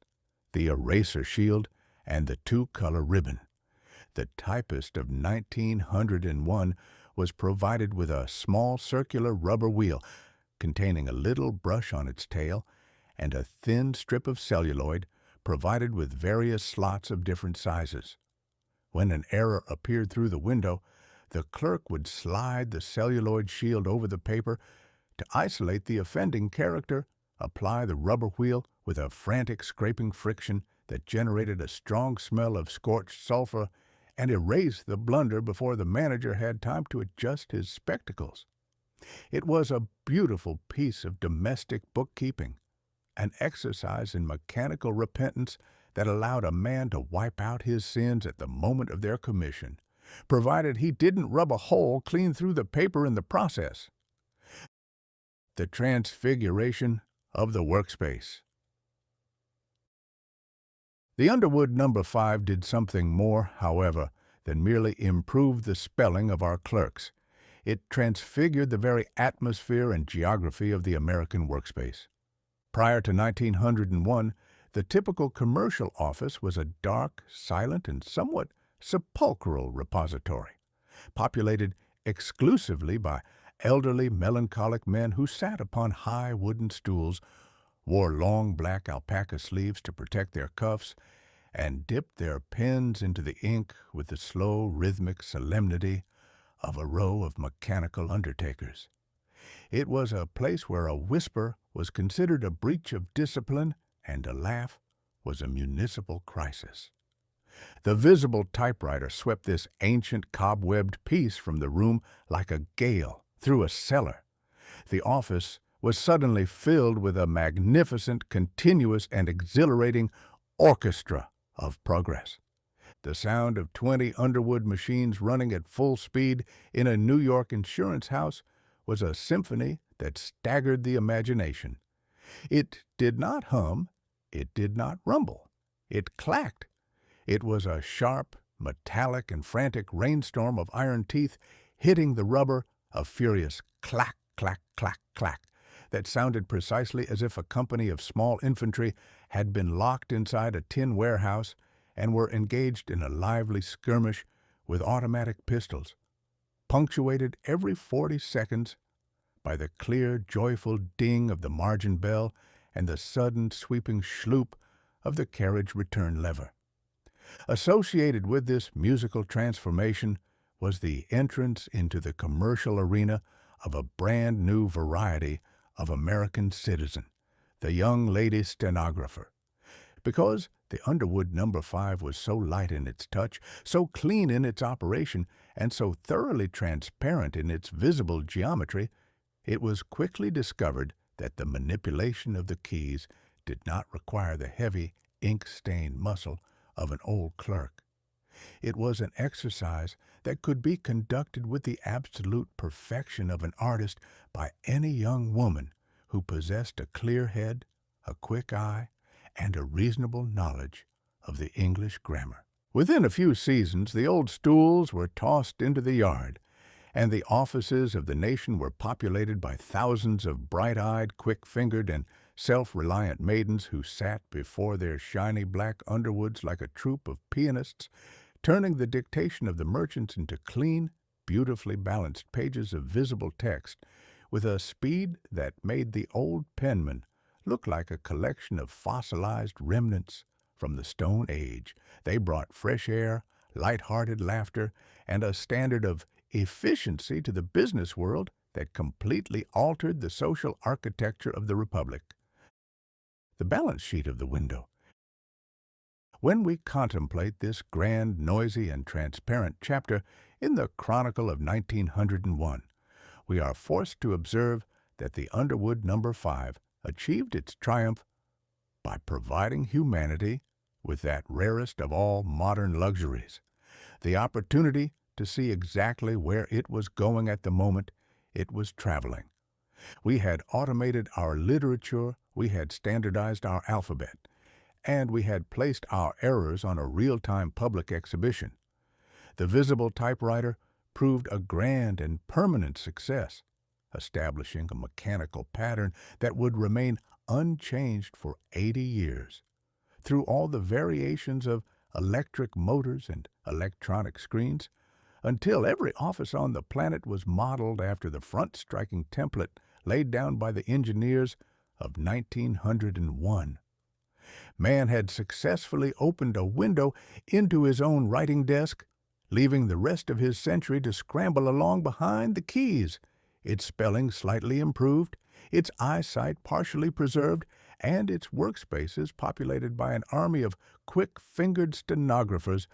the eraser shield and the two-color ribbon. The typist of 1901 was provided with a small circular rubber wheel containing a little brush on its tail and a thin strip of celluloid provided with various slots of different sizes. When an error appeared through the window, the clerk would slide the celluloid shield over the paper to isolate the offending character, apply the rubber wheel with a frantic scraping friction that generated a strong smell of scorched sulfur, and erase the blunder before the manager had time to adjust his spectacles. It was a beautiful piece of domestic bookkeeping, an exercise in mechanical repentance that allowed a man to wipe out his sins at the moment of their commission, provided he didn't rub a hole clean through the paper in the process. The transfiguration of the workspace. The Underwood No. 5 did something more, however, than merely improve the spelling of our clerks. It transfigured the very atmosphere and geography of the American workspace. Prior to 1901, the typical commercial office was a dark, silent, and somewhat sepulchral repository, populated exclusively by elderly, melancholic men who sat upon high wooden stools, wore long black alpaca sleeves to protect their cuffs, and dipped their pens into the ink with the slow, rhythmic solemnity of a row of mechanical undertakers. It was a place where a whisper was considered a breach of discipline and a laugh was a municipal crisis. The visible typewriter swept this ancient cobwebbed piece from the room like a gale through a cellar. The office was suddenly filled with a magnificent, continuous, and exhilarating orchestra of progress. The sound of 20 Underwood machines running at full speed in a New York insurance house was a symphony that staggered the imagination. It did not hum, it did not rumble, it clacked. It was a sharp, metallic, and frantic rainstorm of iron teeth hitting the rubber, a furious clack, clack, clack, clack, that sounded precisely as if a company of small infantry had been locked inside a tin warehouse and were engaged in a lively skirmish with automatic pistols, punctuated every 40 seconds by the clear, joyful ding of the margin bell and the sudden, sweeping schloop of the carriage return lever. Associated with this musical transformation was the entrance into the commercial arena of a brand new variety of American citizen, the young lady stenographer. Because the Underwood No. 5 was so light in its touch, so clean in its operation, and so thoroughly transparent in its visible geometry, it was quickly discovered that the manipulation of the keys did not require the heavy, ink-stained muscle of an old clerk. It was an exercise that could be conducted with the absolute perfection of an artist by any young woman who possessed a clear head, a quick eye, and a reasonable knowledge of the English grammar. Within a few seasons, the old stools were tossed into the yard, and the offices of the nation were populated by thousands of bright-eyed, quick-fingered, and self-reliant maidens who sat before their shiny black Underwoods like a troupe of pianists, turning the dictation of the merchants into clean, beautifully balanced pages of visible text with a speed that made the old penman look like a collection of fossilized remnants from the Stone Age. They brought fresh air, light-hearted laughter, and a standard of efficiency to the business world that completely altered the social architecture of the Republic. The balance sheet of the window. When we contemplate this grand, noisy, and transparent chapter in the Chronicle of 1901, we are forced to observe that the Underwood No. 5 achieved its triumph by providing humanity with that rarest of all modern luxuries, the opportunity to see exactly where it was going at the moment it was traveling. We had automated our literature, we had standardized our alphabet, and we had placed our errors on a real-time public exhibition. The visible typewriter proved a grand and permanent success, establishing a mechanical pattern that would remain unchanged for 80 years. Through all the variations of electric motors and electronic screens, until every office on the planet was modeled after the front-striking template laid down by the engineers of 1901. Man had successfully opened a window into his own writing desk, leaving the rest of his century to scramble along behind the keys, its spelling slightly improved, its eyesight partially preserved, and its workspaces populated by an army of quick-fingered stenographers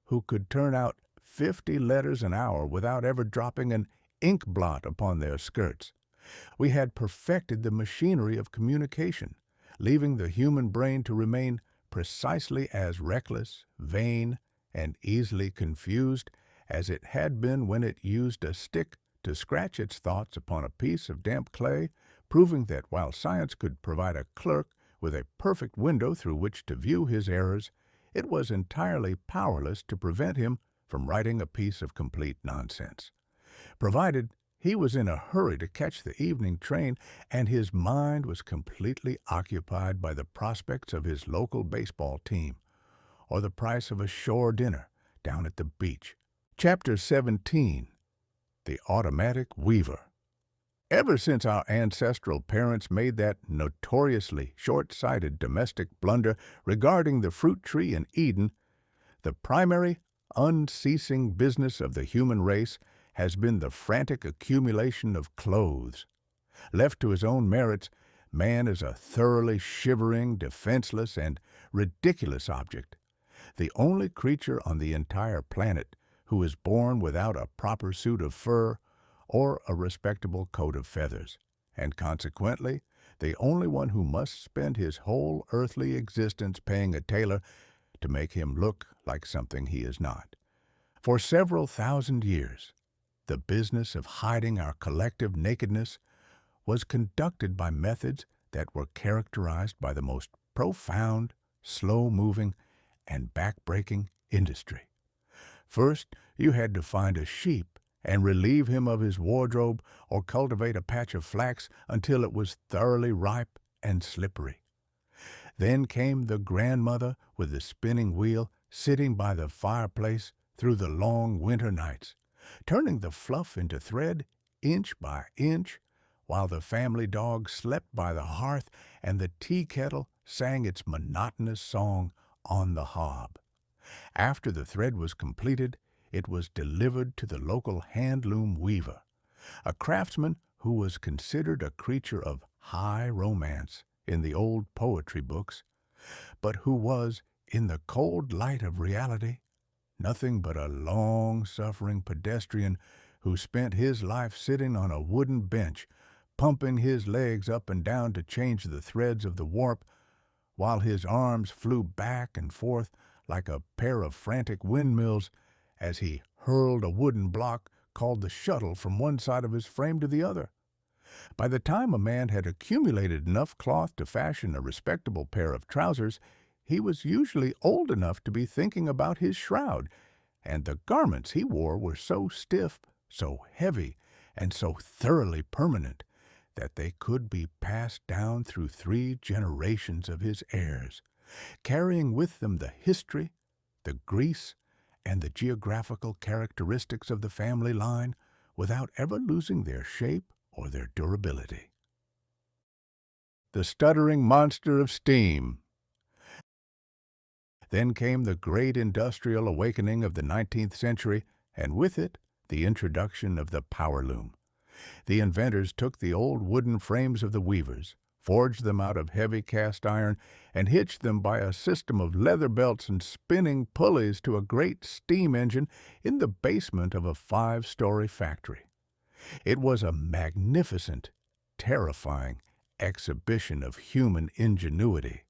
who could turn out 50 letters an hour without ever dropping an ink blot upon their skirts. We had perfected the machinery of communication, leaving the human brain to remain precisely as reckless, vain, and easily confused as it had been when it used a stick to scratch its thoughts upon a piece of damp clay, proving that while science could provide a clerk with a perfect window through which to view his errors, it was entirely powerless to prevent him from writing a piece of complete nonsense, provided he was in a hurry to catch the evening train and his mind was completely occupied by the prospects of his local baseball team or the price of a shore dinner down at the beach. Chapter 17. The Automatic Weaver. Ever since our ancestral parents made that notoriously short-sighted domestic blunder regarding the fruit tree in Eden, the primary, unceasing business of the human race has been the frantic accumulation of clothes. Left to his own merits, man is a thoroughly shivering, defenseless, and ridiculous object. the only creature on the entire planet who is born without a proper suit of fur or a respectable coat of feathers, and consequently, the only one who must spend his whole earthly existence paying a tailor to make him look like something he is not. For several thousand years, the business of hiding our collective nakedness was conducted by methods that were characterized by the most profound, slow-moving, and back-breaking industry. First, you had to find a sheep and relieve him of his wardrobe or cultivate a patch of flax until it was thoroughly ripe and slippery. Then came the grandmother with the spinning wheel sitting by the fireplace through the long winter nights, turning the fluff into thread inch by inch, while the family dog slept by the hearth and the tea kettle sang its monotonous song on the hob. After the thread was completed, it was delivered to the local hand-loom weaver, a craftsman who was considered a creature of high romance in the old poetry books, but who was, in the cold light of reality, nothing but a long-suffering pedestrian who spent his life sitting on a wooden bench, pumping his legs up and down to change the threads of the warp, while his arms flew back and forth like a pair of frantic windmills as he hurled a wooden block called the shuttle from one side of his frame to the other. By the time a man had accumulated enough cloth to fashion a respectable pair of trousers, he was usually old enough to be thinking about his shroud, and the garments he wore were so stiff, so heavy, and so thoroughly permanent that they could be passed down through 3 generations of his heirs, carrying with them the history, the grease, and the geographical characteristics of the family line without ever losing their shape or their durability. The stuttering monster of steam. Then came the great industrial awakening of the 19th century, and with it, the introduction of the power loom. The inventors took the old wooden frames of the weavers, forged them out of heavy cast iron, and hitched them by a system of leather belts and spinning pulleys to a great steam engine in the basement of a 5-story factory. It was a magnificent, terrifying exhibition of human ingenuity.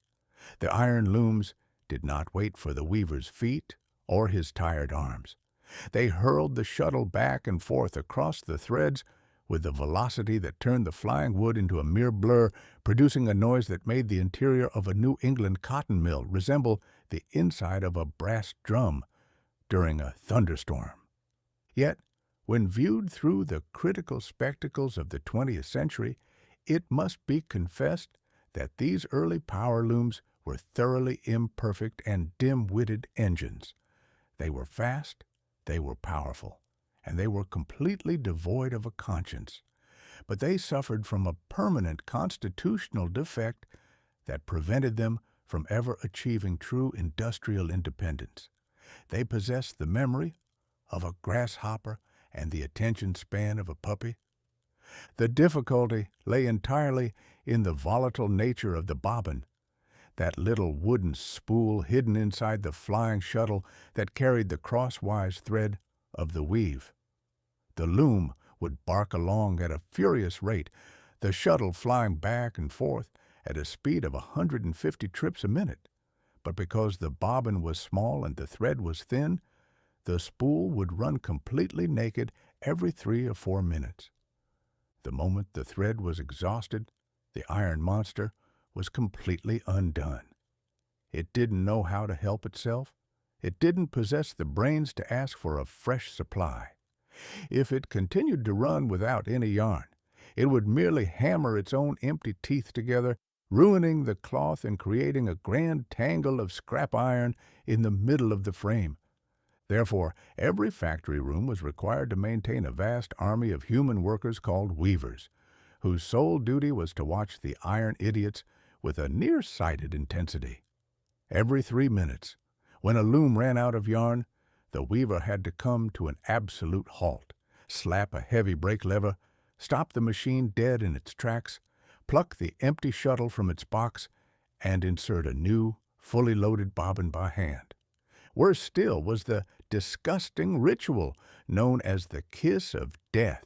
The iron looms did not wait for the weaver's feet or his tired arms. They hurled the shuttle back and forth across the threads with the velocity that turned the flying wood into a mere blur, producing a noise that made the interior of a New England cotton mill resemble the inside of a brass drum during a thunderstorm. Yet, when viewed through the critical spectacles of the 20th century, it must be confessed that these early power looms were thoroughly imperfect and dim-witted engines. They were fast, they were powerful, and they were completely devoid of a conscience. But they suffered from a permanent constitutional defect that prevented them from ever achieving true industrial independence. They possessed the memory of a grasshopper and the attention span of a puppy. The difficulty lay entirely in the volatile nature of the bobbin, that little wooden spool hidden inside the flying shuttle that carried the crosswise thread of the weave. The loom would bark along at a furious rate, the shuttle flying back and forth at a speed of 150 trips a minute. But because the bobbin was small and the thread was thin, the spool would run completely naked every 3 or 4 minutes. The moment the thread was exhausted, the iron monster was completely undone. It didn't know how to help itself. It didn't possess the brains to ask for a fresh supply. If it continued to run without any yarn, it would merely hammer its own empty teeth together, ruining the cloth and creating a grand tangle of scrap iron in the middle of the frame. Therefore, every factory room was required to maintain a vast army of human workers called weavers, whose sole duty was to watch the iron idiots with a nearsighted intensity. Every 3 minutes, when a loom ran out of yarn, the weaver had to come to an absolute halt, slap a heavy brake lever, stop the machine dead in its tracks, pluck the empty shuttle from its box, and insert a new, fully loaded bobbin by hand. Worse still was the disgusting ritual known as the kiss of death.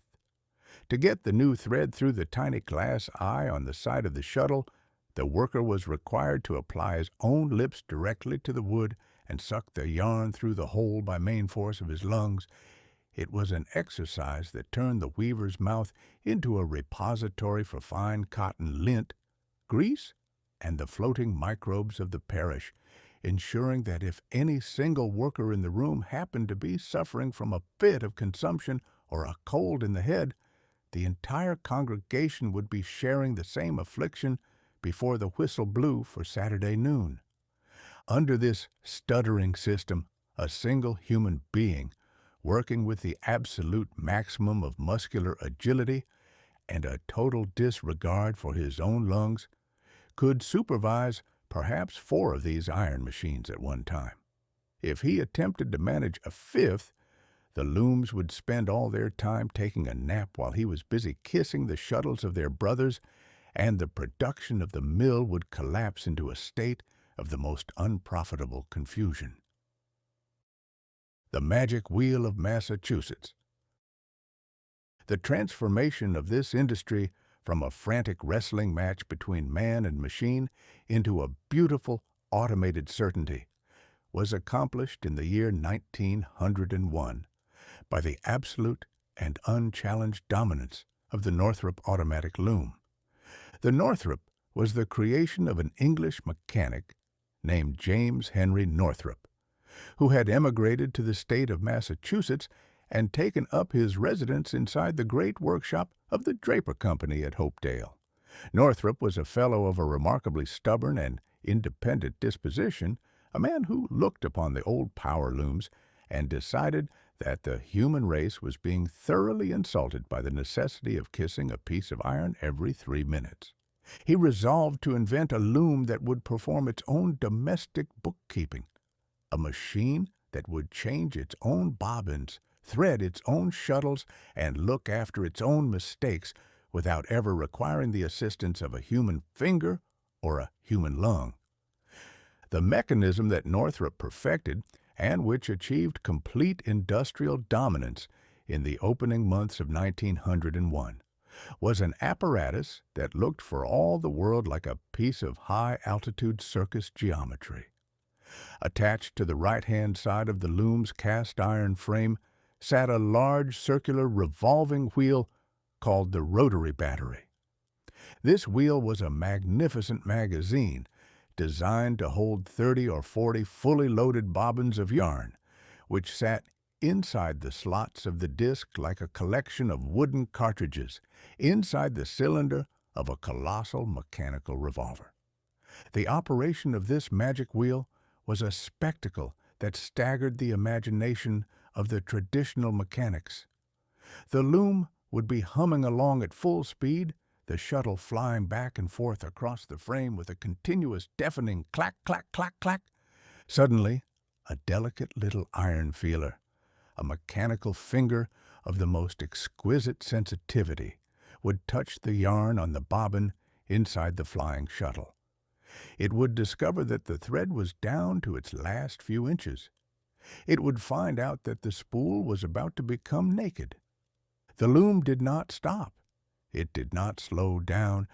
To get the new thread through the tiny glass eye on the side of the shuttle, the worker was required to apply his own lips directly to the wood and suck the yarn through the hole by main force of his lungs. It was an exercise that turned the weaver's mouth into a repository for fine cotton lint, grease, and the floating microbes of the parish, ensuring that if any single worker in the room happened to be suffering from a fit of consumption or a cold in the head, the entire congregation would be sharing the same affliction before the whistle blew for Saturday noon. Under this stuttering system, a single human being, working with the absolute maximum of muscular agility and a total disregard for his own lungs, could supervise perhaps 4 of these iron machines at one time. If he attempted to manage a 5th, the looms would spend all their time taking a nap while he was busy kissing the shuttles of their brothers, and the production of the mill would collapse into a state of the most unprofitable confusion. The Magic Wheel of Massachusetts. The transformation of this industry from a frantic wrestling match between man and machine into a beautiful automated certainty was accomplished in the year 1901 by the absolute and unchallenged dominance of the Northrop automatic loom. The Northrop was the creation of an English mechanic named James Henry Northrop, who had emigrated to the state of Massachusetts and taken up his residence inside the great workshop of the Draper Company at Hopedale. Northrop was a fellow of a remarkably stubborn and independent disposition, a man who looked upon the old power looms and decided that the human race was being thoroughly insulted by the necessity of kissing a piece of iron every 3 minutes. He resolved to invent a loom that would perform its own domestic bookkeeping, a machine that would change its own bobbins, thread its own shuttles, and look after its own mistakes without ever requiring the assistance of a human finger or a human lung. The mechanism that Northrop perfected, and which achieved complete industrial dominance in the opening months of 1901, was an apparatus that looked for all the world like a piece of high-altitude circus geometry. Attached to the right-hand side of the loom's cast-iron frame sat a large circular revolving wheel called the rotary battery. This wheel was a magnificent magazine designed to hold 30 or 40 fully loaded bobbins of yarn, which sat inside the slots of the disc like a collection of wooden cartridges inside the cylinder of a colossal mechanical revolver. The operation of this magic wheel was a spectacle that staggered the imagination of the traditional mechanics. The loom would be humming along at full speed, the shuttle flying back and forth across the frame with a continuous deafening clack, clack, clack, clack. Suddenly, a delicate little iron feeler, a mechanical finger of the most exquisite sensitivity, would touch the yarn on the bobbin inside the flying shuttle. It would discover that the thread was down to its last few inches. It would find out that the spool was about to become naked. The loom did not stop. It did not slow down.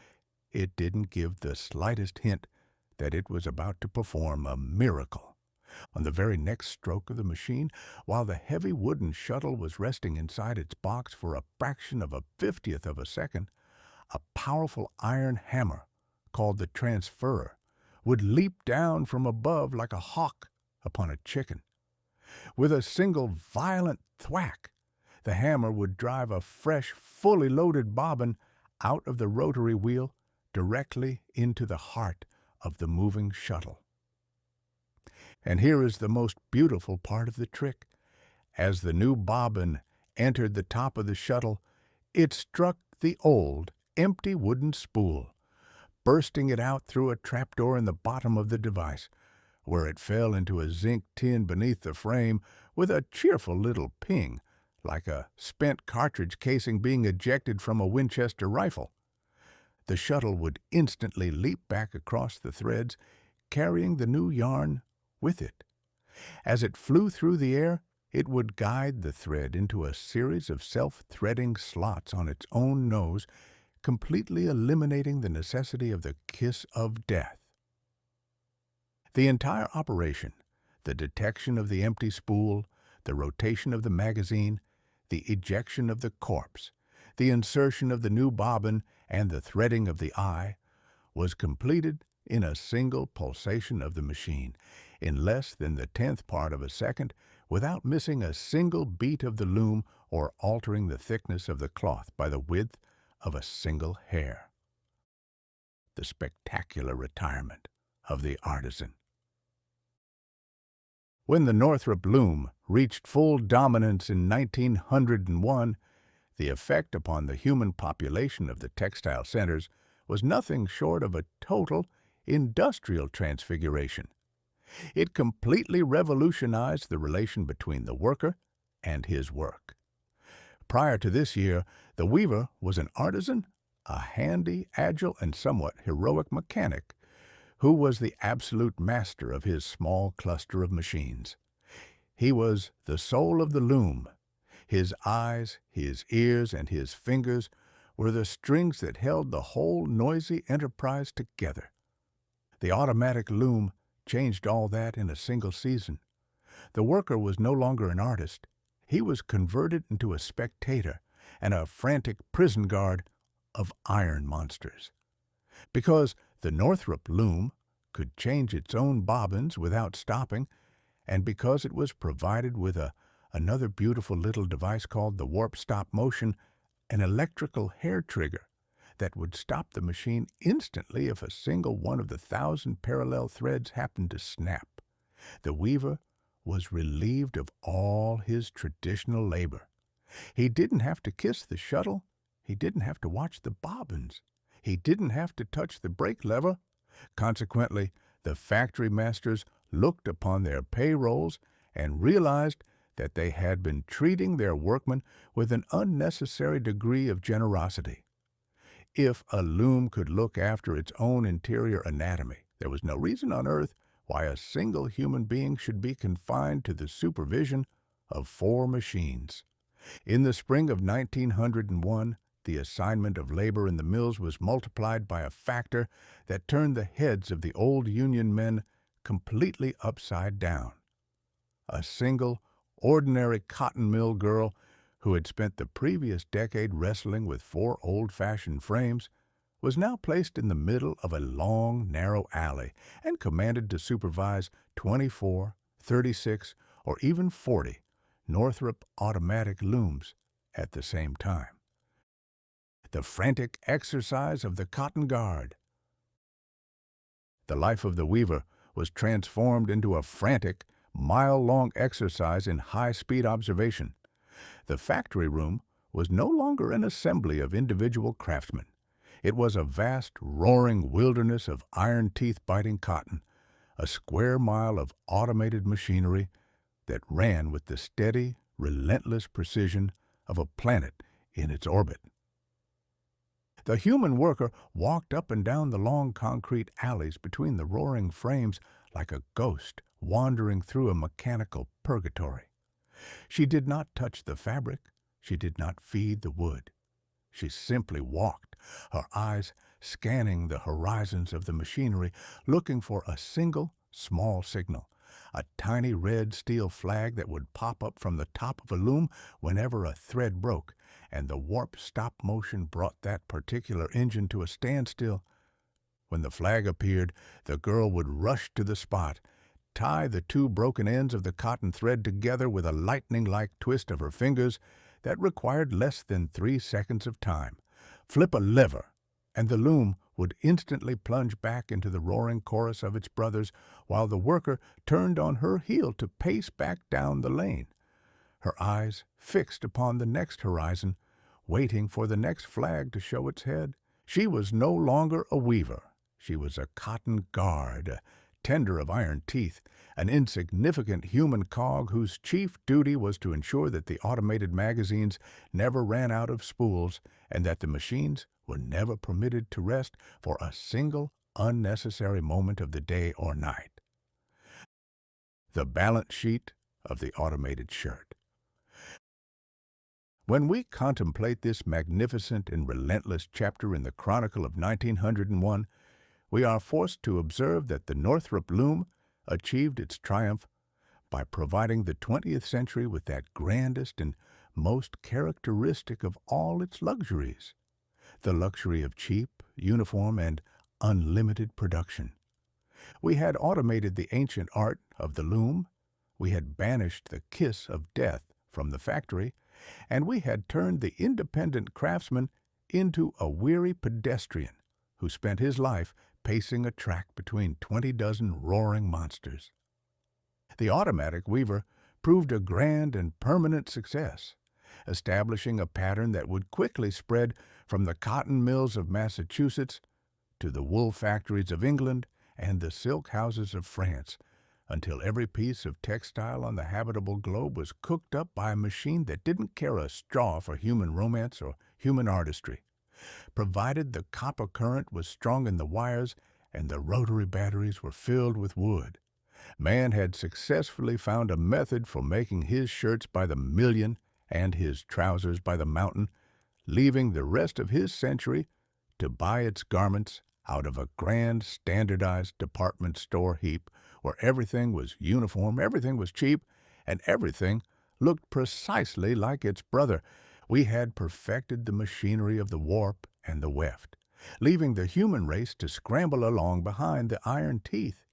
It didn't give the slightest hint that it was about to perform a miracle. On the very next stroke of the machine, while the heavy wooden shuttle was resting inside its box for a fraction of a 50th of a second, a powerful iron hammer, called the transferrer, would leap down from above like a hawk upon a chicken. With a single violent thwack, the hammer would drive a fresh, fully loaded bobbin out of the rotary wheel directly into the heart of the moving shuttle. And here is the most beautiful part of the trick. As the new bobbin entered the top of the shuttle, it struck the old, empty wooden spool, bursting it out through a trapdoor in the bottom of the device, where it fell into a zinc tin beneath the frame with a cheerful little ping, like a spent cartridge casing being ejected from a Winchester rifle. The shuttle would instantly leap back across the threads, carrying the new yarn with it. As it flew through the air, it would guide the thread into a series of self-threading slots on its own nose, completely eliminating the necessity of the kiss of death. The entire operation, the detection of the empty spool, the rotation of the magazine, the ejection of the corpse, the insertion of the new bobbin, and the threading of the eye, was completed in a single pulsation of the machine, in less than the 10th part of a second, without missing a single beat of the loom or altering the thickness of the cloth by the width of a single hair. The spectacular retirement of the artisan. When the Northrop loom reached full dominance in 1901, the effect upon the human population of the textile centers was nothing short of a total industrial transfiguration. It completely revolutionized the relation between the worker and his work. Prior to this year, the weaver was an artisan, a handy, agile, and somewhat heroic mechanic who was the absolute master of his small cluster of machines. He was the soul of the loom. His eyes, his ears, and his fingers were the strings that held the whole noisy enterprise together. The automatic loom changed all that in a single season. The worker was no longer an artist. He was converted into a spectator and a frantic prison guard of iron monsters. Because the Northrop loom could change its own bobbins without stopping, and because it was provided with another beautiful little device called the warp stop motion, an electrical hair trigger that would stop the machine instantly if a single one of the 1,000 parallel threads happened to snap, the weaver was relieved of all his traditional labor. He didn't have to kiss the shuttle. He didn't have to watch the bobbins. He didn't have to touch the brake lever. Consequently, the factory masters looked upon their payrolls and realized that they had been treating their workmen with an unnecessary degree of generosity. If a loom could look after its own interior anatomy, there was no reason on earth why a single human being should be confined to the supervision of 4 machines. In the spring of 1901, the assignment of labor in the mills was multiplied by a factor that turned the heads of the old Union men completely upside down. A single, ordinary cotton mill girl who had spent the previous decade wrestling with 4 old-fashioned frames was now placed in the middle of a long, narrow alley and commanded to supervise 24, 36, or even 40 Northrop automatic looms at the same time. The frantic exercise of the cotton guard. The life of the weaver was transformed into a frantic, mile-long exercise in high-speed observation. The factory room was no longer an assembly of individual craftsmen. It was a vast, roaring wilderness of iron-teeth-biting cotton, a square mile of automated machinery that ran with the steady, relentless precision of a planet in its orbit. The human worker walked up and down the long concrete alleys between the roaring frames like a ghost wandering through a mechanical purgatory. She did not touch the fabric. She did not feed the wood. She simply walked, her eyes scanning the horizons of the machinery, looking for a single, small signal, a tiny red steel flag that would pop up from the top of a loom whenever a thread broke, and the warp stop motion brought that particular engine to a standstill. When the flag appeared, the girl would rush to the spot, tie the 2 broken ends of the cotton thread together with a lightning-like twist of her fingers that required less than 3 seconds of time, flip a lever, and the loom would instantly plunge back into the roaring chorus of its brothers while the worker turned on her heel to pace back down the lane, her eyes fixed upon the next horizon, waiting for the next flag to show its head. She was no longer a weaver. She was a cotton guard, a tender of iron teeth, an insignificant human cog whose chief duty was to ensure that the automated magazines never ran out of spools and that the machines were never permitted to rest for a single unnecessary moment of the day or night. the balance sheet of the automated shirt. When we contemplate this magnificent and relentless chapter in the Chronicle of 1901, we are forced to observe that the Northrop loom achieved its triumph by providing the 20th century with that grandest and most characteristic of all its luxuries, the luxury of cheap, uniform, and unlimited production. We had automated the ancient art of the loom, we had banished the kiss of death from the factory, and we had turned the independent craftsman into a weary pedestrian who spent his life pacing a track between 20 dozen roaring monsters. The automatic weaver proved a grand and permanent success, establishing a pattern that would quickly spread from the cotton mills of Massachusetts to the wool factories of England and the silk houses of France, until every piece of textile on the habitable globe was cooked up by a machine that didn't care a straw for human romance or human artistry, provided the copper current was strong in the wires and the rotary batteries were filled with wood. Man had successfully found a method for making his shirts by the million and his trousers by the mountain, leaving the rest of his century to buy its garments out of a grand standardized department store heap where everything was uniform, everything was cheap, and everything looked precisely like its brother. We had perfected the machinery of the warp and the weft, leaving the human race to scramble along behind the iron teeth,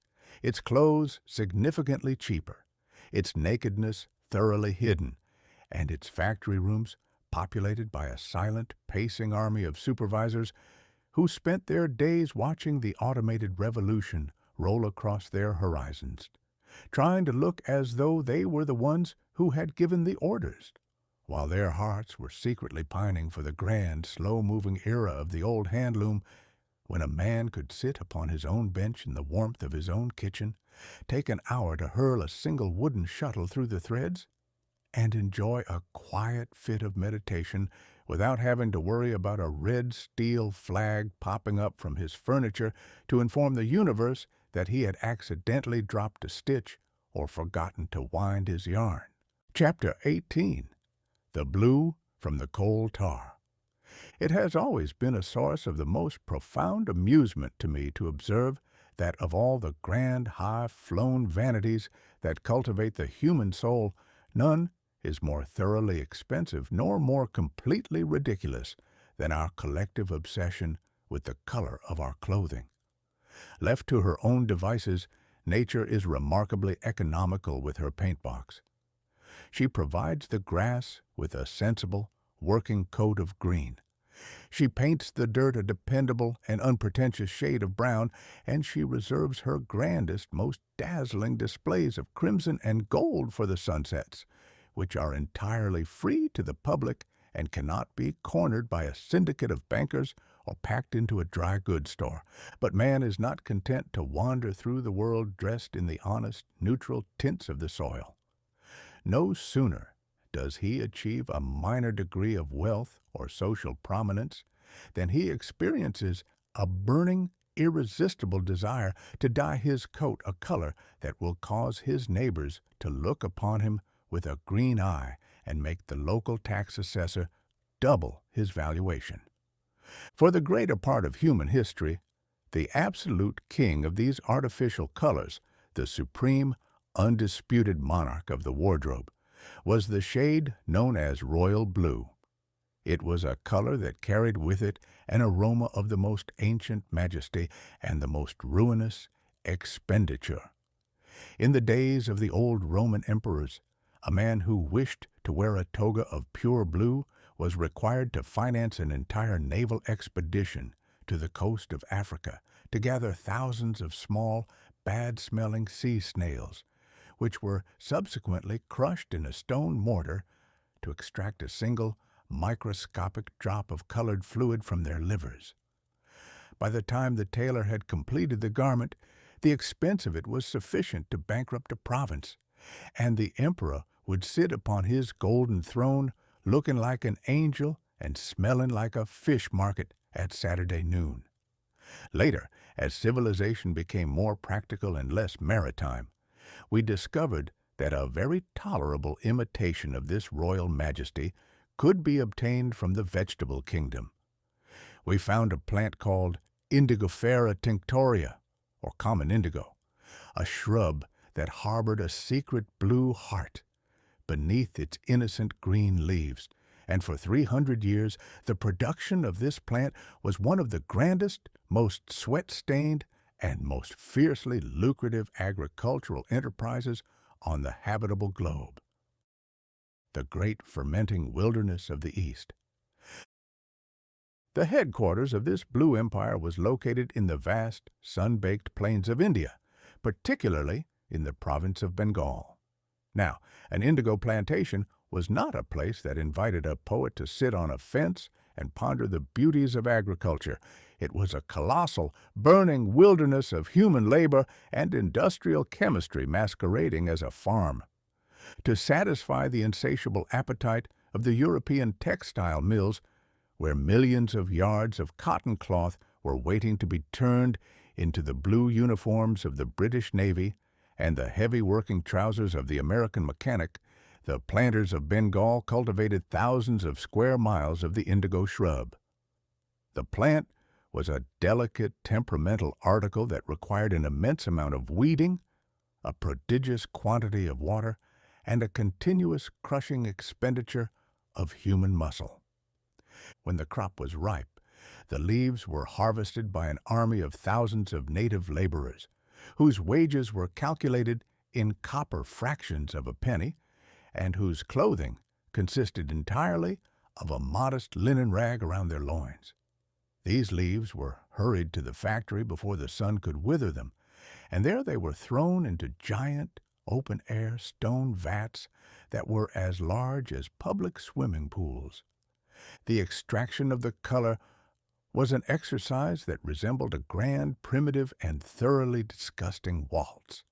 its clothes significantly cheaper, its nakedness thoroughly hidden, and its factory rooms populated by a silent, pacing army of supervisors who spent their days watching the automated revolution roll across their horizons, trying to look as though they were the ones who had given the orders, while their hearts were secretly pining for the grand, slow-moving era of the old handloom, when a man could sit upon his own bench in the warmth of his own kitchen, take an hour to hurl a single wooden shuttle through the threads, and enjoy a quiet fit of meditation without having to worry about a red steel flag popping up from his furniture to inform the universe that he had accidentally dropped a stitch or forgotten to wind his yarn. Chapter 18. The Blue from the Coal Tar. It has always been a source of the most profound amusement to me to observe that of all the grand, high-flown vanities that cultivate the human soul, none is more thoroughly expensive nor more completely ridiculous than our collective obsession with the color of our clothing. Left to her own devices, nature is remarkably economical with her paint-box. She provides the grass with a sensible, working coat of green. She paints the dirt a dependable and unpretentious shade of brown, and she reserves her grandest, most dazzling displays of crimson and gold for the sunsets, which are entirely free to the public and cannot be cornered by a syndicate of bankers or packed into a dry goods store. But man is not content to wander through the world dressed in the honest, neutral tints of the soil. No sooner does he achieve a minor degree of wealth or social prominence than he experiences a burning, irresistible desire to dye his coat a color that will cause his neighbors to look upon him with a green eye and make the local tax assessor double his valuation. For the greater part of human history, the absolute king of these artificial colors, the supreme, undisputed monarch of the wardrobe, was the shade known as royal blue. It was a color that carried with it an aroma of the most ancient majesty and the most ruinous expenditure. In the days of the old Roman emperors, a man who wished to wear a toga of pure blue was required to finance an entire naval expedition to the coast of Africa to gather thousands of small, bad-smelling sea snails, which were subsequently crushed in a stone mortar to extract a single, microscopic drop of colored fluid from their livers. By the time the tailor had completed the garment, the expense of it was sufficient to bankrupt a province, and the emperor would sit upon his golden throne looking like an angel and smelling like a fish market at Saturday noon. Later, as civilization became more practical and less maritime, we discovered that a very tolerable imitation of this royal majesty could be obtained from the vegetable kingdom. We found a plant called Indigofera tinctoria, or common indigo, a shrub that harbored a secret blue heart beneath its innocent green leaves, and for 300 years the production of this plant was one of the grandest, most sweat-stained, and most fiercely lucrative agricultural enterprises on the habitable globe. The great fermenting wilderness of the East. The headquarters of this blue empire was located in the vast, sun-baked plains of India, particularly in the province of Bengal. Now, an indigo plantation was not a place that invited a poet to sit on a fence and ponder the beauties of agriculture. It was a colossal, burning wilderness of human labor and industrial chemistry masquerading as a farm. To satisfy the insatiable appetite of the European textile mills, where millions of yards of cotton cloth were waiting to be turned into the blue uniforms of the British Navy and the heavy working trousers of the American mechanic, the planters of Bengal cultivated thousands of square miles of the indigo shrub. The plant was a delicate, temperamental article that required an immense amount of weeding, a prodigious quantity of water, and a continuous crushing expenditure of human muscle. When the crop was ripe, the leaves were harvested by an army of thousands of native laborers, whose wages were calculated in copper fractions of a penny, and whose clothing consisted entirely of a modest linen rag around their loins. These leaves were hurried to the factory before the sun could wither them, and there they were thrown into giant, open-air stone vats that were as large as public swimming pools. The extraction of the color was an exercise that resembled a grand, primitive, and thoroughly disgusting waltz.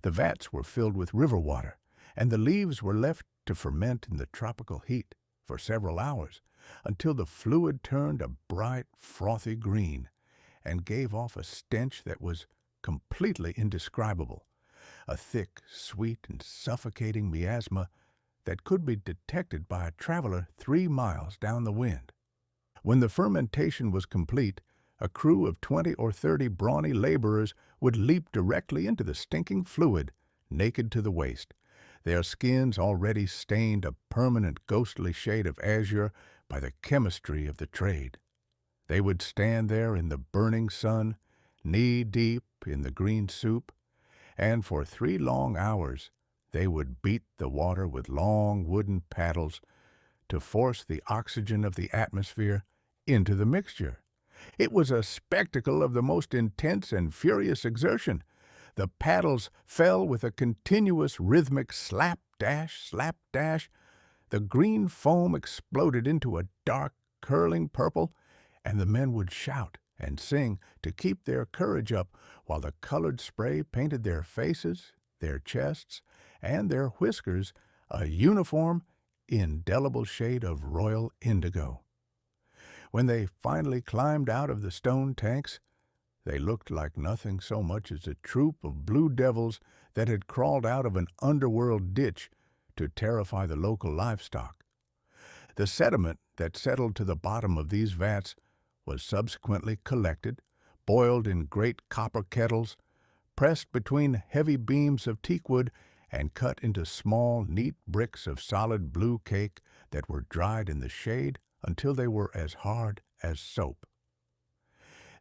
The vats were filled with river water, and the leaves were left to ferment in the tropical heat for several hours, until the fluid turned a bright, frothy green and gave off a stench that was completely indescribable, a thick, sweet, and suffocating miasma that could be detected by a traveler 3 miles down the wind. When the fermentation was complete, a crew of 20 or 30 brawny laborers would leap directly into the stinking fluid, naked to the waist, their skins already stained a permanent ghostly shade of azure by the chemistry of the trade. They would stand there in the burning sun, knee-deep in the green soup, and for 3 long hours they would beat the water with long wooden paddles to force the oxygen of the atmosphere into the mixture. It was a spectacle of the most intense and furious exertion. The paddles fell with a continuous rhythmic slap-dash, slap-dash. The green foam exploded into a dark, curling purple, and the men would shout and sing to keep their courage up while the colored spray painted their faces, their chests, and their whiskers a uniform, indelible shade of royal indigo. When they finally climbed out of the stone tanks, they looked like nothing so much as a troop of blue devils that had crawled out of an underworld ditch to terrify the local livestock. The sediment that settled to the bottom of these vats was subsequently collected, boiled in great copper kettles, pressed between heavy beams of teakwood, and cut into small, neat bricks of solid blue cake that were dried in the shade until they were as hard as soap.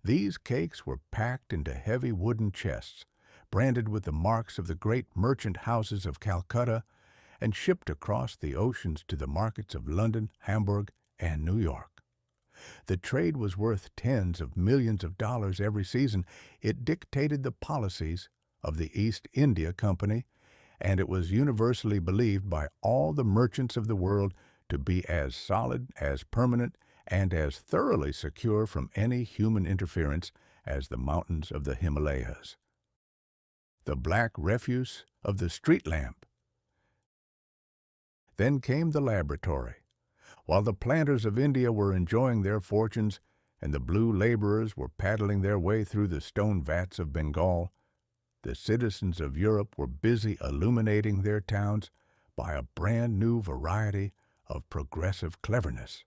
These cakes were packed into heavy wooden chests, branded with the marks of the great merchant houses of Calcutta, and shipped across the oceans to the markets of London, Hamburg, and New York. The trade was worth tens of millions of dollars every season. It dictated the policies of the East India Company, and it was universally believed by all the merchants of the world to be as solid, as permanent, and as thoroughly secure from any human interference as the mountains of the Himalayas. The black refuse of the street lamp. Then came the laboratory. While the planters of India were enjoying their fortunes and the blue laborers were paddling their way through the stone vats of Bengal, The citizens of Europe were busy illuminating their towns by a brand new variety of progressive cleverness.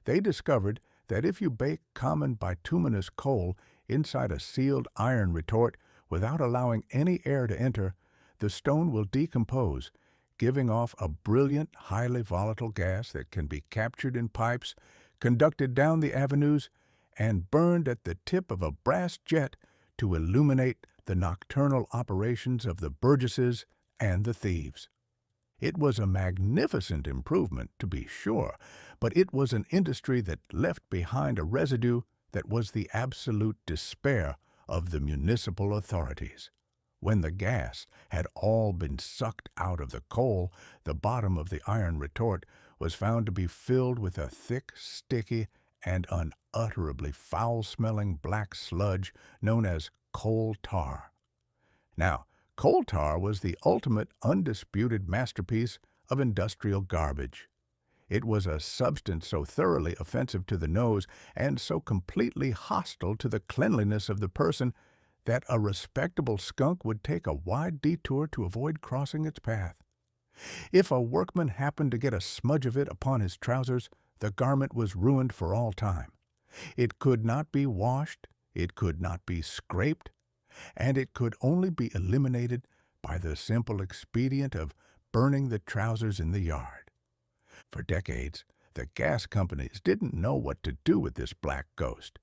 They discovered that if you bake common bituminous coal inside a sealed iron retort without allowing any air to enter, the stone will decompose, giving off a brilliant, highly volatile gas that can be captured in pipes, conducted down the avenues, and burned at the tip of a brass jet to illuminate the nocturnal operations of the burgesses and the thieves. It was a magnificent improvement, to be sure, but it was an industry that left behind a residue that was the absolute despair of the municipal authorities. When the gas had all been sucked out of the coal, the bottom of the iron retort was found to be filled with a thick, sticky, and unutterably foul-smelling black sludge known as coal tar. Now, coal tar was the ultimate undisputed masterpiece of industrial garbage. It was a substance so thoroughly offensive to the nose and so completely hostile to the cleanliness of the person that a respectable skunk would take a wide detour to avoid crossing its path. If a workman happened to get a smudge of it upon his trousers, the garment was ruined for all time. It could not be washed, it could not be scraped, and it could only be eliminated by the simple expedient of burning the trousers in the yard. For decades, the gas companies didn't know what to do with this black ghost.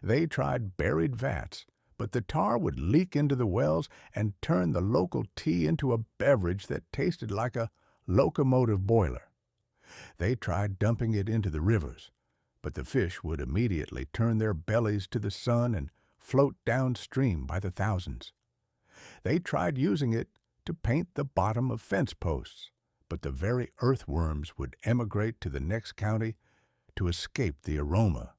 They tried buried vats, but the tar would leak into the wells and turn the local tea into a beverage that tasted like a locomotive boiler. They tried dumping it into the rivers, but the fish would immediately turn their bellies to the sun and float downstream by the thousands. They tried using it to paint the bottom of fence posts, but the very earthworms would emigrate to the next county to escape the aroma.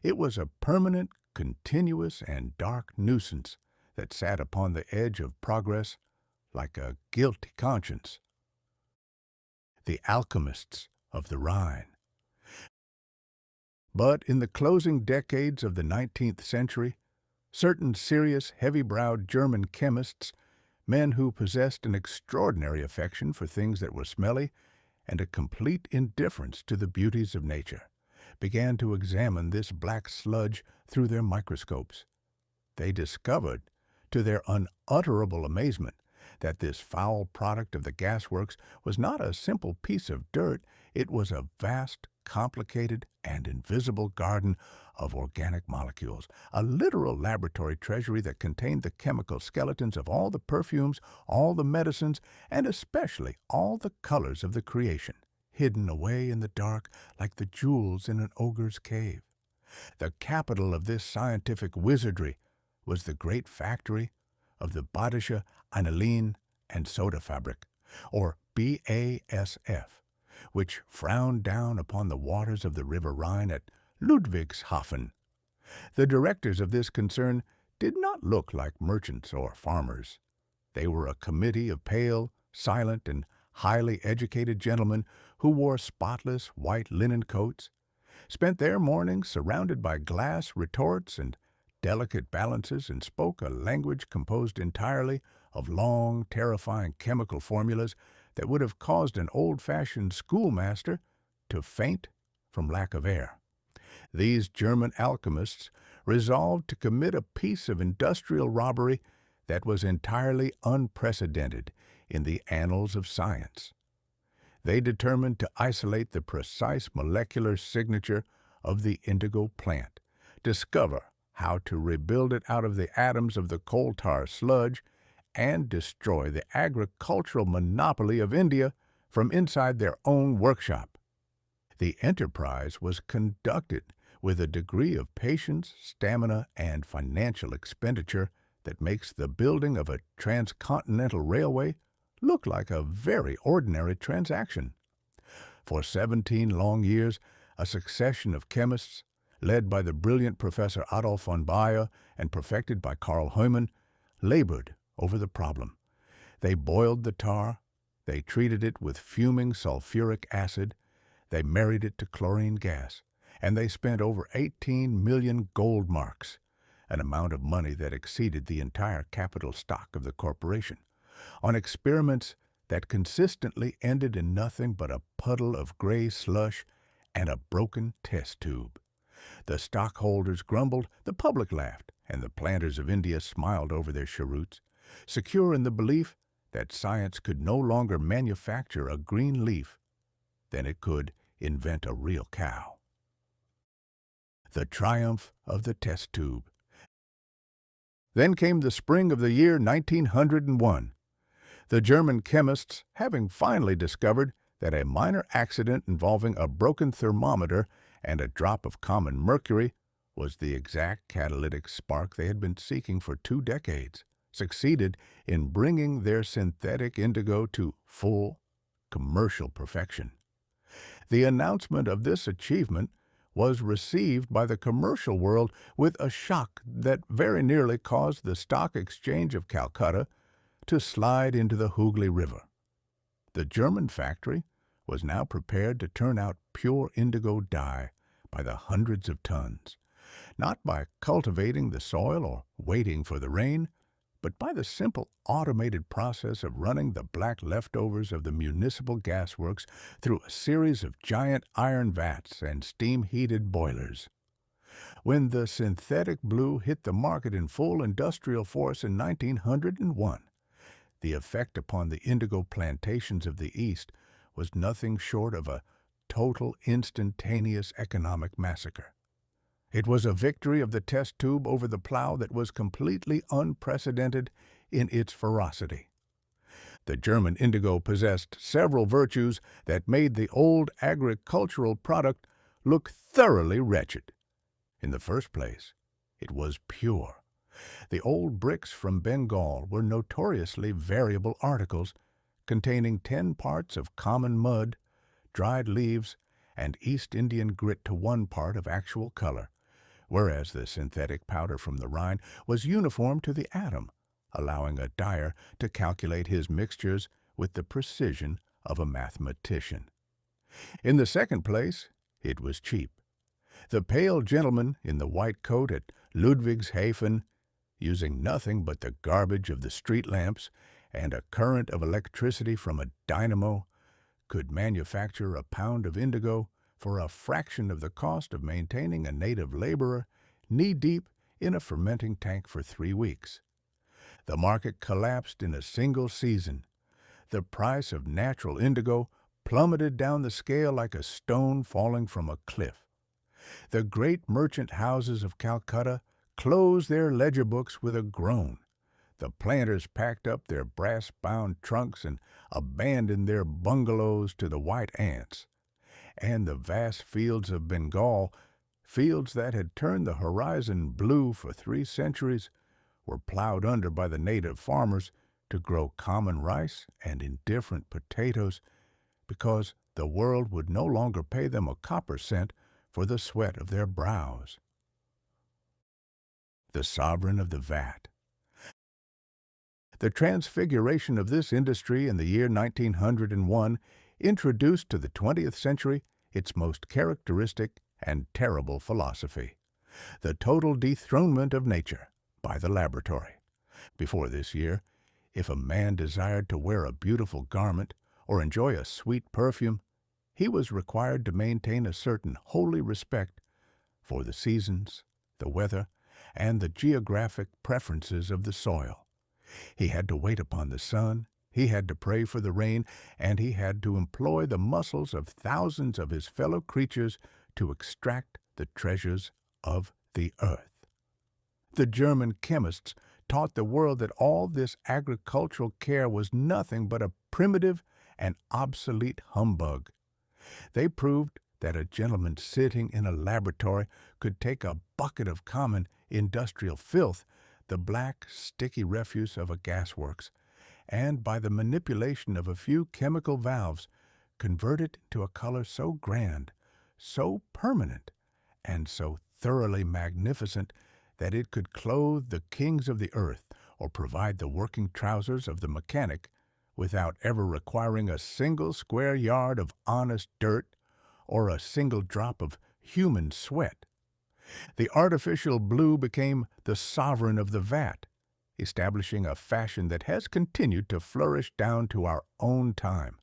It was a permanent, continuous, and dark nuisance that sat upon the edge of progress like a guilty conscience. The alchemists of the Rhine. But in the closing decades of the 19th century, certain serious, heavy-browed German chemists, men who possessed an extraordinary affection for things that were smelly and a complete indifference to the beauties of nature, began to examine this black sludge through their microscopes. They discovered, to their unutterable amazement, that this foul product of the gasworks was not a simple piece of dirt, it was a vast, complicated, and invisible garden of organic molecules, a literal laboratory treasury that contained the chemical skeletons of all the perfumes, all the medicines, and especially all the colors of the creation, hidden away in the dark like the jewels in an ogre's cave. The capital of this scientific wizardry was the great factory of the Badische Aniline and Soda Fabrik, or BASF, which frowned down upon the waters of the River Rhine at Ludwigshafen. The directors of this concern did not look like merchants or farmers. They were a committee of pale, silent, and highly educated gentlemen who wore spotless white linen coats, spent their mornings surrounded by glass retorts and delicate balances, and spoke a language composed entirely of long, terrifying chemical formulas that would have caused an old-fashioned schoolmaster to faint from lack of air. These German alchemists resolved to commit a piece of industrial robbery that was entirely unprecedented in the annals of science. They determined to isolate the precise molecular signature of the indigo plant, discover how to rebuild it out of the atoms of the coal tar sludge, and destroy the agricultural monopoly of India from inside their own workshop. The enterprise was conducted with a degree of patience, stamina, and financial expenditure that makes the building of a transcontinental railway look like a very ordinary transaction. For 17 long years, a succession of chemists, led by the brilliant Professor Adolf von Baeyer and perfected by Karl Heumann, labored over the problem. They boiled the tar, they treated it with fuming sulfuric acid, they married it to chlorine gas, and they spent over 18 million gold marks, an amount of money that exceeded the entire capital stock of the corporation, on experiments that consistently ended in nothing but a puddle of gray slush and a broken test tube. The stockholders grumbled, the public laughed, and the planters of India smiled over their cheroots, secure in the belief that science could no longer manufacture a green leaf than it could invent a real cow. The triumph of the test tube. Then came the spring of the year 1901. The German chemists, having finally discovered that a minor accident involving a broken thermometer and a drop of common mercury was the exact catalytic spark they had been seeking for 2 decades, succeeded in bringing their synthetic indigo to full commercial perfection. The announcement of this achievement was received by the commercial world with a shock that very nearly caused the Stock Exchange of Calcutta to slide into the Hooghly River. The German factory was now prepared to turn out pure indigo dye by the hundreds of tons, not by cultivating the soil or waiting for the rain, but by the simple automated process of running the black leftovers of the municipal gasworks through a series of giant iron vats and steam-heated boilers. When the synthetic blue hit the market in full industrial force in 1901, the effect upon the indigo plantations of the East was nothing short of a total instantaneous economic massacre. It was a victory of the test tube over the plow that was completely unprecedented in its ferocity. The German indigo possessed several virtues that made the old agricultural product look thoroughly wretched. In the first place, it was pure. The old bricks from Bengal were notoriously variable articles, containing 10 parts of common mud, dried leaves, and East Indian grit to 1 part of actual color, whereas the synthetic powder from the Rhine was uniform to the atom, allowing a dyer to calculate his mixtures with the precision of a mathematician. In the second place, it was cheap. The pale gentleman in the white coat at Ludwigshafen, using nothing but the garbage of the street lamps and a current of electricity from a dynamo, could manufacture a pound of indigo for a fraction of the cost of maintaining a native laborer knee-deep in a fermenting tank for 3 weeks. The market collapsed in a single season. The price of natural indigo plummeted down the scale like a stone falling from a cliff. The great merchant houses of Calcutta closed their ledger books with a groan. The planters packed up their brass-bound trunks and abandoned their bungalows to the white ants. And the vast fields of Bengal, fields that had turned the horizon blue for 3 centuries, were plowed under by the native farmers to grow common rice and indifferent potatoes, because the world would no longer pay them a copper cent for the sweat of their brows. The sovereign of the vat. The transfiguration of this industry in the year 1901 introduced to the 20th century its most characteristic and terrible philosophy, the total dethronement of nature by the laboratory. Before this year, if a man desired to wear a beautiful garment or enjoy a sweet perfume, he was required to maintain a certain holy respect for the seasons, the weather, and the geographic preferences of the soil. He had to wait upon the sun, he had to pray for the rain, and he had to employ the muscles of thousands of his fellow creatures to extract the treasures of the earth. The German chemists taught the world that all this agricultural care was nothing but a primitive and obsolete humbug. They proved that a gentleman sitting in a laboratory could take a bucket of common industrial filth, the black, sticky refuse of a gasworks, and by the manipulation of a few chemical valves, convert it to a color so grand, so permanent, and so thoroughly magnificent that it could clothe the kings of the earth or provide the working trousers of the mechanic without ever requiring a single square yard of honest dirt or a single drop of human sweat. The artificial blue became the sovereign of the vat, establishing a fashion that has continued to flourish down to our own time,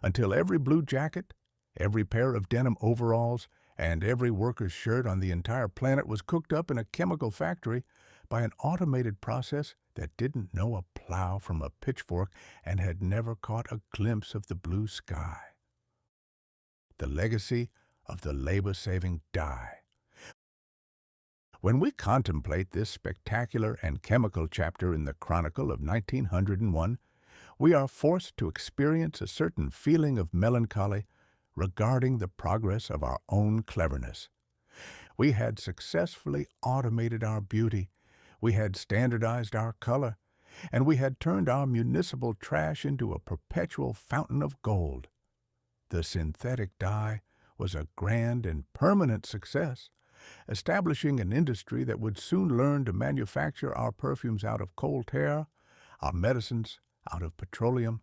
until every blue jacket, every pair of denim overalls, and every worker's shirt on the entire planet was cooked up in a chemical factory by an automated process that didn't know a plow from a pitchfork and had never caught a glimpse of the blue sky. The legacy of the labor-saving dye. When we contemplate this spectacular and chemical chapter in the Chronicle of 1901, we are forced to experience a certain feeling of melancholy regarding the progress of our own cleverness. We had successfully automated our beauty, we had standardized our color, and we had turned our municipal trash into a perpetual fountain of gold. The synthetic dye was a grand and permanent success, establishing an industry that would soon learn to manufacture our perfumes out of coal tar, our medicines out of petroleum,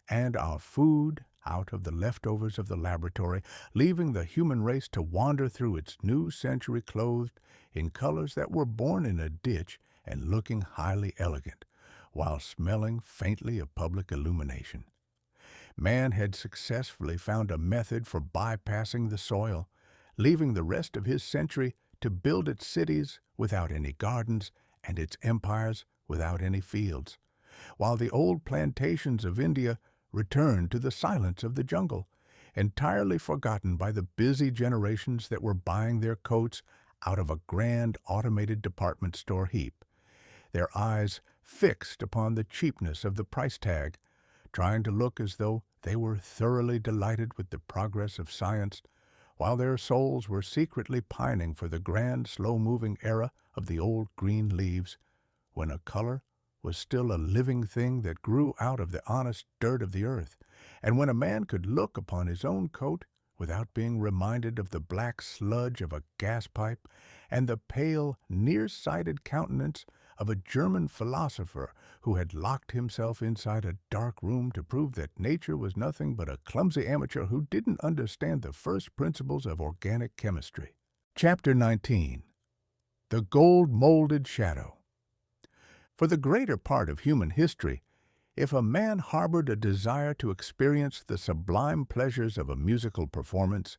and our food out of the leftovers of the laboratory, leaving the human race to wander through its new century clothed in colors that were born in a ditch and looking highly elegant, while smelling faintly of public illumination. Man had successfully found a method for bypassing the soil, leaving the rest of his century to build its cities without any gardens and its empires without any fields, while the old plantations of India returned to the silence of the jungle, entirely forgotten by the busy generations that were buying their coats out of a grand automated department store heap, their eyes fixed upon the cheapness of the price tag, trying to look as though they were thoroughly delighted with the progress of science, while their souls were secretly pining for the grand, slow-moving era of the old green leaves, when a color was still a living thing that grew out of the honest dirt of the earth, and when a man could look upon his own coat without being reminded of the black sludge of a gas pipe and the pale, near-sighted countenance of a German philosopher who had locked himself inside a dark room to prove that nature was nothing but a clumsy amateur who didn't understand the first principles of organic chemistry. Chapter 19. The Gold-Moulded Shadow. For the greater part of human history, if a man harbored a desire to experience the sublime pleasures of a musical performance,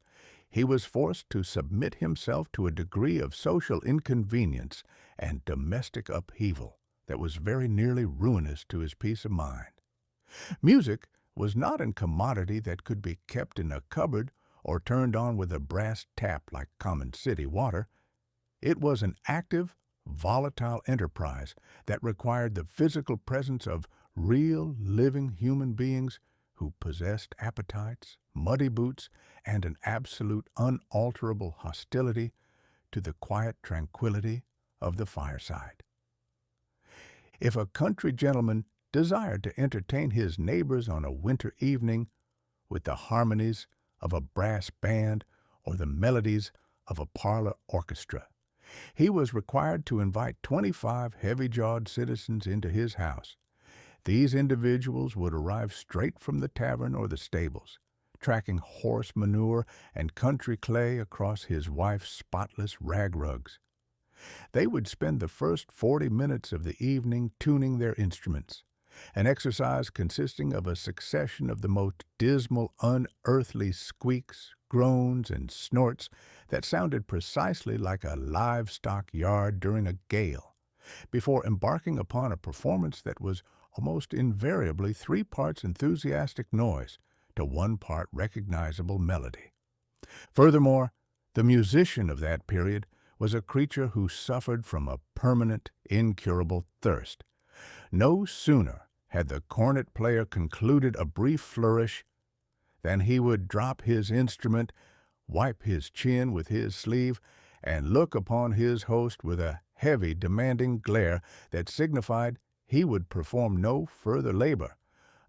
he was forced to submit himself to a degree of social inconvenience and domestic upheaval that was very nearly ruinous to his peace of mind. Music was not a commodity that could be kept in a cupboard or turned on with a brass tap like common city water. It was an active, volatile enterprise that required the physical presence of real, living human beings who possessed appetites, muddy boots, and an absolute unalterable hostility to the quiet tranquility of the fireside. If a country gentleman desired to entertain his neighbors on a winter evening with the harmonies of a brass band or the melodies of a parlor orchestra, he was required to invite 25 heavy-jawed citizens into his house. These individuals would arrive straight from the tavern or the stables, tracking horse manure and country clay across his wife's spotless rag rugs. They would spend the first 40 minutes of the evening tuning their instruments, an exercise consisting of a succession of the most dismal, unearthly squeaks, groans, and snorts that sounded precisely like a livestock yard during a gale, before embarking upon a performance that was almost invariably 3 parts enthusiastic noise to 1 part recognizable melody. Furthermore, the musician of that period was a creature who suffered from a permanent, incurable thirst. No sooner had the cornet player concluded a brief flourish than he would drop his instrument, wipe his chin with his sleeve, and look upon his host with a heavy, demanding glare that signified he would perform no further labor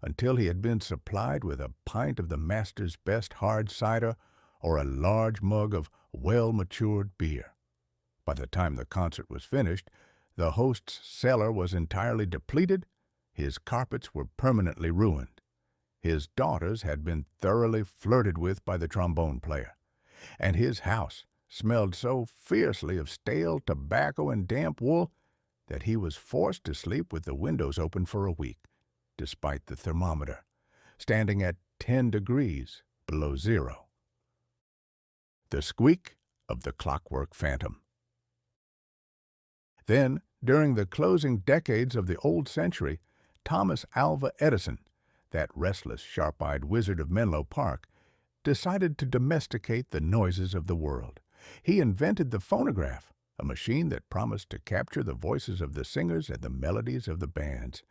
until he had been supplied with a pint of the master's best hard cider or a large mug of well-matured beer. By the time the concert was finished, the host's cellar was entirely depleted, his carpets were permanently ruined, his daughters had been thoroughly flirted with by the trombone player, and his house smelled so fiercely of stale tobacco and damp wool that he was forced to sleep with the windows open for a week, despite the thermometer standing at 10 degrees below zero. The squeak of the clockwork phantom. Then, during the closing decades of the old century, Thomas Alva Edison, that restless, sharp-eyed wizard of Menlo Park, decided to domesticate the noises of the world. He invented the phonograph, a machine that promised to capture the voices of the singers and the melodies of the bands,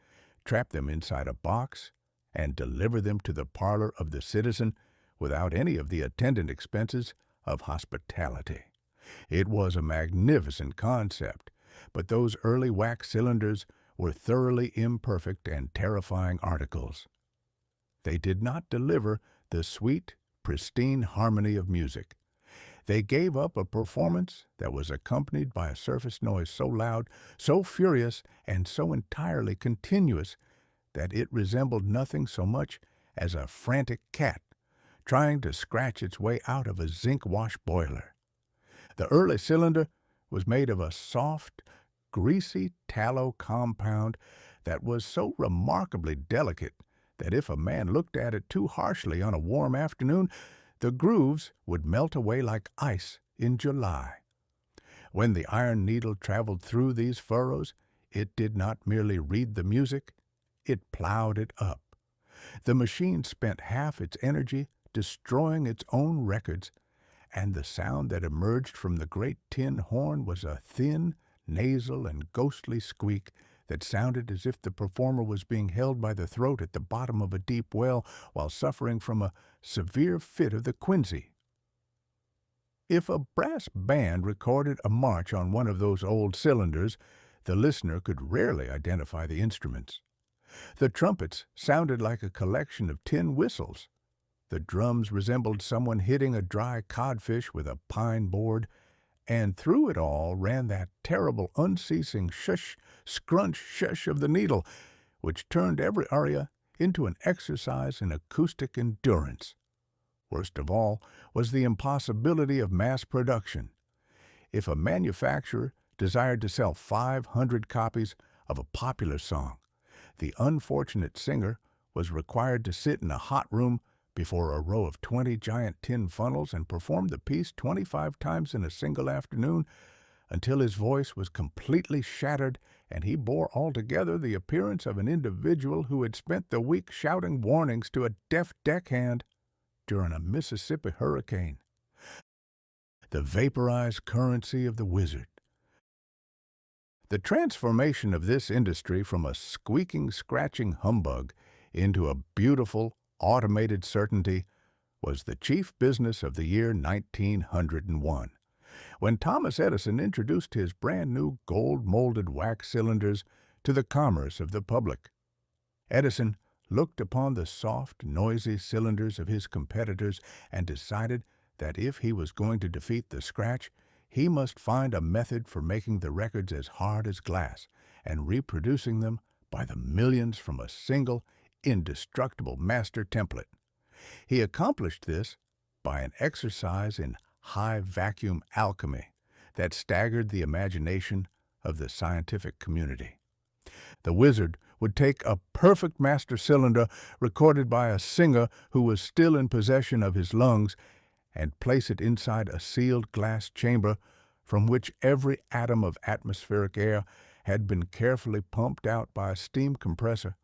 trap them inside a box, and deliver them to the parlor of the citizen without any of the attendant expenses of hospitality. It was a magnificent concept, but those early wax cylinders were thoroughly imperfect and terrifying articles. They did not deliver the sweet, pristine harmony of music. They gave up a performance that was accompanied by a surface noise so loud, so furious, and so entirely continuous that it resembled nothing so much as a frantic cat trying to scratch its way out of a zinc-wash boiler. The early cylinder was made of a soft, greasy tallow compound that was so remarkably delicate that if a man looked at it too harshly on a warm afternoon, the grooves would melt away like ice in July. When the iron needle traveled through these furrows, it did not merely read the music, it plowed it up. The machine spent half its energy destroying its own records, and the sound that emerged from the great tin horn was a thin, nasal, and ghostly squeak that sounded as if the performer was being held by the throat at the bottom of a deep well while suffering from a severe fit of the quinsy. If a brass band recorded a march on one of those old cylinders, the listener could rarely identify the instruments. The trumpets sounded like a collection of tin whistles. The drums resembled someone hitting a dry codfish with a pine board, and through it all ran that terrible unceasing shush, scrunch, shush of the needle, which turned every aria into an exercise in acoustic endurance. Worst of all was the impossibility of mass production. If a manufacturer desired to sell 500 copies of a popular song, the unfortunate singer was required to sit in a hot room before a row of 20 giant tin funnels and perform the piece 25 times in a single afternoon until his voice was completely shattered and he bore altogether the appearance of an individual who had spent the week shouting warnings to a deaf deckhand during a Mississippi hurricane. The vaporized currency of the wizard. The transformation of this industry from a squeaking, scratching humbug into a beautiful, automated certainty was the chief business of the year 1901, when Thomas Edison introduced his brand-new gold-molded wax cylinders to the commerce of the public. Edison looked upon the soft, noisy cylinders of his competitors and decided that if he was going to defeat the scratch, he must find a method for making the records as hard as glass and reproducing them by the millions from a single, indestructible master template. He accomplished this by an exercise in high-vacuum alchemy that staggered the imagination of the scientific community. The wizard would take a perfect master cylinder recorded by a singer who was still in possession of his lungs and place it inside a sealed glass chamber from which every atom of atmospheric air had been carefully pumped out by a steam compressor.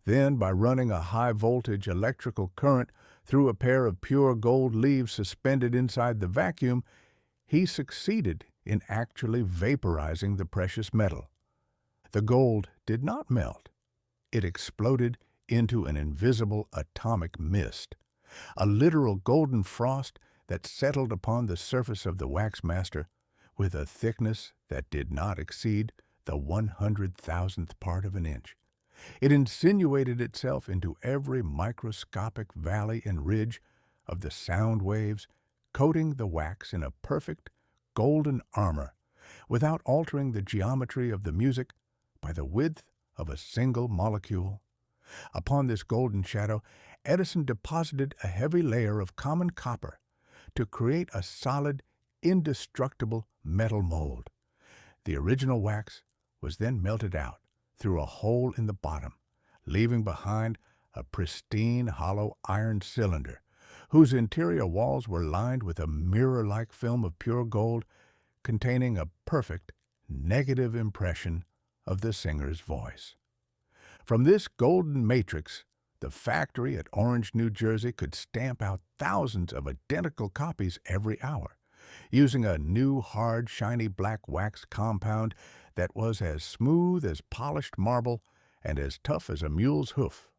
Then, by running a high-voltage electrical current through a pair of pure gold leaves suspended inside the vacuum, he succeeded in actually vaporizing the precious metal. The gold did not melt. It exploded into an invisible atomic mist, a literal golden frost that settled upon the surface of the wax master with a thickness that did not exceed the 100,000th part of an inch. It insinuated itself into every microscopic valley and ridge of the sound waves, coating the wax in a perfect golden armor, without altering the geometry of the music by the width of a single molecule. Upon this golden shadow, Edison deposited a heavy layer of common copper to create a solid, indestructible metal mold. The original wax was then melted out through a hole in the bottom, leaving behind a pristine hollow iron cylinder whose interior walls were lined with a mirror-like film of pure gold containing a perfect negative impression of the singer's voice. From this golden matrix, the factory at Orange, New Jersey could stamp out thousands of identical copies every hour, using a new hard, shiny black wax compound that was as smooth as polished marble and as tough as a mule's hoof.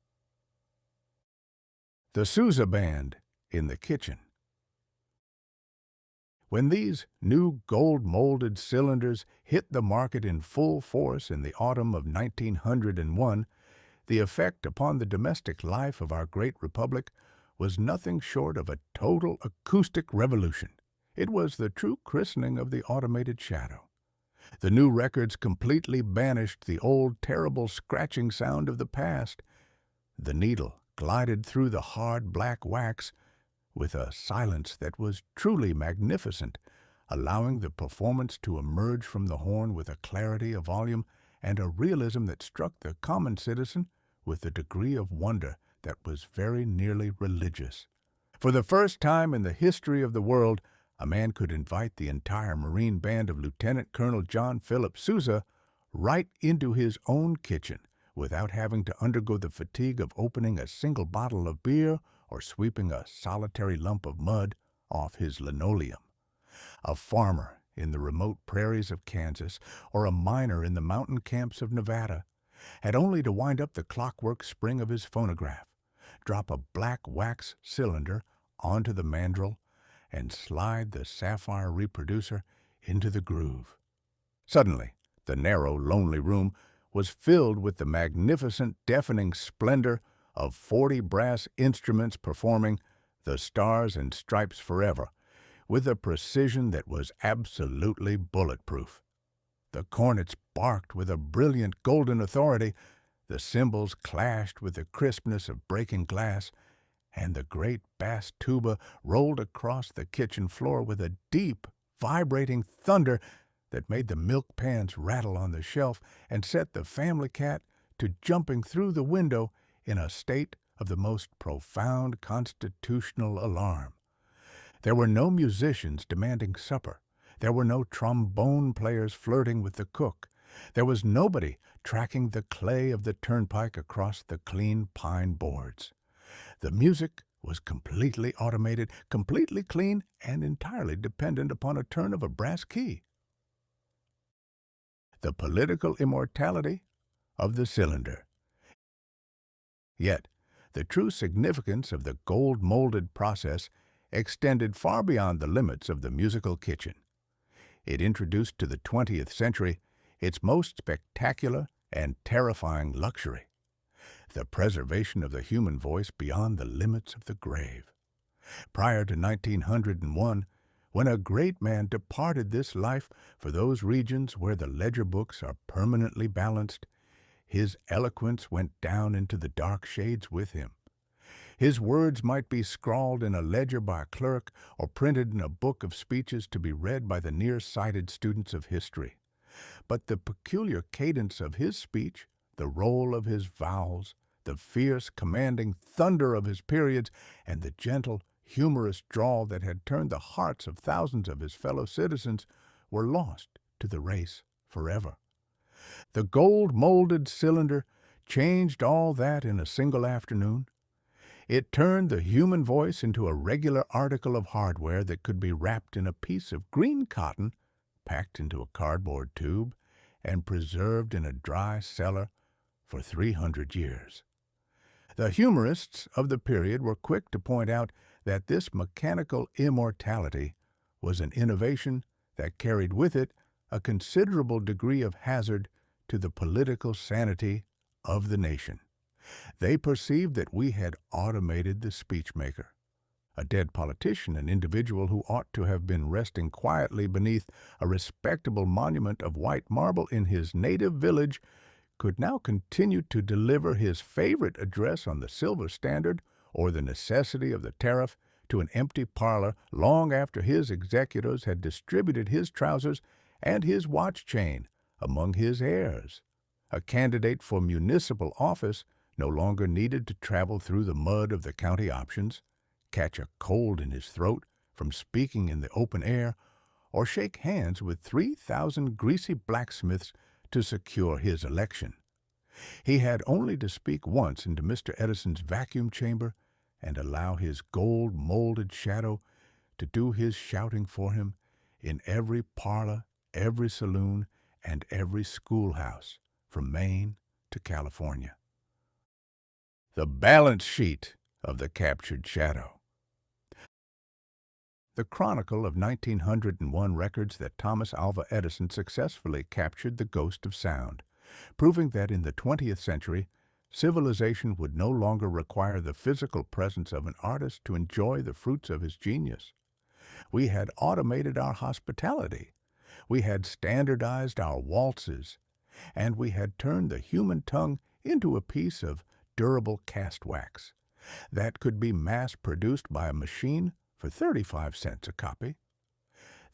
The Sousa Band in the kitchen. When these new gold-molded cylinders hit the market in full force in the autumn of 1901, the effect upon the domestic life of our great republic was nothing short of a total acoustic revolution. It was the true christening of the automated shadow. The new records completely banished the old terrible scratching sound of the past. The needle glided through the hard black wax with a silence that was truly magnificent, allowing the performance to emerge from the horn with a clarity, a volume, and a realism that struck the common citizen with a degree of wonder that was very nearly religious. For the first time in the history of the world, a man could invite the entire Marine band of Lieutenant Colonel John Philip Sousa right into his own kitchen without having to undergo the fatigue of opening a single bottle of beer or sweeping a solitary lump of mud off his linoleum. A farmer in the remote prairies of Kansas or a miner in the mountain camps of Nevada had only to wind up the clockwork spring of his phonograph, drop a black wax cylinder onto the mandrel, and slide the sapphire reproducer into the groove. Suddenly, the narrow, lonely room was filled with the magnificent, deafening splendor of 40 brass instruments performing "The Stars and Stripes Forever" with a precision that was absolutely bulletproof. The cornets barked with a brilliant golden authority, the cymbals clashed with the crispness of breaking glass, and the great bass tuba rolled across the kitchen floor with a deep, vibrating thunder that made the milk pans rattle on the shelf and set the family cat to jumping through the window in a state of the most profound constitutional alarm. There were no musicians demanding supper. There were no trombone players flirting with the cook. There was nobody tracking the clay of the turnpike across the clean pine boards. The music was completely automated, completely clean, and entirely dependent upon a turn of a brass key. The political immortality of the cylinder. Yet, the true significance of the gold-molded process extended far beyond the limits of the musical kitchen. It introduced to the 20th century its most spectacular and terrifying luxury, the preservation of the human voice beyond the limits of the grave. Prior to 1901, when a great man departed this life for those regions where the ledger books are permanently balanced, his eloquence went down into the dark shades with him. His words might be scrawled in a ledger by a clerk or printed in a book of speeches to be read by the near-sighted students of history. But the peculiar cadence of his speech, the roll of his vowels, the fierce, commanding thunder of his periods, and the gentle, humorous drawl that had turned the hearts of thousands of his fellow citizens were lost to the race forever. The gold-molded cylinder changed all that in a single afternoon. It turned the human voice into a regular article of hardware that could be wrapped in a piece of green cotton, packed into a cardboard tube, and preserved in a dry cellar for 300 years. The humorists of the period were quick to point out that this mechanical immortality was an innovation that carried with it a considerable degree of hazard to the political sanity of the nation. They perceived that we had automated the speechmaker. A dead politician, an individual who ought to have been resting quietly beneath a respectable monument of white marble in his native village, could now continue to deliver his favorite address on the silver standard or the necessity of the tariff to an empty parlor long after his executors had distributed his trousers and his watch chain among his heirs. A candidate for municipal office no longer needed to travel through the mud of the county options, catch a cold in his throat from speaking in the open air, or shake hands with 3,000 greasy blacksmiths to secure his election. He had only to speak once into Mr. Edison's vacuum chamber and allow his gold-molded shadow to do his shouting for him in every parlor, every saloon, and every schoolhouse, from Maine to California. The balance sheet of the captured shadow. The Chronicle of 1901 records that Thomas Alva Edison successfully captured the ghost of sound, proving that in the 20th century, civilization would no longer require the physical presence of an artist to enjoy the fruits of his genius. We had automated our hospitality, we had standardized our waltzes, and we had turned the human tongue into a piece of durable cast wax that could be mass-produced by a machine for 35 cents a copy.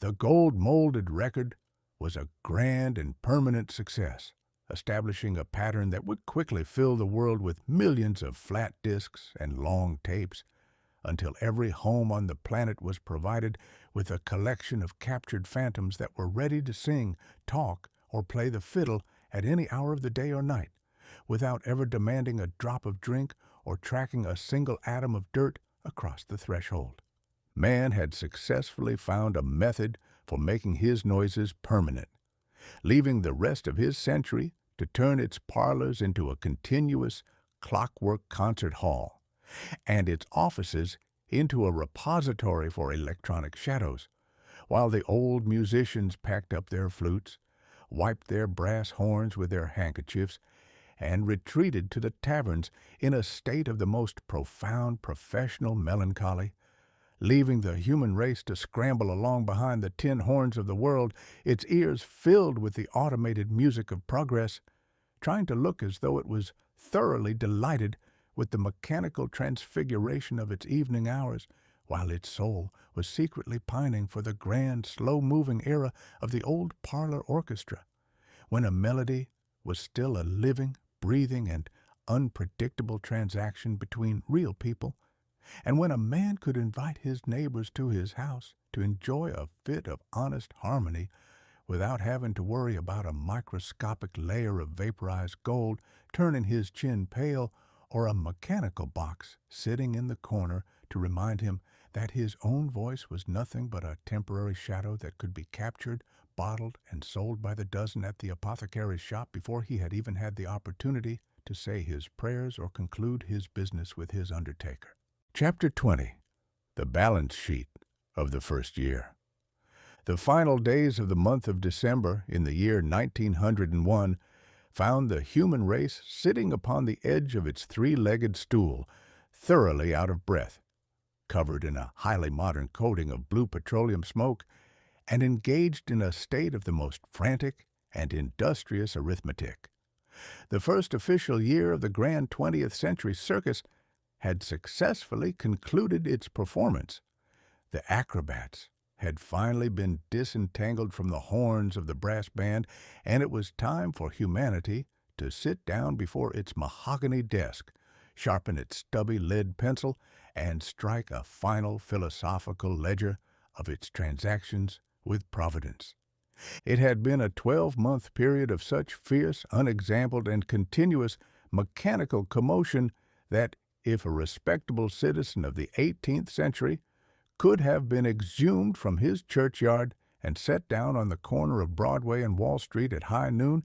The Gold-Moulded record was a grand and permanent success, establishing a pattern that would quickly fill the world with millions of flat discs and long tapes, until every home on the planet was provided with a collection of captured phantoms that were ready to sing, talk, or play the fiddle at any hour of the day or night, without ever demanding a drop of drink or tracking a single atom of dirt across the threshold. Man had successfully found a method for making his noises permanent, leaving the rest of his century to turn its parlors into a continuous clockwork concert hall, and its offices into a repository for electronic shadows, while the old musicians packed up their flutes, wiped their brass horns with their handkerchiefs, and retreated to the taverns in a state of the most profound professional melancholy, leaving the human race to scramble along behind the tin horns of the world, its ears filled with the automated music of progress, trying to look as though it was thoroughly delighted with the mechanical transfiguration of its evening hours, while its soul was secretly pining for the grand, slow-moving era of the old parlor orchestra, when a melody was still a living, breathing, and unpredictable transaction between real people, and when a man could invite his neighbors to his house to enjoy a fit of honest harmony without having to worry about a microscopic layer of vaporized gold turning his chin pale, or a mechanical box sitting in the corner to remind him that his own voice was nothing but a temporary shadow that could be captured, bottled, and sold by the dozen at the apothecary's shop before he had even had the opportunity to say his prayers or conclude his business with his undertaker. Chapter 20. The Balance Sheet of the First Year. The final days of the month of December in the year 1901 found the human race sitting upon the edge of its three-legged stool, thoroughly out of breath, covered in a highly modern coating of blue petroleum smoke, and engaged in a state of the most frantic and industrious arithmetic. The first official year of the grand 20th century circus had successfully concluded its performance. The acrobats had finally been disentangled from the horns of the brass band, and it was time for humanity to sit down before its mahogany desk, sharpen its stubby lead pencil, and strike a final philosophical ledger of its transactions with Providence. It had been a 12-month period of such fierce, unexampled, and continuous mechanical commotion that, if a respectable citizen of the 18th century could have been exhumed from his churchyard and set down on the corner of Broadway and Wall Street at high noon,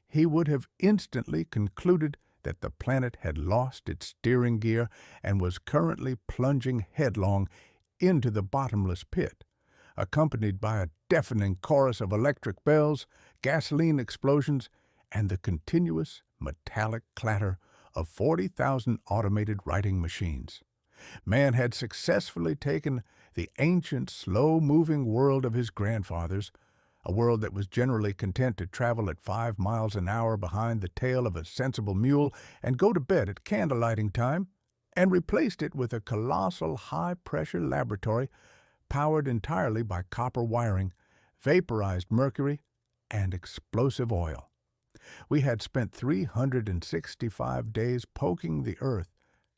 he would have instantly concluded that the planet had lost its steering gear and was currently plunging headlong into the bottomless pit, accompanied by a deafening chorus of electric bells, gasoline explosions, and the continuous metallic clatter of 40,000 automated writing machines. Man had successfully taken the ancient, slow-moving world of his grandfathers, a world that was generally content to travel at 5 miles an hour behind the tail of a sensible mule and go to bed at candle-lighting time, and replaced it with a colossal high-pressure laboratory powered entirely by copper wiring, vaporized mercury, and explosive oil. We had spent 365 days poking the earth,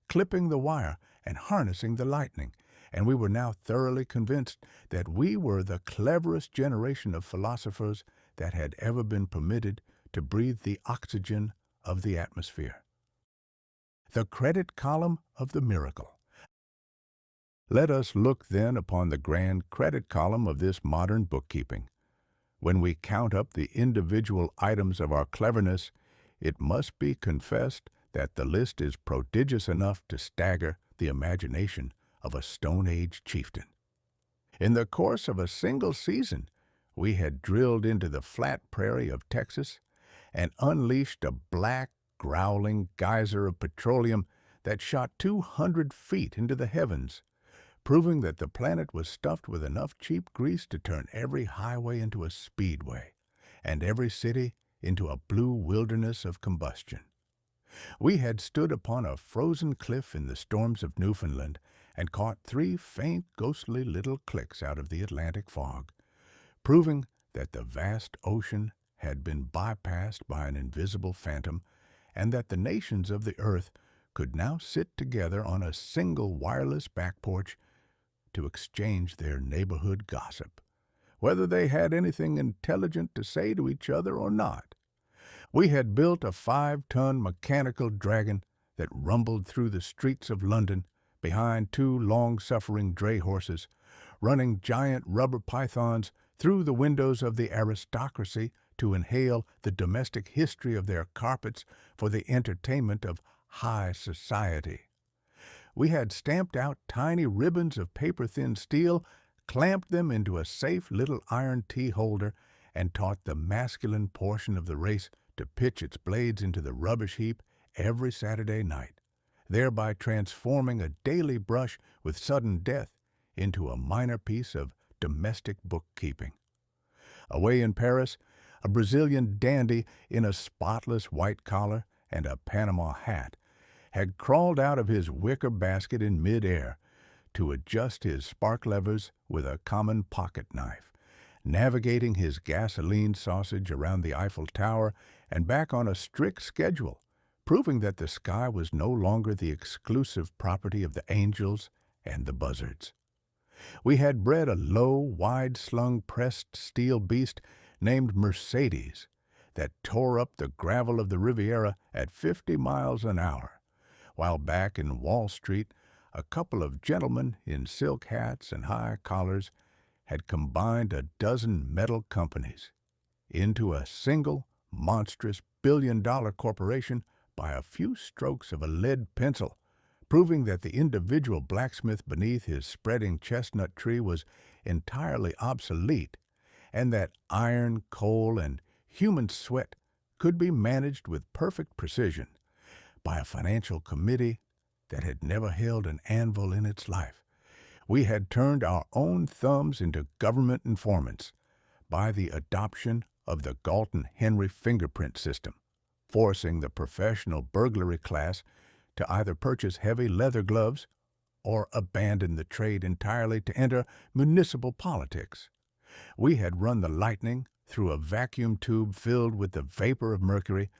clipping the wire, and harnessing the lightning, and we were now thoroughly convinced that we were the cleverest generation of philosophers that had ever been permitted to breathe the oxygen of the atmosphere. The credit column of the miracle. Let us look then upon the grand credit column of this modern bookkeeping. When we count up the individual items of our cleverness, it must be confessed that the list is prodigious enough to stagger the imagination of a Stone Age chieftain. In the course of a single season, we had drilled into the flat prairie of Texas and unleashed a black, growling geyser of petroleum that shot 200 feet into the heavens, proving that the planet was stuffed with enough cheap grease to turn every highway into a speedway and every city into a blue wilderness of combustion. We had stood upon a frozen cliff in the storms of Newfoundland and caught 3 faint, ghostly little clicks out of the Atlantic fog, proving that the vast ocean had been bypassed by an invisible phantom and that the nations of the earth could now sit together on a single wireless back porch to exchange their neighborhood gossip, whether they had anything intelligent to say to each other or not. We had built a 5-ton mechanical dragon that rumbled through the streets of London behind 2 long-suffering dray horses, running giant rubber pythons through the windows of the aristocracy to inhale the domestic history of their carpets for the entertainment of high society. We had stamped out tiny ribbons of paper-thin steel, clamped them into a safe little iron tea-holder, and taught the masculine portion of the race to pitch its blades into the rubbish heap every Saturday night, thereby transforming a daily brush with sudden death into a minor piece of domestic bookkeeping. Away in Paris, a Brazilian dandy in a spotless white collar and a Panama hat had crawled out of his wicker basket in mid-air to adjust his spark levers with a common pocket knife, navigating his gasoline sausage around the Eiffel Tower and back on a strict schedule, proving that the sky was no longer the exclusive property of the angels and the buzzards. We had bred a low, wide-slung pressed steel beast named Mercedes that tore up the gravel of the Riviera at 50 miles an hour, while back in Wall Street a couple of gentlemen in silk hats and high collars had combined a dozen metal companies into a single, monstrous billion-dollar corporation by a few strokes of a lead pencil, proving that the individual blacksmith beneath his spreading chestnut tree was entirely obsolete, and that iron, coal, and human sweat could be managed with perfect precision by a financial committee that had never held an anvil in its life. We had turned our own thumbs into government informants by the adoption of the Galton-Henry fingerprint system, forcing the professional burglary class to either purchase heavy leather gloves or abandon the trade entirely to enter municipal politics. We had run the lightning through a vacuum tube filled with the vapor of mercury,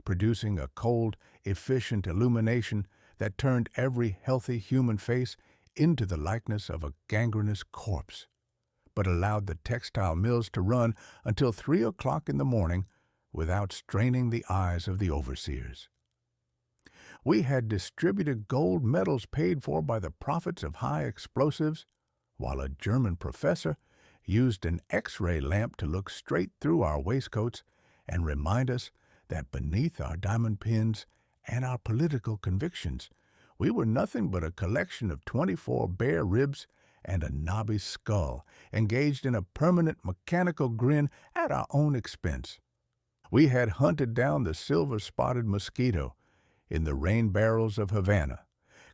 producing a cold, efficient illumination that turned every healthy human face into the likeness of a gangrenous corpse, but allowed the textile mills to run until 3 o'clock in the morning without straining the eyes of the overseers. We had distributed gold medals paid for by the profits of high explosives, while a German professor used an X-ray lamp to look straight through our waistcoats and remind us that beneath our diamond pins and our political convictions, we were nothing but a collection of 24 bare ribs and a knobby skull, engaged in a permanent mechanical grin at our own expense. We had hunted down the silver-spotted mosquito in the rain barrels of Havana,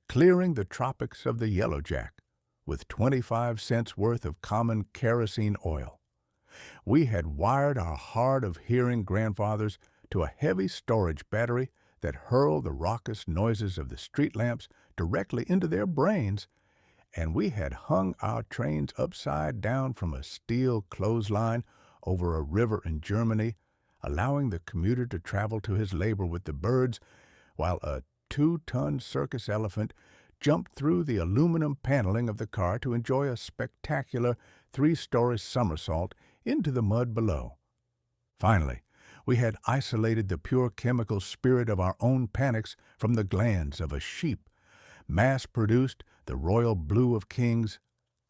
clearing the tropics of the yellowjack with 25 cents worth of common kerosene oil. We had wired our hard-of-hearing grandfathers to a heavy storage battery that hurled the raucous noises of the street lamps directly into their brains, and we had hung our trains upside down from a steel clothesline over a river in Germany, allowing the commuter to travel to his labor with the birds, while a 2-ton circus elephant jumped through the aluminum paneling of the car to enjoy a spectacular 3-story somersault into the mud below. Finally, we had isolated the pure chemical spirit of our own panics from the glands of a sheep, mass-produced the royal blue of kings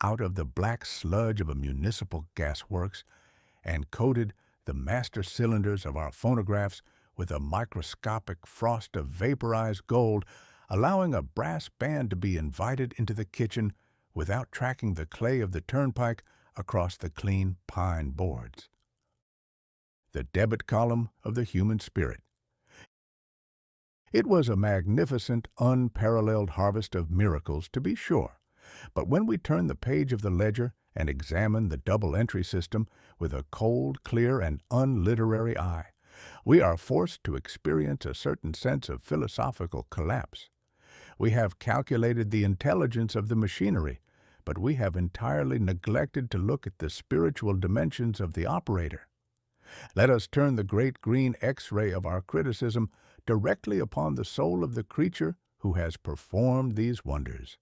out of the black sludge of a municipal gasworks, and coated the master cylinders of our phonographs with a microscopic frost of vaporized gold, allowing a brass band to be invited into the kitchen without tracking the clay of the turnpike across the clean pine boards. The debit column of the human spirit. It was a magnificent, unparalleled harvest of miracles, to be sure, but when we turn the page of the ledger and examine the double-entry system with a cold, clear, and unliterary eye, we are forced to experience a certain sense of philosophical collapse. We have calculated the intelligence of the machinery, but we have entirely neglected to look at the spiritual dimensions of the operator. Let us turn the great green X-ray of our criticism directly upon the soul of the creature who has performed these wonders.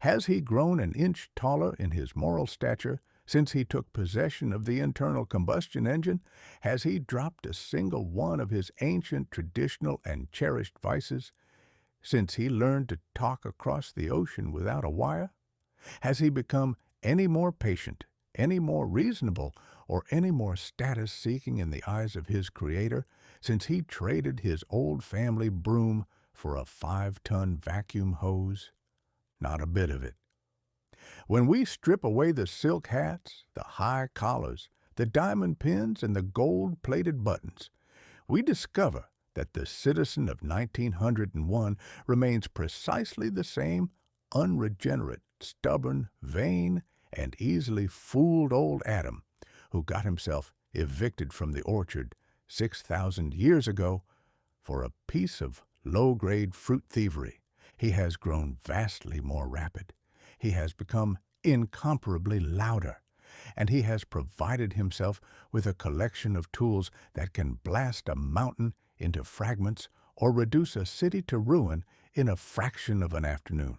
Has he grown an inch taller in his moral stature since he took possession of the internal combustion engine? Has he dropped a single one of his ancient, traditional, and cherished vices since he learned to talk across the ocean without a wire? Has he become any more patient, any more reasonable, or any more status-seeking in the eyes of his Creator since he traded his old family broom for a 5-ton vacuum hose? Not a bit of it. When we strip away the silk hats, the high collars, the diamond pins, and the gold-plated buttons, we discover that the citizen of 1901 remains precisely the same unregenerate, stubborn, vain, and easily fooled old Adam who got himself evicted from the orchard 6,000 years ago for a piece of low-grade fruit thievery. He has grown vastly more rapid. He has become incomparably louder, and he has provided himself with a collection of tools that can blast a mountain into fragments or reduce a city to ruin in a fraction of an afternoon.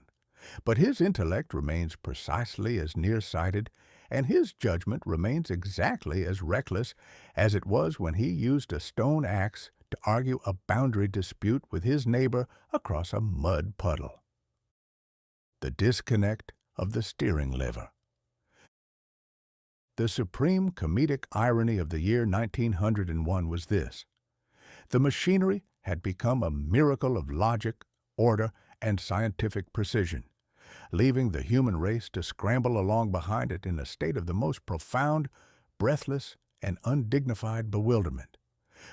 But his intellect remains precisely as nearsighted, and his judgment remains exactly as reckless as it was when he used a stone axe to argue a boundary dispute with his neighbor across a mud puddle. The disconnect of the steering lever. The supreme comedic irony of the year 1901 was this: the machinery had become a miracle of logic, order, and scientific precision, leaving the human race to scramble along behind it in a state of the most profound, breathless, and undignified bewilderment.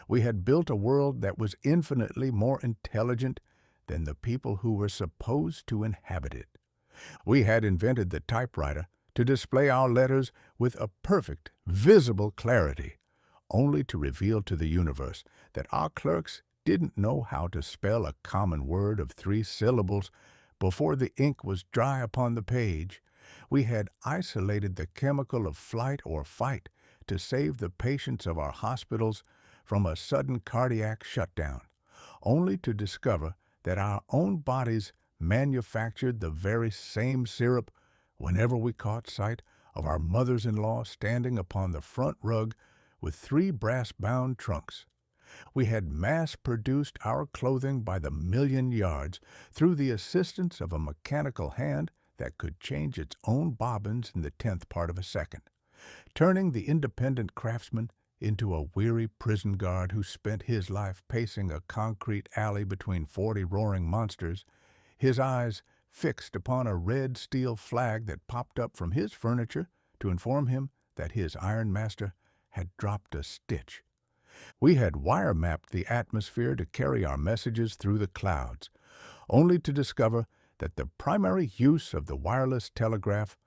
We had built a world that was infinitely more intelligent than the people who were supposed to inhabit it. We had invented the typewriter to display our letters with a perfect, visible clarity, only to reveal to the universe that our clerks didn't know how to spell a common word of 3 syllables before the ink was dry upon the page. We had isolated the chemical of flight or fight to save the patients of our hospitals from a sudden cardiac shutdown, only to discover that our own bodies manufactured the very same syrup whenever we caught sight of our mothers-in-law standing upon the front rug with 3 brass-bound trunks. We had mass-produced our clothing by the million yards through the assistance of a mechanical hand that could change its own bobbins in the 10th part of a second, turning the independent craftsman into a weary prison guard who spent his life pacing a concrete alley between 40 roaring monsters, his eyes fixed upon a red steel flag that popped up from his furniture to inform him that his iron master had dropped a stitch. We had wire-mapped the atmosphere to carry our messages through the clouds, only to discover that the primary use of the wireless telegraph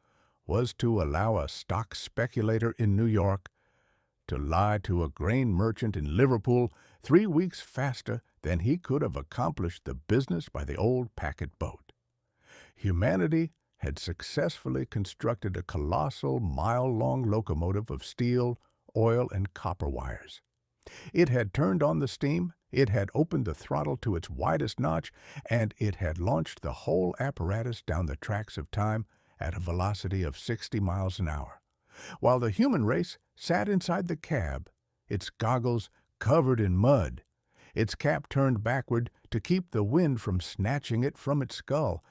was to allow a stock speculator in New York to lie to a grain merchant in Liverpool 3 weeks faster than he could have accomplished the business by the old packet boat. Humanity had successfully constructed a colossal mile-long locomotive of steel, oil, and copper wires. It had turned on the steam, it had opened the throttle to its widest notch, and it had launched the whole apparatus down the tracks of time at a velocity of 60 miles an hour, while the human race sat inside the cab, its goggles covered in mud, its cap turned backward to keep the wind from snatching it from its skull,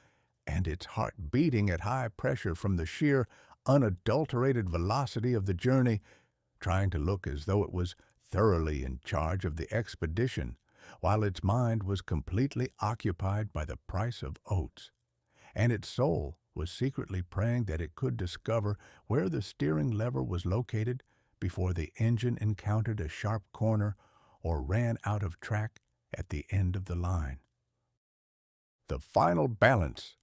and its heart beating at high pressure from the sheer, unadulterated velocity of the journey, trying to look as though it was thoroughly in charge of the expedition, while its mind was completely occupied by the price of oats, and its soul was secretly praying that it could discover where the steering lever was located before the engine encountered a sharp corner or ran out of track at the end of the line. The final balance.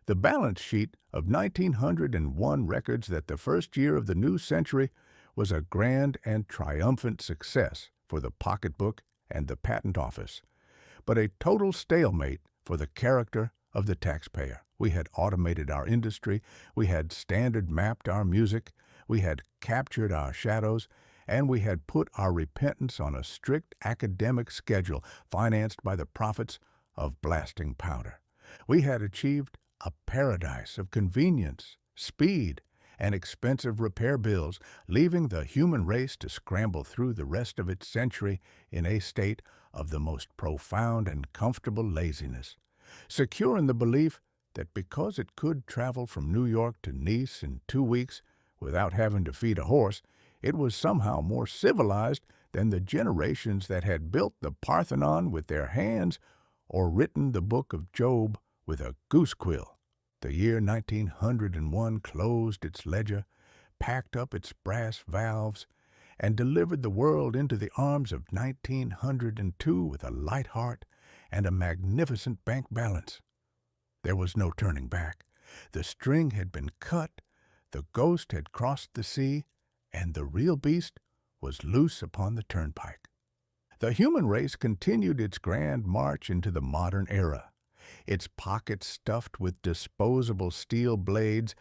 The balance sheet of 1901 records that the first year of the new century was a grand and triumphant success for the pocketbook and the patent office, but a total stalemate for the character of the taxpayer. We had automated our industry, we had standard mapped our music, we had captured our shadows, and we had put our repentance on a strict academic schedule financed by the profits of blasting powder. We had achieved a paradise of convenience, speed, and expensive repair bills, leaving the human race to scramble through the rest of its century in a state of the most profound and comfortable laziness, secure in the belief that because it could travel from New York to Nice in 2 weeks without having to feed a horse, it was somehow more civilized than the generations that had built the Parthenon with their hands or written the book of Job with a goose quill. The year 1901 closed its ledger, packed up its brass valves, and delivered the world into the arms of 1902 with a light heart and a magnificent bank balance. There was no turning back. The string had been cut, the ghost had crossed the sea, and the real beast was loose upon the turnpike. The human race continued its grand march into the modern era, its pockets stuffed with disposable steel blades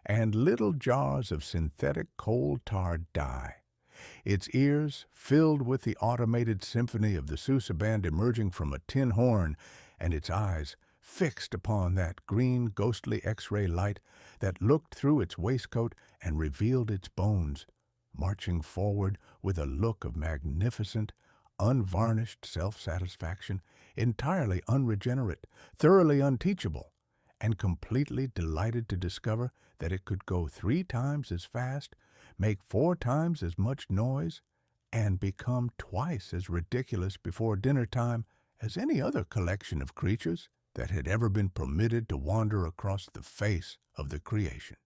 and little jars of synthetic coal tar dye, its ears filled with the automated symphony of the Sousa band emerging from a tin horn, and its eyes fixed upon that green ghostly X-ray light that looked through its waistcoat and revealed its bones, marching forward with a look of magnificent, unvarnished self-satisfaction, entirely unregenerate, thoroughly unteachable, and completely delighted to discover that it could go 3 times as fast, make 4 times as much noise, and become twice as ridiculous before dinner time as any other collection of creatures that had ever been permitted to wander across the face of the creation.